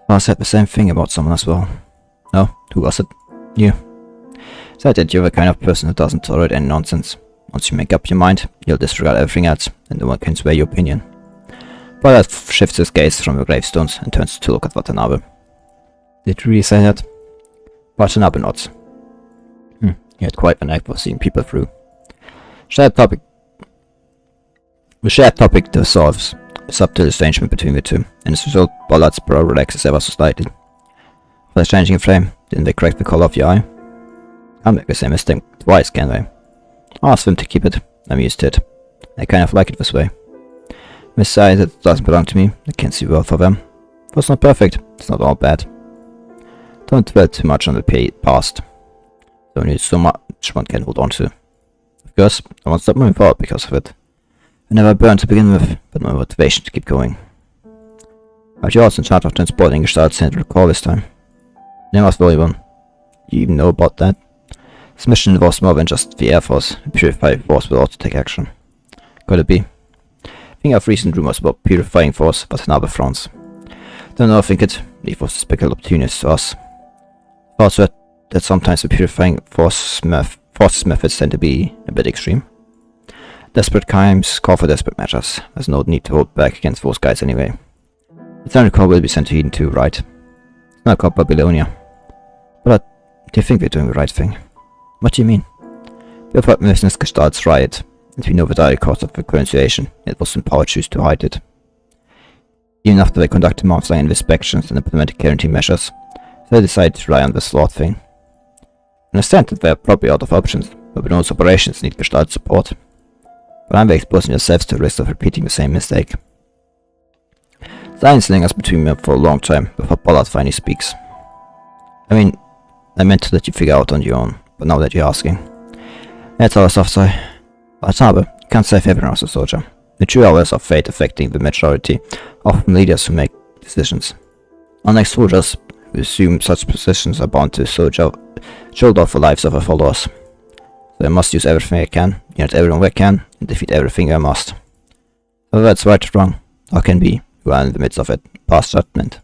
I said the same thing about someone as well. No, who was it? You. Said that you're the kind of person who doesn't tolerate any nonsense. Once you make up your mind, you'll disregard everything else, and no one can sway your opinion. But shifts his gaze from the gravestones and turns to look at Watanabe. Did you really say that? Watanabe nods. He had quite an knack for seeing people through. The shared topic dissolves, a subtle estrangement between the two, and as a result, Bollard's brow relaxes ever so slightly. For changing a frame, didn't they correct the color of your eye? Can't make the same mistake twice, can they? Ask them to keep it. I'm used to it. I kind of like it this way. Besides, it doesn't belong to me. I can't see well for them. It was not perfect. It's not all bad. Don't dwell too much on the past. There's only so much one can hold on to. Of course, I won't stop moving forward because of it. I never burned to begin with, but my motivation to keep going. But you're also in charge of transporting Gestalt Central Core this time. Name was Volleyball. You even know about that? This mission involves more than just the Air Force. The Purifying Force will also take action. Could it be? I think I've recent rumors about Purifying Force, but in other fronts. Don't know, I think it. Leave was a speculative opportunist to us. Thoughts were that sometimes the Purifying Force's methods tend to be a bit extreme. Desperate times call for desperate measures. There's no need to hold back against those guys anyway. The Thunder Core will be sent to Eden too, right? It's not called Babylonia. But do you think they're doing the right thing? What do you mean? We have heard Mrs. Gestalt's riot, and we know the dire cause of the current situation, yet Muslim power choose to hide it. Even after they conducted months-long inspections and implemented guarantee measures, they decided to rely on this Lord thing. I understand that they are probably out of options, but those operations need Gestalt support. But I'm exposing yourselves to the risk of repeating the same mistake. Science lingers between me for a long time before Pollard finally speaks. I mean, I meant to let you figure out on your own, but now that you're asking. That's our soft side. Watanabe, you can't save everyone as a soldier. The true hours of fate affecting the majority, often leaders who make decisions. Unlike soldiers, who assume such positions are bound to shoulder the lives of their followers. So I must use everything I can, unite everyone I can, and defeat everything I must. Whether that's right or wrong, or can be, we are in the midst of it, past judgment.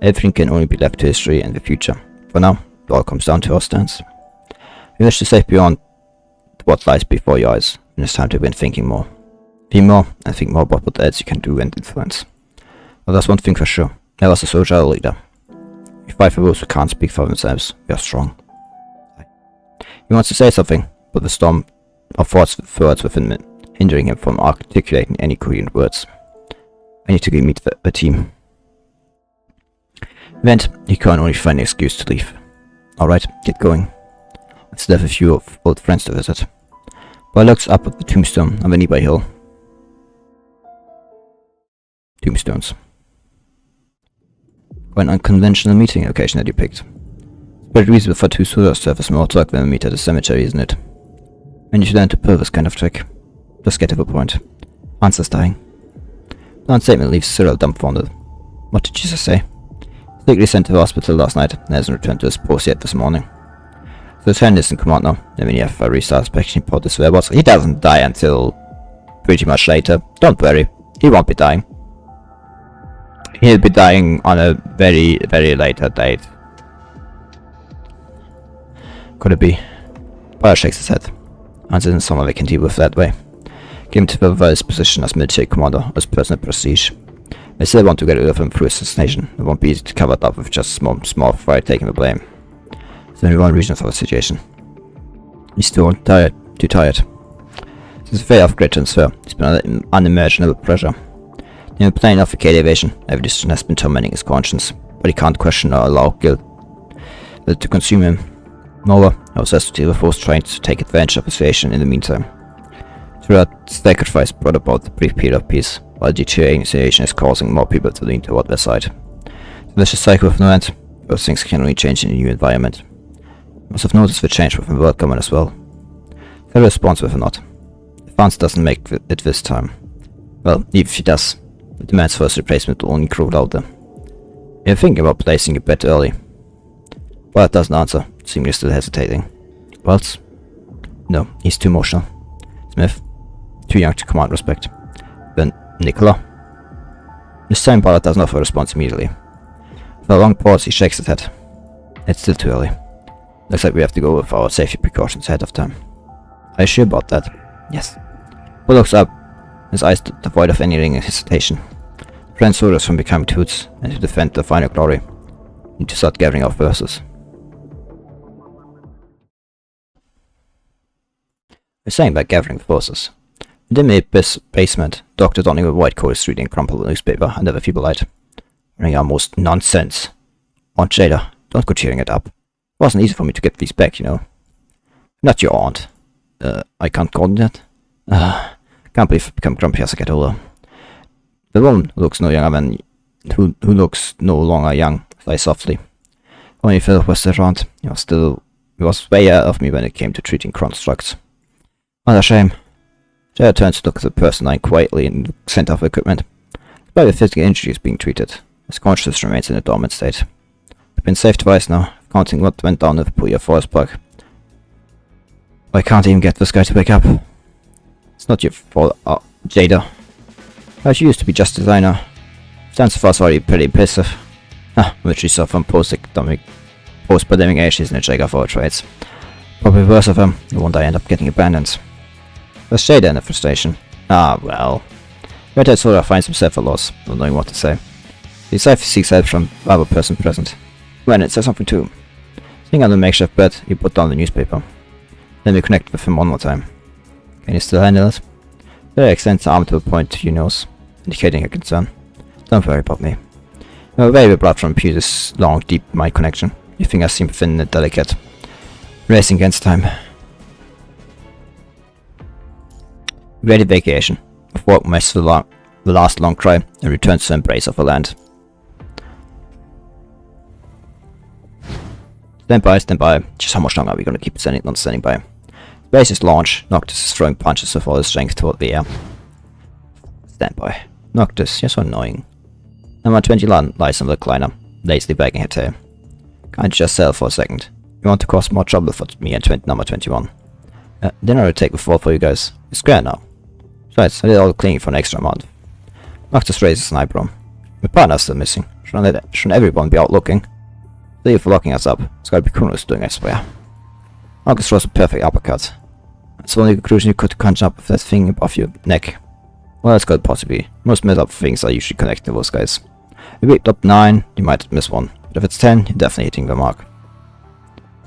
Everything can only be left to history and the future. For now, it all comes down to our stance. We wish to save beyond what lies before your eyes, and it's time to begin thinking more. Be more, and think more about what else you can do and influence. But there's one thing for sure, never as a soldier or leader. We fight for those who can't speak for themselves, we are strong. He wants to say something, but the storm of thoughts within me, hindering him from articulating any coherent words. I need to go meet the team. Vent, he can only find an excuse to leave. Alright, get going. I still have a few old friends to visit. Boy looks up at the tombstone on the nearby hill. Tombstones. Quite an unconventional meeting occasion that you picked. It's pretty reasonable for two soldiers to have a small talk when we meet at a cemetery, isn't it? And you should learn to pull this kind of trick. Just get to the point. Answer's dying. That statement leaves Cyril dumbfounded. What did Jesus say? He's legally sent to the hospital last night and hasn't returned to his post yet this morning. So his hand is in command now. I mean, you have a restart inspection report this whereabouts. He doesn't die until pretty much later. Don't worry. He won't be dying. He'll be dying on a very, very later date. Could it be? Power shakes his head. Answer isn't someone they can deal with that way. Give him to the his position as military commander, as personal prestige. They still want to get rid of him through assassination. It won't be easy to cover it up with just small fry taking the blame. There's only one reason for the situation. He's too tired. Since the failure of great transfer, he's been under unimaginable pressure. In the plane of the K evasion, every decision has been tormenting his conscience, but he can't question or allow guilt to consume him. Moreover, I was asked to deal with those trying to take advantage of the situation in the meantime. Throughout, sacrifice brought about the brief period of peace, while deteriorating situation is causing more people to lean toward their side. The vicious cycle with no end. Those things can only change in a new environment. You must have noticed the change within the world coming as well. They're responsive or not. If Vance doesn't make it this time, well, even if he does, the demands for his replacement will only grow louder. You're thinking about placing a bet early. But doesn't answer, seemingly still hesitating. Wells? No, he's too emotional. Smith? Too young to command respect. Then Nicola? This time Ballard doesn't offer a response immediately. For a long pause he shakes his head. It's still too early. Looks like we have to go with our safety precautions ahead of time. Are you sure about that? Yes. He looks up, his eyes devoid of any hesitation. Prevent soldiers from becoming toots, and to defend the final glory, need to start gathering our forces. We're saying about gathering forces. In the basement, Dr. donning a white coat is reading a crumpled newspaper under the feeble light. Running our most nonsense. Aunt Jada, don't go cheering it up. It wasn't easy for me to get these back, you know. Not your aunt. I can't call it that. Can't believe I've become grumpy as I get older. The woman looks no younger than who looks no longer young, sighed softly. Only Phil was around. He was way ahead of me when it came to treating constructs. What a shame. Jada turned to look at the person lying quietly in the center of equipment. Despite the physical injury is being treated, his consciousness remains in a dormant state. I've been saved twice now, counting what went down with Puya Forest Park. I can't even get this guy to wake up. It's not your fault, Jada. But you used to be just a designer. Stands for us already pretty impressive. Which we saw from post-pandemic age isn't a Jagger for our trades. Probably worse of him, the one that I end up getting abandoned. There's Jada in the frustration. Well. Redhead sort of finds himself a loss, not knowing what to say. He seeks help from the other person present. Reddit says something too. Sitting on the makeshift bed, he put down the newspaper. Then we connect with him one more time. Can you still handle it? They extends the arm to a point to your nose, indicating a concern. Don't worry about me. You're very blood from Peter's long, deep mind connection. Your fingers seem thin and delicate. Racing against time. Ready vacation. Walk meshed the last long cry and returns to the embrace of the land. Stand by. Just how much longer are we gonna keep standing by? Base is launched. Noctis is throwing punches with all his strength toward the air. Stand by. Noctis, you're so annoying. Number 21 lies on the recliner, lazily wagging her tail. Can't you just settle for a second? You want to cause more trouble for me and number 21. Dinner will take the fall for you guys. It's square now. Besides, I did all the cleaning for an extra month. Noctis raises an eyebrow. My partner's still missing. Shouldn't everyone be out looking? Thank you for locking us up. It's gotta be Kuno's doing, I swear. Noctis throws a perfect uppercut. That's the only conclusion you could conjure up with that thing above your neck. Well, that's good possibly. Most mid-up things are usually connected to those guys. If you picked up 9, you might miss one. But if it's 10, you're definitely hitting the mark.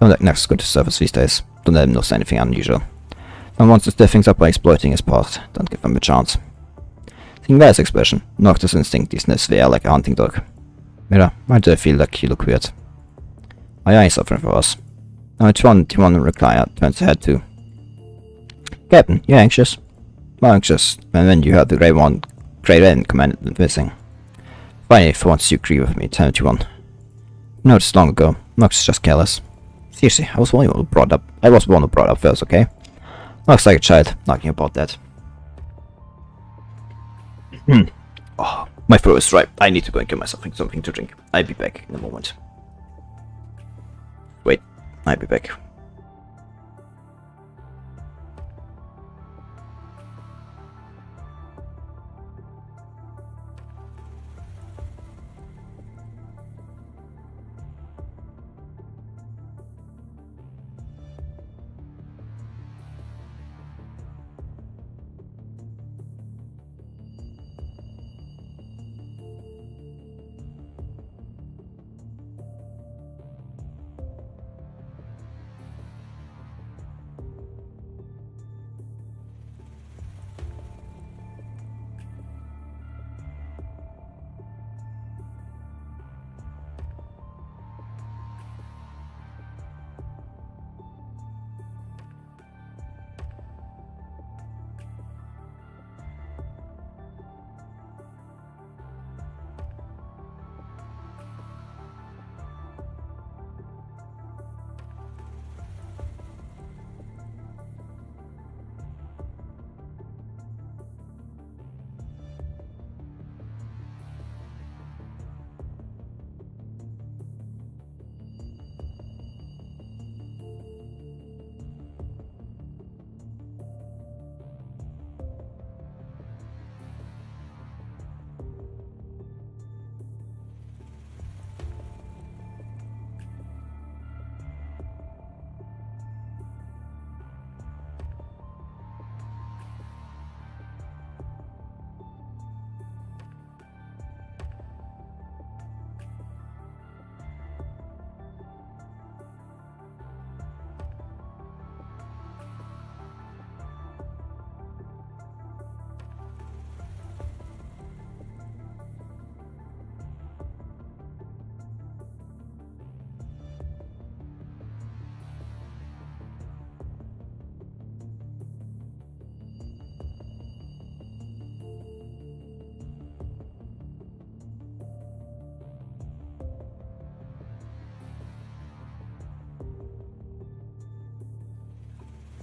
Don't let Noctis go to surface these days. Don't let him notice anything unusual. Someone wants to stir things up by exploiting his past. Don't give him a chance. Seeing that expression, Noctis' instinct is sneer like a hunting dog. Mira, why do I feel like you look weird? My eye is suffering for us. Now 21 recliner turns head too. Captain, you're anxious? More anxious than when you heard the Grey Ren commanded missing. Finally, for once you agree with me, 21. Noticed long ago, Noctis is just careless. Seriously, I was the one who brought up first, okay? Looks like a child, talking about that. Oh, my throat is dry. I need to go and get myself something to drink. I'll be back in a moment. Wait, I'll be back.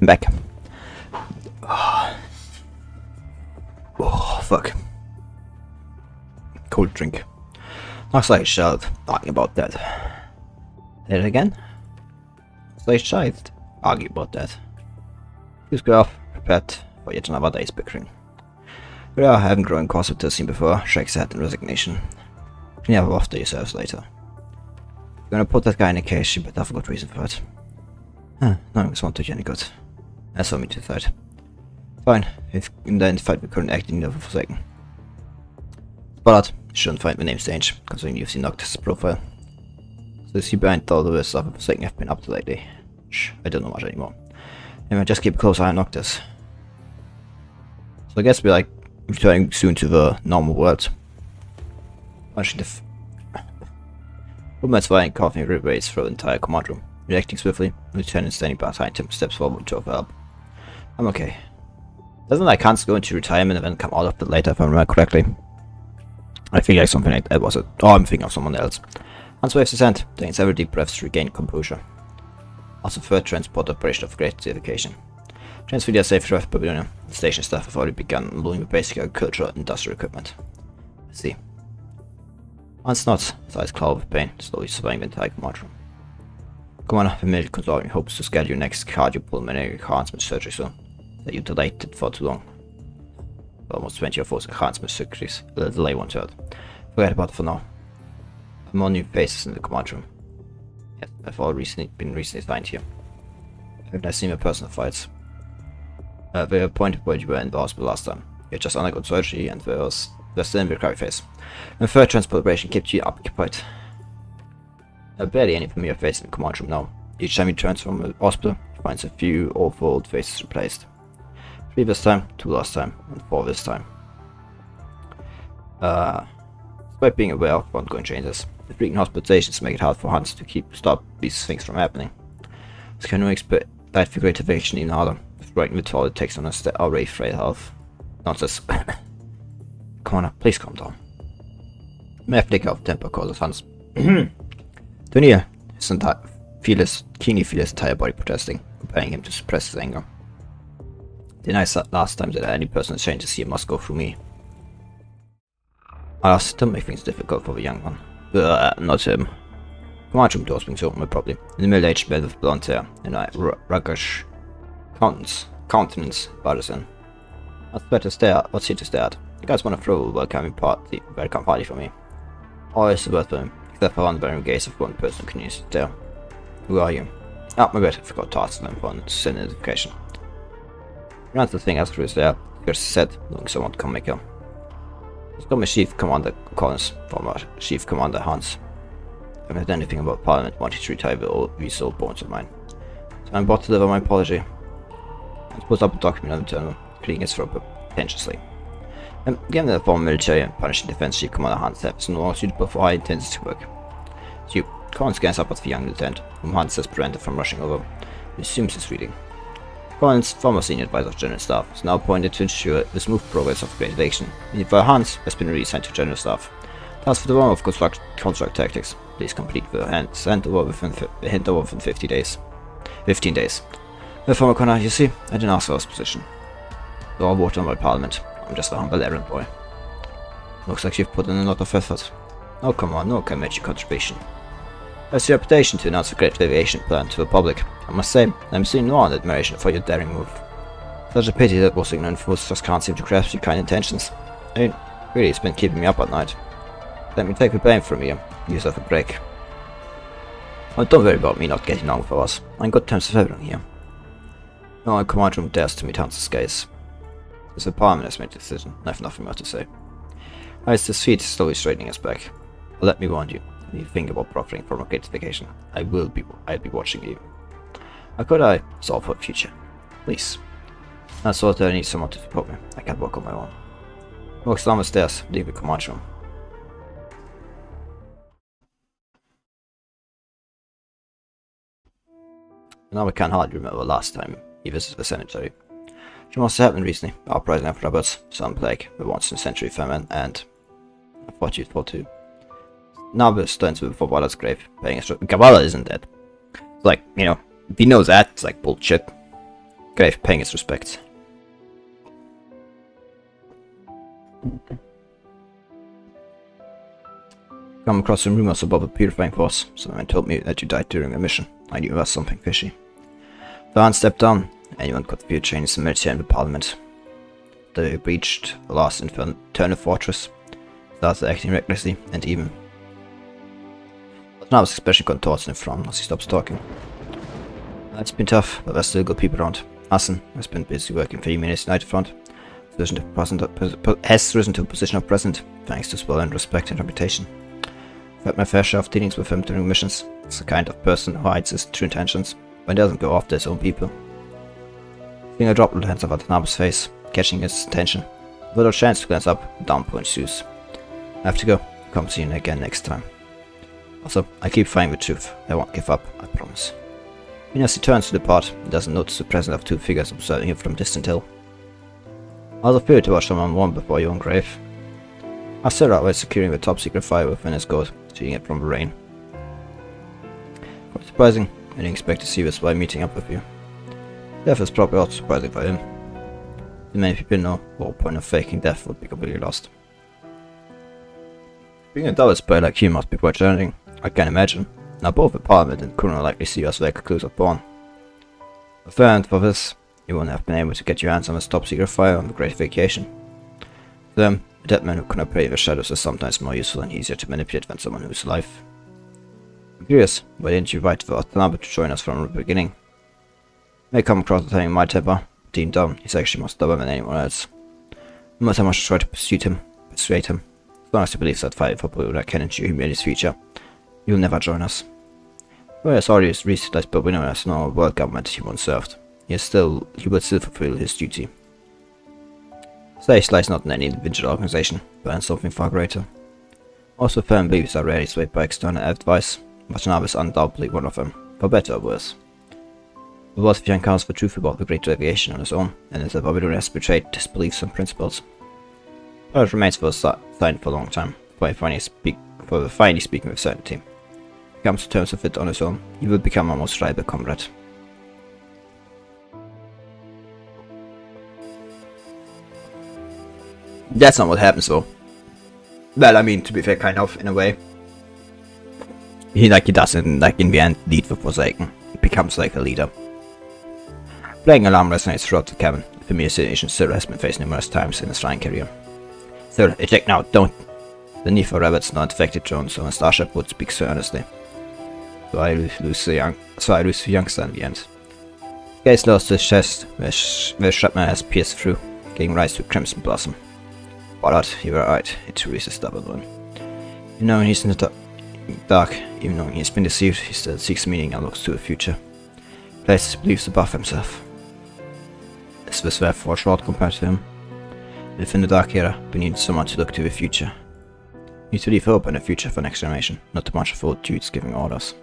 back. Oh, fuck. Cold drink. Looks like a child talking about that. Say it again? Looks like a child argue about that. Please go off, prepared for yet another day's bickering. We haven't grown gossip to the scene before, shakes head in resignation. Clean up after yourselves later. You're gonna put that guy in a cage, you better have a good reason for it. None of us won't do you any good. That's all me to fight. Fine, if in the end fight we couldn't act in the Forsaken. But you shouldn't find my name strange, considering you've seen Noctis' profile. So you see behind all the worst stuff of Forsaken have been up to lately. Shh, I don't know much anymore. Anyway, just keep a close eye on Noctis. So I guess we're like returning soon to the normal world. Punching the Woman's fighting, coughing, raids through the entire command room. Reacting swiftly, Lieutenant standing behind him steps forward to offer help. I'm okay. Doesn't like Hans go into retirement and then come out of it later, if I remember correctly? I feel like something like that was it. Oh, I'm thinking of someone else. Hans waves his hand, taking several deep breaths to regain composure. Also, third transport operation of great certification. Transfer their safe drive pavilion. The station staff have already begun unloading the basic agricultural and industrial equipment. I see. Hans nods, his eyes cloud with pain, slowly surveying the entire command room. Commander, the military consulting hopes to schedule your next cardiopulmonary enhancement surgery soon. That you delayed it for too long. Almost 20 of those enhancement surgeries. A delay one third. Forget about it for now. More new faces in the command room. Yes, I've all been recently assigned here. I've never seen a person in fights. They were pointed where you were in the hospital last time. You had just undergone surgery and they're still in the recovery phase. And third transport operation kept you occupied. Barely any familiar faces in the command room now. Each time you transfer from the hospital, you find a few awful old faces replaced. 3 this time, 2 last time, and 4 this time. Despite being aware of ongoing changes, the frequent hospitalizations make it hard for Hans to stop these things from happening. This can expect that for greater evasion even harder, frightening with all it takes on a already frail health. Nonsense. Come on, please calm down. May have to take off temper causes Hans. Dunia keenly feel his entire body protesting, compelling him to suppress his anger. Didn't I say last time that any person changes here must go through me? Alas, don't make things difficult for the young one. Not him. Command room doors being open probably. In the middle-aged man with blonde hair and a ruggish countenance bothers in. What's here to stare at? You guys want to throw a welcome party for me? Always worth him, except for one bearing gaze of one person who can use it there. Who are you? Oh, my bad, I forgot to ask them for an identification. You answer the thing as Chris there, Chris said, looking somewhat comical. It's got my Chief Commander Collins, former Chief Commander Hans. I haven't heard anything about Parliament wanting to retire these old bones of mine. So I'm about to deliver my apology. I pulls up a document on the terminal, clearing his throat pretentiously. Given the former military and punishing defense Chief Commander Hans is no longer suitable for high intensity work. So Collins scans up at the young lieutenant, whom Hans has prevented from rushing over, and assumes he's reading. Collins, former senior advisor of General Staff, is now appointed to ensure the smooth progress of Great Evasion. Meanwhile, Hans has been reassigned to General Staff. Task for the realm of construct tactics. Please complete the handover within 15 days. Well, former Connor, you see, I didn't ask for this position. Though I voted on by Parliament, I'm just a humble errand boy. Looks like you've put in a lot of effort. Oh come on, no can match your contribution. As your reputation to announce a great aviation plan to the public, I must say, I'm seeing no admiration for your daring move. Such a pity that most ignorant fools just can't seem to grasp your kind intentions. I mean, really, it's been keeping me up at night. Let me take the blame from you. Give yourself a break. Well, don't worry about me not getting along with us. I'm in good terms with everyone here. No one command room dares to meet Hans's gaze. The Parliament has made a decision. I have nothing more to say. As his feet slowly straightening his back. But let me warn you, when you think about profiting from a gratification, I'll be watching you. How could I solve for the future? Please. I thought that I need someone to support me. I can't walk on my own. Walks down the stairs, leave the command room. Now I can hardly remember last time he visited the cemetery. She must have happened recently. Uprising of robots, some plague, the once in a century famine, and what you thought too. Now the stands before Vala's grave, paying his Vala isn't dead. It's like, you know, if he knows that, it's like bullshit. grave paying its respects. Come across some rumors about the purifying force. Someone told me that you died during a mission. I knew there was something fishy. The hand stepped down. Anyone could feel changes in military and the parliament. They breached the last internal fortress, started acting recklessly and even. But now his expression contorts in front as he stops talking. It's been tough, but there's still good people around. Hassan has been busy working for United United Front. Has risen to a position of president, thanks to his well-earned respect and reputation. I've had my fair share of dealings with him during missions. He's the kind of person who hides his true intentions, but doesn't go after his own people. Seeing a drop in the hands of Watanabe's face, catching his attention. Without a chance to glance up, downpour ensues. I have to go. Come see you again next time. Also, I keep finding the truth. I won't give up, I promise. Even as he turns to depart, he doesn't notice the presence of two figures observing him from a distant hill. I was afraid to watch someone warm before your own grave. Asura was securing the top secret fire within his coat, shielding it from the rain. Quite surprising. I didn't expect to see this while meeting up with you. Death is probably also surprising for him. Too many people know the whole point of faking death would be completely lost. Being a double spy like you must be quite challenging, I can imagine. Now both the Parliament and Kuno likely see you as their recluse of born. But for this, you wouldn't have been able to get your hands on this top secret fire on the Great Vacation. To them, a dead man who cannot pray in the shadows is sometimes more useful and easier to manipulate than someone who's alive. I'm curious, why didn't you invite the Watanabe to join us from the beginning? May come across as having my temper, deep down, he's actually more stubborn than anyone else. No matter how much I try to persuade him, as long as he believes that fight for blue that can ensure humanity's future, he will never join us. Though he has already realized but we know there's no world government he once served, he would still fulfill his duty. Sage lies not in any individual organization, but in something far greater. Also firm beliefs are rarely swayed by external advice, Watanabe is undoubtedly one of them, for better or worse. The world of encounters the truth about the Great Aviation on his own, and his Babylon has betrayed his beliefs and principles. But it remains for silent for a long time, before finally speaking with certainty. If he comes to terms with it on his own, he will become a most reliable comrade. That's not what happens though. Well, I mean, to be fair, kind of, in a way. He doesn't, in the end, lead the Forsaken. He becomes like a leader. Playing alarm resonates throughout the cabin. A familiar situation Cyril has been faced numerous times in his flying career. Cyril, eject now, don't! The need for rabbits, not infected drones, on a starship would speak so earnestly. So I lose the youngster in the end. Gaze lost to his chest, where shrapnel has pierced through, giving rise to crimson blossom. But you were right, it truly is a stubborn one. Even knowing he's in the dark, even knowing he's been deceived, he still seeks meaning and looks to the future. Places his beliefs above himself. Is this therefore short compared to him? Within the dark era, we need someone to look to the future. We need to leave hope in the future for next generation, not too much of old dudes giving orders.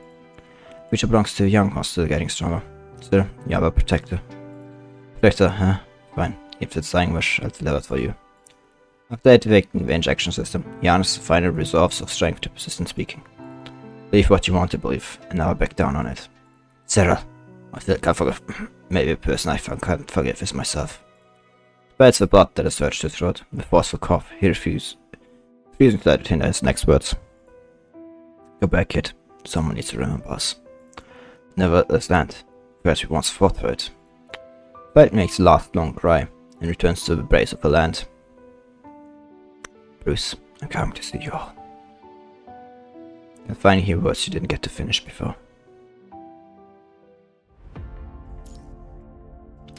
The future belongs to the young who are still getting stronger. Still, you have a protector. Protector, huh? Fine. If it's language, I'll deliver it for you. After activating the injection system, he harnesses the final reserves of strength to persistent speaking. Believe what you want to believe, and never back down on it. Cyril, I still can't forgive. Maybe the person I can't forgive is myself. Despite the blood that has surged to his throat, the forceful cough, he refusing to let it hinder his next words. Go back, kid. Someone needs to remember us. Never this land, where we once fought for it. But it makes the last long cry, and returns to the embrace of the land. Bruce, I'm coming to see you all. And finally hear words you didn't get to finish before.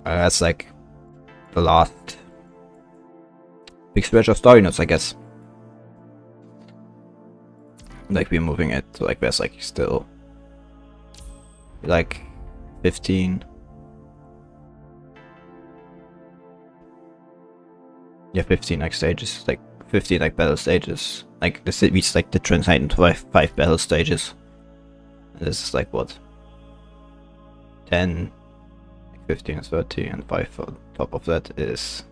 That's like the last big stretch of story notes, I guess. Like we're moving it to like there's like still like 15. Yeah, 15 like stages, like 15 like battle stages. Like this reaches like the translate into five battle stages. And this is like what? 10, 15 is 30, and 5 on top of that is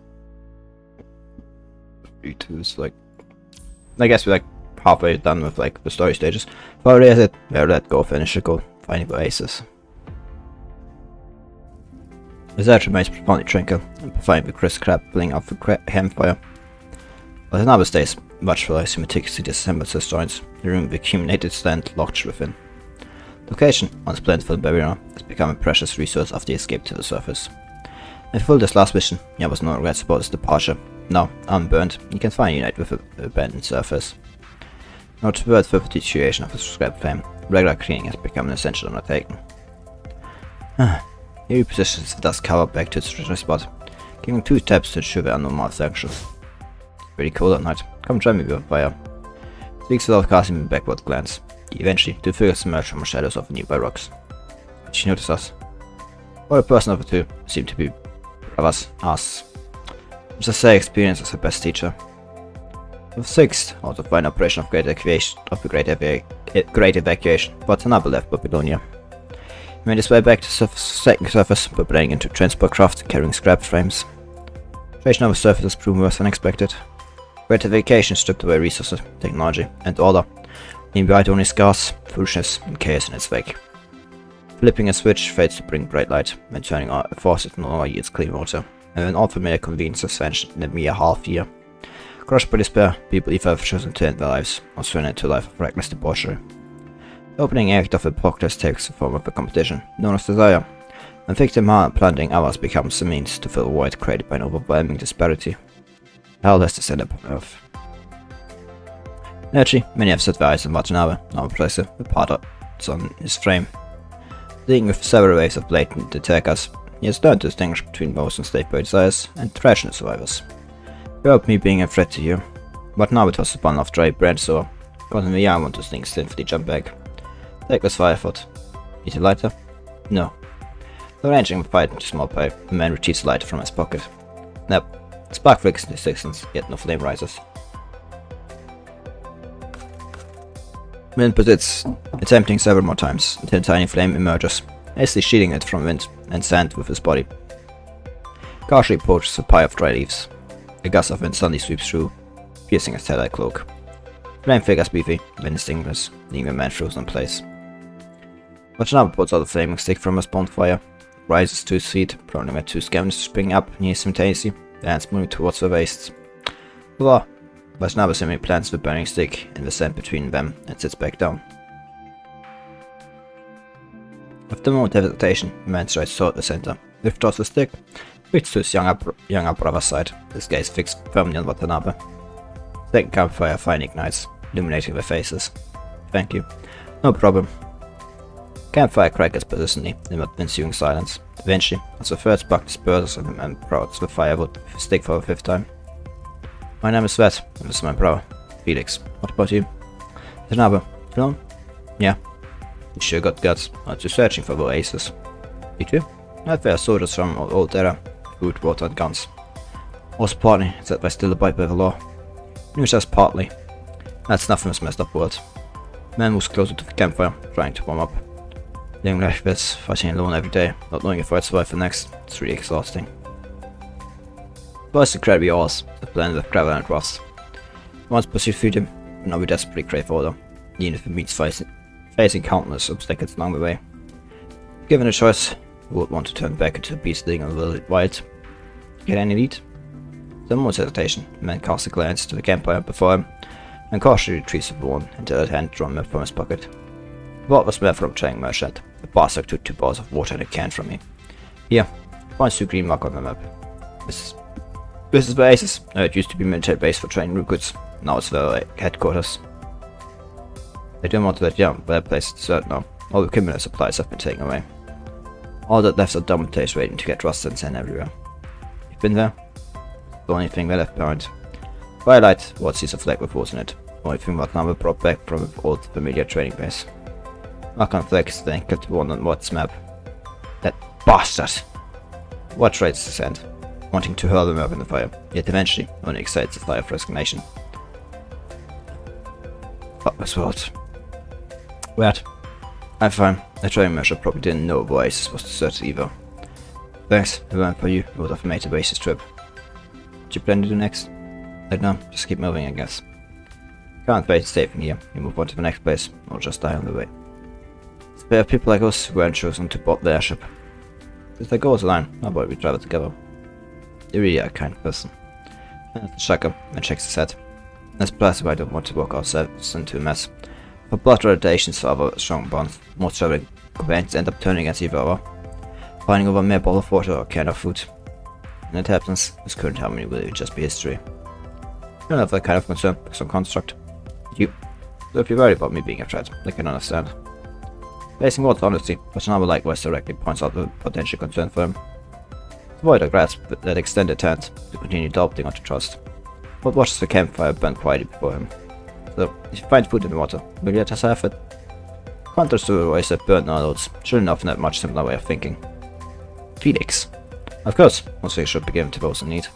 3, 2, so like I guess we're like halfway done with like the story stages. But there's it. There, let go, finish it, go, finding the aces. His edge remains profoundly tranquil, amplifying the crisp crackling of the campfire. Watanabe stays watchful as he meticulously disassembles his joints, removing the accumulated sand locked within. Location, once planned for the barrier, has become a precious resource after the escape to the surface. When fulfilled his last mission, he was no regrets about his departure. Now, unburned, he can finally unite with the abandoned surface. Now, to avert further deterioration of his scrap flame, regular cleaning has become an essential undertaking. He repositions the dust cover back to its original spot, giving 2 steps to ensure there are no malfunctions. It's pretty cold at night. Come join me by fire. Speaks without casting a backward glance. Eventually, 2 figures emerge from the shadows of the nearby rocks. Did she notice us? Or a person of the 2 seemed to be brothers, us. Mr. Say experience as her best teacher. The 6th, out of an operation of great evacuation, Watanabe left Babylonia. He made his way back to the second surface, preparing into transport craft carrying scrap frames. Creation of the surface has proven worse than expected. Great evacuation stripped away resources, technology, and order, leaving behind only scars, foolishness, and chaos in its wake. Flipping a switch fades to bring bright light, and turning on a faucet no longer yields clean water, and an all-familiar convenience has vanished in a mere half year. Crushed by despair, people either have chosen to end their lives, or surrender to a life of reckless debauchery. The opening act of the apocalypse takes the form of a competition, known as desire, and victim planting others becomes the means to fill a void created by an overwhelming disparity. Hell has descended upon Earth. Naturally, many have set their eyes on Watanabe, now impressive, the part on his frame. Dealing with several waves of blatant attackers, he has learned to distinguish between those enslaved by desires and rational survivors. Without me being a threat to you, Watanabe tossed a bundle of dry bread so, causing the young one to instinctively jump back. Take this fire foot. Need a lighter? No. Arranging the pipe into a small pipe, the man retrieves the lighter from his pocket. Nope. Spark flickers in the distance, yet no flame rises. Wind persits, attempting several more times, until a tiny flame emerges, hastily shielding it from wind and sand with his body. Cautiously approaches a pile of dry leaves. A gust of wind suddenly sweeps through, piercing his tattered cloak. Flame figures beefy, then extinguishes, leaving the man frozen in place. Watanabe pulls out a flaming stick from his bonfire, rises to his feet, prompting the 2 scavengers to spring up near simultaneously, their hands moving towards their waists. Voila! Watanabe simply plants the burning stick in the sand between them and sits back down. After a moment of hesitation, the man strides toward the center, lifts off the stick, switches to his younger brother's side, his gaze fixed firmly on Watanabe. Second campfire finally ignites, illuminating their faces. Thank you. No problem. Campfire crackles persistently in the ensuing silence. Eventually, as the third spark disperses and the man prods the firewood with a stick for the 5th time. My name is Svet, and this is my brother, Felix. What about you? Watanabe, alone? Yeah. You sure got guts. Aren't you searching for the oasis? You too? I fear soldiers from old era, food, water and guns. Also partly, except I still abide by the law. News says partly. That's nothing this messed up world. Man moves closer to the campfire, trying to warm up. Living like this, fighting alone every day, not knowing if I'd survive the next, it's really exhausting. Boys incredibly oars, the planet of gravel and rust. Once pursued freedom, but now we desperately crave order, even if it means facing countless obstacles along the way. Given a choice, we would want to turn back into a beast living on the wild. Get any lead? Some more hesitation, the man casts a glance to the campfire before him, and cautiously retrieves the one until a hand drawn from his pocket. The bottle was made from a trading merchant. The bastard took 2 bottles of water and a can from me. Here, points to a green mark on the map. This is the Oasis. It used to be a military base for trading recruits. Now it's their headquarters. They don't want to let you down, but that place is deserted now. All the criminal supplies have been taken away. All that left are dumb place waiting to get rust and sand everywhere. You've been there? The only thing they left behind. Firelight, what sees a flag with holes in it. The only thing Watanabe brought back from an old familiar training base. Mark on flags, the anchor to one on Watt's map. That bastard! Watt tries to sand, wanting to hurl them up in the fire, yet eventually only excites the fire of resignation. Fuck this world. Weird. I'm fine. The training merchant probably didn't know Oasis was deserted either. Thanks, if it weren't for you, we would have made a Oasis trip. What you plan to do next? I don't know, just keep moving I guess. Can't wait to stay from here, you move on to the next place, or just die on the way. There are people like us who weren't chosen to board the airship. If I go alone, how about we travel together? You're really a kind person. Shaka and shakes his head. That's precisely why I don't want to work ourselves into a mess. For blood relations for other strong bonds, most traveling companions end up turning against each other, fighting over a mere bowl of water or a can of food. And it happens, this current harmony will just be history. I don't have that kind of concern for some construct. You. So if you're worried about me being a threat, I can understand. Facing words honesty, Watanabe likewise directly points out the potential concern for him. Avoid a grasp that extended hand to continue doubting or to trust. But watches the campfire burn quietly before him. So, if you find food in the water, will you let us have it? Hunters to ways that burn notes shouldn't often have much similar way of thinking. Felix. Of course, most things should be given to those in need.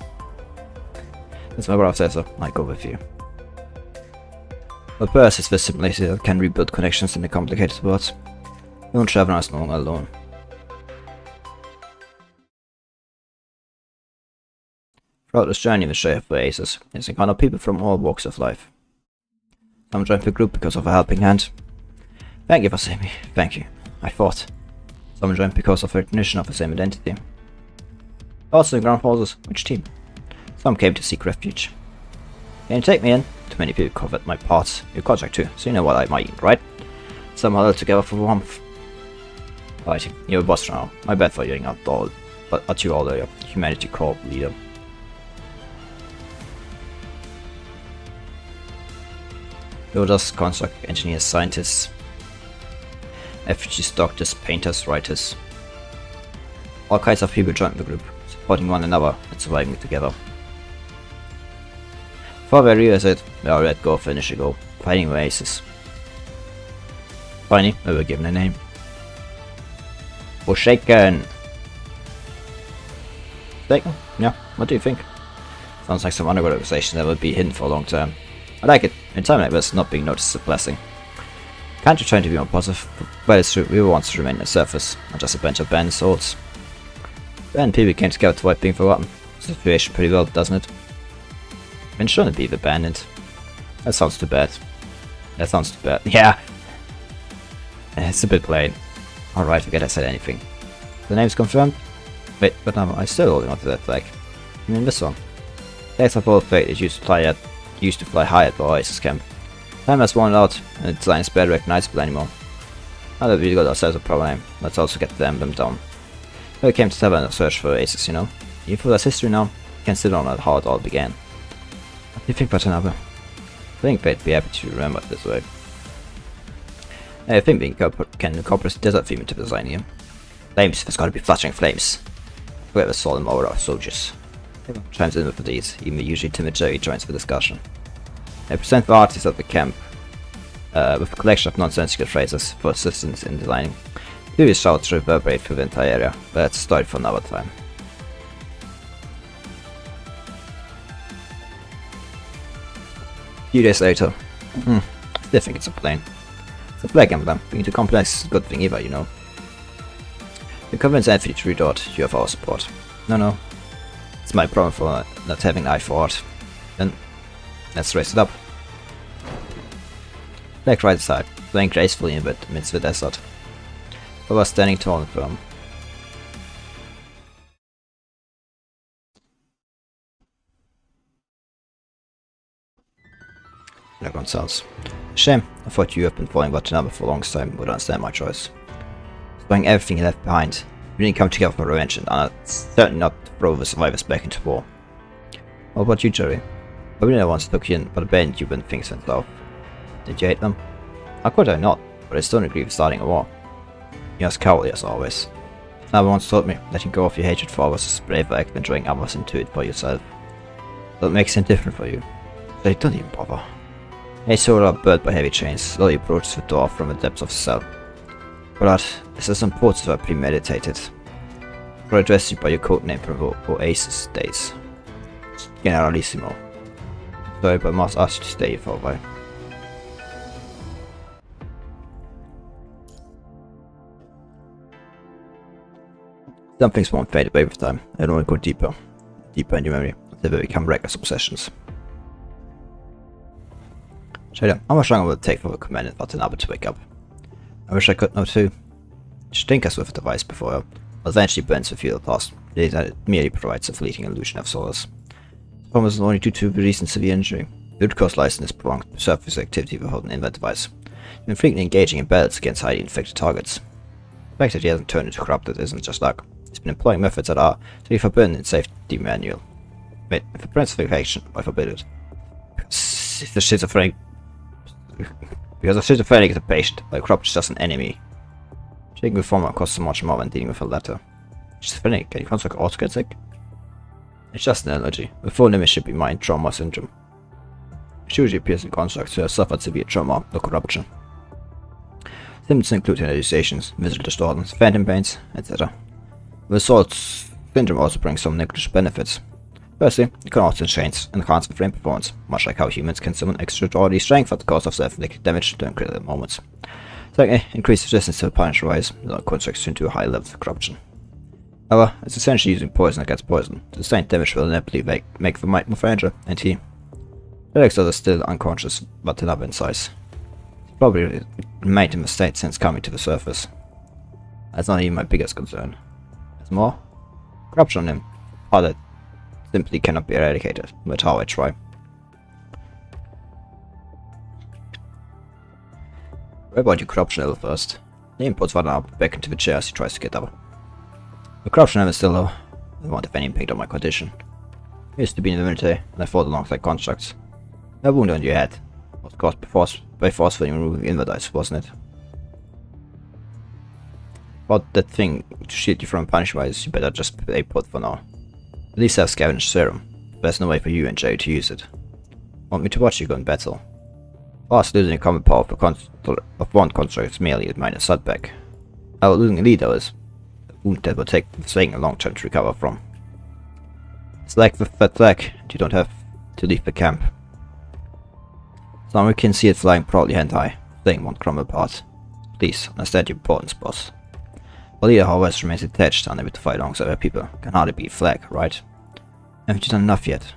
As my brother says so, I go with you. But Burst is the simplicity that can rebuild connections in a complicated world. Don't travel us no longer alone. Throughout this journey we share for Aces, is encounter people from all walks of life. Some joined the group because of a helping hand. Thank you for saving me, thank you. I fought. Some joined because of recognition of the same identity. Also in ground forces, which team? Some came to seek refuge. Can you take me in? Too many people covered my parts. Your contract too, so you know what I might eat, right? Some huddled together for warmth. Fighting, you're a boss now. My bad for yelling out all, but at you all your humanity corp leader. Builders, construct, engineers, scientists, refugees, doctors, painters, writers. All kinds of people joined the group, supporting one another and surviving together. Before we realize it, we are let go of initial goal, fighting oasis. Finally, we were given a name. Forsaken! Forsaken? Yeah, what do you think? Sounds like some underground organization that will be hidden for a long time. I like it. In time like this, not being noticed is a blessing. Can't you try to be more positive? But it's true, we were once to remain on the surface, not just a bunch of abandoned souls. Then people came together to avoid being forgotten. Situation pretty well, doesn't it? Been shown to be abandoned. That sounds too bad. That sounds too bad. Yeah! It's a bit plain. Alright, forget I said anything. The name's confirmed? Wait, but now I'm still holding onto that flag. I mean this one. Flags of all fate is used to fly high at the Oasis camp. Time has worn out, and the design is barely recognizable anymore. Now that we got ourselves a proper name, let's also get the emblem down. We came to Tavern to search for Oasis, you know. Even though that's history now, you can still on how it all began. What do you think, Watanabe? I think they'd be happy to remember it this way. I think we can incorporate the desert theme into the design here. Flames, there's gotta be fluttering flames. Whoever saw them over our soldiers. Everyone chimes in with these, even the usually timid Jerry joins the discussion. I present the artists at the camp with a collection of nonsensical phrases for assistance in designing. Previous shouts reverberate through the entire area, but that's a story for another time. A few days later. Still think it's a plane. It's a flag emblem, being too complex is a good thing either, you know. You convince Anthony to read out, you have our support. No. It's my problem for not having an eye for art. Then, let's raise it up. Flag right side, flying gracefully amidst the desert. But was standing tall and firm. Dragon sounds. Shame, I thought you have been following Watanabe for a long time would understand my choice. Destroying everything he left behind. We didn't come together for revenge and certainly not to throw the survivors back into war. What about you, Jerry? I really once took you in, but abandoned you when things went south. Did you hate them? How could I not? But I still agree with starting a war. You're as cowardly as always. Never once told me letting go of your hatred for others is a braver act than drawing others into it for yourself. That makes him different for you. So don't even bother. A soldier burned by heavy chains slowly approaches the door from the depths of the cell. But this is important to premeditated. I address you by your codename from Oasis days. Generalissimo. Sorry, but I must ask you to stay here for a while. Some things won't fade away with time. I don't want to go deeper in your memory until they become reckless obsessions. Shader, how much longer will it take for the commandant Watanabe to wake up? I wish I could know too. You should think us with a device before, eventually burns the field past. It merely provides a fleeting illusion of solace. The problem is only due to recent severe injury. The root cause lies in this prolonged surface activity without an invent device. He's been frequently engaging in battles against highly infected targets. The fact that he hasn't turned into corrupted isn't just luck. He's been employing methods that are to be forbidden in safety manual. Wait, if it prevents infection, why forbid it? Because a schizophrenic is a patient, while corruption is just an enemy. Taking a former costs so much more than dealing with a latter. Schizophrenic, can you construct also get sick? It's just an analogy. The full limit should be mind trauma syndrome. It usually appears in constructs who have suffered severe trauma or corruption. Symptoms include hallucinations, visual distortions, phantom pains, etc. The assault syndrome also brings some negligible benefits. Firstly, it can also enhance the frame performance, much like how humans can summon extraordinary strength at the cost of self-inflicted damage during critical moments. Secondly, increased resistance to punch rise, without constructs into a high level of corruption. However, it's essentially using poison against poison. The sustained damage will inevitably make the might more fragile, and he. Relics are still unconscious, but another in size. He's probably remained in the state since coming to the surface. That's not even my biggest concern. There's more? Corruption on him. How that simply cannot be eradicated, no matter how I try. Where about your corruption level first? He puts Watanabe back into the chair as he tries to get up. The corruption level is still low. I won't have any impact on my condition. I used to be in the military, and I fought alongside constructs. A wound on your head was caused by forcefully removing invadites, wasn't it? About that thing to shield you from punishment, you better just stay put for now. At least I have scavenged serum. There's no way for you and Jay to use it. Want me to watch you go in battle? Whilst losing a common power of one construct is merely a minor setback. Our losing a leader is a wound that will take the Forsaken a long time to recover from. It's like with that flag, and you don't have to leave the camp. Somewhere can see it flying proudly hand high. The thing won't crumble apart. Please, understand your importance, boss. While leader, however, remains attached, unable to fight alongside other people, can hardly be a flag, right? Haven't you done enough yet?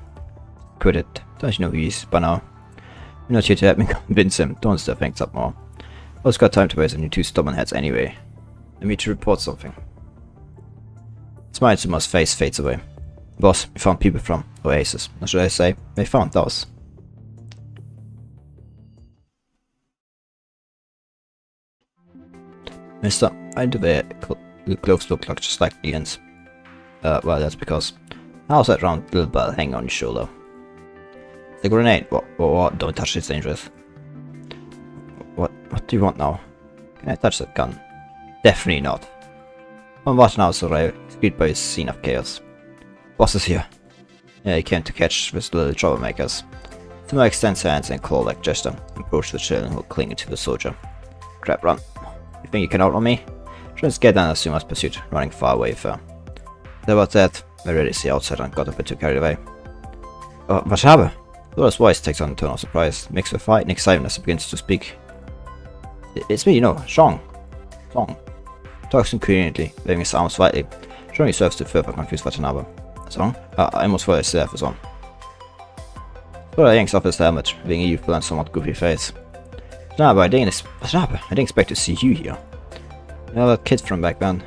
Quit it. Don't you know who he is by now? You're not here to help me convince him. Don't stir things up more. I've got time to waste on you two stubborn heads anyway. Let me to report something. Smile to Suma's face fades away. Boss, we found people from Oasis. Or should I say, they found us. Mister, why do their clothes look like just like the ends? Well, that's because how's that round little bell hanging on your shoulder? It's a grenade. What? Don't touch it, it's dangerous. What do you want now? Can I touch that gun? Definitely not. On Watanabes arrival, he's greeted by a scene of chaos. Boss is here. Yeah, he came to catch these little troublemakers. Suma extends her hands in a claw-like gesture and approaches the children who are clinging to the soldier. Crap, run. You think you can outrun me? Just get down as Suma's pursuit, running far away with her. About that, I already see outside and got a bit too carried away. Oh, Watanabe! Laura's voice takes on a tone of surprise, mixed with fright and excitement as he begins to speak. It's me, you know, Zhong. Talks incoherently, waving his arms slightly, showing he serves to further confuse Watanabe. Zhong? I almost thought I still have his on. Laura yanks off his helmet, leaving a youthful and somewhat goofy face. Watanabe, I didn't expect to see you here. You know that kid from back then.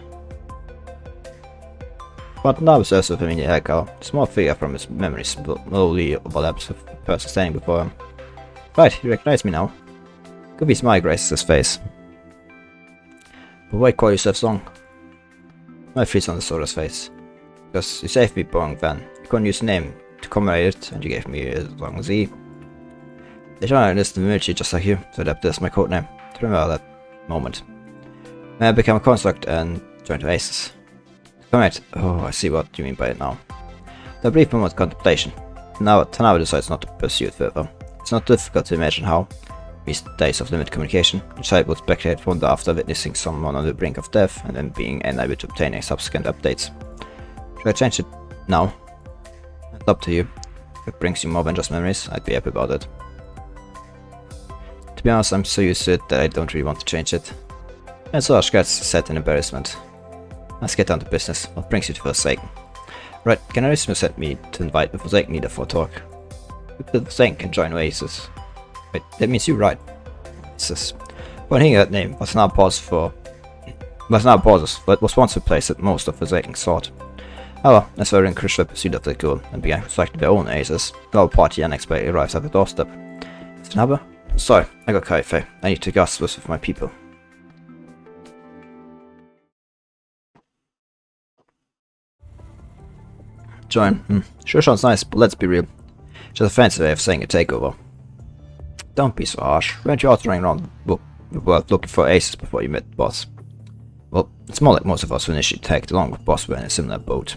Watanabe serves with him in the haircut. A small figure from his memory slowly overlaps with the person standing before him. Right, you recognize me now. Goofy smile graces his face. But why call yourself Zhong? My freeze on the soldier's face. Because you saved me back then. You couldn't use a name to commemorate it, and you gave me a Zhong Z. They tried to enlist in the military just like you, so adapted as my codename to remember that moment. Then I became a construct and joined Oasis. Alright, oh, I see what you mean by it now. The brief moment of contemplation. Now Watanabe decides not to pursue it further. It's not difficult to imagine how, these days of limited communication, the child would speculate wonder after witnessing someone on the brink of death and then being unable to obtain any subsequent updates. Should I change it now? It's up to you. If it brings you more than just memories, I'd be happy about it. To be honest, I'm so used to it that I don't really want to change it. And so Ashkat's said in embarrassment. Let's get down to business. What brings you to Forsaken? Right, Generalissimo sent me to invite the Forsaken leader for a talk. The Forsaken can join Oasis. Wait, that means you, right? Oasis. When hearing that name, Watanabe paused for but now borders what was once a place that most of Forsaken sought. However, as they encouraged the pursuit of their goal and began selecting their own aces, the whole party unexpectedly arrives at the doorstep. Watanabe? Sorry, I got Kaife. I need to discuss this with my people. Join. Sure sounds nice, but let's be real. Just a fancy way of saying a takeover. Don't be so harsh. Weren't you out running around the world looking for aces before you met the boss? Well, it's more like most of us who initially tagged along with boss were in a similar boat.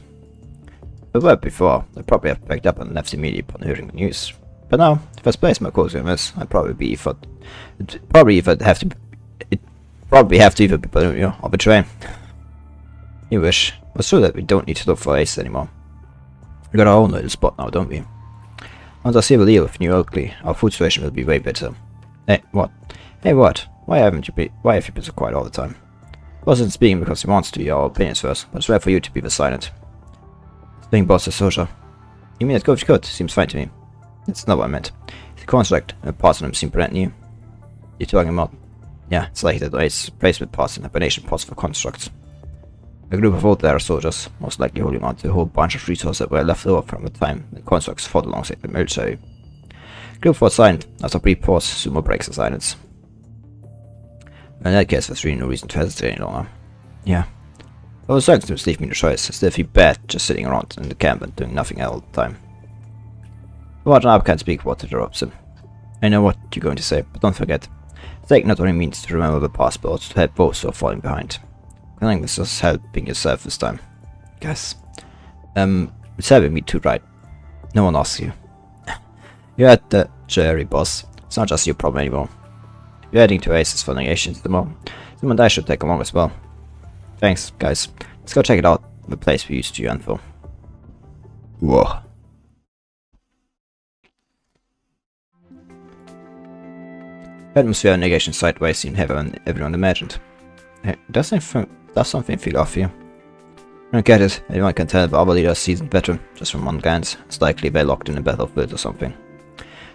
If we were before, I probably have picked up and left immediately upon hearing the news. But now, if I place my course in this, I'd probably be it'd probably have to either be Balloon or betray. You wish. But it's true that we don't need to look for aces anymore. We got our own little spot now, don't we? Once I see the deal with New Oakley, our food situation will be way better. Hey, what? Hey, what? Why have you been so quiet all the time? It wasn't speaking because he wants to hear our opinions first, but it's rare for you to be the silent. Being boss is social. You mean it's good? Seems fine to me. That's not what I meant. The construct and parts of them seem brand new. You're talking about? Yeah, it's like that it's replacement parts and hibernation pods for constructs. A group of old there soldiers, most likely holding on to a whole bunch of resources that were left over from the time when constructs fought alongside the military. The group fought silent. After a brief pause, Sumo breaks the silence. In that case, there's really no reason to hesitate any longer. Yeah. Those circumstances leave me no choice. It's definitely bad just sitting around in the camp and doing nothing all the time. Watanabe can't speak what interrupts him. I know what you're going to say, but don't forget. Take not only means to remember the past, but also to help those who are falling behind. I think this is helping yourself this time. Guess. It's helping me too, right? No one asks you. You're at the Jerry, boss. It's not just your problem anymore. You're heading to Aces for negations tomorrow. Someone I should take along as well. Thanks, guys. Let's go check it out. The place we used to yearn for. Whoa. The atmosphere and negation sideways seemed heavier than everyone imagined. Hey, does something feel off here? I don't get it. Anyone can tell if our leader is seasoned veteran, just from one glance. It's likely they're locked in a battlefield or something.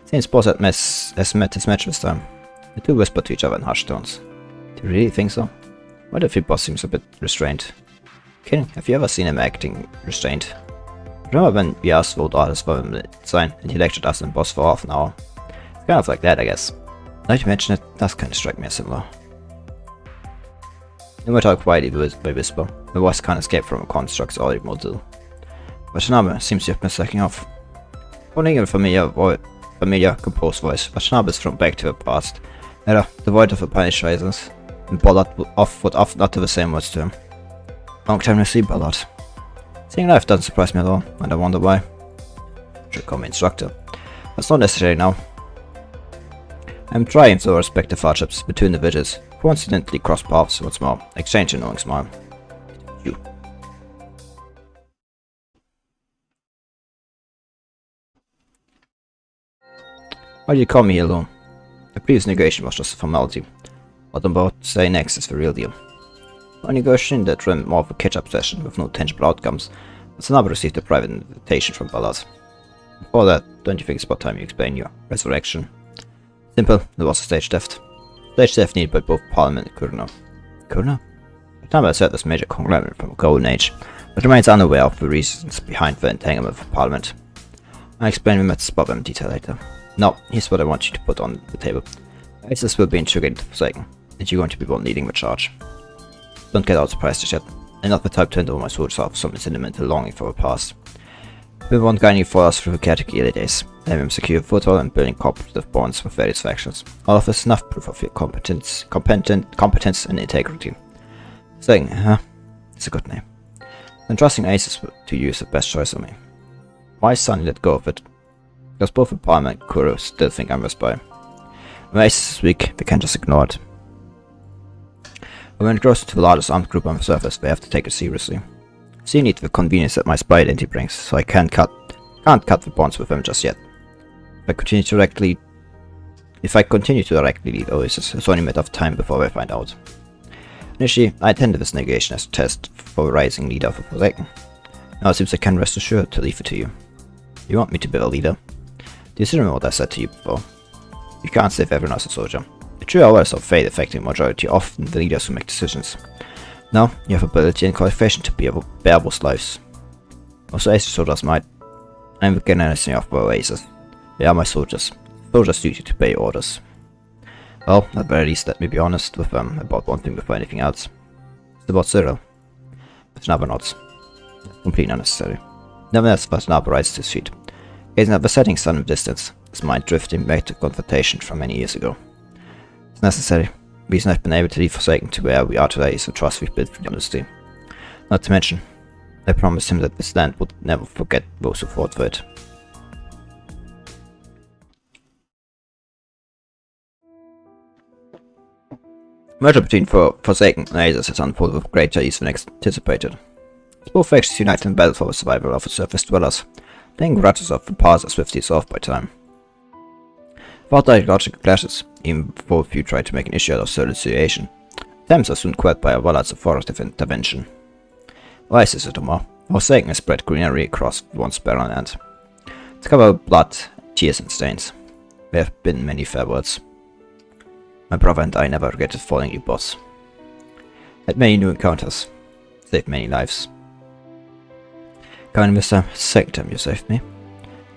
Seems boss has met his match this time. The two whisper to each other in hushed tones. Do you really think so? Why do you feel boss seems a bit restrained? Kidding, have you ever seen him acting restrained? Remember when we asked Vote artists for him to sign and he lectured us and boss for half an hour? It's kind of like that, I guess. Now you mention it, does kind of strike me as similar. No matter how quietly they whisper, the voice can't escape from a construct's already model. Watanabe seems to have been slacking off. Holding a familiar, composed voice, Watanabe is thrown back to the past, either devoid of apparent reasons, and Ballard would often utter the same words to him. Long time no see, Ballard. Seeing life doesn't surprise me at all, and I wonder why. Should call me instructor. That's not necessary now. I'm trying to respect the hardships between the villages, who incidentally cross paths once more, exchange a knowing smile. You. Why do you call me here alone? The previous negotiation was just a formality. What I'm about to say next is the real deal. A negotiation that ran more of a catch-up session with no tangible outcomes, Watanabe received a private invitation from Ballard. Before that, don't you think it's about time you explain your resurrection? Simple, there was a stage theft. Stage theft needed by both Parliament and Kurno. Kurno? Watanabe has heard this major conglomerate from a golden age, but remains unaware of the reasons behind the entanglement with Parliament. I'll explain them at the spot in detail later. Now, here's what I want you to put on the table. Aces will be integrated to Forsaken, and you're going to be one leading the charge. Don't get out surprised just yet. I'm not the type to hand over my soldiers off some sentimental longing for the past. We want guiding for us through the chaotic early days, having secure foothold and building cooperative bonds with various factions. All of us enough proof of your competence and integrity. Saying, huh? It's a good name. And trusting Aces to you is the best choice of me. Why suddenly let go of it? Because both the Parliament and Kuro still think I'm the spy. When Aces is weak, they can't just ignore it. But when it grows into the largest armed group on the surface, they have to take it seriously. See need the convenience that my spy identity brings, so I can't cut the bonds with them just yet. If I continue to directly lead Oasis, it's only a matter of time before they find out. Initially, I attended this negation as a test for a rising leader for Forsaken. Now it seems I can rest assured to leave it to you. You want me to be a leader? Do you still remember what I said to you before? You can't save everyone as a soldier. The true hours of fate affecting the majority are often the leaders who make decisions. Now, you have ability and qualification to bear those lives. Also, ace soldiers might. I'm getting anything off my aces. They are my soldiers. Soldiers' duty to obey orders. Well, at the very least, let me be honest with them about one thing before anything else. It's about Cyril. Watanabe nods. Completely unnecessary. Nevertheless, Watanabe rises to his feet. Gazing at the setting sun in the distance, his mind drifting back to confrontation from many years ago. It's necessary. The reason I've been able to leave Forsaken to where we are today is the trust we've built through the honesty. Not to mention, I promised him that this land would never forget those who fought for it. Merger between Forsaken and Aces has unfolded with greater ease than anticipated. Both factions unite in battle for the survival of the surface dwellers, laying grudges of the past are swiftly solved by time. Without ideological clashes, even though a few try to make an issue out of certain situation, attempts are soon quelled by a Wallard's authoritative intervention. Wise is it more, Forsaken has spread greenery across once barren land. To cover blood, tears and stains. There have been many fair words. My brother and I never regretted following you, boss. Had many new encounters, saved many lives. Coming this time, second time you saved me.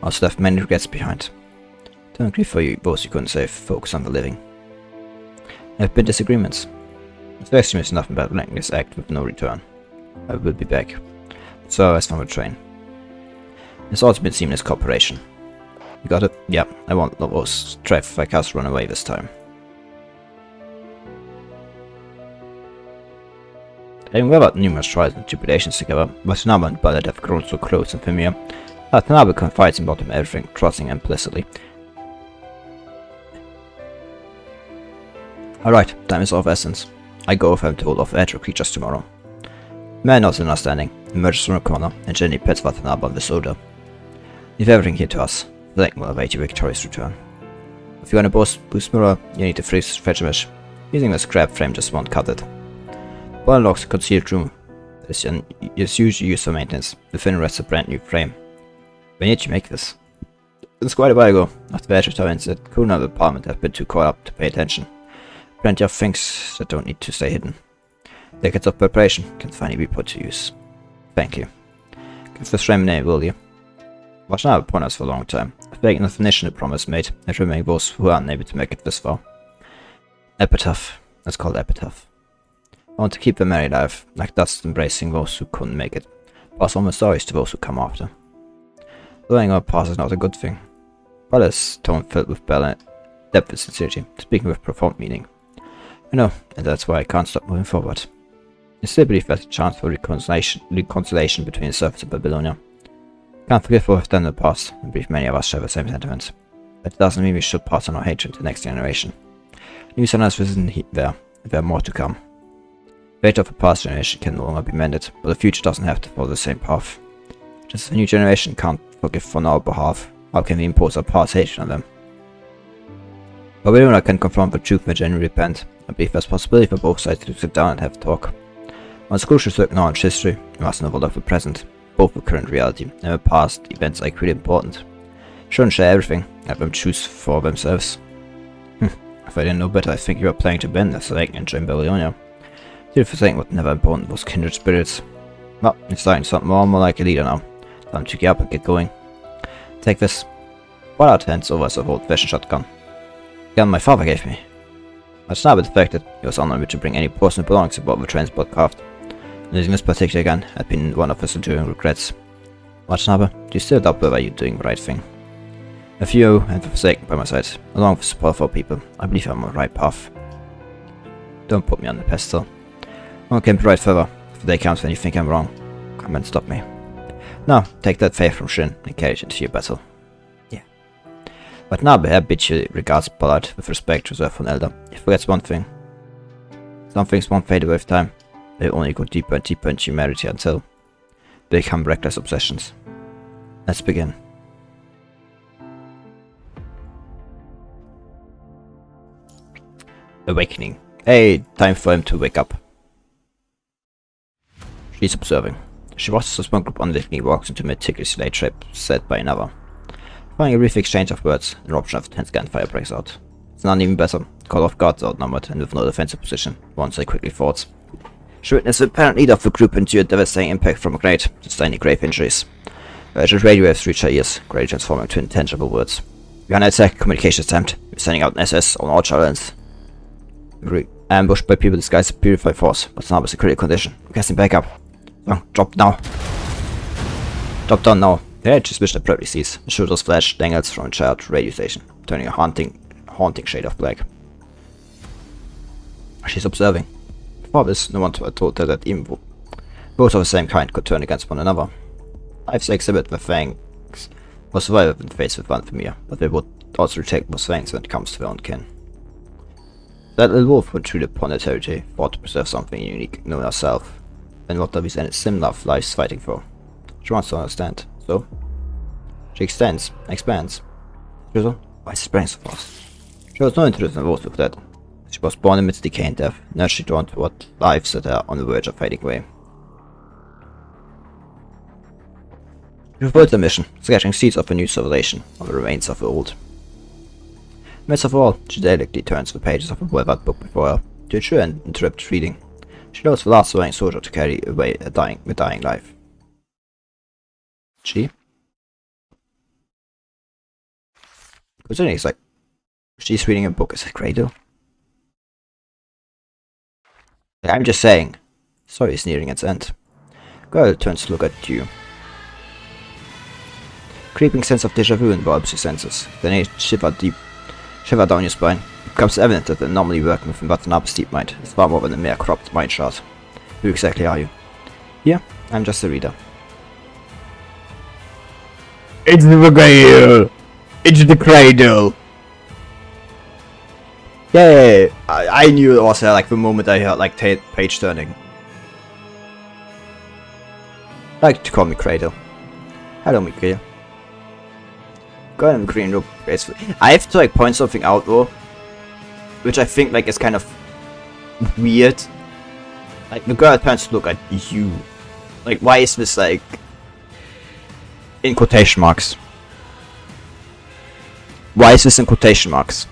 Also left many regrets behind. Don't grieve for you, those you couldn't save, focus on the living. There have been disagreements. The first is nothing but relentless act with no return. I will be back. So as from the train. There's also been seamless cooperation. You got it? Yeah, I won't let those traffickers run away this time. Having weathered numerous trials and tribulations together, Watanabe and Ballard have grown so close and familiar. Watanabe confides in him everything, trusting him implicitly. Alright, time is of essence. I go with him to hold off agile creatures tomorrow. Man knows understanding, emerges from a corner, and gently pets Watanabe on the shoulder. Leave everything here to us. Forsaken will await your victorious return. If you want to boost mirror, you need to freeze fetch a mesh. Using the scrap frame just won't cut it. One unlocks a concealed room that is usually used for maintenance. Within rests a brand new frame. When did you make this? It's quite a while ago. After the Epitaph incident, Kuna and the apartment have been too caught up to pay attention. Plenty of things that don't need to stay hidden. Decades of preparation can finally be put to use. Thank you. Give this frame a name, will you? Watanabe upon us for a long time, begging the definition of promise made, and remembering those who are unable to make it this far. Epitaph. Let's call it Epitaph. I want to keep the memory alive, like dust embracing those who couldn't make it. Pass on the stories to those who come after. Learning our past is not a good thing. But his tone filled with depth and sincerity, speaking with profound meaning. I know, and that's why I can't stop moving forward. I still believe there's a chance for reconciliation between the surface and Babylonia. Can't forgive what we've done in the past, and believe many of us share the same sentiments. But it doesn't mean we should pass on our hatred to the next generation. New sunrise isn't there, and there are more to come. The fate of the past generation can no longer be mended, but the future doesn't have to follow the same path. Just as the new generation can't forgive on our behalf, how can we impose our past hatred on them? Babylonia can confront the truth and genuinely repent. I believe there's a possibility for both sides to sit down and have a talk. When it's crucial to acknowledge history, we must know the present, both the current reality and the past events are equally important. Shouldn't share everything, let them choose for themselves. If I didn't know better, I think you were planning to bend us like and join Babylonia. Still Forsaken was never important was kindred spirits. Well, you're starting to sound more and more like a leader now. Time to get up and get going. Take this. Ballard hands over his old-fashioned shotgun. The gun my father gave me. Watanabe defected, he was unable to bring any personal belongings aboard the transport craft. Losing this particular gun had been one of his enduring regrets. Watanabe, do you still doubt whether you're doing the right thing? With you and the Forsaken by my side, along with the support of our people, I believe I'm on the right path. Don't put me on the pedestal. One can be right further. If the day comes when you think I'm wrong, come and stop me. Now, take that faith from Shin and carry it into your battle. Yeah. Watanabe habitually regards Ballard with respect reserved for an elder. He forgets one thing. Some things won't fade away with time. They only go deeper and deeper into humanity until they become reckless obsessions. Let's begin. Awakening. Hey, time for him to wake up. She's observing. She watches as one group unwittingly walks into a meticulously laid trap set by another. Following a brief exchange of words, an eruption of tense gunfire breaks out. It's none even better. Call of Guards outnumbered and with no defensive position, once they quickly fought. She witnessed the apparent leader of the group endure devastating impact from a grenade, sustaining grave injuries. Urgent radio waves reached her ears, gradually transforming to intangible words. Behind an attack communication attempt, we're sending out an SS on all channels. Ambushed by people disguised as purified force, but now is a critical condition. Requesting backup. Drop now. Drop down now. The edge is which abruptly cease. The shooter's flash dangles from a child radio station, turning a haunting shade of black. She's observing. Before this, no one told her that even both of the same kind could turn against one another. Life's exhibit with fangs was survival when faced with one familiar, but they would also retake those fangs when it comes to their own kin. That little wolf would intrude upon their territory, fought to preserve something unique, known as self, and what these and similar lives fighting for. She wants to understand, so she expands. Why is spreading so fast? She was no interest in the wolves with that. She was born amidst decay and death, naturally drawn toward lives that are on the verge of fading away. She fulfilled the mission, sketching seeds of a new civilization, of the remains of the old. Midst of all, she delicately turns the pages of a weathered book before her, to ensure and interrupt reading. She knows the last surviving soldier to carry away a dying life. She? Considering it's like, she's reading a book as a cradle. I'm just saying, story is nearing its end. Girl turns to look at you. Creeping sense of deja vu envelops your senses. Then a shiver down your spine. It becomes evident that the anomaly working within Watanabe's deep mind is far more than a mere corrupt mind shard. Who exactly are you? Here, I'm just a reader. It's the cradle! It's the cradle! Yay! I knew it was her, like, the moment I heard, like, page turning. I like to call me Cradle. Hello, Mikael. Go in the green room, basically. I have to, like, point something out, though. Which I think, like, is kind of weird. Like, the girl turns to look at you. Like, why is this, like, in quotation marks? Why is this in quotation marks?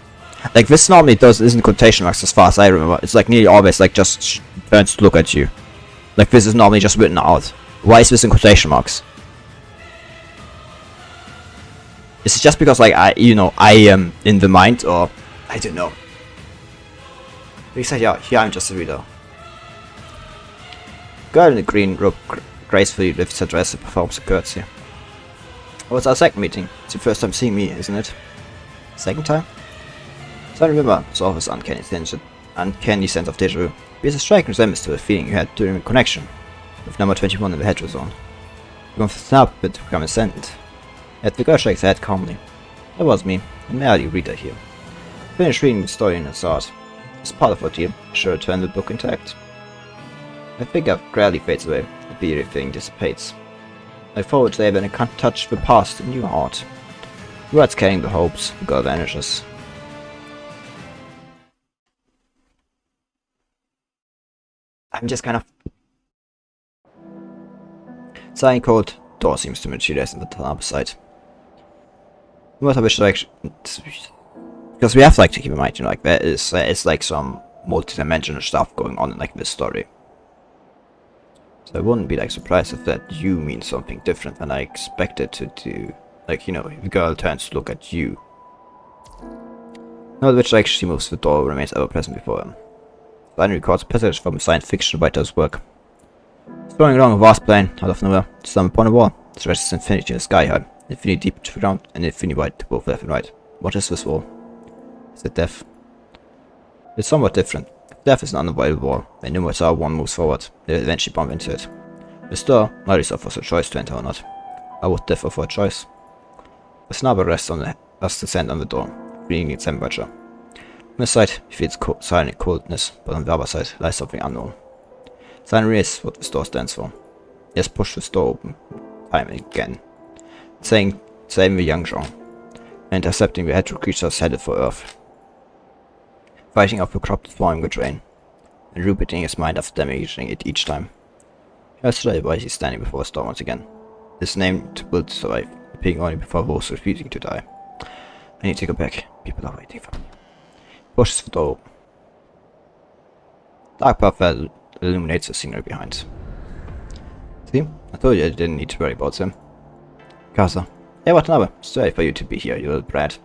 Like, this normally isn't quotation marks as far as I remember. It's, like, nearly always, like, just turns to look at you. Like, this is normally just written out. Why is this in quotation marks? Is it just because, like, I am in the mind, or I don't know. He said, yeah, here I'm just a reader. Girl in the green robe gracefully lifts her dress and performs a curtsy. Oh, it's our second meeting. It's your first time seeing me, isn't it? Second time? So I remember, it's always uncanny sense of deja vu. There's a striking resemblance to the feeling you had during the connection with number 21 in the hetero zone. You're going to snap but to become ascendant. Yet the girl shakes her head calmly. That was me, a merely reader here. Finish reading the story in its art. As part of our deal, I should return the book intact. My figure gradually fades away, the beery feeling dissipates. I forward there when I can't touch the past in your heart. Words carrying the hopes, the girl vanishes. I'm just kind of... Sighing cold, door seems to materialize in the Watanabe side. What I wish like... Because we have like to keep in mind, you know, like there is like some multi-dimensional stuff going on in like this story. So I wouldn't be like surprised if that you means something different than I expected to do. Like, you know, if the girl turns to look at you. Note which direction she moves, the door remains ever present before him. Finally records a passage from a science fiction writer's work. Exploring along a vast plain, out of nowhere, to stumble upon a wall. It stretches infinity in the sky high, infinity deep to the ground, and infinity wide to both left and right. What is this wall? Is it death? It's somewhat different. If death is an unavoidable wall, then no matter how one moves forward, they will eventually bump into it. The door neither offers a choice to enter or not. I would death offer a choice. The snubber rests the sand on the door, feeling its temperature. On this side, he feels silent coldness, but on the other side lies something unknown. Silent is what the door stands for. He has pushed the door open, time and again, saving the young Jean, and intercepting the hetero creatures headed for Earth. Fighting off the corrupted form with rain, and repeating his mind after damaging it each time. He has today why he's standing before the storm once again. His name to build to survive, appearing only before those refusing to die. I need to go back. People are waiting for me. Pushes the door open. Dark path illuminates the scenery behind. See? I told you I didn't need to worry about them. Casa. Hey, Watanabe. Sorry for you to be here, you little brat.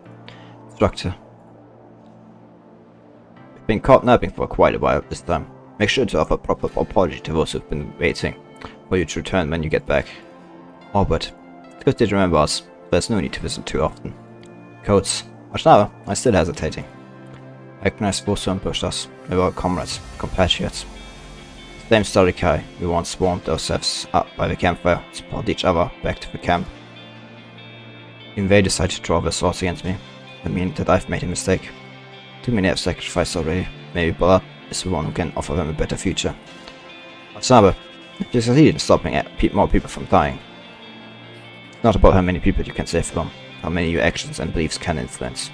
Instructor. We've been caught napping for quite a while this time. Make sure to offer proper apology to those who've been waiting for you to return when you get back. Oh, but it's good to remember us. There's no need to visit too often. Codes. Watanabe, I'm still hesitating. I recognize those who ambushed us. They were comrades, compatriots. Same story, Kai. We once warmed ourselves up by the campfire, supported each other back to the camp. When they decided to draw their swords against me, I mean that I've made a mistake. Too many have sacrificed already. Maybe Ballard is the one who can offer them a better future. Watanabe, if you succeed in stopping more people from dying, it's not about how many people you can save from, how many your actions and beliefs can influence.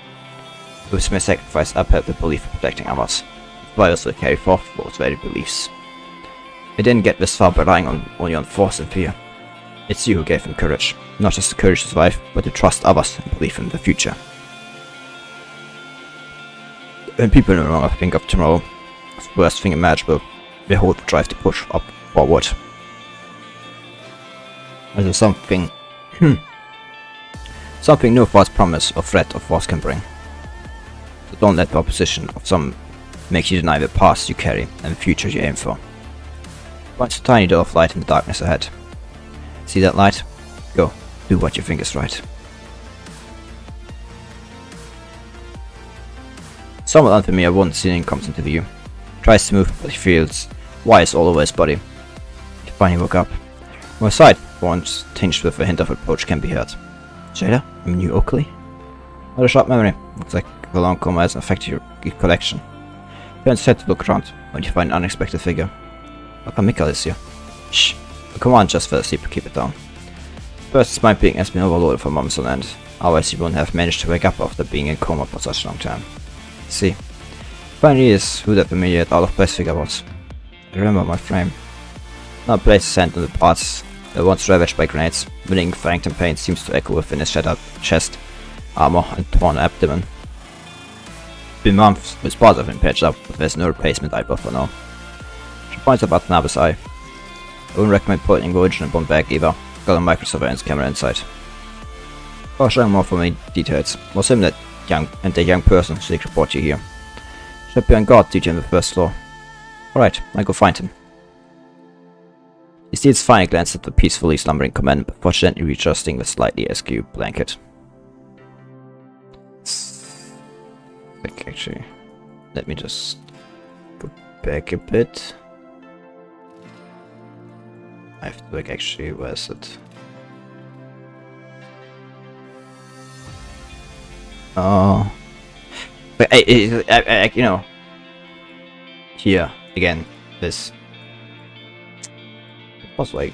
Those who may sacrifice upheld the belief of protecting others, while also carry forth those very beliefs. They didn't get this far by relying only on force and fear. It's you who gave them courage, not just the courage to survive, but to trust others and believe in the future. When people no longer think of tomorrow as the worst thing imaginable, they hold the drive to push up forward. There's something no false promise or threat of force can bring. So don't let the opposition of some make you deny the past you carry and the future you aim for. Find a tiny door of light in the darkness ahead. See that light? Go, do what you think is right. Somewhat unfamiliar one scene comes into view. Tries to move, but he feels wires all over his body. He finally woke up. From the side, once tinged with a hint of approach can be heard. Jada, I'm new Oakley? What a sharp memory. Looks like the long coma has affected your collection. Turn set to look around when you find an unexpected figure. Papa Mikkel is here. Shh. The command just fell asleep, keep it down. First, his mind being has been overloaded for months on end. Otherwise, he wouldn't have managed to wake up after being in coma for such a long time. See. Finally is who that familiar yet out of place figure was. I remember my frame. Now place his hand on the parts that once ravaged by grenades. Winning phantom pain seems to echo within his shattered chest, armor, and torn abdomen. Been months, his parts have been patched up, but there's no replacement eyeball for now. She points at Watanabe's eye. I wouldn't recommend putting the original one back either. Got a microsurveillance camera inside. For showing more for me details, was him that young person Sneak brought you here. Should be on guard duty on the first floor. Alright, I go find him. He steals a final glance at the peacefully slumbering commander before gently readjusting the slightly askew blanket. Actually, let me just go back a bit. I have to look actually, where is it? Oh, but I you know, here again, this was like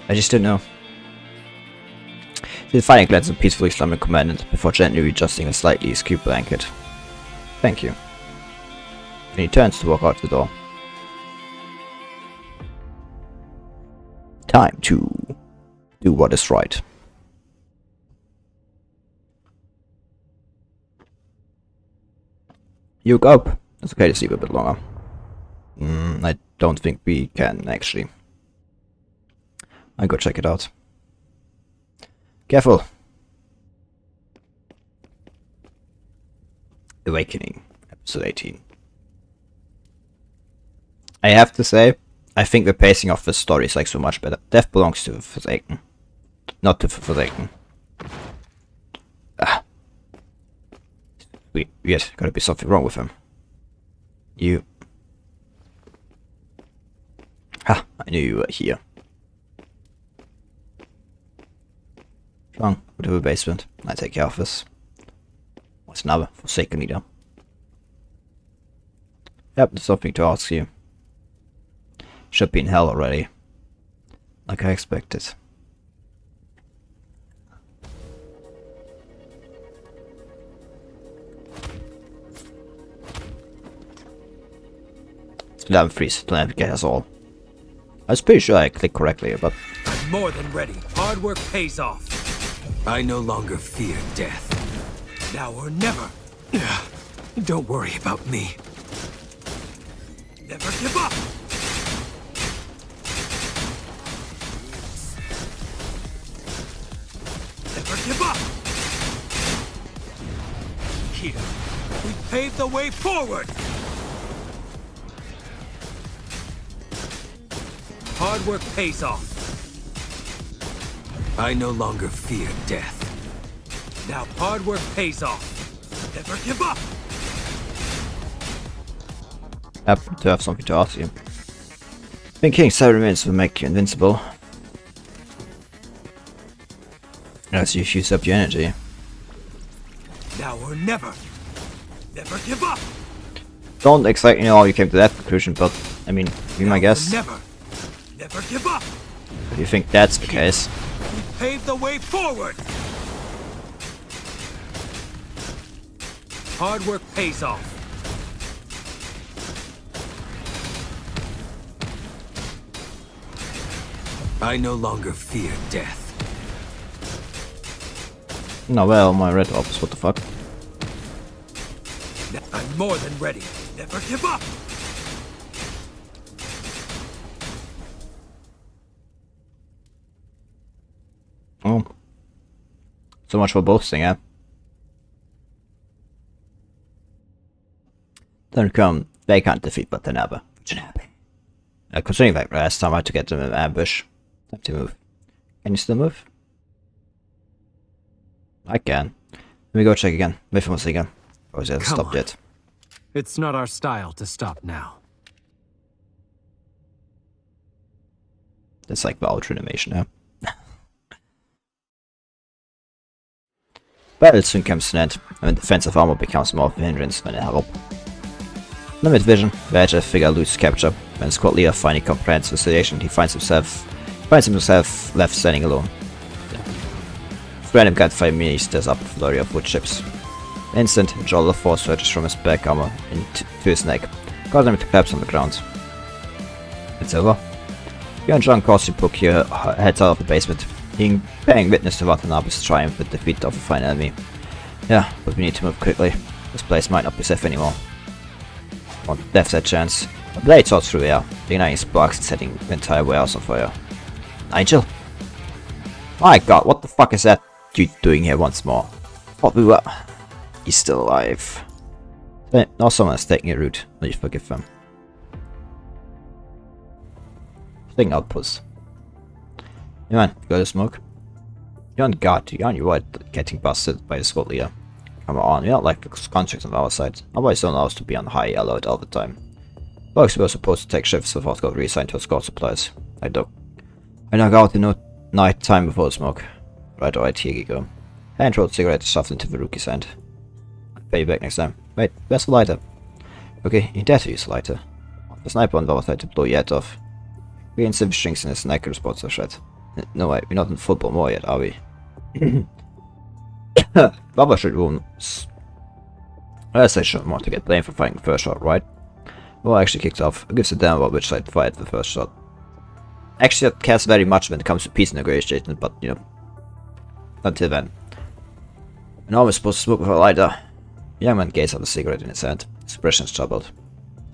I just don't know. The final glance at the peacefully slumbering commandant before gently readjusting a slightly askew blanket. Thank you. And he turns to walk out the door. Time to do what is right. You woke up. It's okay to sleep a bit longer. I don't think we can actually. I'll go check it out. Careful. Awakening, episode 18. I have to say, I think the pacing of this story is like so much better. Death belongs to the Forsaken, not to the Forsaken. Ah. Yes, gotta be something wrong with him. You. Ha, I knew you were here. Wrong, go to the basement. I take care of this. What's another Forsaken leader? Yep, there's something to ask you. Should be in hell already. Like I expected. It's 11-3, don't have to get us all. I was pretty sure I clicked correctly, but I'm more than ready. Hard work pays off. I no longer fear death. Now or never. Don't worry about me. Never give up! Never give up! Here, we pave the way forward! Hard work pays off. I no longer fear death. Now hard work pays off. Never give up! Happen to have something to ask you. Thinking 7 minutes will make you invincible. As you use up your energy. Now or never. Never give up! Don't exactly know how you came to that conclusion, but I mean, be my guess. Never. Never give up! If you think that's the case. We pave the way forward! Hard work pays off. I no longer fear death. No, well, my red ops, what the fuck? I'm more than ready. Never give up! Oh. So much for boasting, eh? Then come, they can't defeat Watanabe. Considering that last time I had to get them in ambush. Time to move. Can you still move? I can. Let me go check again. Wait for again. Or is it stopped yet? It's not our style to stop now. That's like Valve animation, yeah. Battle soon comes to an end, and defensive armor becomes more of a hindrance than a help. Limit vision, Badger figure loses capture. When squad leader finally comprehends the situation, he finds himself left standing alone. Random gunfire immediately stirs up a flurry of wood chips. Instant, a jolt of force surges from his back armor into his neck, causing him to collapse on the ground. It's over. You and John Corsi poke your heads out of the basement, bearing witness to Watanabe's triumph with the defeat of a fine enemy. Yeah, but we need to move quickly. This place might not be safe anymore. On death's head chance, a blade soars through the air, igniting sparks and setting the entire warehouse on fire. Nigel? My god, what the fuck is that dude doing here once more? Thought we were... He's still alive. Now someone is taking a route. Will you forgive them? Thing outpost. Hey man, you got a smoke? You're on guard, you aren't you right getting busted by the squad leader? Come on, we don't like the contracts on our side. Otherwise don't allow us to be on high alert all the time. Folks were supposed to take shifts before got reassigned to squad supplies. I knock out in no night time before the smoke. Right, here you go. Hand rolled cigarette shoved into the rookie's hand. I'll pay you back next time. Wait, where's the lighter? Okay, you dare to use the lighter. The sniper on the other side to blow your head off. We in civ strings in his neck response to shred. No wait, we're not in football more yet, are we? Baba should wound. I say should want to get blamed for firing the first shot, right? Well, actually kicked off. Who gives a damn about which side fired the first shot? Actually, that cares very much when it comes to peace negotiations, but you know, until then. And I was supposed to smoke with a lighter. The young man gazed at the cigarette in his hand, expression troubled.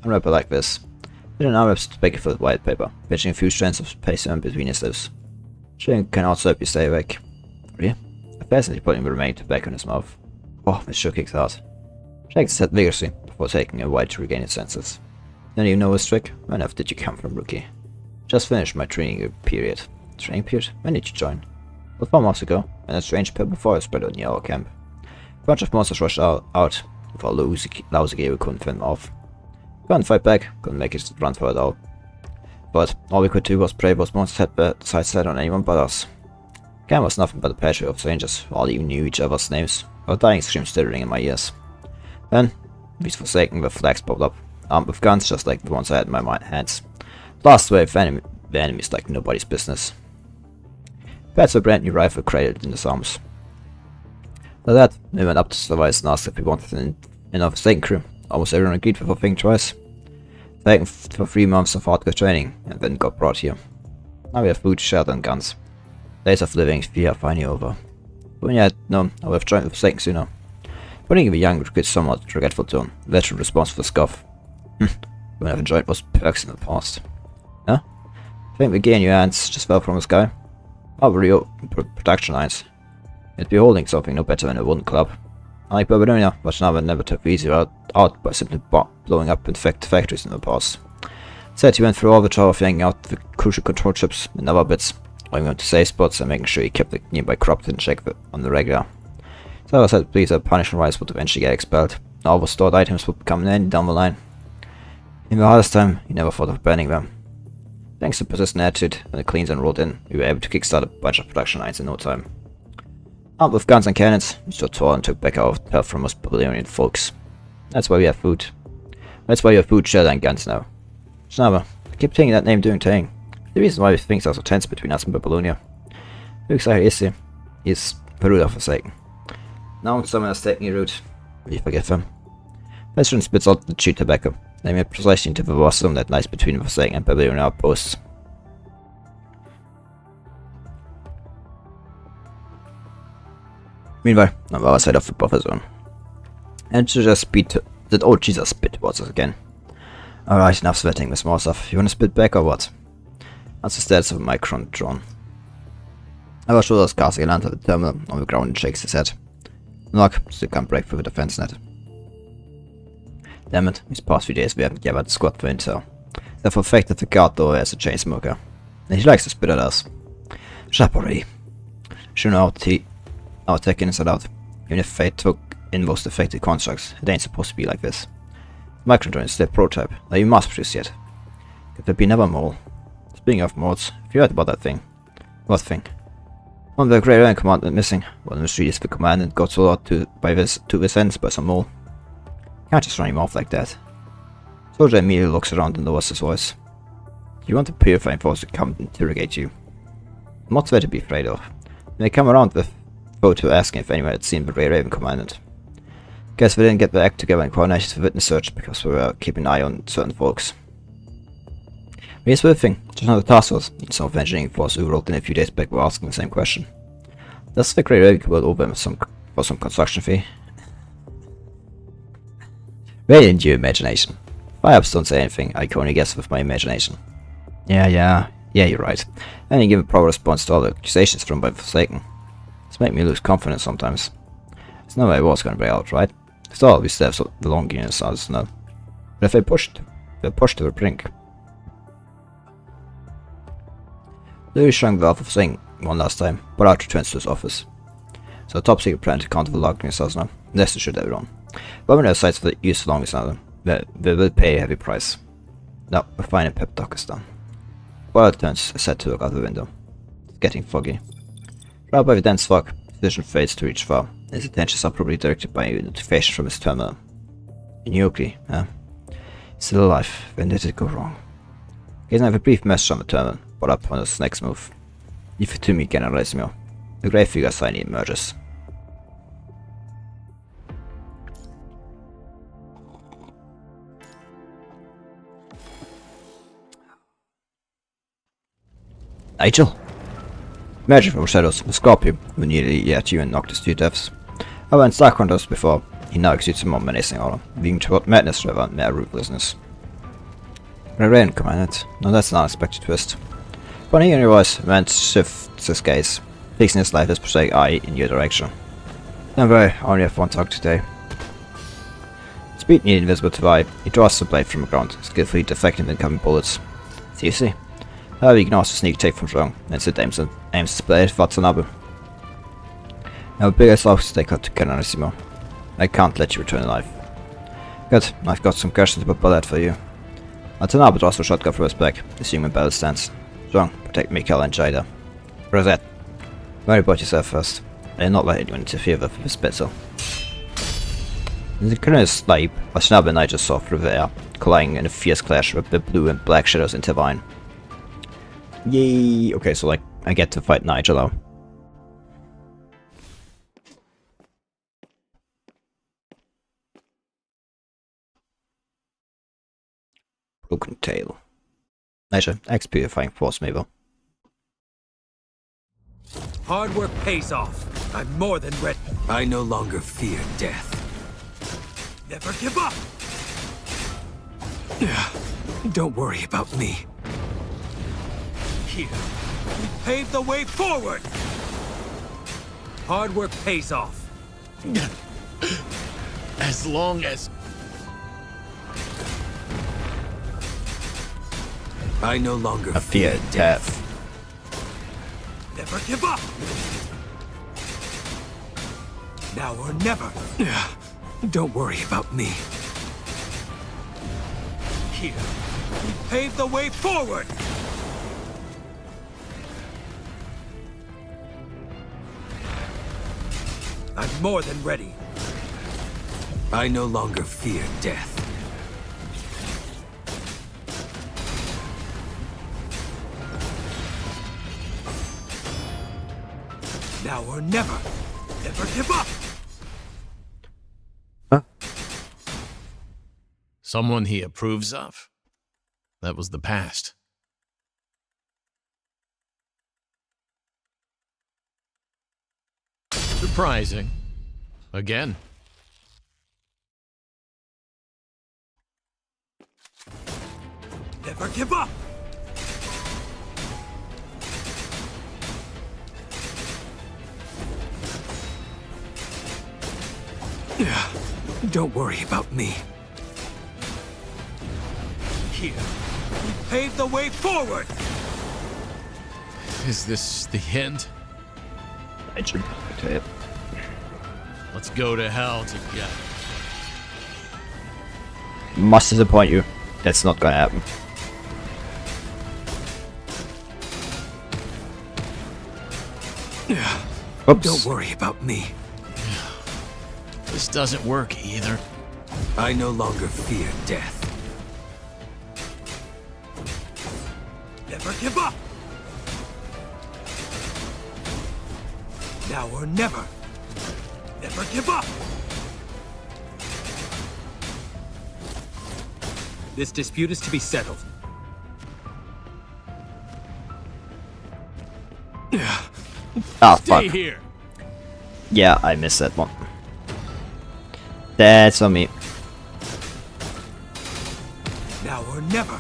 Unwrapper like this. Then an unwraps the packet with white paper, pitching a few strands of paste between his lips. Chewing can also help you stay awake. Really? Fascinating putting the remaining tobacco in his mouth. Oh, this sure kicks out. Shakes his head vigorously before taking a while to regain his senses. Don't you know his trick? When enough did you come from, rookie? Just finished my training period. Training period? When did you join? Well, 4 months ago, and a strange purple forest spread near our camp. A bunch of monsters rushed out with our lousy gear we couldn't fend them off. Couldn't fight back, couldn't make it run further out. But all we could do was pray those monsters had the sights set on anyone but us. Camp was nothing but a patchwork of strangers, who all even knew each other's names, our dying screams still ringing in my ears. Then, these Forsaken with flags popped up, armed with guns just like the ones I had in my hands. Last wave the enemies like nobody's business. Pats a brand new rifle cradled in his arms. After that, we went up to the vice and asked if we wanted enough Forsaken crew. Almost everyone agreed before thinking twice. Taken for 3 months of hardcore training, and then got brought here. Now we have food, shelter and guns. Days of living fear are finally over. But yeah, no, I would have joined the Forsaken sooner. Putting a young recruit somewhat regretful tone, veteran response for the scoff. When I've enjoyed those perks in the past. Huh? I think the gain your hands just fell from the sky. Probably production lines. It'd be holding something no better than a wooden club. Like Babylonia, Watanabe never took the easy route out by simply blowing up infected factories in the past. Said he went through all the trouble of figuring out the crucial control chips in other bits, going on to safe spots and making sure he kept the nearby corrupted in check on the regular. So I said please that punishment wise would eventually get expelled. All the stored items would become handy down the line. In the hardest time, he never thought of burning them. Thanks to persistent attitude, when the cleans and rolled in, we were able to kickstart a bunch of production lines in no time. Armed with guns and cannons, we stood tall and took back our help from us Babylonian folks. That's why we have food. That's why you have food, shelter and guns now. Snabba, I keep thinking that name doing thing. The reason why things are so tense between us and Babylonia. Looks like is the root of Forsaken. Now someone has taken your route. We forget them. Veteran spits out the chewed tobacco. They made precisely into the bosom that lies between the Forsaken and Babylonian outposts. Meanwhile, on the other side of the buffer zone. And to just spit that old Jesus spit towards us again. Alright, enough sweating the small stuff. You wanna spit back or what? That's the status of a micron drone. I was sure those casting land at the terminal on the ground and shakes his head. Look, still can't break through the defense net. Damn it, these past few days we haven't gathered a squad for intel. They've perfected the guard though as a chain smoker. And he likes to spit at us. Shut up already. Sure know our tech inside out. Even if fate took in most affected constructs, it ain't supposed to be like this. The microdrone is their prototype, that you must produce yet. Could there be never more? Speaking of mods, have you heard about that thing? What thing? One of the Grey Line command went missing. One of the streets the command and got sold out to this end by some mole. Can't just run him off like that. Soldier immediately looks around and lowers his voice. You want the purifying force to come and interrogate you? What's there to be afraid of? They come around with photo asking if anyone had seen the Grey Raven commandant. Guess we didn't get the act together and coordinate the witness search because we were keeping an eye on certain folks. Here's the thing, just another task force. Some of engineering force who rolled in a few days back were asking the same question. Does the Grey Raven come over for some construction fee? Radiant your imagination. Fire-ups don't say anything, I can only guess with my imagination. Yeah, you're right. I didn't give a proper response to all the accusations thrown by Forsaken. It's making me lose confidence sometimes. There's no way war's gonna break out, right? Still all these steps belong in us now. But if they're pushed to the brink. Louis shrunk the of saying one last time, but Archer returns to his office. So top secret plan to counter the logging us now. That's to shoot everyone. But when our sites for the use for long as now, they will pay a heavy price. Now we're finding pep talk is done. While it turns his head to look out the window. It's getting foggy. Trapped by the dense fog, his vision fades to reach far. His attentions are probably directed by a notification from his terminal. Inuki, huh? Still alive, when did it go wrong? He have a brief message on the terminal, but up on his next move. Leave it to me, Generalissimo. The grey figure sign emerges. Nigel? Emerging from the shadows, the Scorpion, who nearly at you and knocked his 2 deaths. I went stark on us before, he now exudes a more menacing aura, leading toward madness rather than mere ruthlessness. Rain, Commandant. No, that's an unexpected twist. Funny in your voice, Vance shifts his gaze, fixing his lifeless prosaic eye in your direction. Don't worry, I only have one target today. Speed nearly invisible to the eye, he draws the blade from the ground, skillfully deflecting the incoming bullets. It's easy. However, he ignores the sneak attack from Strong, and instead aims his blade at Watanabe. Now, biggest loss they got to Generalissimo. I can't let you return alive. Good, I've got some questions about bullet for you. Watanabe draws the shotgun from his back, assuming battle stance. Strong, protect Mikael and Jada. Rosette. Worry about yourself first. I did not let anyone interfere with his spitzel. In the current sleep, Watanabe and I just saw through the air, colliding in a fierce clash with the blue and black shadows intertwine. Yay! Okay, so like, I get to fight Nigel now. Broken tail. Nigel, ex-purifying force, Mabel. Hard work pays off. I'm more than ready. I no longer fear death. Never give up! Don't worry about me. Here, we pave the way forward! Hard work pays off. As long as... I no longer I fear death. Never give up! Now or never. Don't worry about me. Here, we pave the way forward! I'm more than ready. I no longer fear death. Now or never. Never give up! Someone he approves of? That was the past. Surprising. Again. Never give up! Don't worry about me. Here, we pave the way forward! Is this the end? I should tell you. Let's go to hell together. Must disappoint you. That's not gonna happen. Oops. Don't worry about me. This doesn't work either. I no longer fear death. Never give up! Now or never. Never give up! This dispute is to be settled. Ah, Stay fuck. here. Yeah, I missed that one. That's on me. Now or never.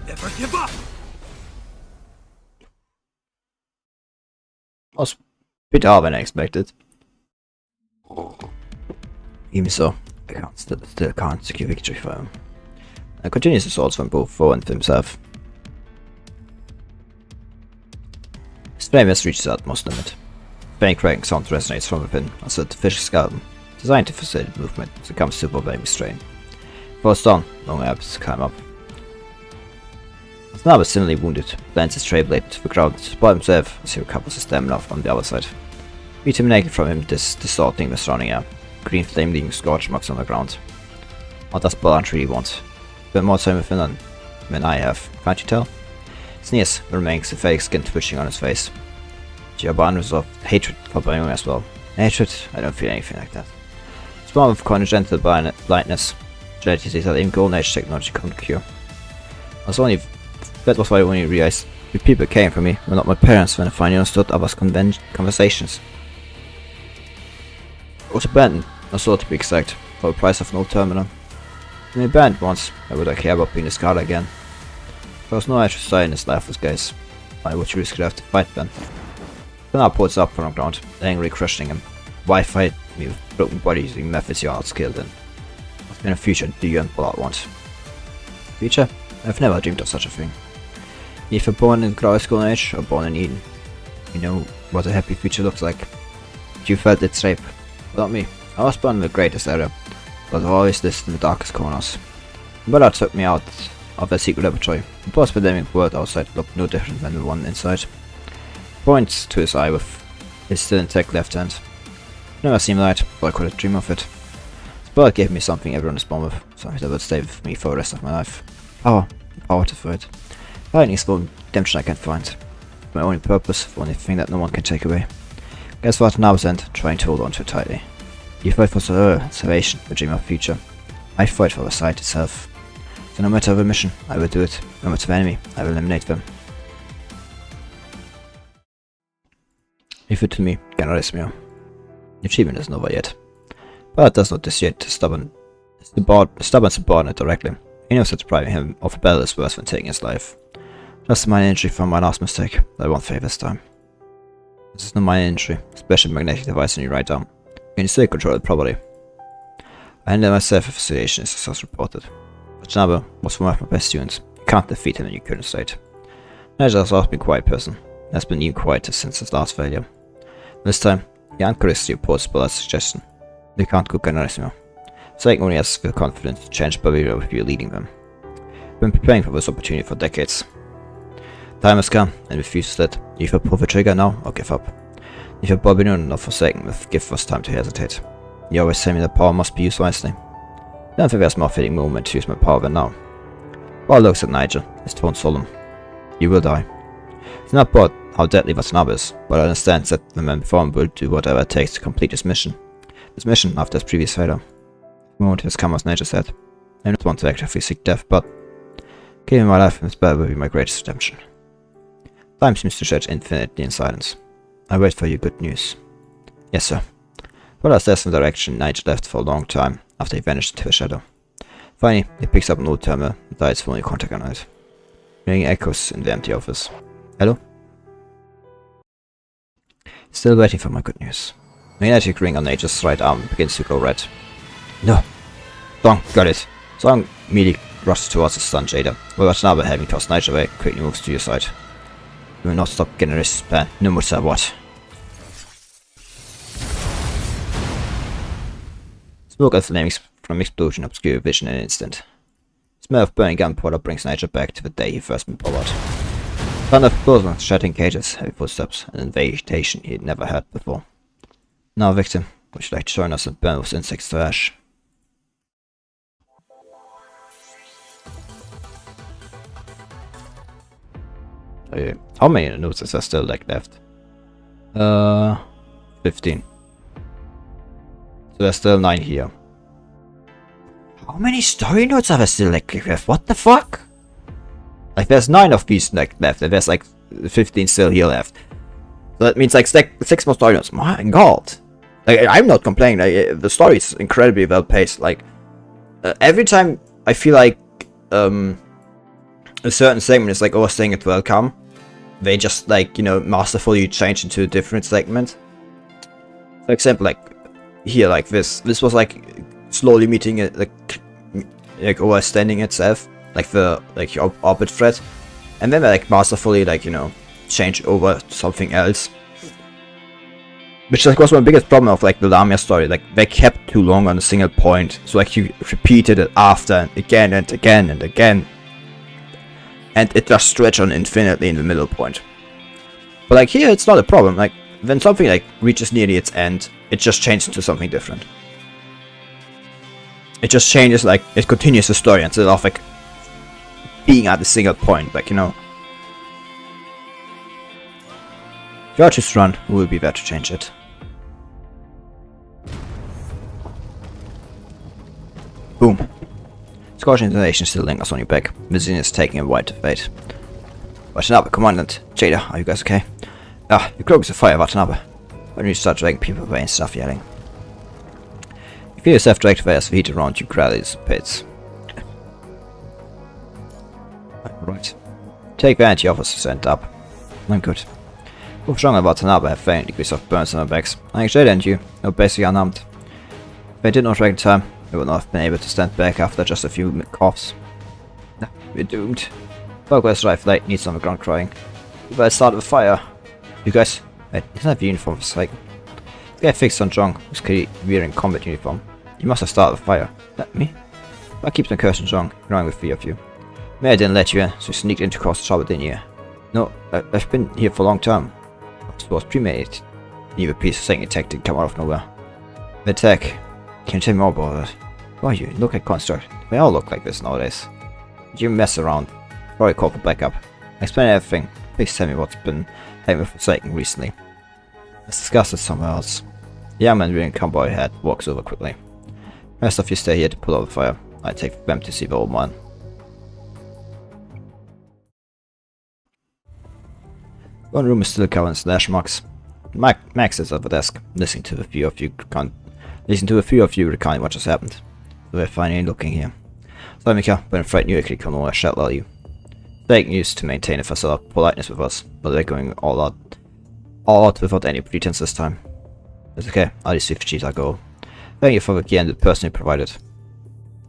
Never give up! Was a bit harder than I expected. Even so, I still can't secure victory for him. And continues assaults from both foe and himself. His flame has reached its utmost limit. Faint cracking sound resonates from within as the artificial skeleton, designed to facilitate movement, succumbs to overwhelming strain. Forced down, long abs to climb up. Watanabe is similarly wounded, lands his tray blade to the ground, by himself as he recovers his stamina on the other side. We terminate from him this distorting the surrounding air, green flame leaving scorch marks on the ground. What does Ballant really want? But more time with him than I have, can't you tell? Sneers, the remaining fake skin twitching on his face. The abundance of hatred for Bayong as well. Hatred? I don't feel anything like that. It's more of congenital blindness. Genetics that even golden age technology couldn't cure. That was why I only realized the people came for me were not my parents when I finally understood others' conversations. I was abandoned, or so to be exact, for the price of no terminal. When I abandoned once, why would I care about being discarded again? There was no actual side in this lifeless guys. Why would you risk it after fight then? Then I pulls up from the ground, angrily crushing him. Why fight me with broken bodies using methods you are not skilled in? What kind of future do you and Blood want? Future? I've never dreamed of such a thing. Either born in Grau Golden Age or born in Eden. You know what a happy future looks like. You felt its rape. Without me, I was born in the greatest era, but always lived in the darkest corners. Brother took me out of the secret laboratory. The post-pandemic world outside looked no different than the one inside. Points to his eye with his still intact left hand. Never seen light, but I couldn't dream of it. His blood gave me something everyone is born with, something that would stay with me for the rest of my life. Power. Power to fight. Fighting is the redemption I can find. My only purpose, the only thing that no one can take away. Guess what? Now end, trying to hold on to it tightly. You fight for salvation, the dream of future. I fight for the site itself. So no matter the mission, I will do it. No matter the enemy, I will eliminate them. Leave it to me, Generalissimo. The achievement isn't over yet. But it does not dissuade the stubborn subordinate directly. He knows that depriving him of a battle is worse than taking his life. Just a minor injury from my last mistake, but I won't fail this time. This is no minor injury, special magnetic device in your right arm. You can still control it properly. I handled myself if the situation is as reported. Watanabe was one of my best students. You can't defeat him in your current state. Nigel has always been a quiet person. He has been even quieter since his last failure. This time, he encouraged your possible suggestion. They can't cook Generalissimo. Satan only has the confidence to change Bavaria if you're leading them. I've been preparing for this opportunity for decades. Time has come, and refuses that. Either pull the trigger now, or give up. Neither Barbarian nor Forsaken give us time to hesitate. You always tell me that power must be used wisely. I don't think there's a more fitting moment to use my power than now. Paul looks at Nigel, his tone solemn. You will die. It's not about how deadly Watanabe is, but I understand that the man before him will do whatever it takes to complete his mission. His mission after his previous failure. The moment has come, as Nigel said. I don't want to actively seek death, but giving my life in this battle will be my greatest redemption. Time seems to stretch infinitely in silence. I wait for your good news. Yes, sir. Well, as there's some direction, Nigel left for a long time after he vanished into the shadow. Finally, he picks up an old terminal and dials for only contact on it. Ringing echoes in the empty office. Hello? Still waiting for my good news. Magnetic ring on Nigel's right arm begins to glow red. No. Song, got it. Song immediately rushes towards the stunned Jada, while Watanabe, having tossed Nigel away, quickly moves to your side. You will not stop Generis' plan, no matter what. Smoke and flames from explosion obscure vision in an instant. The smell of burning gunpowder brings Nigel back to the day he first been bothered. Thunder of explosions, shattering cages, heavy footsteps, and invitation he had never heard before. Now, victim, would you like to join us and burn those insects to ash? How many notes is there still left? 15. So there's still 9 here. How many story notes are there still left? What the fuck? Like there's 9 of these left, and there's like 15 still here left. So that means like 6 more story notes. My god. Like I'm not complaining. Like, the story is incredibly well paced. Like every time I feel like a certain segment is like overstaying its welcome, they just like, you know, masterfully change into a different segment. For example, like here, like this was like slowly meeting it, like overstanding itself, like the orbit thread, and then they like masterfully, like, you know, change over to something else. Which like was my biggest problem of like the Lamia story. Like they kept too long on a single point, so like you repeated it after and again and again and again. And it just stretched on infinitely in the middle point. But like here, it's not a problem. Like when something like reaches nearly its end, it just changes into something different. It just changes, like it continues the story instead of like being at a single point. Like, you know, if you are just run, we will be there to change it. Boom. Scorching intonation still lingers on your back. Vision is taking a while to fade. Watanabe, Commandant. Jada, are you guys okay? Ah, your cloak is afire, Watanabe. When you start dragging people away and stuff yelling. You feel yourself dragged away as the heat around you gradually dissipates. Right. Take the anti-offers to send up. I'm good. Both Zhong and Watanabe have varying degrees of burns on their backs. Like Jada and you, are basically unarmed. If they did not drag the time, they would not have been able to stand back after just a few coughs. We're doomed. Progress arrived late, needs on the ground crying. We better start the fire. You guys, wait, he doesn't have uniform for a second. The guy fixed on Zhong, who's clearly wearing combat uniform. You must have started the fire. That me? I keep on cursing Zhong, growing with fear of you. Maybe I didn't let you in, so you sneaked in to cause trouble, didn't you? No, I've been here for a long time. It was premeditated. Neither piece of saying attack didn't come out of nowhere. The attack. Can you tell me more about it? Who are you? Look at Construct. They all look like this nowadays. You mess around. Probably call for backup. Explain everything. Please tell me what's been happening with Forsaken recently. Let's discuss it somewhere else. The young man wearing a cowboy hat walks over quickly. The rest of you stay here to put out the fire. I take them to see the old man. One room is still covered in slash marks. Max is at the desk, listening to a few of you recount what just happened. So we're finally looking here. So Mika, when frightened you actually come over, shall tell you. They used to maintain a facade of politeness with us, but they're going all out without any pretense this time. It's okay, all these refugees are go. Thank you for the key and the person you provided.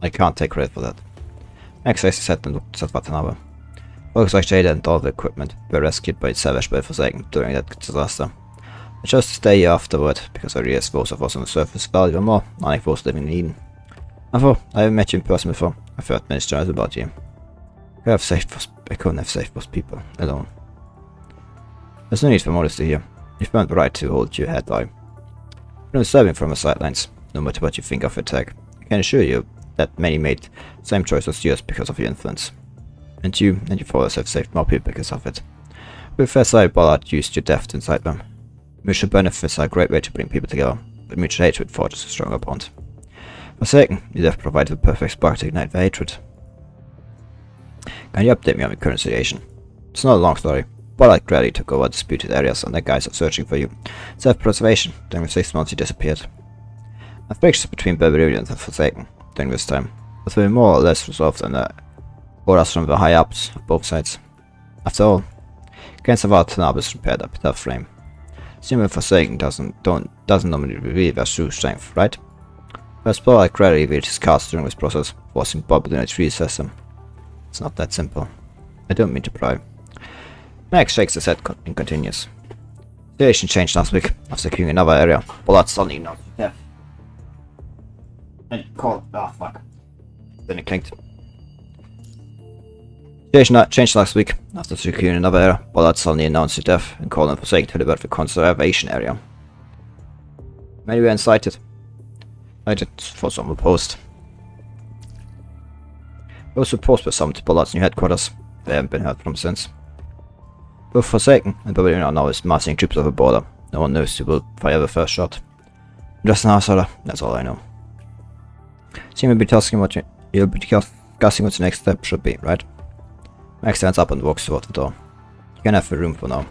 I can't take credit for that. Max raised his head and looked at Watanabe. Looks like Jada and all the equipment were rescued by Savage by Forsaken during that disaster. I chose to stay here afterward because I realized those of us on the surface valued even more, unlike those living in Eden. Although I haven't met you in person before, I've heard many stories about you. I couldn't have saved those people alone. There's no need for modesty here. You've earned the right to hold your head high. You're serving from the sidelines, no matter what you think of attack. I can assure you that many made the same choice as yours because of your influence. And you and your followers have saved more people because of it. With fair side, Ballard used your death to incite them. Mutual benefits are a great way to bring people together, but mutual hatred forges a stronger bond. Forsaken, your death provided the perfect spark to ignite the hatred. Can you update me on the current situation? It's not a long story. Ballard gradually took over disputed areas under the guise of searching for you. Self-preservation, during the 6 months you disappeared. A friction between Barbarians and Forsaken during this time, but were more or less resolved under orders from the high-ups of both sides. After all, against the Watanabe's repaired Epitaph frame. Seeming Forsaken doesn't normally reveal their true strength, right? Whereas Ballard gradually revealed his cards during this process, forcing Bob in a tree system. It's not that simple. I don't mean to pry. Max shakes his head and continues. The situation changed last week. After securing another area, Ballard suddenly knocked to death. And called. Ah, fuck. Then it clinked. The situation changed last week. After securing another area, Ballard suddenly announced his death and called on Forsaken to deliver the conservation area. Many were incited. I did for some post. Those reports were summoned to Ballard's new headquarters. They haven't been heard from since. Both Forsaken and Barbarian are now massing troops over the border. No one knows who will fire the first shot. Just an outsider, that's all I know. So you'll be discussing what the next step should be, right? Max stands up and walks toward the door. You can have the room for now.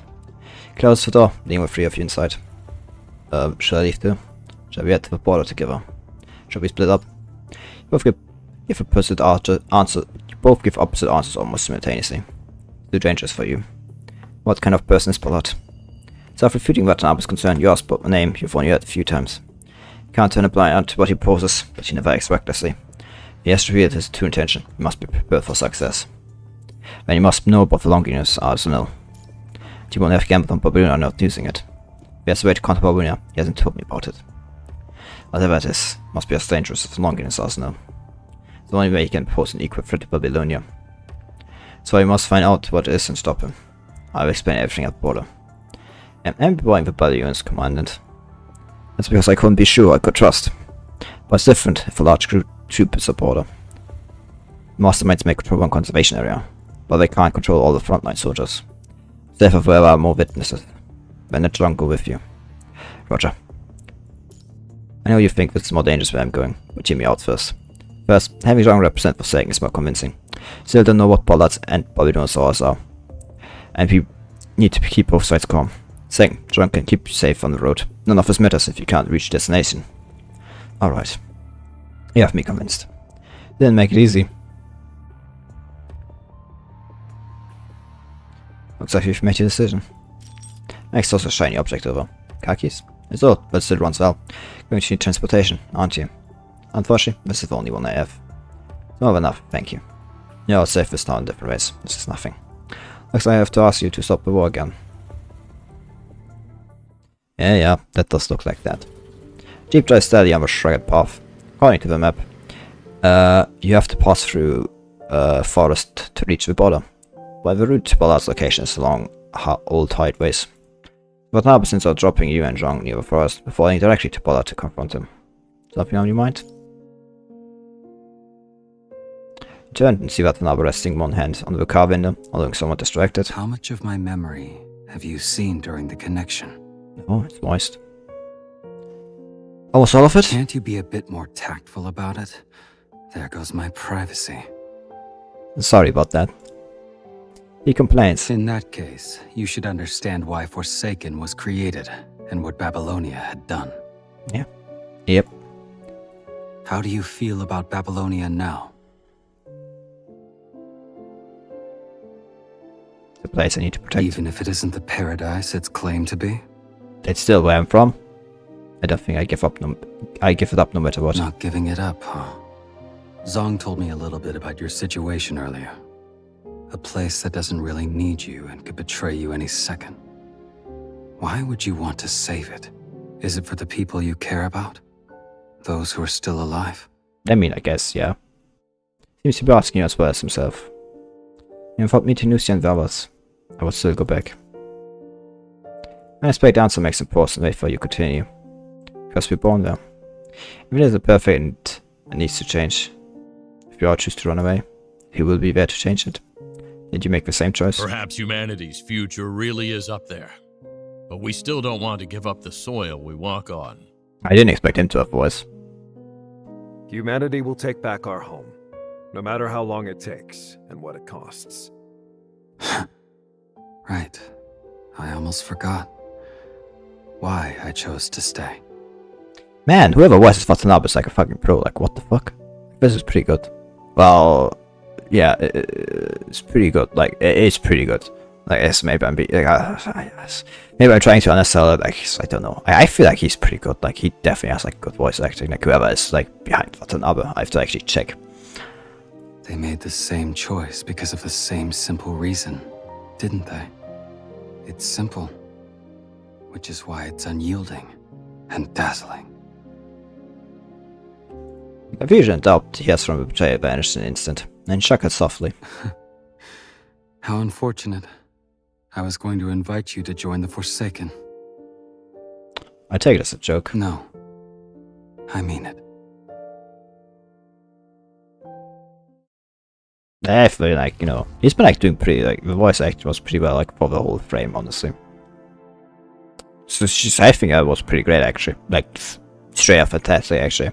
Close the door, leaving the three of you inside. Shall I leave too? Shall we head to the border together? Shall we split up? You both give opposite answers almost simultaneously. Too dangerous for you. What kind of person is Ballard? Self-refuting Watanabe is concerned, yours, but a name you've only heard a few times. You can't turn a blind eye to what he poses, but he never acts recklessly. If he has revealed his true intention, you must be prepared for success. Then you must know about the Longinus arsenal. You won't have gambled on Babuina not using it. If he has a way to counter Babuina, he hasn't told me about it. Whatever it is, must be as dangerous as the Longinus arsenal. It's the only way he can pose an equal threat to Babylonia. So you must find out what it is and stop him. I will explain everything at the border. I'm buying the Babylonis commandant. That's because I couldn't be sure I could trust. But it's different if a large troop is at the border. Masterminds may control one conservation area, but they can't control all the frontline soldiers. Therefore there are more witnesses. Then let John go with you. Roger. I know you think this is more dangerous where I'm going, but hear me out first. First, having John represent Forsaken is more convincing. Still don't know what Ballards and Babylonosaurs are. And we need to keep both sides calm. Second, John can keep you safe on the road. None of this matters if you can't reach your destination. Alright. You have me convinced. Didn't make it easy. Looks like you've made your decision. Next, also a shiny object over. Car keys? It's old, but still runs well. Going to need transportation, aren't you? Unfortunately, this is the only one I have. More than enough, thank you. Yeah, I'll save this town in different ways. This is nothing. Looks like I have to ask you to stop the war again. Yeah, that does look like that. Jeep drives steady on a rugged path. According to the map, you have to pass through forest to reach the border, while the route to Ballard's location is along old highways. But now, since are dropping you and Zhang near the forest, before heading directly to Ballard to confront him. Something on your mind? You turn and see Watanabe resting one hand on the car window, looking somewhat distracted. How much of my memory have you seen during the connection? Oh, it's moist. Almost all of it? Can't you be a bit more tactful about it? There goes my privacy. Sorry about that. He complains. In that case, you should understand why Forsaken was created, and what Babylonia had done. Yeah. Yep. How do you feel about Babylonia now? The place I need to protect. Even if it isn't the paradise it's claimed to be? It's still where I'm from. I don't think I give it up no matter what. Not giving it up, huh? Zong told me a little bit about your situation earlier. A place that doesn't really need you and could betray you any second. Why would you want to save it? Is it for the people you care about? Those who are still alive? I mean, I guess, yeah. Seems to be asking you as well as himself. You invite me to Nusia and Valvas. I will still go back. I expect the answer makes important way for you to continue. Because we're born there. If it isn't perfect and it needs to change, if you all choose to run away, he will be there to change it. Did you make the same choice? Perhaps humanity's future really is up there. But we still don't want to give up the soil we walk on. I didn't expect him to have a voice. Humanity will take back our home, no matter how long it takes and what it costs. Right. I almost forgot why I chose to stay. Man, whoever voices Watanabe is like a fucking pro. Like, what the fuck? This is pretty good. Well, yeah, it's pretty good. Like, it's pretty good. Like, yes, maybe I'm maybe I'm trying to unnecessarily, like, I don't know. I feel like he's pretty good. Like, he definitely has like good voice acting. Like, whoever is like behind Watanabe, I have to actually check. They made the same choice because of the same simple reason, didn't they? It's simple, which is why it's unyielding and dazzling. The vision and doubt he has from the betrayal vanished in an instant, and chuckled softly. How unfortunate. I was going to invite you to join the Forsaken. I take it as a joke. No, I mean it. I feel like, you know, he's been like doing pretty, like, the voice acting was pretty well, like, for the whole frame, honestly. So I think that was pretty great, actually. Like, straight up fantastic, actually.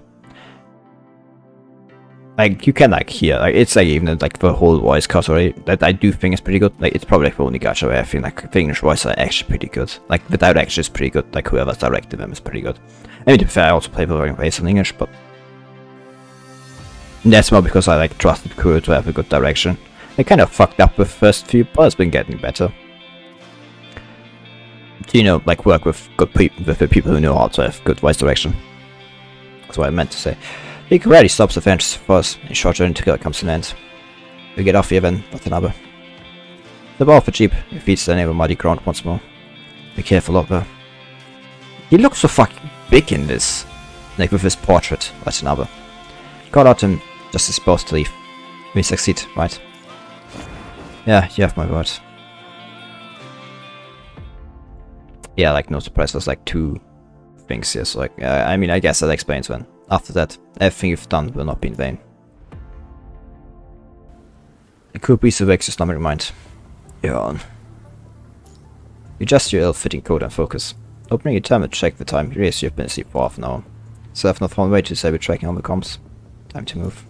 Like, you can, like, hear, like, it's, like, even, like, the whole voice cut already, that I do think is pretty good. Like, it's probably, like, the only gacha where I think, like, the English voice are actually pretty good. Like, the direction is pretty good, like, whoever's directed them is pretty good. I mean, to be fair, I also play the voice in English, but that's more because I, like, trusted Kuro to have a good direction. I kind of fucked up with the first few, but it's been getting better. To, you know, like, work with good people, with the people who know how to have good voice direction. That's what I meant to say. He rarely stops the adventures for us, and short journey together comes to an end. We get off here then, Watanabe. The bar of the jeep, it feeds the neighbor muddy ground once more. Be careful up there. He looks so fucking big in this, like with his portrait, Watanabe. Call out him just as supposed to leave. We succeed, right? Yeah, you have my word. Yeah, like no surprise, there's like two things here, so like, I mean, I guess that explains when. After that, everything you've done will not be in vain. A cool piece of extra stomach mind. You're on. You adjust your ill-fitting coat and focus. Opening your terminal to check the time, you realize you've been asleep for half an hour. So have not found a way to disable tracking on the comms. Time to move.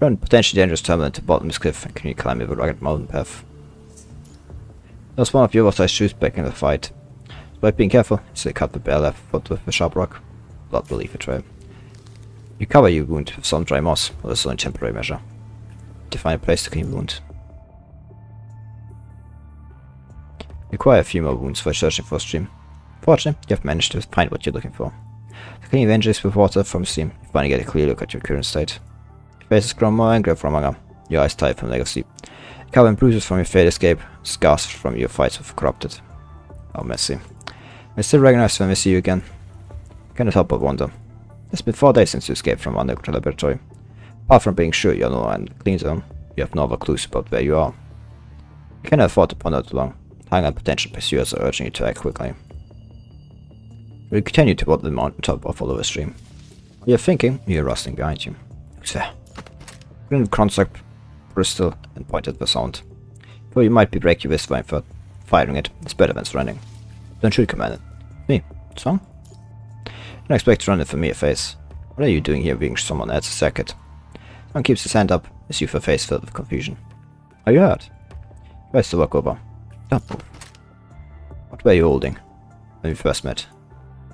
Run potentially dangerous terminal into bottomless cliff and continue climbing the rugged mountain path. There was one of your oversized shoes back in the fight. Despite being careful, you still cut the bare left foot with a sharp rock. Blood will leave a trail. You cover your wound with some dry moss, but this is only a temporary measure. To find a place to clean the wound. You acquire a few more wounds for searching for a stream. Fortunately, you have managed to find what you're looking for. To clean your injuries with water from a stream, you finally get a clear look at your current state. Your face has grown more angry from hunger, your eyes tired from lack of sleep. Covered in bruises from your failed escape, scars from your fights with corrupted. Oh, messy. I still recognize when we see you again. I cannot help but wonder. It's been 4 days since you escaped from underground laboratory. Apart from being sure you're no longer in the clean zone, you have no other clues about where you are. You cannot afford to ponder too long. Hunger and potential pursuers are urging you to act quickly. You continue toward the mountaintop or follow a stream. While you're thinking, you hear rustling behind you. Who's there? Grin construct, Bristol, and pointed at the sound. Though you might be break your wrist for firing it, it's better than surrendering. Don't shoot, Commander. Me, Song? Don't expect to run it from me, face. What are you doing here being someone else's circuit? Someone keeps his hand up, as you a face filled with confusion. Are you hurt? Tries to walk over. Don't move. What were you holding when we first met?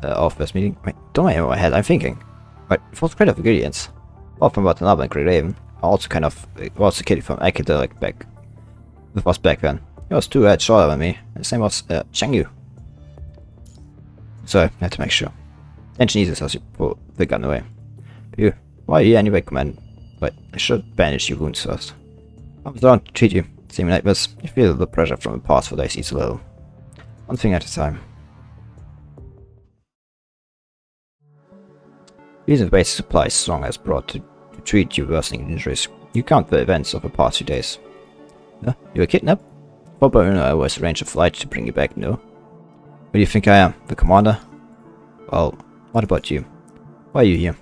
Office meeting. Wait, don't I have in my head? I'm thinking. Right, for credit of ingredients. Apart from Watanabe and Great I also kind of was a kid from Epitaph back. With us back then. He was 2 heads shorter than me. And the same was Chengyu. So I had to make sure. Tension eases as you pull the gun away. But you, why are you anyway, command? But I should bandage your wounds first. I was down to treat you. Seeming like this, you feel the pressure from the past for days each a little. One thing at a time. Using the basic supplies Song has brought to treat your worsening injuries, you count the events of the past few days. You were kidnapped? Papa and I always arranged a flight to bring you back, no? Who do you think I am? The commander? Well, what about you? Why are you here?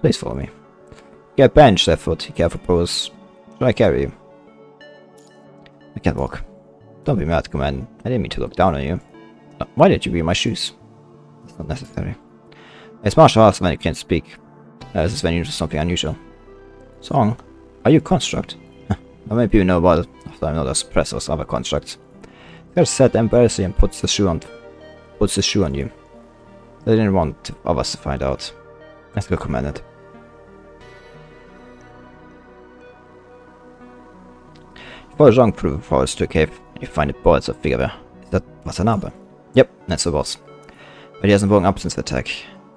Please follow me. Get a bench, therefore, take care of the pose. Shall I carry you? I can't walk. Don't be mad, Command. I didn't mean to look down on you. Why did you wear my shoes? It's not necessary. It's martial arts when you can't speak. This is when you do something unusual. Song, are you a construct? Not many people know about it, after I'm not as suppressed as other constructs. There's said embarrassing and puts the shoe on you. They didn't want others to find out. Let's go, Commandant. You follow Zhang through the forest to a cave, and you find a boy of figure there. Is that Watanabe? Yep, that's the boss. But he hasn't woken up since the attack.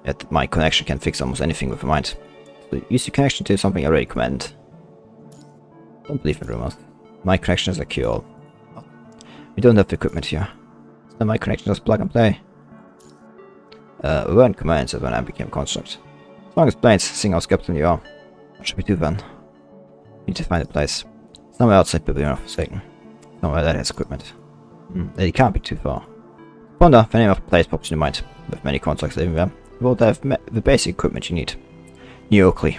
Yet my connection can fix almost anything with a mind. So use your connection to something I already command. Don't believe in rumors. My connection is a cure-all. We don't have the equipment here. So my connection is plug and play. We weren't commands when I became construct. As long as planes seeing how skeptical you are, what should we do then? We need to find a place. Somewhere outside Pavilion of Forsaken. Somewhere that has equipment. It can't be too far. Wonder if any other place pops in your mind. With many constructs living there, you won't have the basic equipment you need. New Oakley.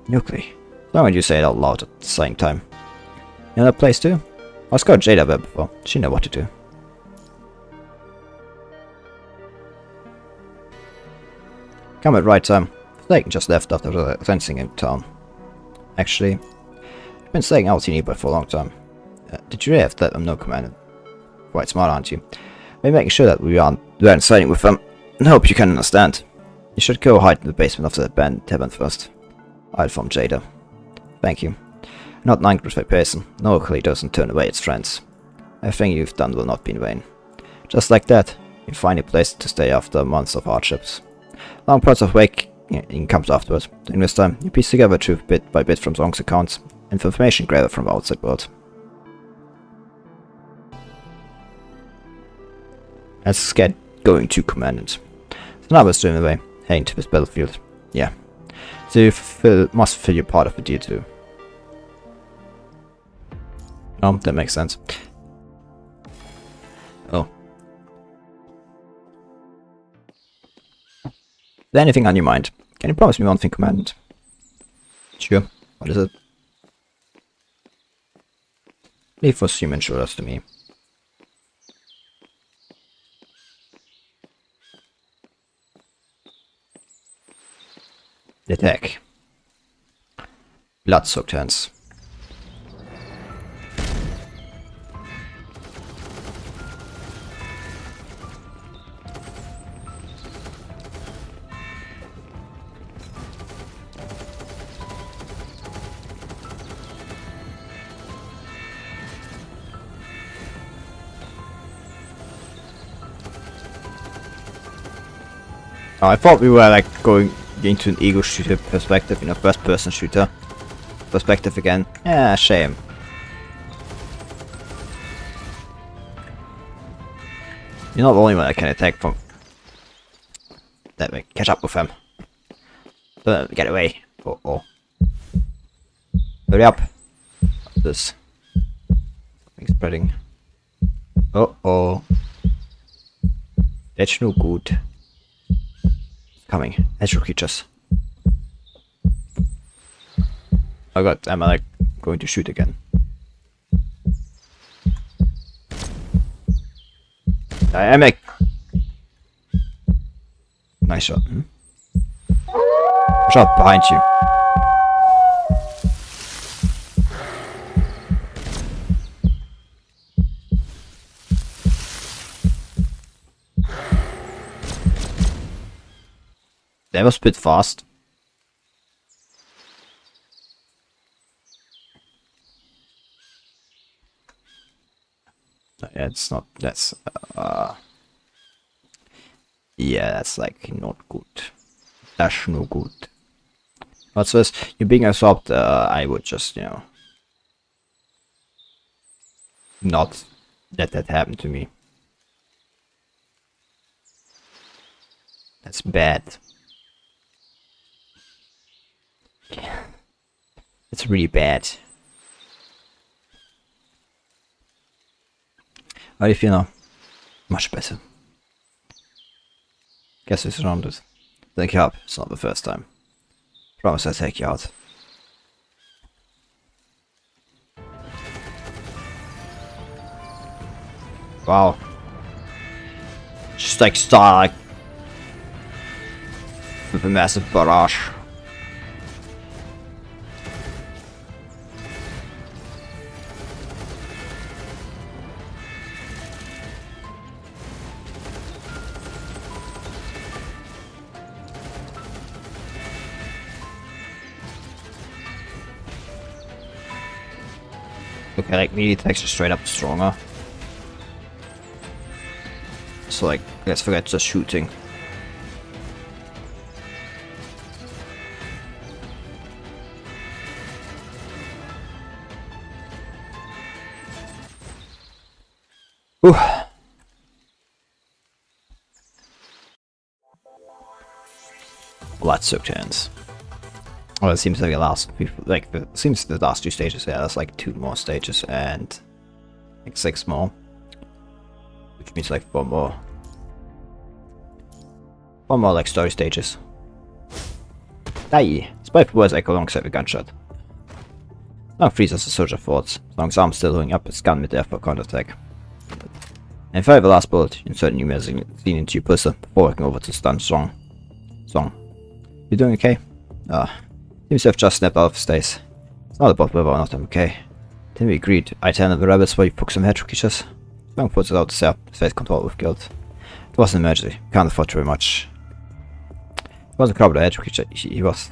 Nuclei. As long as you say it out loud at the same time. You know that place too? I was got Jada there before. She know what to do. Come at right time. Forsaken just left after the fencing in town. Actually, I've been staying out nearby for a long time. Did you really have to let them know, Commander? Quite smart, aren't you? We're making sure that we aren't siding with them. I hope you can understand. You should go hide in the basement of the abandoned tavern first. I'll inform Jada. Thank you. Not an angry person. No Oakley doesn't turn away its friends. Everything you've done will not be in vain. Just like that, you find a place to stay after months of hardships. Long parts of waking comes afterwards. During this time, you piece together truth bit by bit from Zong's accounts, and information gathered from the outside world. Let's get going to Commandant. Another stream away, heading to this battlefield. Yeah. So you must fulfill your part of the deal too. Oh, that makes sense. Oh. Is there anything on your mind? Can you promise me one thing, Commandant? Sure. What is it? Leave for human shoulders to me. Attack. Blood-soaked hands. Oh, I thought we were like going into an ego shooter perspective, first person shooter perspective again. Yeah, shame. You're not the only one I can attack from. Let me catch up with him. Get away. Oh. Hurry up. What's this? Something's spreading. Oh. That's no good. Coming. Natural creatures. Oh god, am I like going to shoot again? I am like... Nice shot. Shot behind you. That was a bit fast. Yeah, it's not. That's yeah, that's like not good. That's no good. What's this? You being absorbed, I would just, you know, not let that happen to me. That's bad. It's really bad. How do you feel now? Much better. Guess we're surrounded. Take you up. It's not the first time. Promise I'll take you out. Wow. Just like star with a massive barrage. Okay, like melee attacks are straight up stronger. So like, let's forget just shooting. Whew. Well, that sucked hands. Well, it seems like the last, like it seems the last 2 stages. Yeah, that's like 2 more stages and like 6 more, which means like 4 more like story stages. Aye, Spike was like alongside the gunshot. Now freezes the soldier forts, as long as I'm still holding up his gun mid-air for counterattack. And fire the last bullet, insert new magazine into your blister before working over to stun Song. You doing okay? Seems to have just snapped out of stays. It's not about whether or not I'm okay. Then we agreed. I tended the rabbits while you took some hedgehog creatures. Long puts it out to say his face control with guilt. It was an emergency. Can't afford very much. He wasn't crowded a hedgehog creature. He was.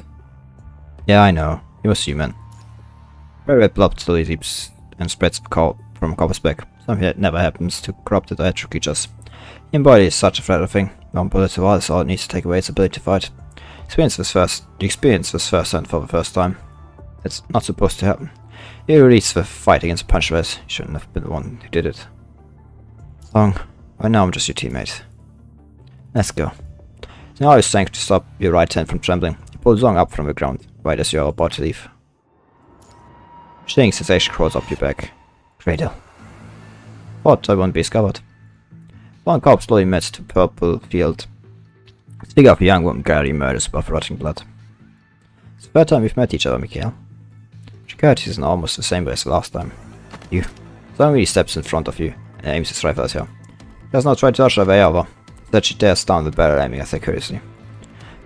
Yeah, I know. He was human. Very red blood slowly leaps and spreads from a copper's back. Something that never happens to corrupted hedgehog creatures. The embody is such a fragile thing. One bullet to all is all it needs to take away its ability to fight. The experience was first hand for the first time. It's not supposed to happen. You released the fight against Punch Res. You shouldn't have been the one who did it. Long, right now I'm just your teammate. Let's go. So now I was trying to stop your right hand from trembling. You pull Zong up from the ground, right as you are about to leave. Stinging sensation crawls up your back. Cradle. Thought I won't be discovered. One corpse slowly melts to purple field. The figure of a young woman gravely murders above rotting blood. It's the 3rd time we've met each other, Mikhail. She carried his in almost the same way as the last time. You. Suddenly steps in front of you and aims his rifle at you. He does not try to rush her way over. Instead she tears down the barrel, aiming at her curiously.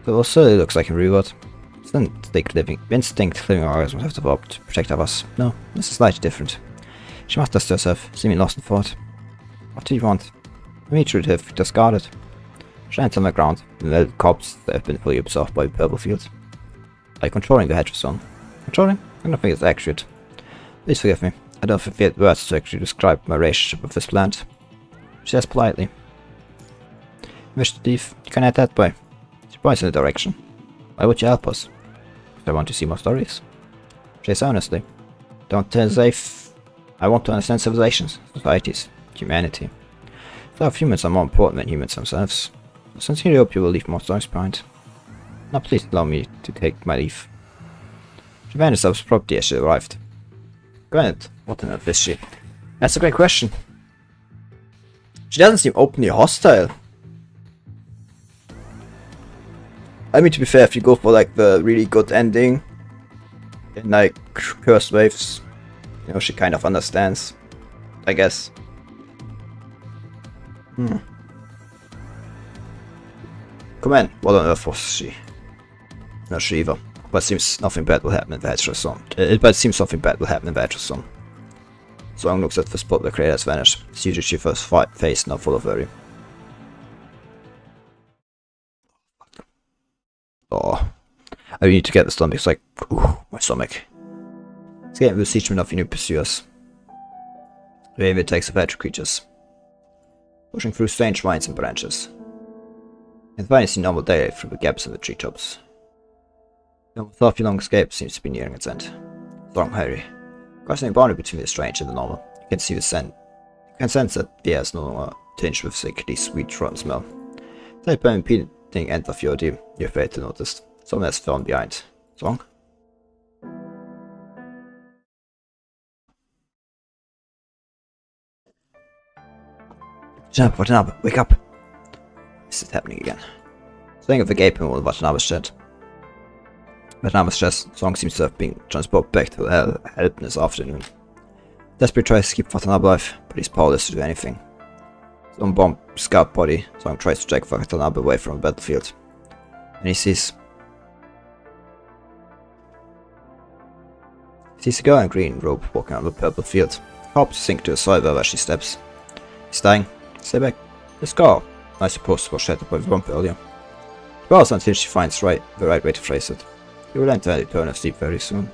So it certainly looks like a reward. Instinct living organisms have developed to protect others. No, this is slightly different. She musters to herself, seeming lost in thought. What do you want? The meat should have discarded. Shines on the ground, the metal corpses that have been fully absorbed by the purple field. Are you controlling the hedge zone? Controlling? I don't think it's accurate. Please forgive me. I don't have words to actually describe my relationship with this plant. She says politely. You wish to leave? You can head that way. She points in the direction. Why would you help us? I want to see more stories. She says earnestly. Don't I want to understand civilizations, societies, humanity. So if humans are more important than humans themselves. I sincerely hope you will leave more stories behind. Now please allow me to take my leave. She vanished out of property as she arrived. Granted, what on earth is she? That's a great question. She doesn't seem openly hostile. I mean, to be fair, if you go for like the really good ending in like Cursed Waves, you know, she kind of understands, I guess. Come on, what on earth was she? Not sure either. But it seems nothing bad will happen in the Hedgehog Zone. But it seems something bad will happen in the Hedgehog Zone. Zong looks at the spot where Kratos has vanished. It's usually she first face now full of worry. Oh, I need to get this done because, like, ooh, my stomach. This game will teach me enough new pursuers. Maybe it takes adventure creatures, pushing through strange vines and branches, and finally see normal daylight through the gaps in the treetops. The 30-long escape seems to be nearing its end. Strong Harry. Crossing the boundary between the strange and the normal, you can see the scent. You can sense that the air is no longer tinged with sickly, sweet, rotten smell. It's by impeding end of your ordeal, you're afraid to notice. Someone has fallen behind. Song? Jump, Watanabe, wake up! This is happening again. Saying of the gaping hole in Watanabe's chest. Watanabe's chest, Song seems to have been transported back to help in this afternoon. Desperate tries to keep Watanabe alive, but he's powerless to do anything. Some bomb scarred body, Song tries to drag Watanabe away from the battlefield. And he sees a girl in green robe walking on the purple field. Hopes to sink to the soil wherever she steps. He's dying. Stay back. The scar, I suppose, was shattered by the bomb earlier. It was until she finds the right way to phrase it. He will enter an eternal sleep very soon.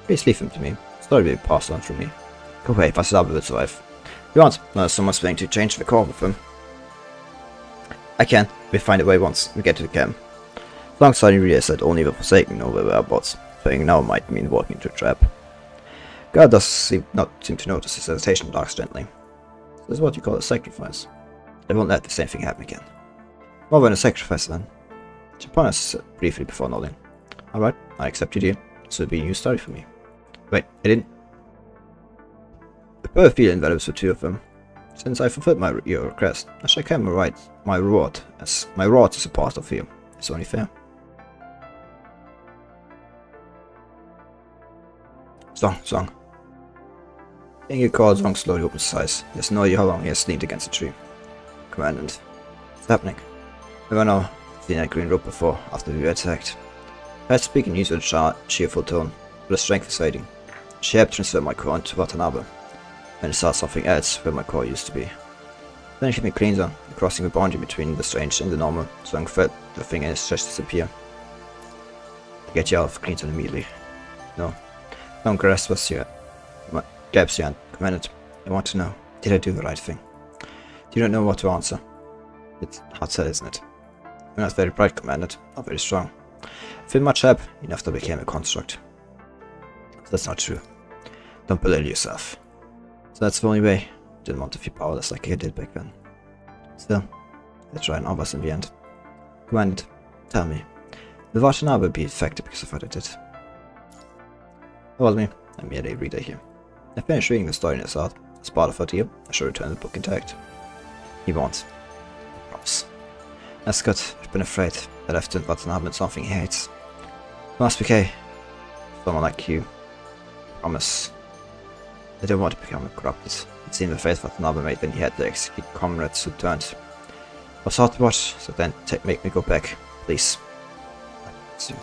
Please leave him to me. The story will be passed on through me. Go away, Watanabe will survive. If you want, someone's willing to change the core with him. I can. We'll find a way once we get to the camp. Long suddenly realized that only the Forsaken know where whereabouts. Playing now might mean walking into a trap. God does not seem to notice his hesitation and talks gently. This is what you call a sacrifice. I won't let the same thing happen again. More than a sacrifice then. She paused briefly before nodding. Alright, I accept your deal. This will be a new story for me. Wait, I didn't. The both feel invaluable for two of them. Since I fulfilled your request, I shall claim my reward as a part of you. It's only fair. Song. Hearing your call, Song slowly opens his eyes. He has no idea how long he has leaned against a tree. Commandant, what's happening? Never know. I've seen that green rope before, after we were attacked. I had to speak in usual cheerful tone, but the strength is fading. She helped transfer my core into Watanabe, and it saw something else where my core used to be. Then she made cleans on, crossing the boundary between the strange and the normal, Song felt the thing in his chest disappear. Get you out of cleans on immediately. No. Song grasped your hand. Commandant, I want to know, did I do the right thing? Do you not know what to answer? It's hard said, isn't it? You're not very bright, Commandant, not very strong. I feel much help, enough to become a construct. That's not true. Don't belittle yourself. So that's the only way. Didn't want to feel powerless like I did back then. Still, I tried and all was in the end. Commandant, tell me, will Watanabe be affected because of what I did? Hold me, I'm merely a reader here. I finished reading the story in his heart. As part of our deal, I shall return the book intact. He won't. I promise. That's good. I've been afraid that I've turned Watanabe into something he hates. It must be okay. Someone like you. I promise. I don't want to become corrupted. It seemed the face Watanabe made when he had to execute comrades who turned. It was hard to watch, so then make me go back. Please. I promise you.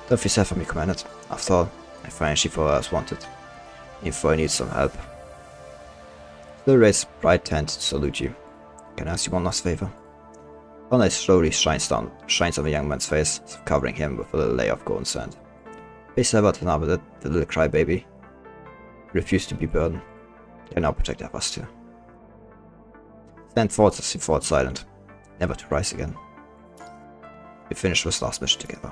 Don't feel sad for me, Commandant. After all, I financially for what I was wanted. If I need some help. Still raised bright hand to salute you. Can I ask you one last favor? Sunlight slowly shines on the young man's face, covering him with a little layer of golden sand. Please tell Watanabe that the little crybaby refused to be burdened. Can now protect us too. Stand forth as he fought silent, never to rise again. We finished this last mission together.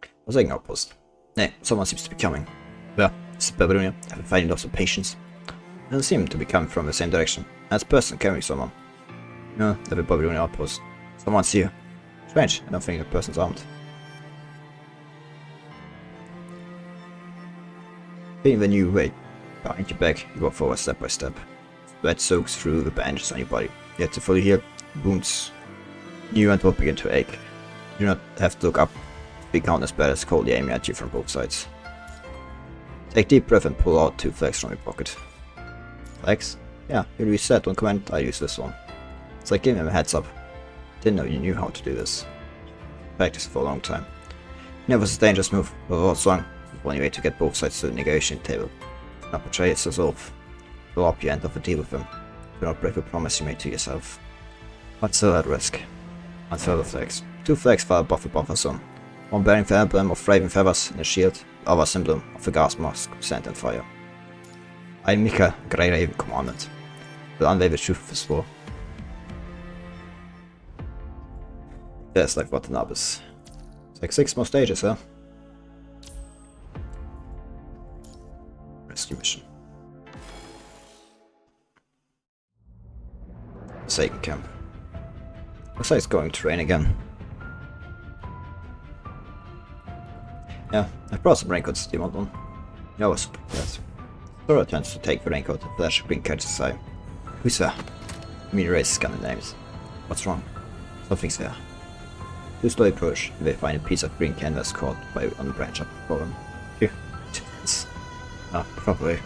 I was taking outpost. Nay, someone seems to be coming. Well, it's a Babylonia. I've been finding lots of patience. It doesn't seem to be coming from the same direction. As a person carrying someone. No, every Babylonia outpost. Someone's here. Strange, I don't think the person's armed. Feeling the new weight behind your back, you walk forward step by step. Sweat soaks through the bandages on your body. Yet to fully heal, wounds new and will begin to ache. You do not have to look up. Big countless batters coldly aiming at you from both sides. Take deep breath and pull out 2 flags from your pocket. Flags? Yeah, you reset on command, I use this one. It's like giving him a heads up. Didn't know you knew how to do this. Practiced for a long time. You know it was a dangerous move, but it was strong. The only way to get both sides to the negotiation table. Not betray its resolve. Blow up your end of the deal with him. Do not break a promise you made to yourself. But still at risk. On further flags. 2 flags far above the buffer zone. One bearing the emblem of Raven Feathers and a shield, the other symbol of the gas mask, sand and fire. I, Mika, Grey Raven, commanded. Will unveil the truth of this war. Yeah, it's like Watanabe. It's like 6 more stages, huh? Rescue mission. Forsaken camp. Looks like it's going to rain again. Yeah, I brought some raincoats to the mod one. I was prepared. Thora tends to take the raincoat and flash green catches his eye. Who's there? I mean, race scanning names. What's wrong? Something's there. Two slowly approach, and they find a piece of green canvas caught on the branch up above them. Phew. Probably.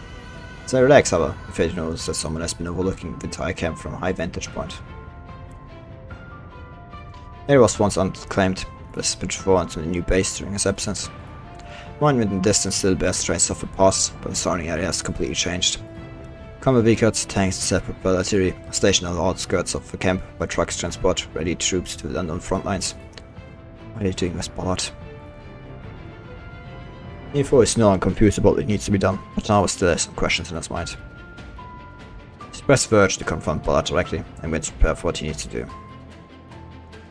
As I relax, however, I fail to notice that someone has been overlooking the entire camp from a high vantage point. It was once unclaimed, but has been transformed into a new base during his absence. Monument in the distance still bears traces of the past, but the surrounding area has completely changed. Combat vehicles, tanks, and separate artillery are stationed on the outskirts of the camp, where trucks transport ready troops to the unknown front lines. What are you doing, Miss Ballard? Info is no longer computable, it needs to be done, but now still has some questions in his mind. He expressed the urge to confront Ballard directly, and went to prepare for what he needs to do.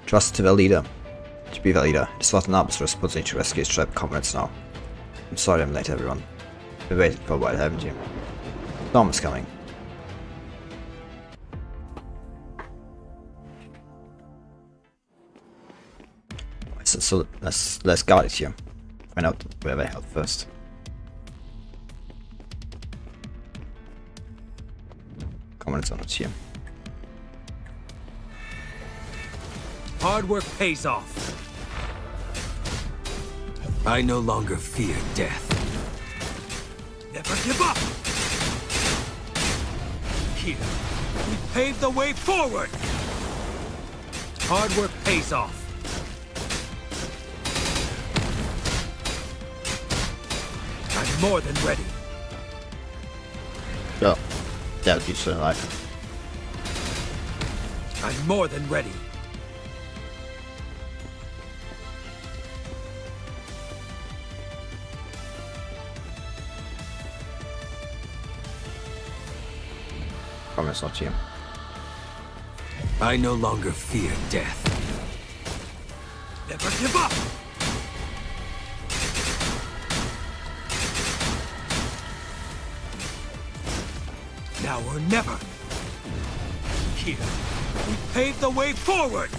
Trust to the leader. To be the leader, it is Watanabe's responsibility to rescue his trapped comrades now. I'm sorry I'm late, everyone. You've been waiting for a while, haven't you? Storm is coming. So let's guard it here. Find out where they help first. Comrades are not here. Hard work pays off. I no longer fear death. Never give up! Here, we pave the way forward! Hard work pays off. I'm more than ready. Oh, that would be so alive. I'm more than ready. Promise not here. I no longer fear death. Never give up! Now or never. Here, we pave the way forward!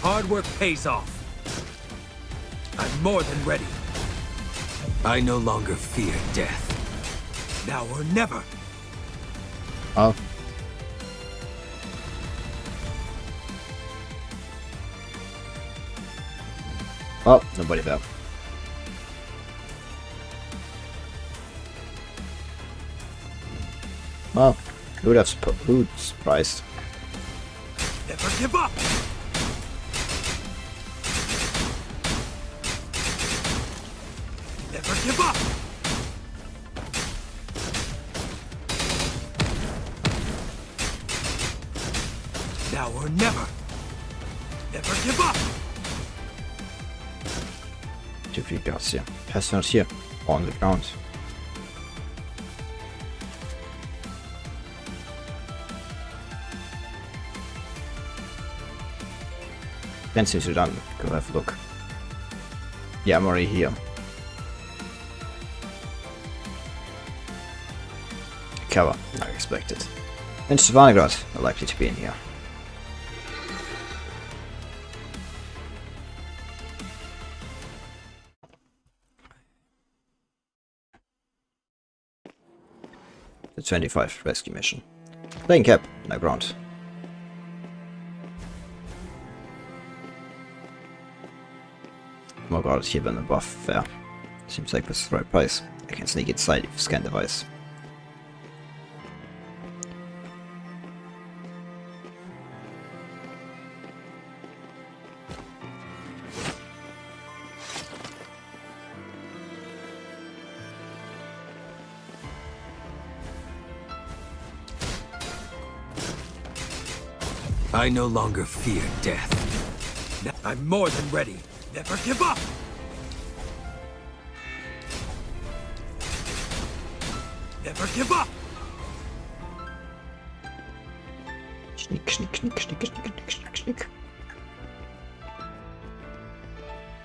Hard work pays off. I'm more than ready. I no longer fear death. Now or never. Oh. Oh, nobody there. Well, who'd surprised? Never give up! Never give up! Now or never! Never give up! Two free guards here. Passengers here. On the ground. Then since you're done, go have a look. Yeah, I'm already here. Cover, I expected. And Savannah are likely to be in here. The 25 rescue mission. Playing cap, no ground. More guards here than above, fair. Seems like this is the right price. I can sneak inside if you scan device. I no longer fear death. I'm more than ready. Never give up! Never give up! Sneak, sneak, sneak, sneak, sneak, sneak, sneak, sneak.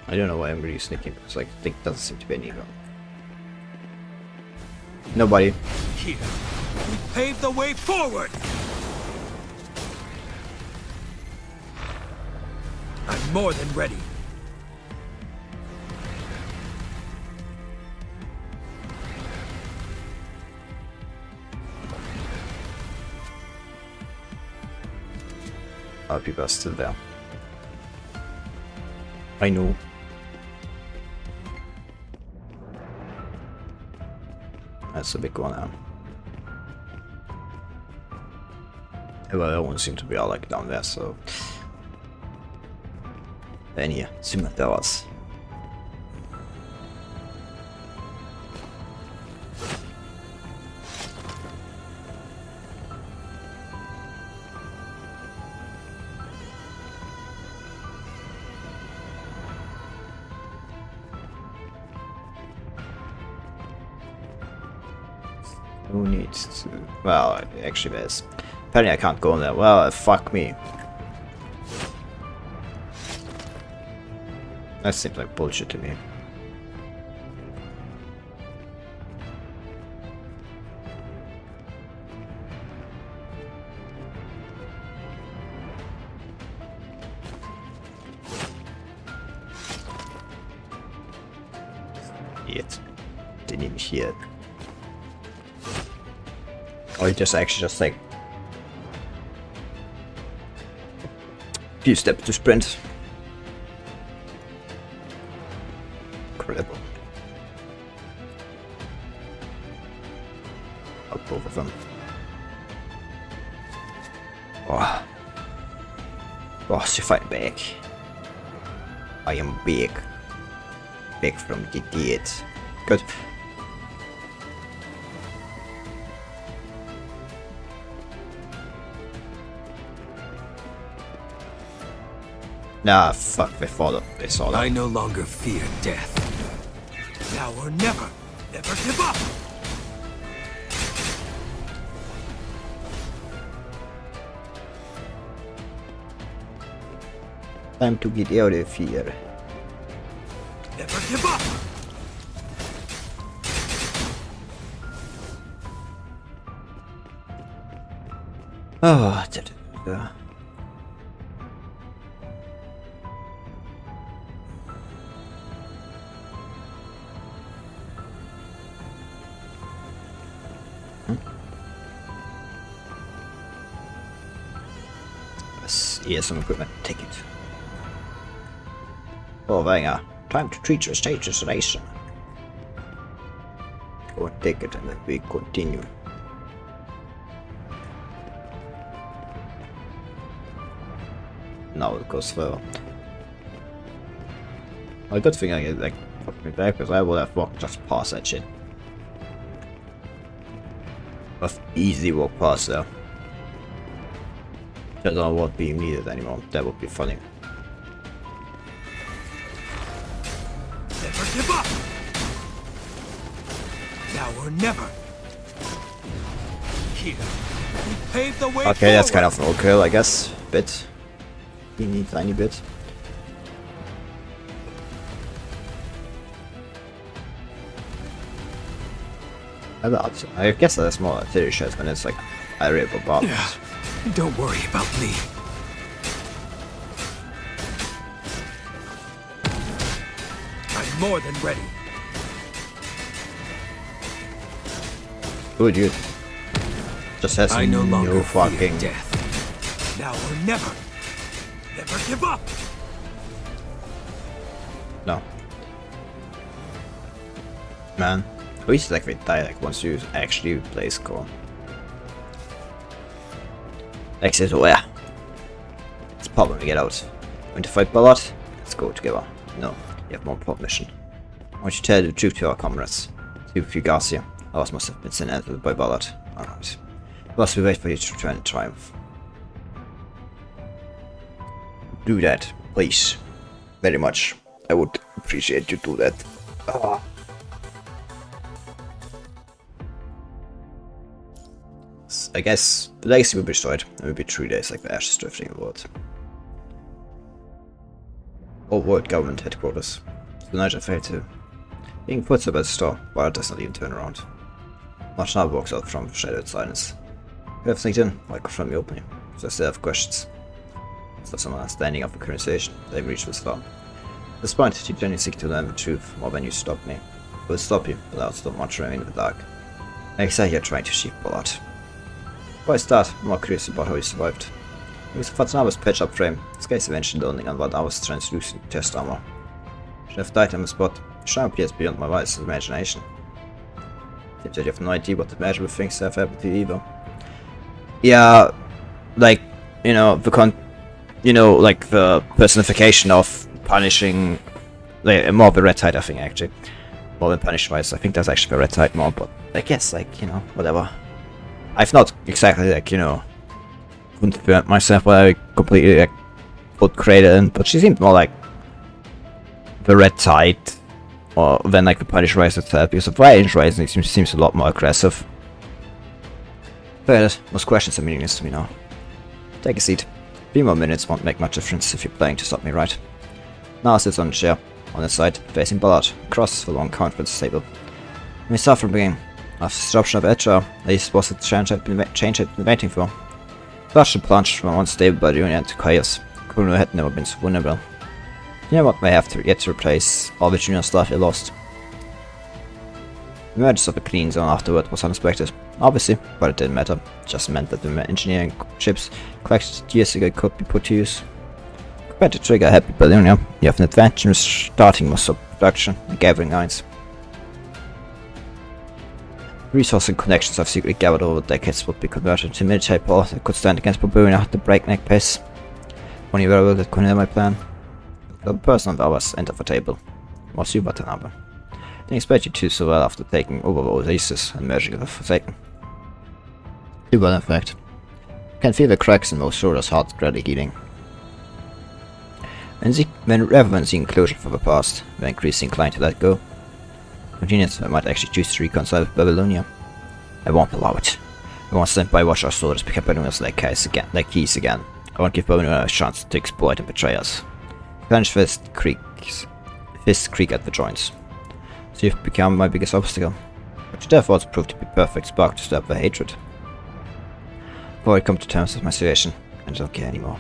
I don't know why I'm really sneaking, because like, I think doesn't seem to be an ego. Nobody. Here, we pave the way forward! I'm more than ready. Other people are still there. I know. That's a big one now. Well, I won't seem to be all like down there, so... Men hier, sind wir da was. Who needs to... Well, actually there's... Apparently I can't go in there. Well, fuck me. That seems like bullshit to me. Yet. Didn't even hear it. Or he just actually just like... few steps to sprint. Incredible. Oh, both of them. Oh. Boss, you fight back. I am big. Back from the dead. Good. Nah, fuck, they saw that. I no longer fear death. Now or never. Never give up! Time to get out of here. Never give up! Oh, Here's some equipment. Take it. Oh, Vanga. Time to treat your stage installation. Go and take it and then we continue. Now it goes further. A good thing I get like fuck me back because I would have walked just past that shit. Of easy walk past there. That won't be needed anymore. That would be funny. Never give up! Now or never! Here, we pave the way Okay, that's kind forward. of an overkill, I guess. Bit. Teeny tiny bit. I guess that's more artillery shots when it's like area bombardment. Yeah. Don't worry about me. I'm more than ready. Good, dude. Just has I no longer fear fucking death. Now or never. Never give up. no. Man, at least like they die like once you actually play score. Exit where? It's problem to get out. Want to fight Ballard? Let's go together. No, you have more important mission. I want you to tell the truth to our comrades. See if you guys here. Ours must have been sent out by Ballard. Alright. Whilst we wait for you to try and triumph. do that, please. Very much. I would appreciate you do that. I guess the legacy will be destroyed. It will be 3 days like the ashes drifting aboard. Old world government headquarters. The night I failed to. Being put up at the store, but it does not even turn around. Watanabe walks out from shadowed silence. You have sneaked in, I confront me openly, so I still have questions. So some understanding of the conversation they reached this far. At this point, you genuinely seek to learn the truth more than you stop me. I will stop you, but I will still want to remain in the dark. I exactly you're trying to achieve Ballard. Before I start, I'm more curious about how he survived. With Watanabe's patch-up frame, this guy's eventually learning on Watanabe's translucent chest armor. Should have died on the spot. The charm appears beyond my wildest imagination. Seems that you have no idea what the magical things have happened to you either. Yeah, like, you know, like the personification of punishing, like, more of the red tide, I think, actually. More than punishment-wise, I think that's actually the red tide more, but I guess, like, you know, whatever. I've not exactly, like, you know, confirmed myself what I completely, like, put created in, but she seemed more like the red tide, or than, like, the punish rise itself, because the range rising seems a lot more aggressive. But most questions are meaningless to me now. Take a seat. 3 more minutes won't make much difference if you're planning to stop me, right? Now sits on a chair, on his side, facing Ballard, across the long conference table. Let me start from the beginning. After the disruption of Edgar, at least was the change I'd been waiting for. Such a plunge from unstable body unit to chaos. Kuno had never been so vulnerable. You know what may have to yet to replace all the junior stuff you lost. The emergence of the clean zone afterward was unexpected, obviously, but it didn't matter. It just meant that the engineering chips collected years ago could be put to use. Compared to Trigger Happy Balloonia, you have an advantage in starting most of production and gathering lines. Resources and connections I've secretly gathered over the decades would be converted into military power that could stand against Balloonia at the breakneck pace. Only variable that could hinder my plan. The person of ours entered the table. Was you, Watanabe? Didn't expect you to so well after taking over the Oasis and merging with the Forsaken. Too well, in fact. I can feel the cracks in most shoulders' hearts gradually healing. Whenever one seeing closure for the past, we're increasingly inclined to let go. Convenience, I might actually choose to reconcile with Babylonia. I won't allow it. I won't stand by watch our soldiers pick up Babylonians like keys again. I won't give Babylonia a chance to exploit and betray us. Clenched fist creak at the joints. So you've become my biggest obstacle. But your death also proved to be a perfect spark to stop the hatred. Before I come to terms with my situation, I don't care anymore.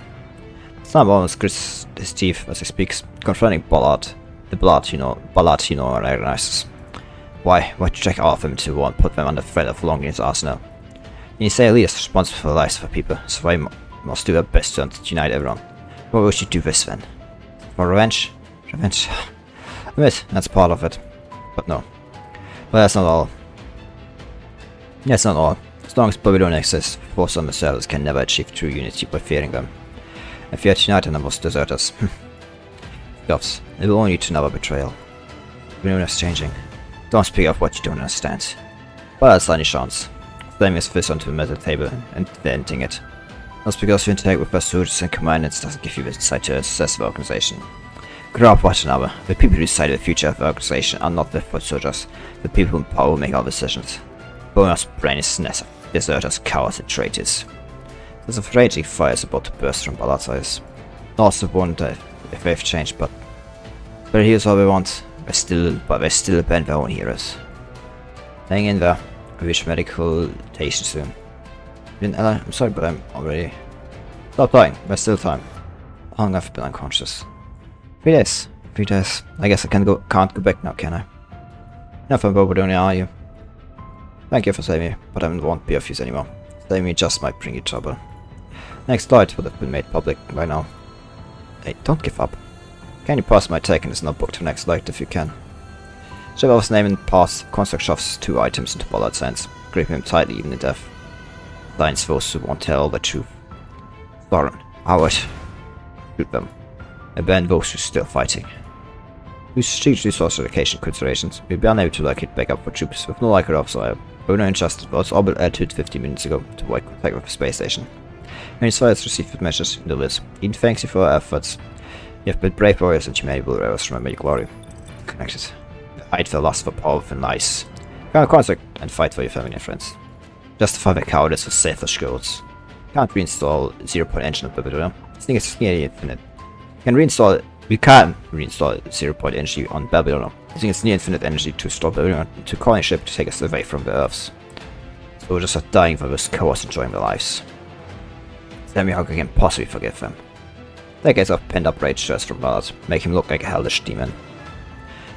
Snap almost grits his teeth as he speaks, confronting Ballard. The Ballard, recognizes. Why'd you check all of them to one, put them under threat of belonging in his arsenal? And you say Elias is responsible for the lives of people, so I must do our best to unite everyone. Why would you do this then? For revenge? Revenge? Admit, that's part of it. But no. But that's not all. That's not all. As long as Babylonia exists, forces themselves can never achieve true unity by fearing them. If you had united them as deserters. Goths, it will only lead to another betrayal. Babylonia is changing. Don't speak of what you don't understand. But that's any chance. Slamming his fist onto the metal table and venting it. That's because you interact with pursuits and commandants doesn't give you the insight to assess the organization. Grow up, Watanabe. The people who decide the future of the organization are not the foot soldiers. The people in power will make all decisions. Bona's brain is nest of deserters, cowards, and traitors. There's a raging fire about to burst from Ballard's eyes. Also wonder if they've changed, but here's all we want. They still abandon their own heroes. Hang in there. We reach medical station soon. I'm sorry, but I'm already... Stop dying. There's still time. How long have I been unconscious? 3 days. 3 days. I guess I can't go back now, can I? Enough of Babylonia, are you? Thank you for saving me, but I won't be of use anymore. Saving me just might bring you trouble. Next flight would have been made public by now. Hey, don't give up. Can you pass my take in this notebook to next flight if you can? Cheval's name and pass construct shoves 2 items into Ballard's hands, gripping him tightly even in death. Lines those who won't tell the truth. Thorin, Howard. Shoot them. Abandon those who are still fighting. Whose strategic resource allocation considerations, we'll be unable to locate backup for troops with no likelihood of survival. Bruno entrusted was orbital altitude 50 minutes ago to avoid contact with the space station. And his father has received messages in the list. He thanks you for your efforts. You have been brave warriors and humanity will always remember your glory. Connected. Fight for lust for power and lies. Come contact and fight for your family and friends. Justify the cowardice with selfish goals. Can't reinstall 0-point engine of Babylon. This thing is nearly infinite. We can reinstall 0-point energy on Babylon. This thing is near infinite energy to stop Babylon to call a ship to take us away from the Earths. So we're just not dying for this chaos, enjoying their lives. Tell me how I can possibly forgive them. Decades of pent-up rage stirs from Ballard, make him look like a hellish demon.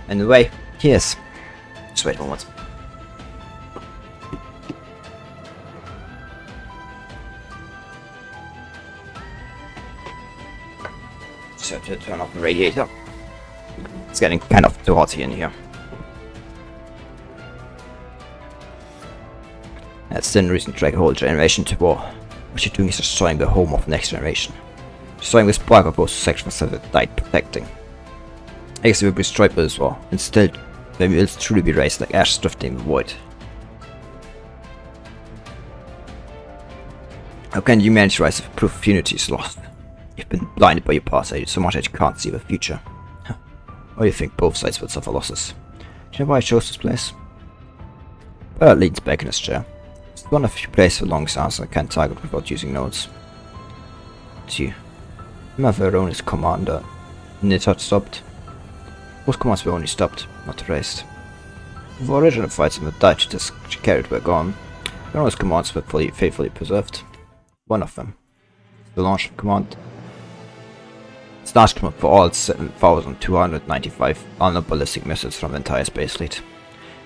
And the way he is. Just wait a moment. Just have to turn off the radiator. It's getting kind of too hot in here. That's the reason to drag a whole generation to war. What you're doing is destroying the home of the next generation. Destroying this block of both sections that died protecting. Ace will be destroyed by this war, and still, they will truly be raised like ash drifting in the void. How can humanity rise if proof of unity is lost? You've been blinded by your past so much that you can't see the future. Or you think both sides will suffer losses. Do you know why I chose this place? Bernard leans back in his chair. It's one of the few places with long sounds I can't target without using nodes. It's you. Remember Erroneous commander Nithard stopped? Both commands were only stopped, not erased. The original fights in the Dutch she carried were gone. Erroneous commands were faithfully preserved. One of them. The launch command. It's launch command for all 7,295 armored ballistic missiles from the entire space fleet.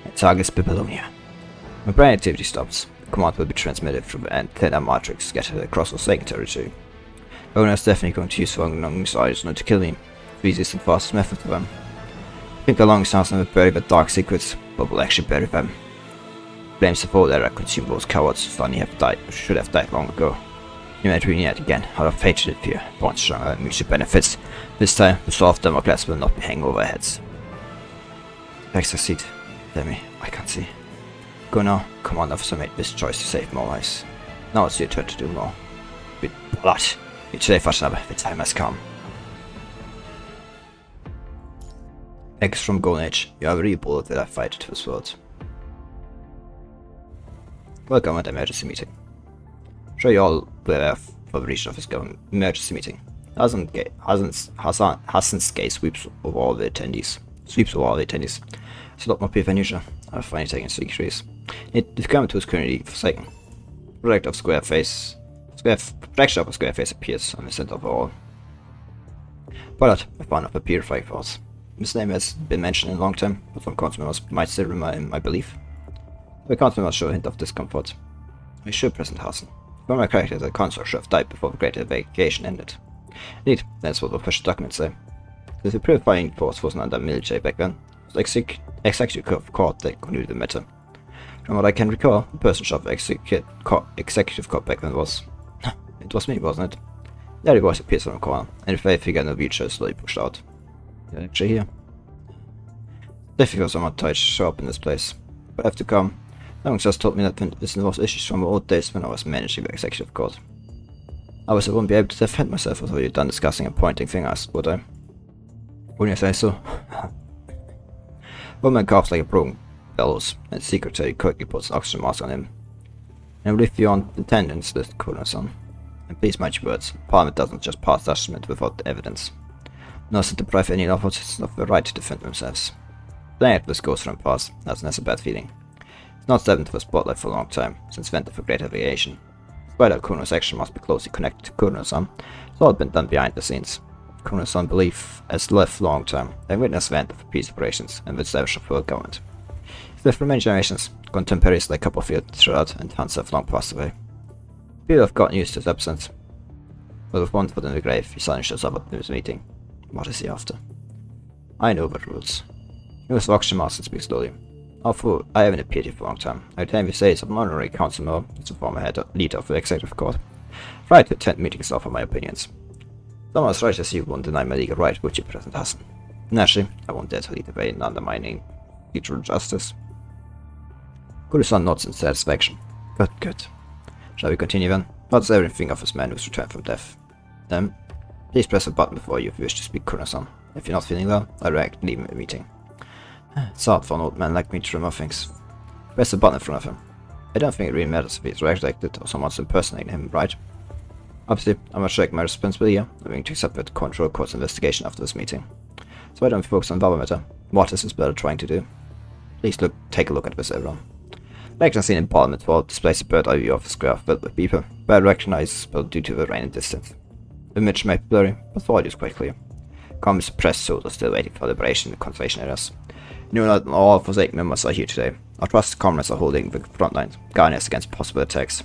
It targets Babylonia. When brain activity stops, the command will be transmitted through the antenna matrix scattered across the Forsaken territory. Owner is definitely going to use long sides not to kill him. The easiest and fastest method for them. I think the long sounds will bury the dark secrets, but will actually bury them. Blames of all era consume those cowards who should have died long ago. You might reunite again, out of hatred and fear, born stronger and mutual benefits. This time, the soul of Democrats will not be hanging over our heads. Extra seat. Tell me, I can't see. Go now, Command Officer made this choice to save more lives. Now it's your turn to do more. With blood. It's today, Watanabe, the time has come. X from Golden Age, you have a real bullet that I fight to this world. Welcome at the emergency meeting. Sure you all prepare for the region of this government emergency meeting. Hassan's gaze sweeps over all the attendees. It's a lot more people than usual. I've finally taken secretaries. The government was currently forsaken. Protection of a square face appears on the center of all. Pilot, I found up a purifying force. His name has been mentioned in a long time, but some council members might still remain in my belief. The council members show a hint of discomfort. I should present Hassan. For my character, the council should have died before the Great Evacuation ended. Indeed, that's what the official documents say. If the purifying force wasn't under military back then, it was the executive court that concluded the matter. From what I can recall, the person of the executive court back then was... it was me, wasn't it? There he was, appears from the corner, and the figure in the wheelchair slowly pushed out. You're actually here. Difficult for someone to show up in this place, but I have to come. Someone just told me that this involves issues from the old days when I was managing the executive court. I wouldn't be able to defend myself until you're done discussing and pointing fingers, would I? Wouldn't you say so? Woman coughs like a broken bellows, and the secretary quickly puts an oxygen mask on him. I believe you're on attendance list, Colonel-son. And please mind your words, Parliament doesn't just pass judgment without evidence. Nor to deprive any officers of the right to defend themselves. Playing at this goes from past has a bad feeling. It's not stepped into the spotlight for a long time, since the event of the Great Evacuation. Despite that Colonel's action must be closely connected to Colonel-son, it's all been done behind the scenes. Colonel-son belief has lived for a long time, and witnessed the event of the peace operations and the establishment of world government. He's lived for many generations, contemporaries like Copperfield, Sherrod, and Hans have long passed away. People have gotten used to his absence. But with one foot in the grave, he suddenly shows up at this meeting. What is he after? I know the rules. He was the oxygen mask and speaks slowly. Although I haven't appeared here for a long time, I tell you say it's an honorary council member, it's a former leader of the executive court. Right to attend meetings and offer my opinions. Someone as right as you won't deny my legal right, would you, President Hassan? Naturally, I won't dare to lead the way in undermining future justice. Kurusan nods in satisfaction. Good. Shall we continue then? What does everyone think of this man who's returned from death? Please press a button before you wish to speak Kuno-san. If you're not feeling well, I recommend leaving the meeting. It's hard for an old man like me to remember things. Press the button in front of him. I don't think it really matters if he's resurrected or someone's impersonating him, right? Obviously, I must take my responsibility here. I'm going to accept the control court's investigation after this meeting. So I don't focus on Babameter. What is this brother trying to do? Please take a look at this, everyone. Like I've seen in Parliament Wall displays a bird eye view of the square filled with people, but I recognize this build due to the rain and distance. The image may be blurry, but the audio is quite clear. Common suppressed souls are still waiting for liberation in the conservation areas. You know, not all Forsaken members are here today. I trust the comrades are holding the front lines, guarding us against possible attacks.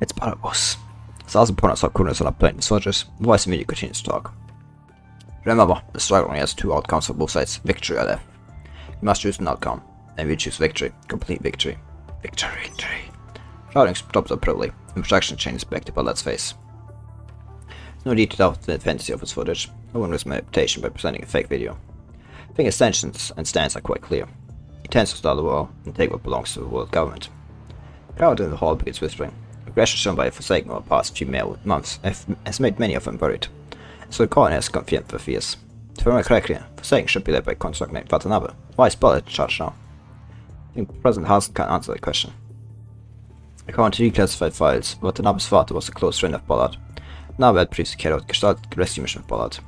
It's Barabos. Stars upon us are Kunos and are playing the soldiers. The voice immediately continues to talk. Remember, the struggle only has two outcomes for both sides, victory or death. You must choose an outcome, and we choose victory, complete victory. Victory, victory. Shouting stops abruptly, and projection changes back to Ballad's face. There's no need to doubt the fantasy of his footage. No one risks my reputation by presenting a fake video. I think his intentions and stance are quite clear. He intends to start the war and take what belongs to the world government. The crowd in the hall begins whispering. Aggression shown by the Forsaken over the past few months has made many of them worried, so the colony has confirmed their fears. If I remember correctly, Forsaken should be led by a construct named Watanabe. Why is Ballad in charge now? I think President Hansen can't answer that question. According to declassified files, Watanabe's father was a close friend of Ballad. Now had previously carried out Gestalt rescue mission with Ballad.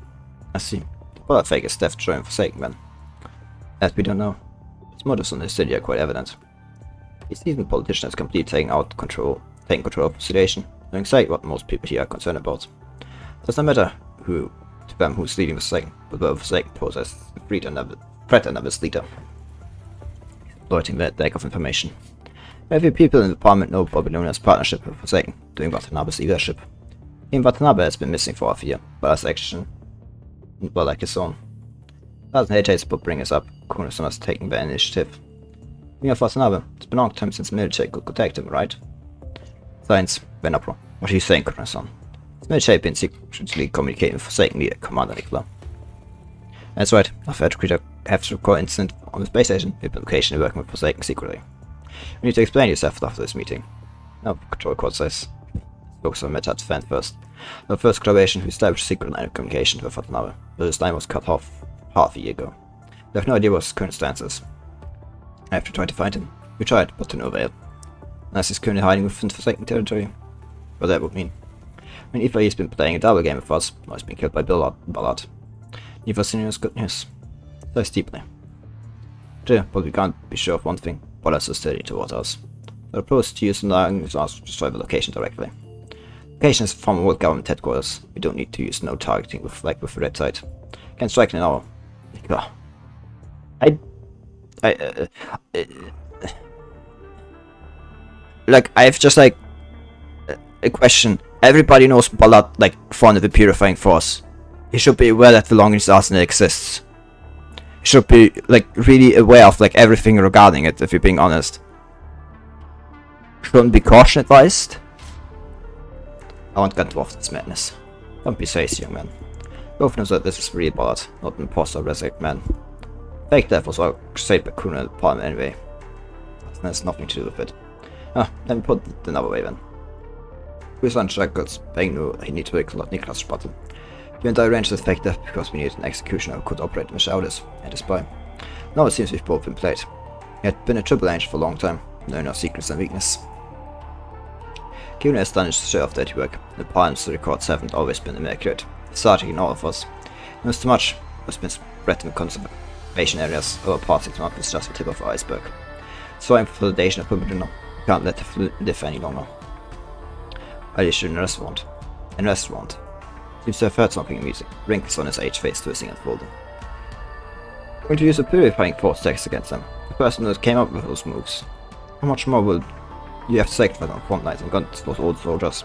I see. The Ballad fake is death joined Forsaken men. That we don't know. His motives on this city are quite evident. He sees the politician has completely taking control of the situation, knowing exactly what most people here are concerned about. It does not matter to them who's leading the Forsaken, but whether the Forsaken poses a threat and of its leader. Exploiting that lack of information. Very few people in the parliament know Babylona's partnership with Forsaken, doing Watanabe's leadership. Even Watanabe has been missing for half a year, but as action, well, like his own. Doesn't hesitate to bring us up. Kuno-san has taken the initiative. Speaking of Watanabe, it's been a long time since the military could contact him, right? Science, Venapro. What are you saying, Kuno-san? The military has been secretly communicating with Forsaken leader, Commander Nicola. That's right, I've had to have to record incident on the space station. We've been occasionally working with Forsaken secretly. You need to explain yourself after this meeting. Now, control court says. Focus on Meta defense first. The first collaboration who established secret line of communication with Watanabe, but this line was cut off half a year ago. We have no idea what his current stance is. I have to try to find him. We tried, but to no avail. Unless he's currently hiding within Forsaken territory. What that would mean. I mean, either he's been playing a double game with us, or he's been killed by Ballad. Neither scenario is good news. Dives deeply. Sure, but we can't be sure of one thing. Ballad is steady towards us. I propose to use the line to destroy the location directly. Location is from world government headquarters. We don't need to use no targeting with the red side. Can strike in an hour. I have just like a question. Everybody knows Ballad like fond of the purifying force. He should be aware that the longest arsenal exists. He should be like really aware of like everything regarding it, if you're being honest. Shouldn't be caution advised. I won't get involved in this madness. Don't be hasty, young man. Both knows that this is real Ballad, not an imposter or resurrected man. Fake death was all saved by Kuno in the parliament anyway. That has nothing to do with it. Let me put it another way then. Who's on records, paying no, he needs to wake Nicholas spot him. You and I arranged this fake death because we needed an executioner who could operate in the shadows and a spy. Now it seems we've both been played. He had been a triple agent for a long time, knowing our secrets and weakness. Given his astonished share of dirty work, the parliament's records haven't always been immaculate. Starting in all of us. He knows too much, has been spread in the conservation areas, over parts of the market is just the tip of the iceberg. So I'm for the validation of Babylonia. We can't let it live any longer. I issued in a restaurant. Seems to have heard something in music, wrinkles on his aged face twisting and folding. Going to use a purifying force text against them. The person that came up with those moves. How much more will you have to sacrifice on front lines and guns those old soldiers?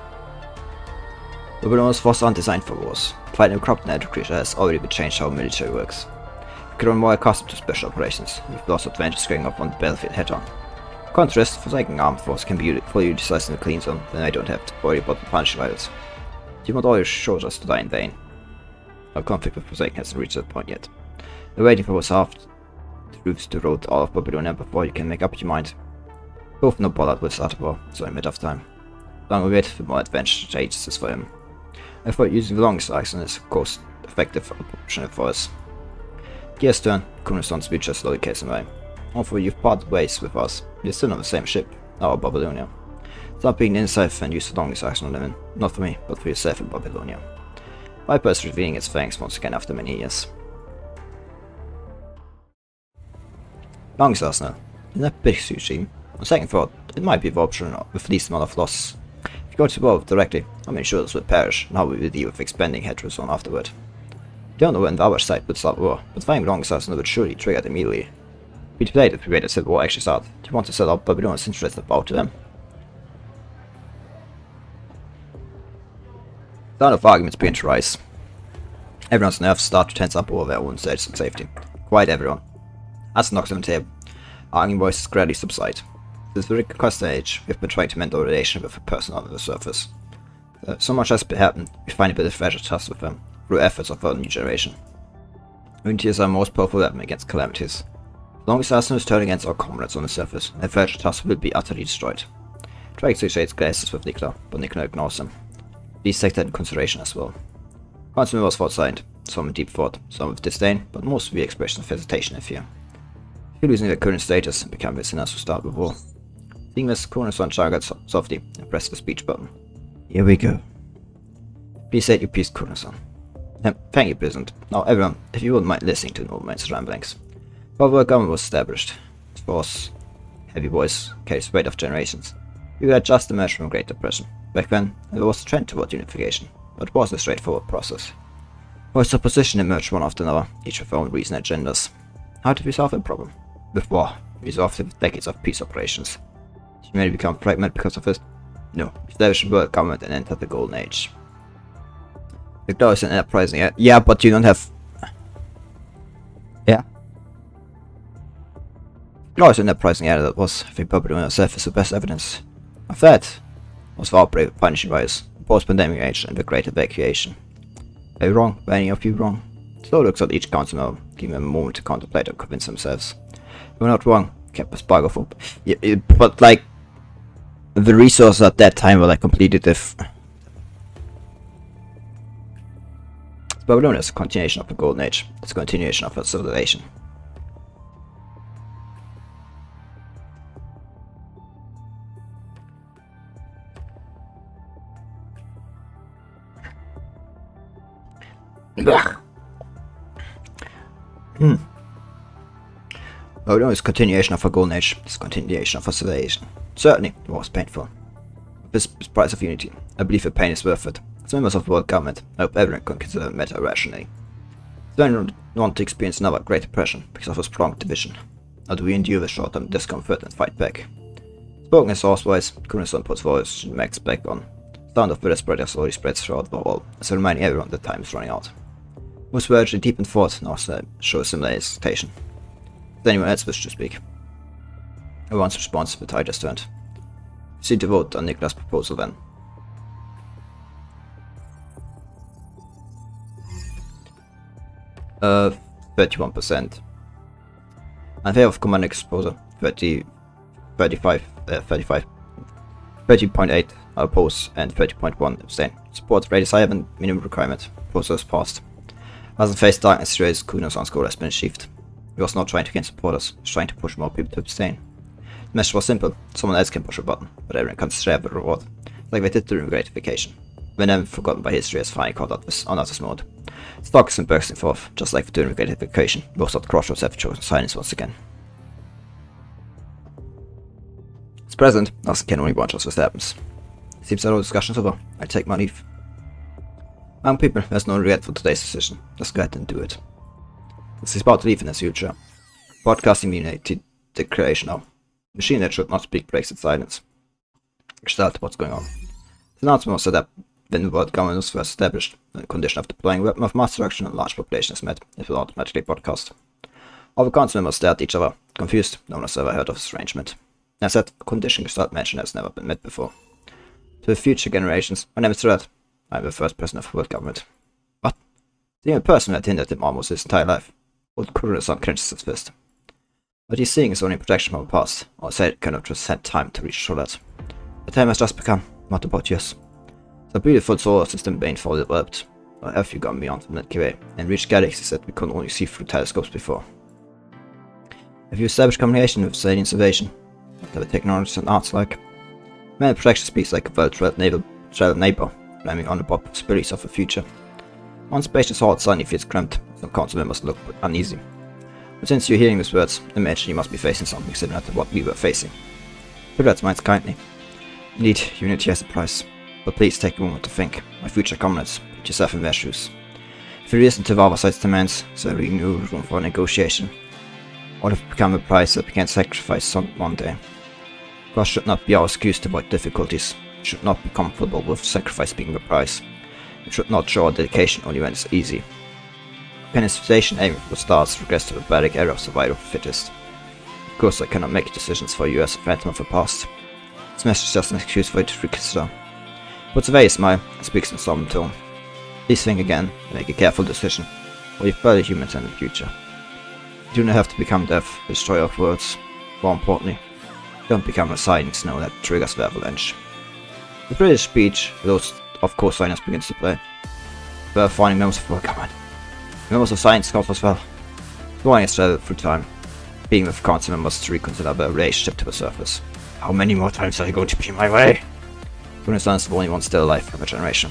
Babylonia's forces aren't designed for wars. Fighting a corrupt natural creature has already been changed how military works. We grown more accustomed to special operations. We've lost advantage going up on the battlefield head-on. In contrast, Forsaken armed force can be fully utilized in the clean zone, then I don't have to worry about the punch rivals. You want all your soldiers to die in vain. Our conflict with Forsaken hasn't reached that point yet. We're waiting for what's half truths to road all of Babylonia before you can make up your mind. Both know Pollard will start a war, so in mid of time. Long we wait for more advantageous for him. I thought using the longest action is a cost-effective option for us. Gear's turn, Kunison's future slowly carries him away. Although you've parted ways with us, you're still on the same ship, now Babylonia. Stop being insafe and use the longest action on them, not for me, but for yourself in Babylonia. Viper is revealing its fangs once again after many years. Longest arsenal. In that big regime, on second thought, it might be the option with least amount of loss. If you go to war directly, how many shoulders would perish, and how we will deal with expanding Heteroson afterward. We don't know when the other side would start war, but finding longest arsenal would surely trigger it immediately. We debated if we waited till war actually start. Do you want to set up Babylonia's interest about to them? The line of arguments begin to rise. Everyone's nerves start to tense up over their own status and safety. Quite everyone. As it knocks on the table, arguing voices gradually subside. Since the requested age, we've been trying to mend our relation with a person on the surface. So much has happened, we find a bit of treasure trust with them, through efforts of our new generation. Unity is our most powerful weapon against calamities. As long as Arsenal is turned against our comrades on the surface, their treasure trust will be utterly destroyed. Drake shades glances with Nicola, but Nicola ignores them. These take that into consideration as well. Council members fought silent, some in deep thought, some with disdain, but most with the expression of hesitation and fear. Few losing their current status and become listeners who start with war. Seeing this, Cornerstone targets softly and pressed the speech button. Here we go. Please say your piece, Cornerstone. Thank you, President. Now everyone, if you wouldn't mind listening to an old man's ramblings. While our government was established, its force, heavy voice, carries the weight of generations. We had just emerged from the Great Depression. Back then, there was a trend toward unification, but it wasn't a straightforward process. Voices of opposition emerged one after another, each with their own reason and agendas. How did we solve the problem? With war. We solved it with decades of peace operations. Did humanity become fragmented because of this? No. We established a world government and entered the Golden Age. The glow is an enterprising area. Yeah, but you don't have... Yeah. Glow is an enterprising area that was, I think, Babylonia itself is the best evidence of that. Was the outbreak of punishing virus, post-pandemic age, and the Great Evacuation. Are you wrong? Were any of you wrong? Slow looks at each council member, giving them a moment to contemplate and convince themselves. We're not wrong, kept a spark of hope. Yeah, but like, the resources at that time were like completely different. Babylonia is a continuation of the Golden Age. It's a continuation of its civilization. Babylonia is a continuation of a Golden Age. It's a continuation of a civilization. Certainly, it was painful. This is price of unity. I believe the pain is worth it. As members of the world government, I hope everyone can consider the matter rationally. Do anyone want to experience another Great Depression because of a strong division? Or do we endure the short-term discomfort and fight back? Spoken as horsewise, Kunisson puts voice Max back on. The sound of bitter spread slowly spreads throughout the hall, as reminding everyone that time is running out. Most words in deep in thought now show a similar hesitation. Does anyone else wish to speak? Everyone's response, the tide has turned. Proceed to vote on Nicholas' proposal then. Uh, 31%. In favor of commanding proposal, 30.8 oppose and 30.1 abstain. Support rate is higher than minimum requirement. Proposal is passed. As the face darkness raised, Kunoson's goal has been achieved. He was not trying to gain supporters, he was trying to push more people to abstain. The message was simple: someone else can push a button, but everyone can share the reward, like they did during gratification. When never forgotten by history as finally caught up on this mode. Stock isn't bursting forth, just like during gratification, most of the crossroads have chosen silence once again. As president, Nelson can only watch us what happens. It seems that all discussion's over. I take my leave. Young people, there's no regret for today's decision. Just go ahead and do it. This is about to leave in the future. Broadcasting immunity declaration now. Machine that should not speak breaks its silence. Gestalt what's going on. The announcement was set up when the world government was first established. When the condition of deploying weapon of mass destruction and large population is met, it will automatically broadcast. All the council members stared at each other, confused. No one has ever heard of this arrangement. As said, the condition Gestalt mentioned has never been met before. To the future generations, my name is Red. I am the first president of the world government. What? The only person who had hindered him almost his entire life. Old Kurosan clenches his fist. What he's seeing is only projection from the past, or said kind of just had time to reach through that. The time has just begun, not about years. The beautiful solar system being fully developed, or have you gone beyond the Milky Way, and reached galaxies that we could only see through telescopes before? Have you established communication with alien civilization? Whatever technologies and arts like? Many projection speaks like a well-traveled neighbor, blaming on the possibilities of the future. One spacious hall suddenly feels cramped, some council members look uneasy. But since you're hearing these words, imagine you must be facing something similar to what we were facing. Philip smiles kindly. Indeed, unity has a price. But please take a moment to think. My future comrades, put yourself in their shoes. If you listen to the other side's demands, there will be no room for negotiation. All have become a price that we can sacrifice one day. God should not be our excuse to avoid difficulties. We should not be comfortable with sacrifice being the price. We should not show our dedication only when it's easy. Can a civilization aiming for the stars regress to the barbaric era of survival of the fittest? Of course I cannot make decisions for you as a phantom of the past. This message is just an excuse for you to reconsider. Puts away a smile and speaks in a solemn tone. Please think again and make a careful decision, or you further humans in the future. You do not have to become death, the destroyer of worlds. More importantly, don't become a siding snow that triggers the avalanche. The British speech, those of course science begins to play. We are finding members of our command. Members of science scouts as well. Going as travel through time, being with council members to reconsider their relationship to the surface. How many more times are you going to be in my way? Goodness is the only one still alive from a generation.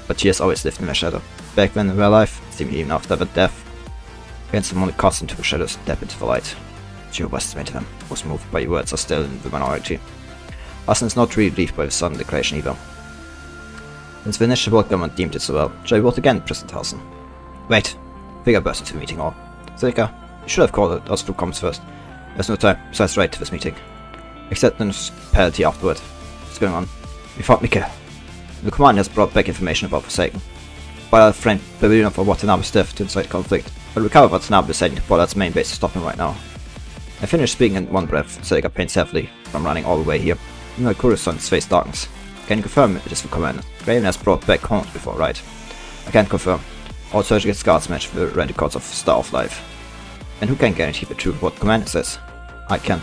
But he has always lived in their shadow. Back when they were alive, seemingly even after their death, against them only accustomed to the shadows step into the light. She overestimated them, was moved by your words are still in the minority. Aslan is not really relieved by the sudden declaration either. Since the initial world government deemed it so well, shall we vote again, President Halson? Wait, Figure burst into the meeting hall. Zilka, you should have called us through comms first. There's no time, besides right to this meeting. Acceptance penalty afterward. What's going on? We fought Mika. The command has brought back information about Forsaken. While our friend Babylon for Watanabe's death to incite conflict, but recover Watanabe is heading to Pollard's main base to stop him right now. I finished speaking in one breath, Zilka pains heavily from running all the way here. You know Coruscant's face darkens. Can you confirm it is the commander? Graven has brought back horns before, right? I can't confirm. All surgical scars match the records of Star of Life. And who can guarantee the truth of what commander says? I can.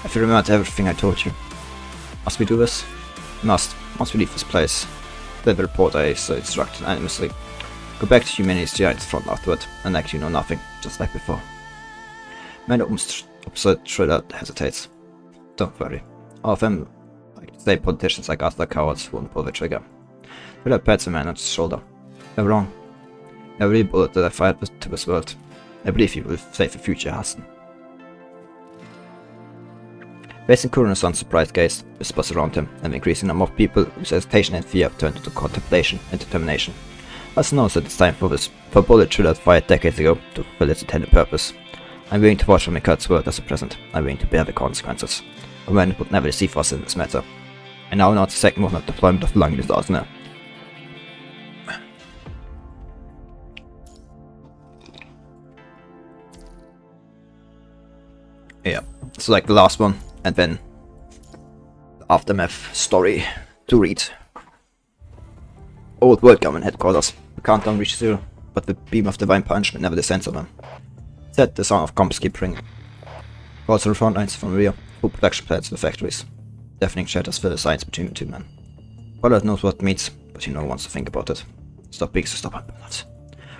If you remembered everything I told you. Must we do this? Must. Once we leave this place. Then the report I instructed anonymously. Go back to Humanity's giant front afterward, and act you know nothing, just like before. Man opposite Schroeder hesitates. Don't worry. All of them, like state politicians like us, are cowards who won't pull the trigger. Schroeder pats a man on his shoulder. You're wrong. Every bullet that I fired was to this world. I believe you will save the future, Hassan. Facing Kurono's unsurprised gaze, whispers around him, and the increasing number of people whose hesitation and fear turned into contemplation and determination. Hassan knows that it's time for a bullet Schroeder fired decades ago to fulfill its intended purpose. I'm willing to watch from Mikat's word as a present. I'm willing to bear the consequences. A man would never deceive us in this matter. And now not the second movement of deployment of Lung Arsenal. Yeah, it's like the last one, and then the aftermath story to read. Old World Government Headquarters. The countdown reached 0, but the beam of divine punishment never descends on them. Instead, the sound of comps keep ringing. Calls to the front lines from the rear, full production plants to the factories. Deafening shatters fill the silence between the two men. Pollard knows what it means, but he no longer wants to think about it. Stop being so stubborn, Pollard.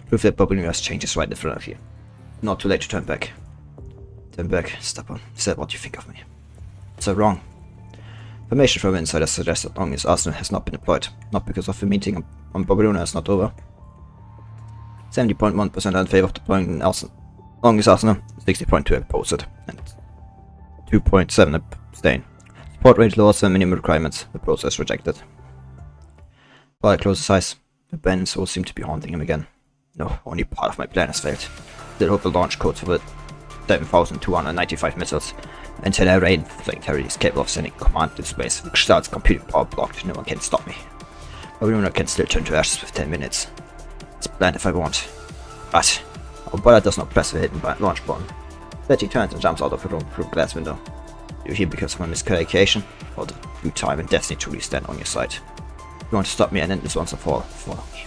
Prove that Bobby Universe changes right in front of you. Not too late to turn back. Turn back, stubborn. Is that what you think of me? So wrong. Information from insiders suggests that Long's arsenal has not been deployed, not because of the meeting on Babylona is not over. 70.1% are in favor of deploying Long's arsenal, 60.2 oppose it, and 2.7 abstain. Support rate lower than minimum requirements, the process rejected. While I close his eyes, the band's soul seemed to be haunting him again. No, only part of my plan has failed. Still hope the launch codes for the 7,295 missiles, until I rain flying terror is capable of sending command to space, which starts computing power blocked, no one can stop me. Aruna can still turn to ashes with 10 minutes. It's planned if I want. But our brother does not press the hidden launch button. Instead he turns and jumps out of the room through a glass window. You're here because of my miscalculation, or the due time and destiny truly stand on your side. You want to stop me and end this once and for all, follow me.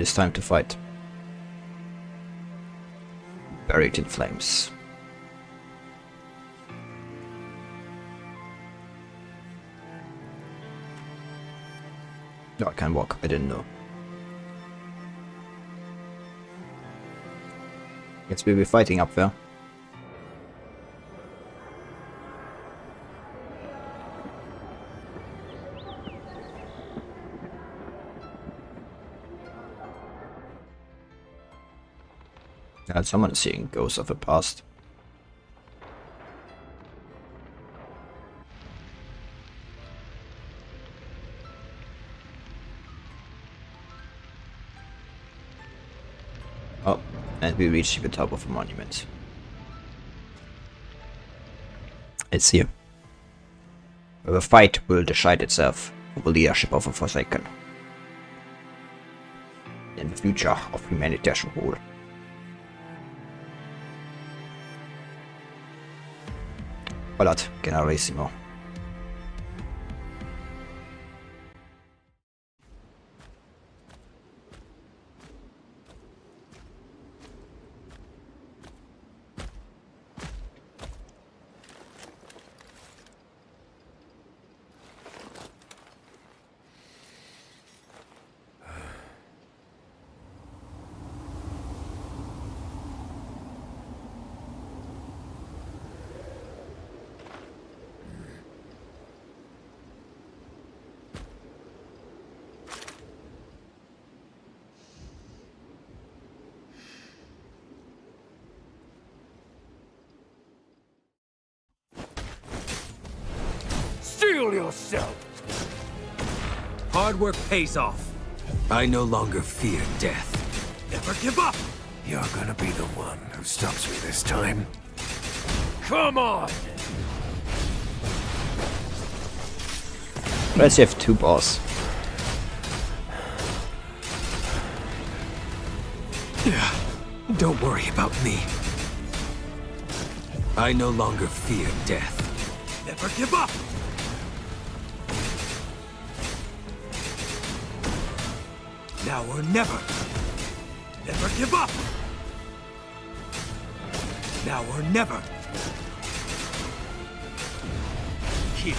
is time to fight. Buried in flames. No, I can walk. I didn't know. Guess we'll be fighting up there. Someone is seeing ghosts of the past. Oh, and we reach the top of the monument. It's here. The fight will decide itself for the leadership of the Forsaken. And the future of humanity as a whole. Volat, generalissimo. Steel yourself! Hard work pays off. I no longer fear death. Never give up! You're gonna be the one who stops me this time. Come on! Let's have two boss. Don't worry about me. I no longer fear death. Never give up! Now or never. Never give up! Now or never. Here,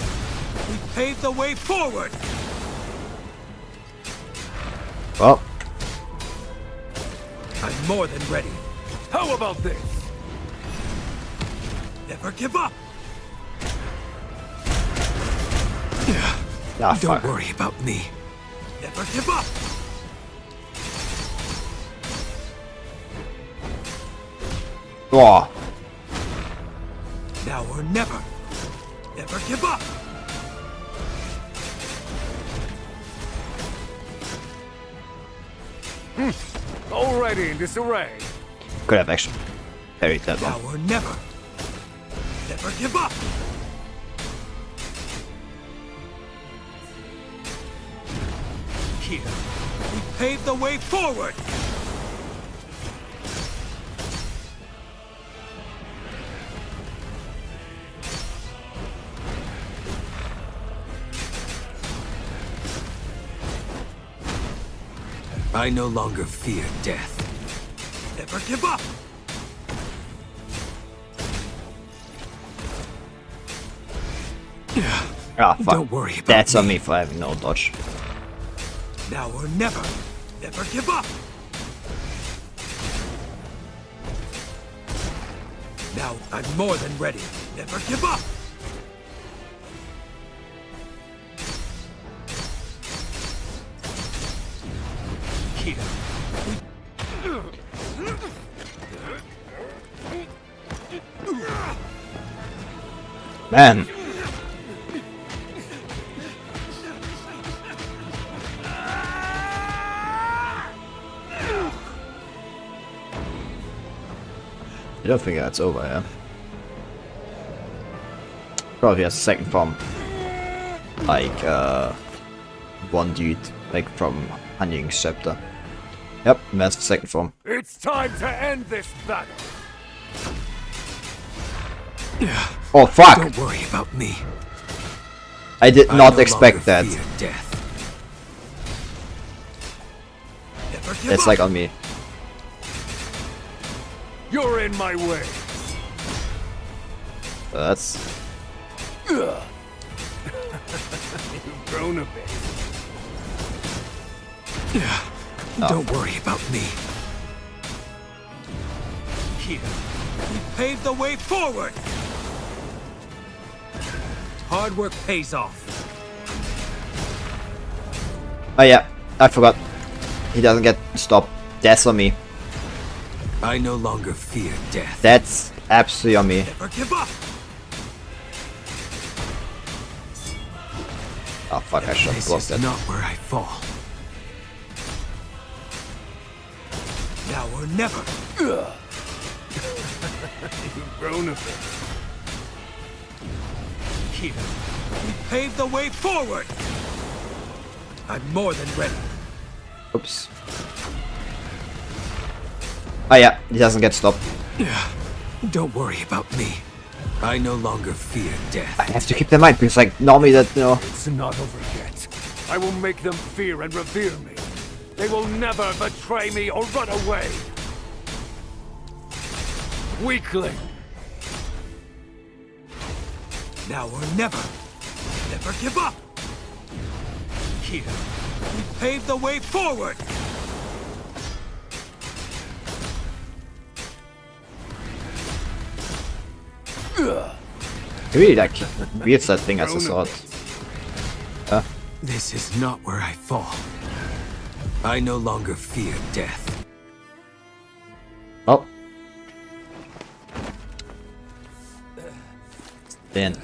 we pave the way forward! Well, I'm more than ready. How about this? Never give up! ah, Don't fuck. worry about me. Never give up! Oh, Now or never. Never give up! Already in disarray. could have actually parried that Now one. or never. Never give up! Here, we pave the way forward! I no longer fear death. Never give up! Ah, fuck. Don't worry about That's on me. me for having no dodge. Now or never. Never give up! Now I'm more than ready. Never give up! Here. Man. I don't think that's over, yeah. Probably has a second form. Like, one dude, like from Hanying's chapter. Yep, that's the second form. It's time to end this battle. Oh, fuck! Don't worry about me. I did I no not longer expect that. fear death. Never give It's up. like on me. You're in my way. That's You've grown a bit. Don't worry about me. Here, we pave the way forward. Hard work pays off. oh yeah, I forgot. He doesn't get stopped. That's on me. I no longer fear death. That's absolutely on me. Never give up. Oh fuck, I should have This blocked is that. not where I fall. Now or never. You've grown a bit. Here, we pave the way forward. I'm more than ready. Oops. Oh yeah, he doesn't get stopped. Don't worry about me. I no longer fear death. I have to keep that in mind because like normally that, you know, It's not over yet. I will make them fear and revere me. They will never betray me or run away. Weakling. Now or never. Never give up. Here, we pave the way forward. he really like wields that thing as a sword. This is not where I fall. I no longer fear death. Oh. Then.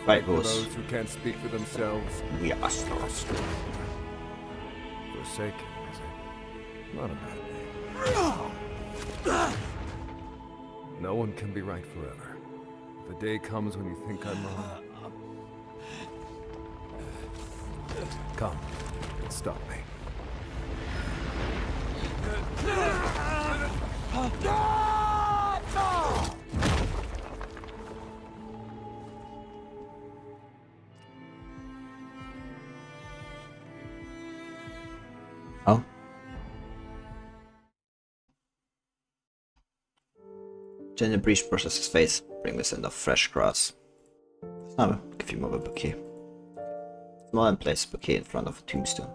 Right, For rules. those who can't speak for themselves, We are lost. Forsaken is not a bad name. No one can be right forever. If a day comes when you think I'm wrong, come and stop me. Oh. Jenny Breach brushes his face, bring the scent of fresh grass. Now, give him over a bouquet. Small and places a bouquet in front of a tombstone.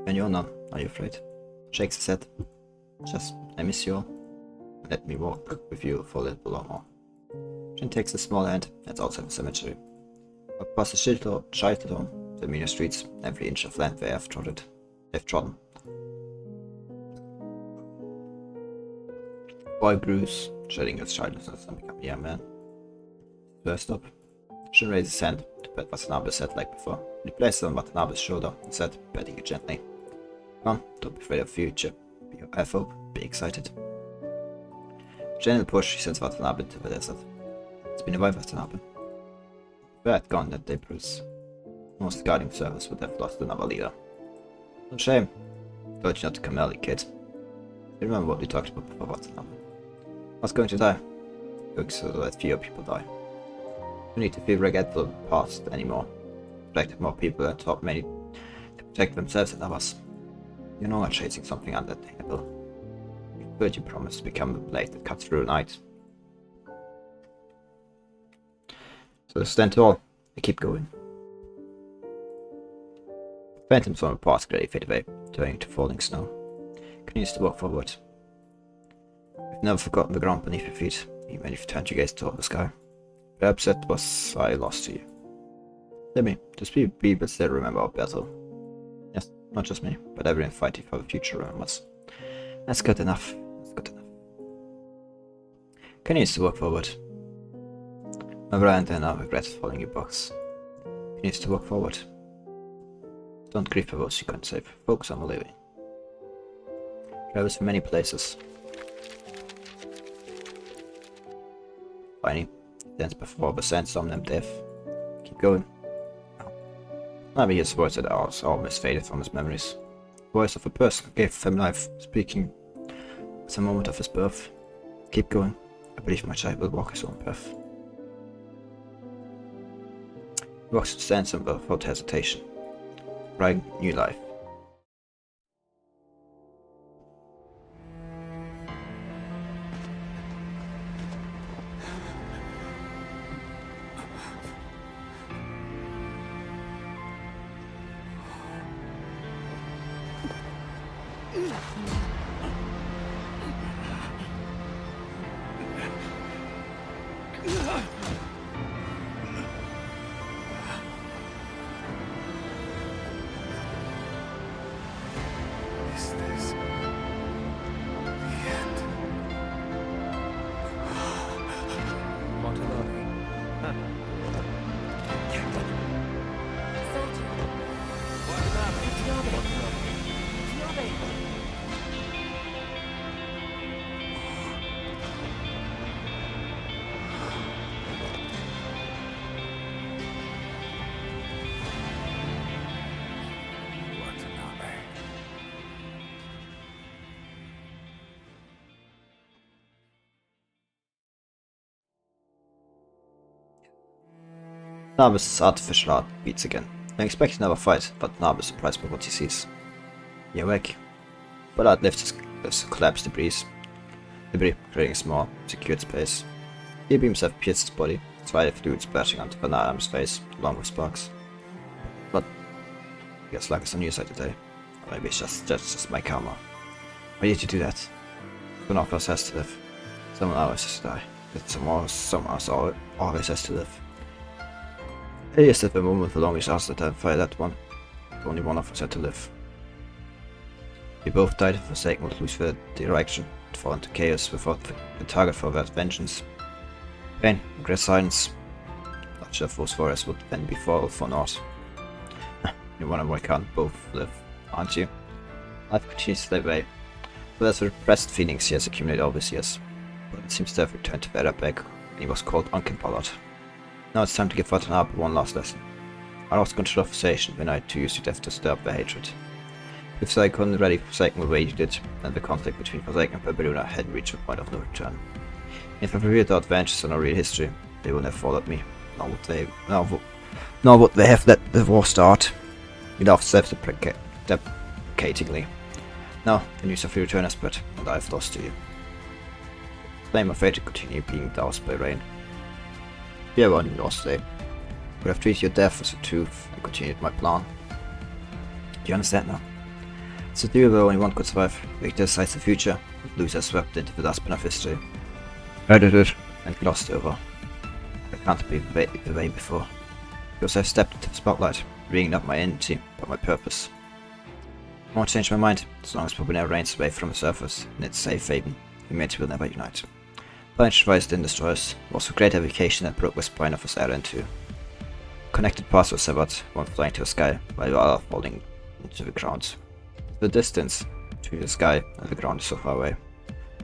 And you're none, are you afraid? Shakes his head. Just, I miss you all. Let me walk with you for a little longer. Jen takes a small hand, heads outside the cemetery. Across the Schilterdom, the meaner streets, every inch of land they have trodden. Boy grows, shedding his childlessness and becoming a young man. First up, Shin raised his hand to pat Watanabe's head like before. He placed it on Watanabe's shoulder and said, patting it gently, "Come, don't be afraid of the future. Have hope, be excited." Gentle push, he sends Watanabe into the desert. It's been a while, Watanabe. If I had gone that day, Bruce, most guarding service would have lost another leader. No shame. Told you not to come early, kid. You remember what we talked about before, Watanabe? I was going to die. Look, so that fewer people die. You need to feel regretful of the past anymore. Protected more people and taught many to protect themselves and others. You're no longer chasing something unattainable. You've built your promise to become the blade that cuts through night. So stand tall and keep going. Phantoms from the past gradually fade away, turning to falling snow. Continues to walk forward. You've never forgotten the ground beneath your feet, even if you turned your gaze toward the sky. Perhaps that was I lost to you. Let me, just be but still remember our battle. Yes, not just me, but everyone fighting for the future remembers. That's good enough. That's good enough. Can you still work forward? My brand and I regret following your box. Can you still work forward? Don't grieve for those you can't save. Focus on the living. Travels to many places. Finally, stands before the sandstorm named Death. Keep going. Maybe his words that are almost faded from his memories. Voice of a person who gave him life, speaking at the moment of his birth. Keep going. I believe my child will walk his own path. He walks to sandstorm without hesitation. Writing new life. Is this the end? Watanabe. Nabe's artificial heart beats again. I expect another fight, but Nabe is surprised by what he sees. You're awake. Ballard lifts the collapsed debris, creating a small, secured space. He beams have pierced his body, spider fluid splashing onto Van Adam's face, along with sparks. But I guess luck is on your side today. Or maybe it's just my karma. Why did you do that? One of us has to live. Someone always has to die. But someone else always has to live. It is at the moment the longest us that identify that one. Only one of us had to live. We both died if Forsaken would lose the direction, and fall into chaos without the target for that vengeance. Pain, great silence. Not sure if those forests would then be fall for naught. You wonder why can't both live, aren't you? Life continues that way. So there's repressed feelings he has accumulated all these years. But it seems to have returned to Epitaph, and he was called Uncle Ballard. Now it's time to give Watanabe one last lesson. I lost control of the station when I too used to death to stir up the hatred. If Forsaken already Forsaken the way you did, then the conflict between Forsaken and Barbaruna hadn't reached a point of no return. If I revealed the adventures on our real history, they would have followed me. Nor would they have let the war start. We laughed self-deprecatingly. Now, the news of your return has spread, and I have lost to you. I am afraid to continue being doused by rain. Yeah, well, you lost today. Would have treated your death as a truth and continued my plan. Do you understand now? It's a deal where only one could survive. Victor decides the future, and loser swept into the dustbin of history. I did it, and glossed over. I can't be the way before. Because I've stepped into the spotlight, bringing up my identity, but my purpose. I won't change my mind, as long as Barbaruna reigns away from the surface, and its safe haven. Humanity will never unite. Punch Vice didn't destroy us, was a great evocation that broke the spine of us era in two. Connected paths were severed, one flying to the sky, while the other falling into the ground. The distance between the sky and the ground is so far away,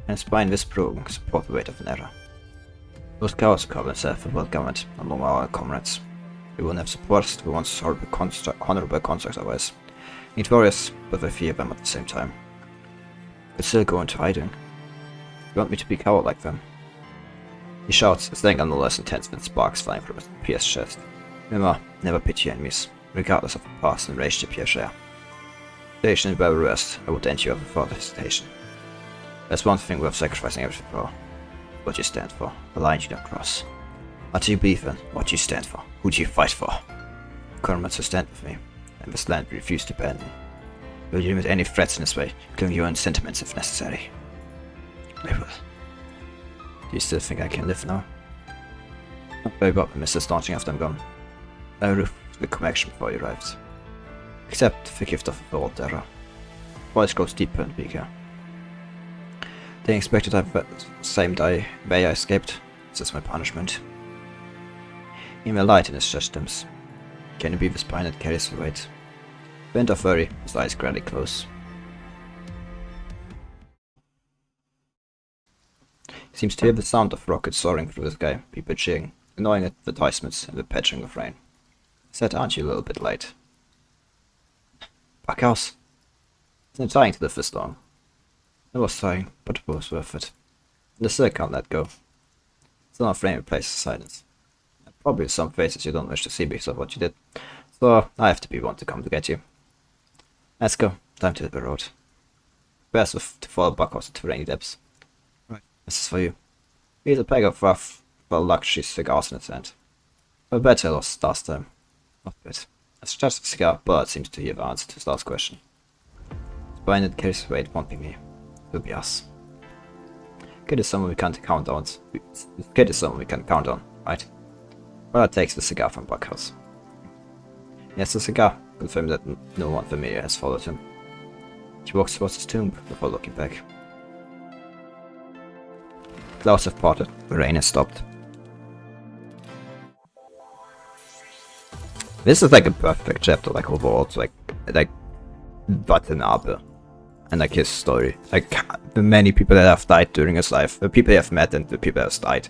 and a spine this broken support the weight of an error. Those cowards call themselves a world government among our comrades. We will never support the once honorable constructs otherwise. Need warriors, but we fear them at the same time. But still go into hiding. You want me to be coward like them? He shouts, his anger no less intense than sparks flying from his pierced chest. Remember, never pity your enemies, regardless of the past and rage they share. Station in Barbar West, I would end you without hesitation. There's one thing worth sacrificing everything for. What you stand for, the line you don't cross. What do you believe in? What do you stand for? Who do you fight for? Comrades who stand with me, and this land we refuse to abandon. Will you limit any threats in this way, killing your own sentiments if necessary? I will. Do you still think I can live now? Very well, Mr. Staunching after I'm gone. I roofed the connection before you arrived. Except the gift of the old terror. Voice grows deeper and weaker. They expected I the same day I escaped. This is my punishment. In the light in his systems. Can it be the spine that carries the weight? Bent of worry, his eyes gradually close. He seems to hear the sound of rockets soaring through the sky, people cheering, annoying advertisements and the pattering of rain. I said, aren't you a little bit late? Backhouse. Isn't it trying to live this long? I was trying, but it was worth it. And the still can't let go. Still not frame replaces silence. And probably some faces you don't wish to see because of what you did. So I have to be one to come to get you. Let's go. Time to hit the road. Best to follow Backhouse into rainy depths. Right. This is for you. Here's a pack of rough, well luxury cigars in its hand. I bet I lost last time. Not good. It's just a cigar, but it seems to have answered his last question. Spine that carries weight won't be me. It'll be us. Kid is someone we can't count on. Kid is someone we can count on, right? Well, it takes the cigar from Backhouse. Yes, the cigar. Confirm that no one familiar has followed him. He walks towards his tomb before looking back. Clouds have parted. The rain has stopped. This is like a perfect chapter, like overall, it's like Watanabe and like his story. Like the many people that have died during his life, the people he have met and the people that have died.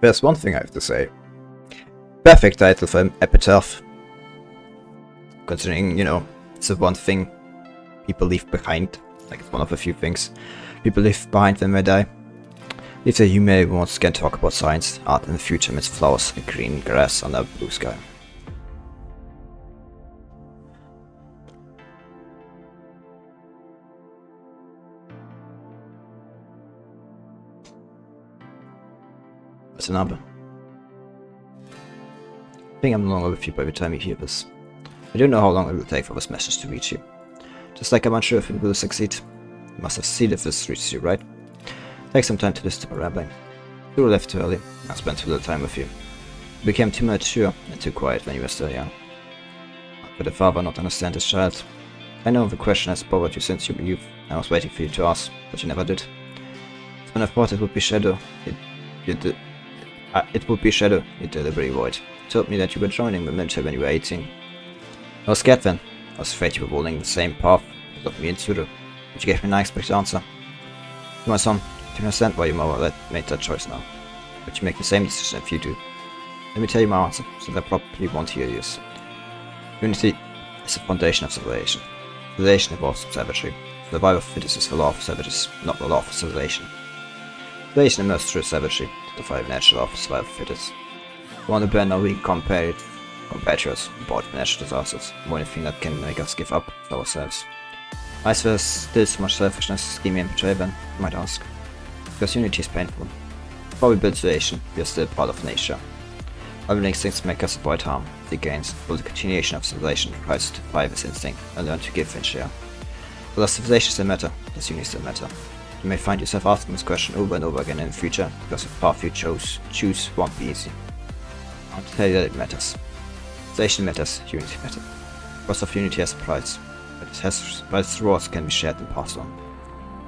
There's one thing I have to say. Perfect title for Epitaph. Considering, you know, it's the one thing people leave behind. Like it's one of the few things people leave behind when they die. If the human once again talk about science, art in the future amidst flowers and green grass under a blue sky. Watanabe. I think I'm no longer with you by the time you hear this. I don't know how long it will take for this message to reach you. Just like I'm unsure if it will succeed. You must have seen if this reaches you, right? Take some time to listen to my rambling. You left too early. I spent too little time with you. You became too mature and too quiet when you were still young. How could a father not understand his child? I know the question has bothered you since your youth. I was waiting for you to ask, but you never did. When I thought it would be Shadow, it would be Shadow, you deliberately avoid. You told me that you were joining the military when you were 18. I was scared then. I was afraid you were following the same path as me and Sudo, but you gave me an unexpected answer. To my son, do you understand why your mother made that choice now? But you make the same decision if you do. Let me tell you my answer, so they probably won't hear yours. Unity is the foundation of civilization. Civilization involves savagery. Survival of fittest is the law of savages, not the law of civilization. Civilization emerges through savagery, to defy the natural law of survival of fittest. We want to burn our weak compatriots about natural disasters, more anything that can make us give up to ourselves. Why is there still so much selfishness, scheming and betrayal then, you might ask? Because unity is painful. Before we build civilization, we are still part of nature. Other instincts make us avoid harm, the gains, but the continuation of civilization tries to defy this instinct and learn to give and share. But does civilization still matter? Does unity still matter? You may find yourself asking this question over and over again in the future, because the path you choose won't be easy. I want to tell you that it matters. Civilization matters, unity matters. The cost of unity has a price, but its rewards can be shared and passed on.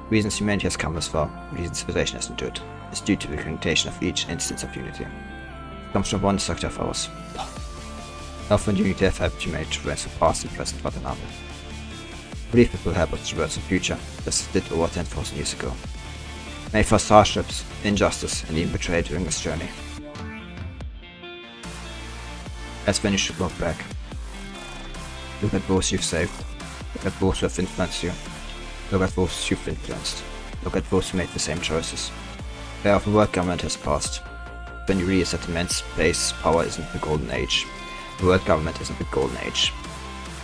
The reasons humanity has come this far, the reasons civilization has endured, is due to the connotation of each instance of unity. It comes from one structure of ours, love. Love and unity have helped humanity to traverse the past and present Watanabe. I believe it will help us traverse the future, just as it did over 10,000 years ago. May face hardships, injustice, and even betrayal during this journey. That's when you should look back. Look at those you've saved. Look at those who have influenced you. Look at those you've influenced. Look at those who made the same choices. The era of the world government has passed. When you realize that immense space power isn't the golden age. The world government isn't the golden age.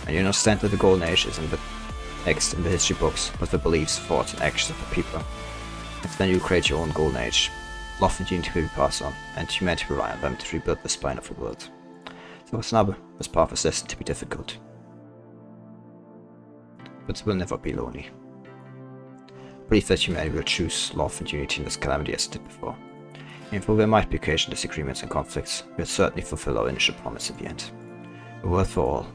And you understand that the golden age isn't the text in the history books, but the beliefs, thoughts, and actions of the people. It's then you create your own golden age. Love and unity will be passed on, and humanity will rely on them to rebuild the spine of the world. So Watanabe, this path is destined to be difficult. But it will never be lonely. I believe that humanity will choose love and unity in this calamity as it did before. And though there might be occasional disagreements and conflicts, we'll certainly fulfill our initial promise in the end. A world for all.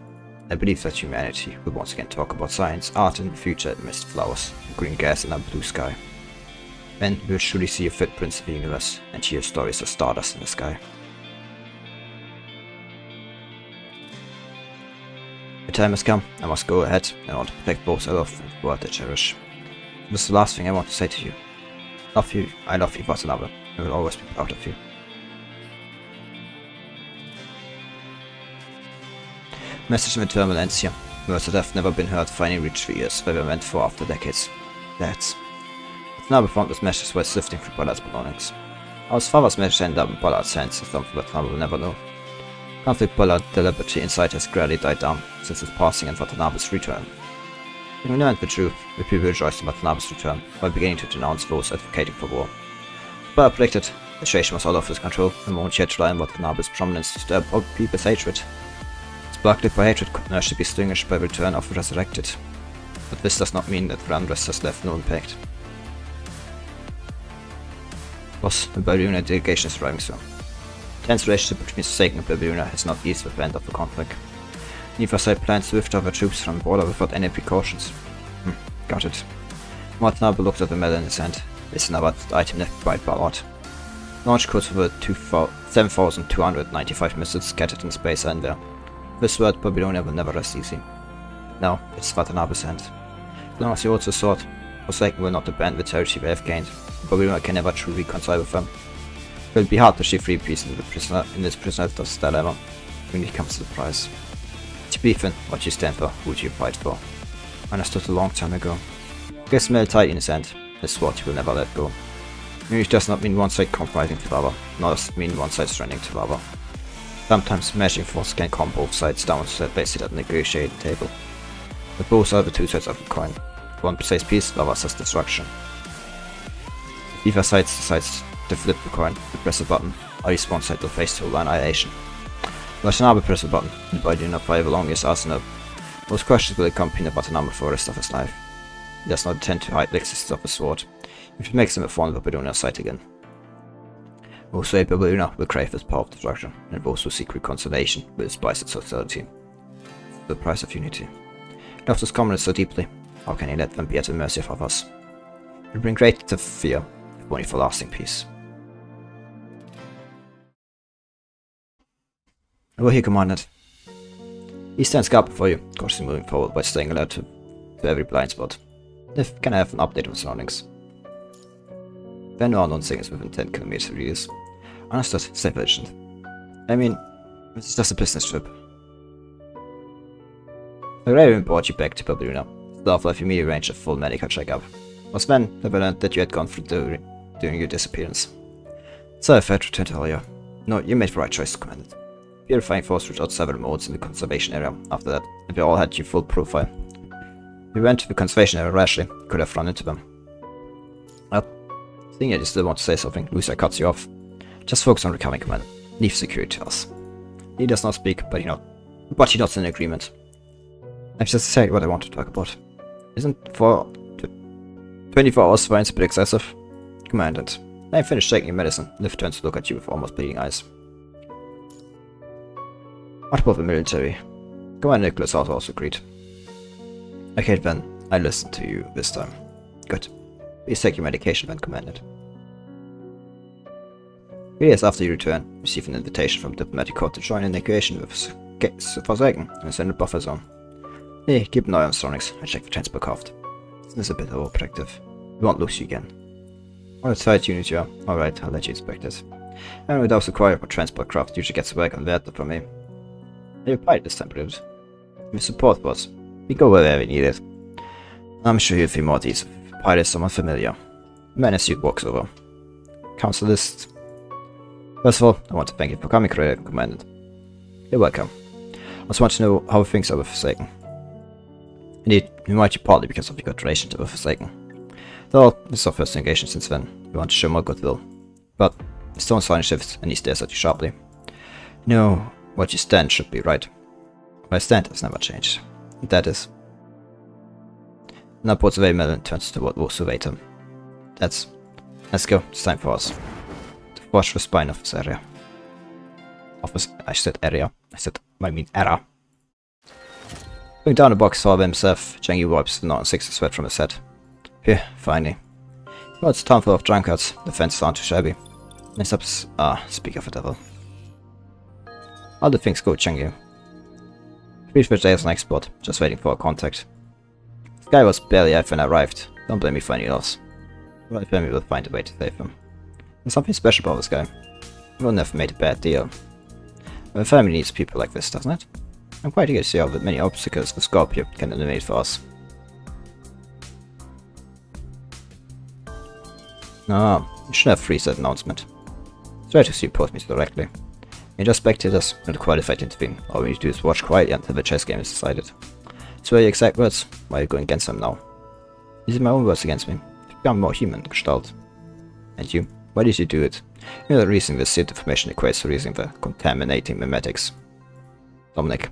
I believe that humanity will once again talk about science, art, and the future amidst flowers, green gas, and a blue sky. Then we'll surely see your footprints in the universe and hear stories of stardust in the sky. The time has come. I must go ahead in order to protect both I love and the world I cherish. This is the last thing I want to say to you. Love you, I love you, Watanabe. I will always be proud of you. Message of Eternal ends here. Words that have never been heard finally reached the ears where they were meant for after decades. That's. Watanabe found this message while sifting through Pollard's belongings. How his father's message ended up in Pollard's hands is something Watanabe will never know. Conflict Pollard, the liberty inside has gradually died down since his passing and Watanabe's return. When we learned the truth, the people rejoiced in Watanabe's return while beginning to denounce those advocating for war. But I predicted, the situation was out of his control and won't yet rely on Watanabe's prominence to stir up people's hatred. Sparked by hatred could now be extinguished by the return of the resurrected. But this does not mean that the unrest has left no impact. Boss, the Babylonian delegation is arriving soon. The tense relationship between Forsaken and Babylonia has not eased with the end of the conflict. Neither side plans to withdraw their troops from the border without any precautions. Got it. Watanabe looked at the medal in his hand. It's another item left by Ballard. Launch codes for the 7,295 missiles scattered in space are in there. This word Babylonia will never rest easy. Now, it's Watanabe's hand. As long as he holds the sword, Forsaken will not abandon the territory they have gained. Babylonia can never truly reconcile with them. It will be hard to see free peace in this prisoner's dilemma when it comes to the price. To believe in what you stand for, who you fight for. Understood a long time ago. Guess Mel tight in his hand, his sword he will never let go. Marriage does not mean one side compromising to the other, nor does it mean one side surrendering to the other. Sometimes matching force can calm both sides down so that they sit at the negotiating table. But both are the two sides of the coin. One says peace, the other says destruction. If either side decides to flip the coin, to press a button, or each one side will face total annihilation. Watanabe press a button, and by doing not fire along his arsenal. Most questions will accompany Watanabe for the rest of his life. He does not intend to hide the existence of his sword, if it makes him a thorn of Babylonia's sight again. Those who hate Babylonia will crave its power of destruction, and those who seek reconciliation will despise its hostility. The price of unity. He loves his comrades so deeply, how can he let them be at the mercy of others? It will bring greater fear, if only for lasting peace. Over here, Commandant. He stands guard before you, cautiously moving forward by staying alert to every blind spot. Can I have an update of surroundings? There are no unknown things within 10 kilometers radius. Understood, stay vigilant. I mean, this is just a business trip. The Raven brought you back to Babylonia. Staff left immediately arranged a full medical checkup. It was then that we learned that you had gone through during your disappearance. So I had returned earlier. No, you made the right choice, Commandant. Purifying Force reached out several modes in the conservation area after that, and we all had your full profile. We went to the conservation area rashly, could have run into them. Well, seeing that you still want to say something, Lucia cuts you off. Just focus on recovering, Commander. Leave security to us. He does not speak, but he nods in agreement. I've just said what I want to talk about. Isn't 24 hours fine a bit excessive? Commandant. I finished taking your medicine. Liv turns to look at you with almost bleeding eyes. What about the military? Commander Nicholas also agreed. Okay then, I listened to you this time. Good. Please take your medication then, Commandant. 3 days after you return, you receive an invitation from the diplomatic corps to join a negotiation with Forsaken in the Senate buffer zone. Hey, keep an eye on surroundings. I check the transport craft. This is a bit overprotective. We won't lose you again. What a tight unit you are. Alright, I'll let you inspect it. And without required for transport craft usually gets work on that from me. Are you pilot this time, Brute? With support, boss. We go wherever we need it. I'm sure you'll feel more at ease if pilot is someone familiar. Menace you walks over. Council list. First of all, I want to thank you for coming, Commandant. You're welcome. I just want to know how things are with Forsaken. Indeed, we might be partly because of your good relation to the Forsaken. Though, this is our first engagement since then. We want to show more goodwill. But, the stone sign shifts and he stares at you sharply. No, what you stand should be right. My stand has never changed. That is. Now puts away Melon and turns toward those who wait him. Let's go, it's time for us. To watch the spine of this area. Office, I said area. I mean era. Putting down the box for himself, Jengi wipes the non-6 sweat from his head. Here, finally. Well, it's a town full of drunkards. The fences aren't too shabby. Next up's... speak of the devil. How do things go, Jengi? Reached the jail's next spot, just waiting for a contact. This guy was barely out when I arrived. Don't blame me for any loss. Well, I family will find a way to save him. There's something special about this guy. He will never made a bad deal. But the family needs people like this, doesn't it? I'm quite eager to see how many obstacles the Scorpio can eliminate for us. No, you should have freezed that announcement. Try to see post me directly. You just spectators, not qualified to intervene. All we need to do is watch quietly until the chess game is decided. It's very exact words. Why are you going against them now? These are my own words against me. I've become more human, Gestalt. And you? Why did you do it? You know the reason the seed information equates to reason the contaminating memetics. Dominic.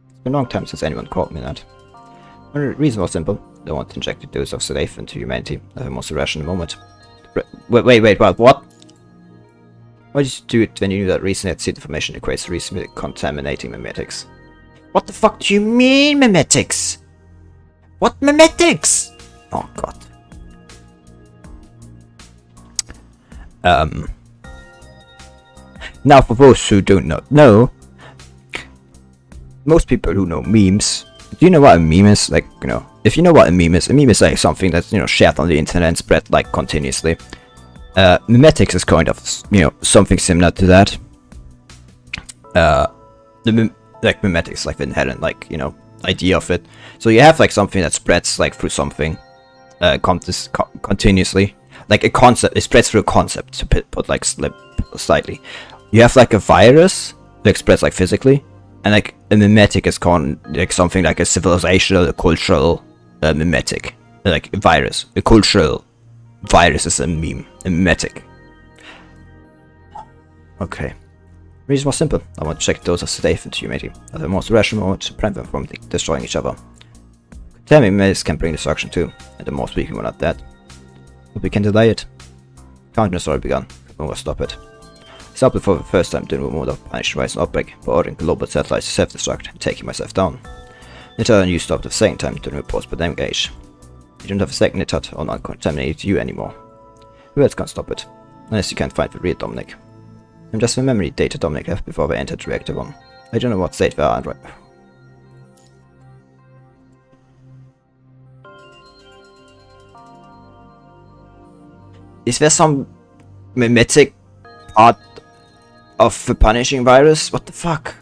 It's been a long time since anyone called me that. The reason was simple. They want to inject a dose of sedation into humanity at the most irrational moment. Wait, what? Why did you do it when you knew that reason that seed information equates to reason with contaminating memetics? What the fuck do you mean, memetics? What memetics? Oh god. Now for those who don't know, most people who know memes, do you know what a meme is? Like, you know, if you know what a meme is like something that's, you know, shared on the internet and spread like continuously. Memetics is kind of, you know, something similar to that. Like memetics, like the inherent, like, you know, idea of it. So you have like something that spreads like through something continuously. Like a concept, it spreads through a concept, to put like slightly. You have like a virus that spreads like physically, and like a mimetic is called like something like a civilizational, a cultural mimetic. Like a virus, a cultural virus is a meme, a mimetic. Okay. Reason was simple. I want to check those are safe into humanity at the most rational moment to prevent them from destroying each other. Tell me, medicine can bring destruction too, and the most we can were not dead. But we can delay it. Counting has already begun. We will stop it. I stopped it for the first time during the mode of punishing rise and outbreak by ordering global satellites to self-destruct and taking myself down. Later on, you stopped the second time during the post-pandemic age. You don't have a second thought or non-contaminated you anymore. Words can't stop it, unless you can't find the real Dominic. I'm just a memory data Dominic left before they entered Reactor 1. I don't know what state they are in right. Is there some mimetic part of the punishing virus? What the fuck?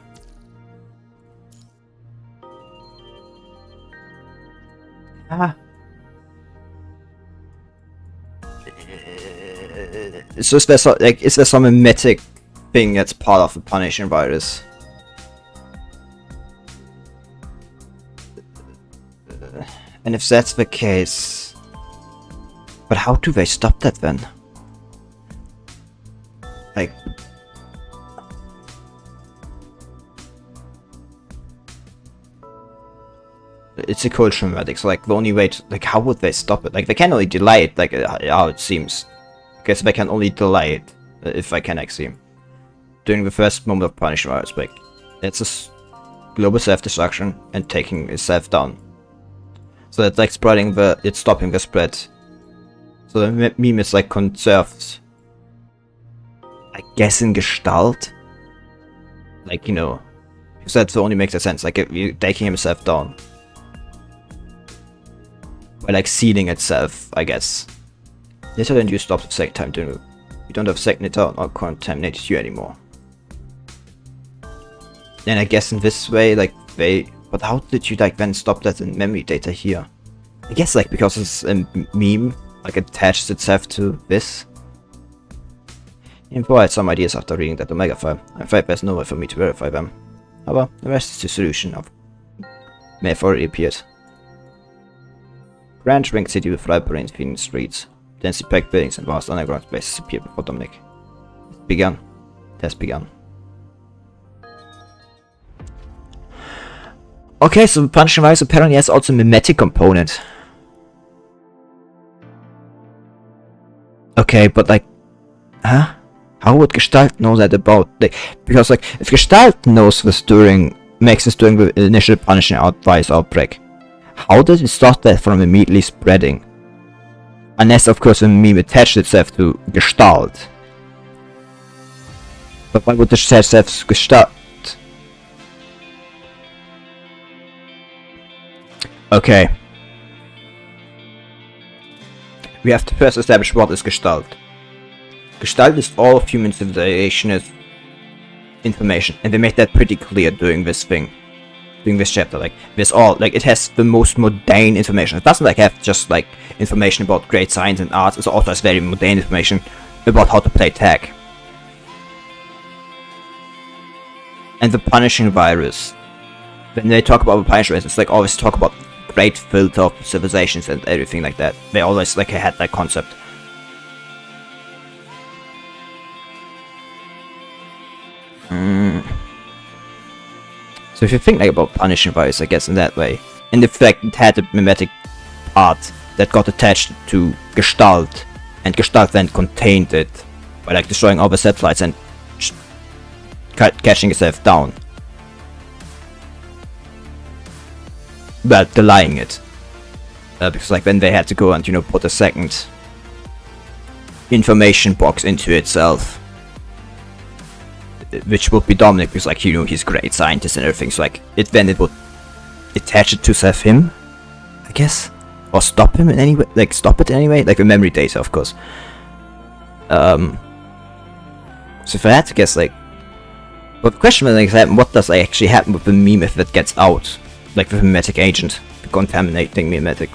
So is there some mimetic thing that's part of the punishing virus? And if that's the case... But how do they stop that then? Like... It's a cultural medic, so like the only way to, like, how would they stop it? Like they can only delay it, like how it seems. I guess they can only delay it, if I can actually. During the first moment of punishment outbreak, it's a global self-destruction and taking itself down. So it's like spreading it's stopping the spread. So the meme is like conserved, I guess, in Gestalt. Like, you know, because that only makes sense. Like if you taking himself down, by like sealing itself, I guess. Later than you stop the second time, you don't have second it out or contaminated you anymore. And I guess in this way, like but how did you like then stop that in memory data here? I guess like because it's a meme, like attached itself to this. Info, I had some ideas after reading that Omega file. I'm afraid there's no way for me to verify them. However, the rest is the solution may have already appeared. Grand ring city with vibrant feeding streets. Densely packed buildings and vast underground spaces appear before Dominic. It has begun. Okay, so punishing virus apparently has also a mimetic component. Okay, but like... Huh? How would Gestalt know that about, like, because like if Gestalt knows this makes this during the initial punishing virus outbreak, how does it stop that from immediately spreading? Unless of course the meme attached itself to Gestalt. But why would it attach itself to Gestalt? Okay. We have to first establish what is Gestalt. Gestalt is all of human civilization's information, and they make that pretty clear during this chapter. Like, this all, like, it has the most mundane information. It doesn't like have just like information about great science and arts. It also has very mundane information about how to play tag. And the punishing virus. When they talk about the punishing virus, it's like always talk about great filter of civilizations and everything like that. They always like had that concept. So if you think like about punishing virus, I guess in that way, and the fact it had a mimetic part that got attached to Gestalt, and Gestalt then contained it by like destroying all the satellites and catching itself down. Well, delaying it. Because like when they had to go and, you know, put a second information box into itself, which would be Dominic, because like, you know, he's a great scientist and everything, so like it would attach it to him, I guess, or stop him in any way, like stop it anyway, like the memory data, of course. So for that, I guess like, but the question is like, what does actually happen with the meme if it gets out, like the mimetic agent, the contaminating mimetic?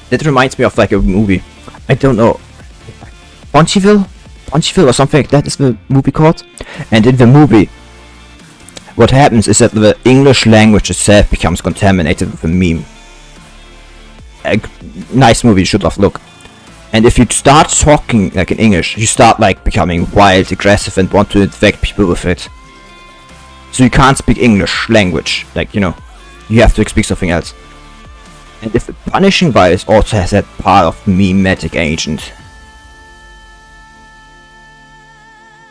That reminds me of like a movie, I don't know, Pontyville or something like that is the movie called. And in the movie, what happens is that the English language itself becomes contaminated with a meme. A nice movie, you should have looked. And if you start talking like in English, you start like becoming wild, aggressive, and want to infect people with it. So you can't speak English language, like, you know, you have to speak something else. And if the punishing virus also has that part of mimetic agent.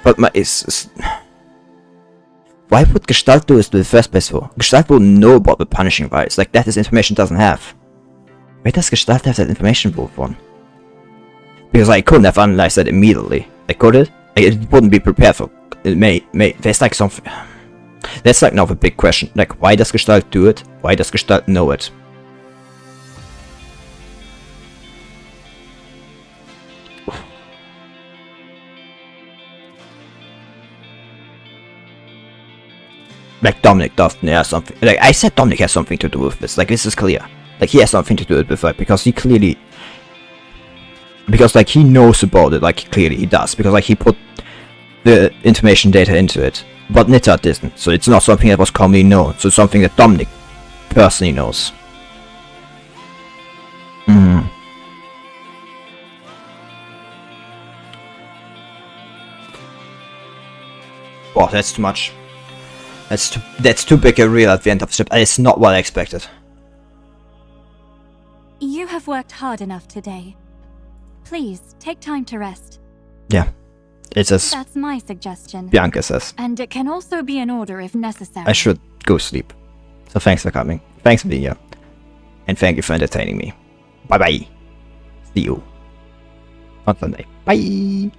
But why would Gestalt do this in the first place for? Gestalt will know about the punishing virus, like that is information doesn't have. Where does Gestalt have that information from? Because I couldn't have analyzed that immediately. I could it? It wouldn't be prepared for it. There's like something. That's like now the big question. Like, why does Gestalt do it? Why does Gestalt know it? Like Dominic definitely has something. Like I said, Dominic has something to do with this. Like this is clear. Like he has something to do with it because he clearly, because like he knows about it. Like clearly he does because like he put the information data into it, but Nita didn't. So it's not something that was commonly known. So it's something that Dominic personally knows. Oh, that's too much. That's too big a reveal at the end of the strip. It's not what I expected. You have worked hard enough today. Please, take time to rest. Yeah. It's as That's my suggestion. Bianca says. And it can also be in order if necessary. I should go sleep. So thanks for coming. Thanks for being here. And thank you for entertaining me. Bye bye. See you on Sunday. Bye.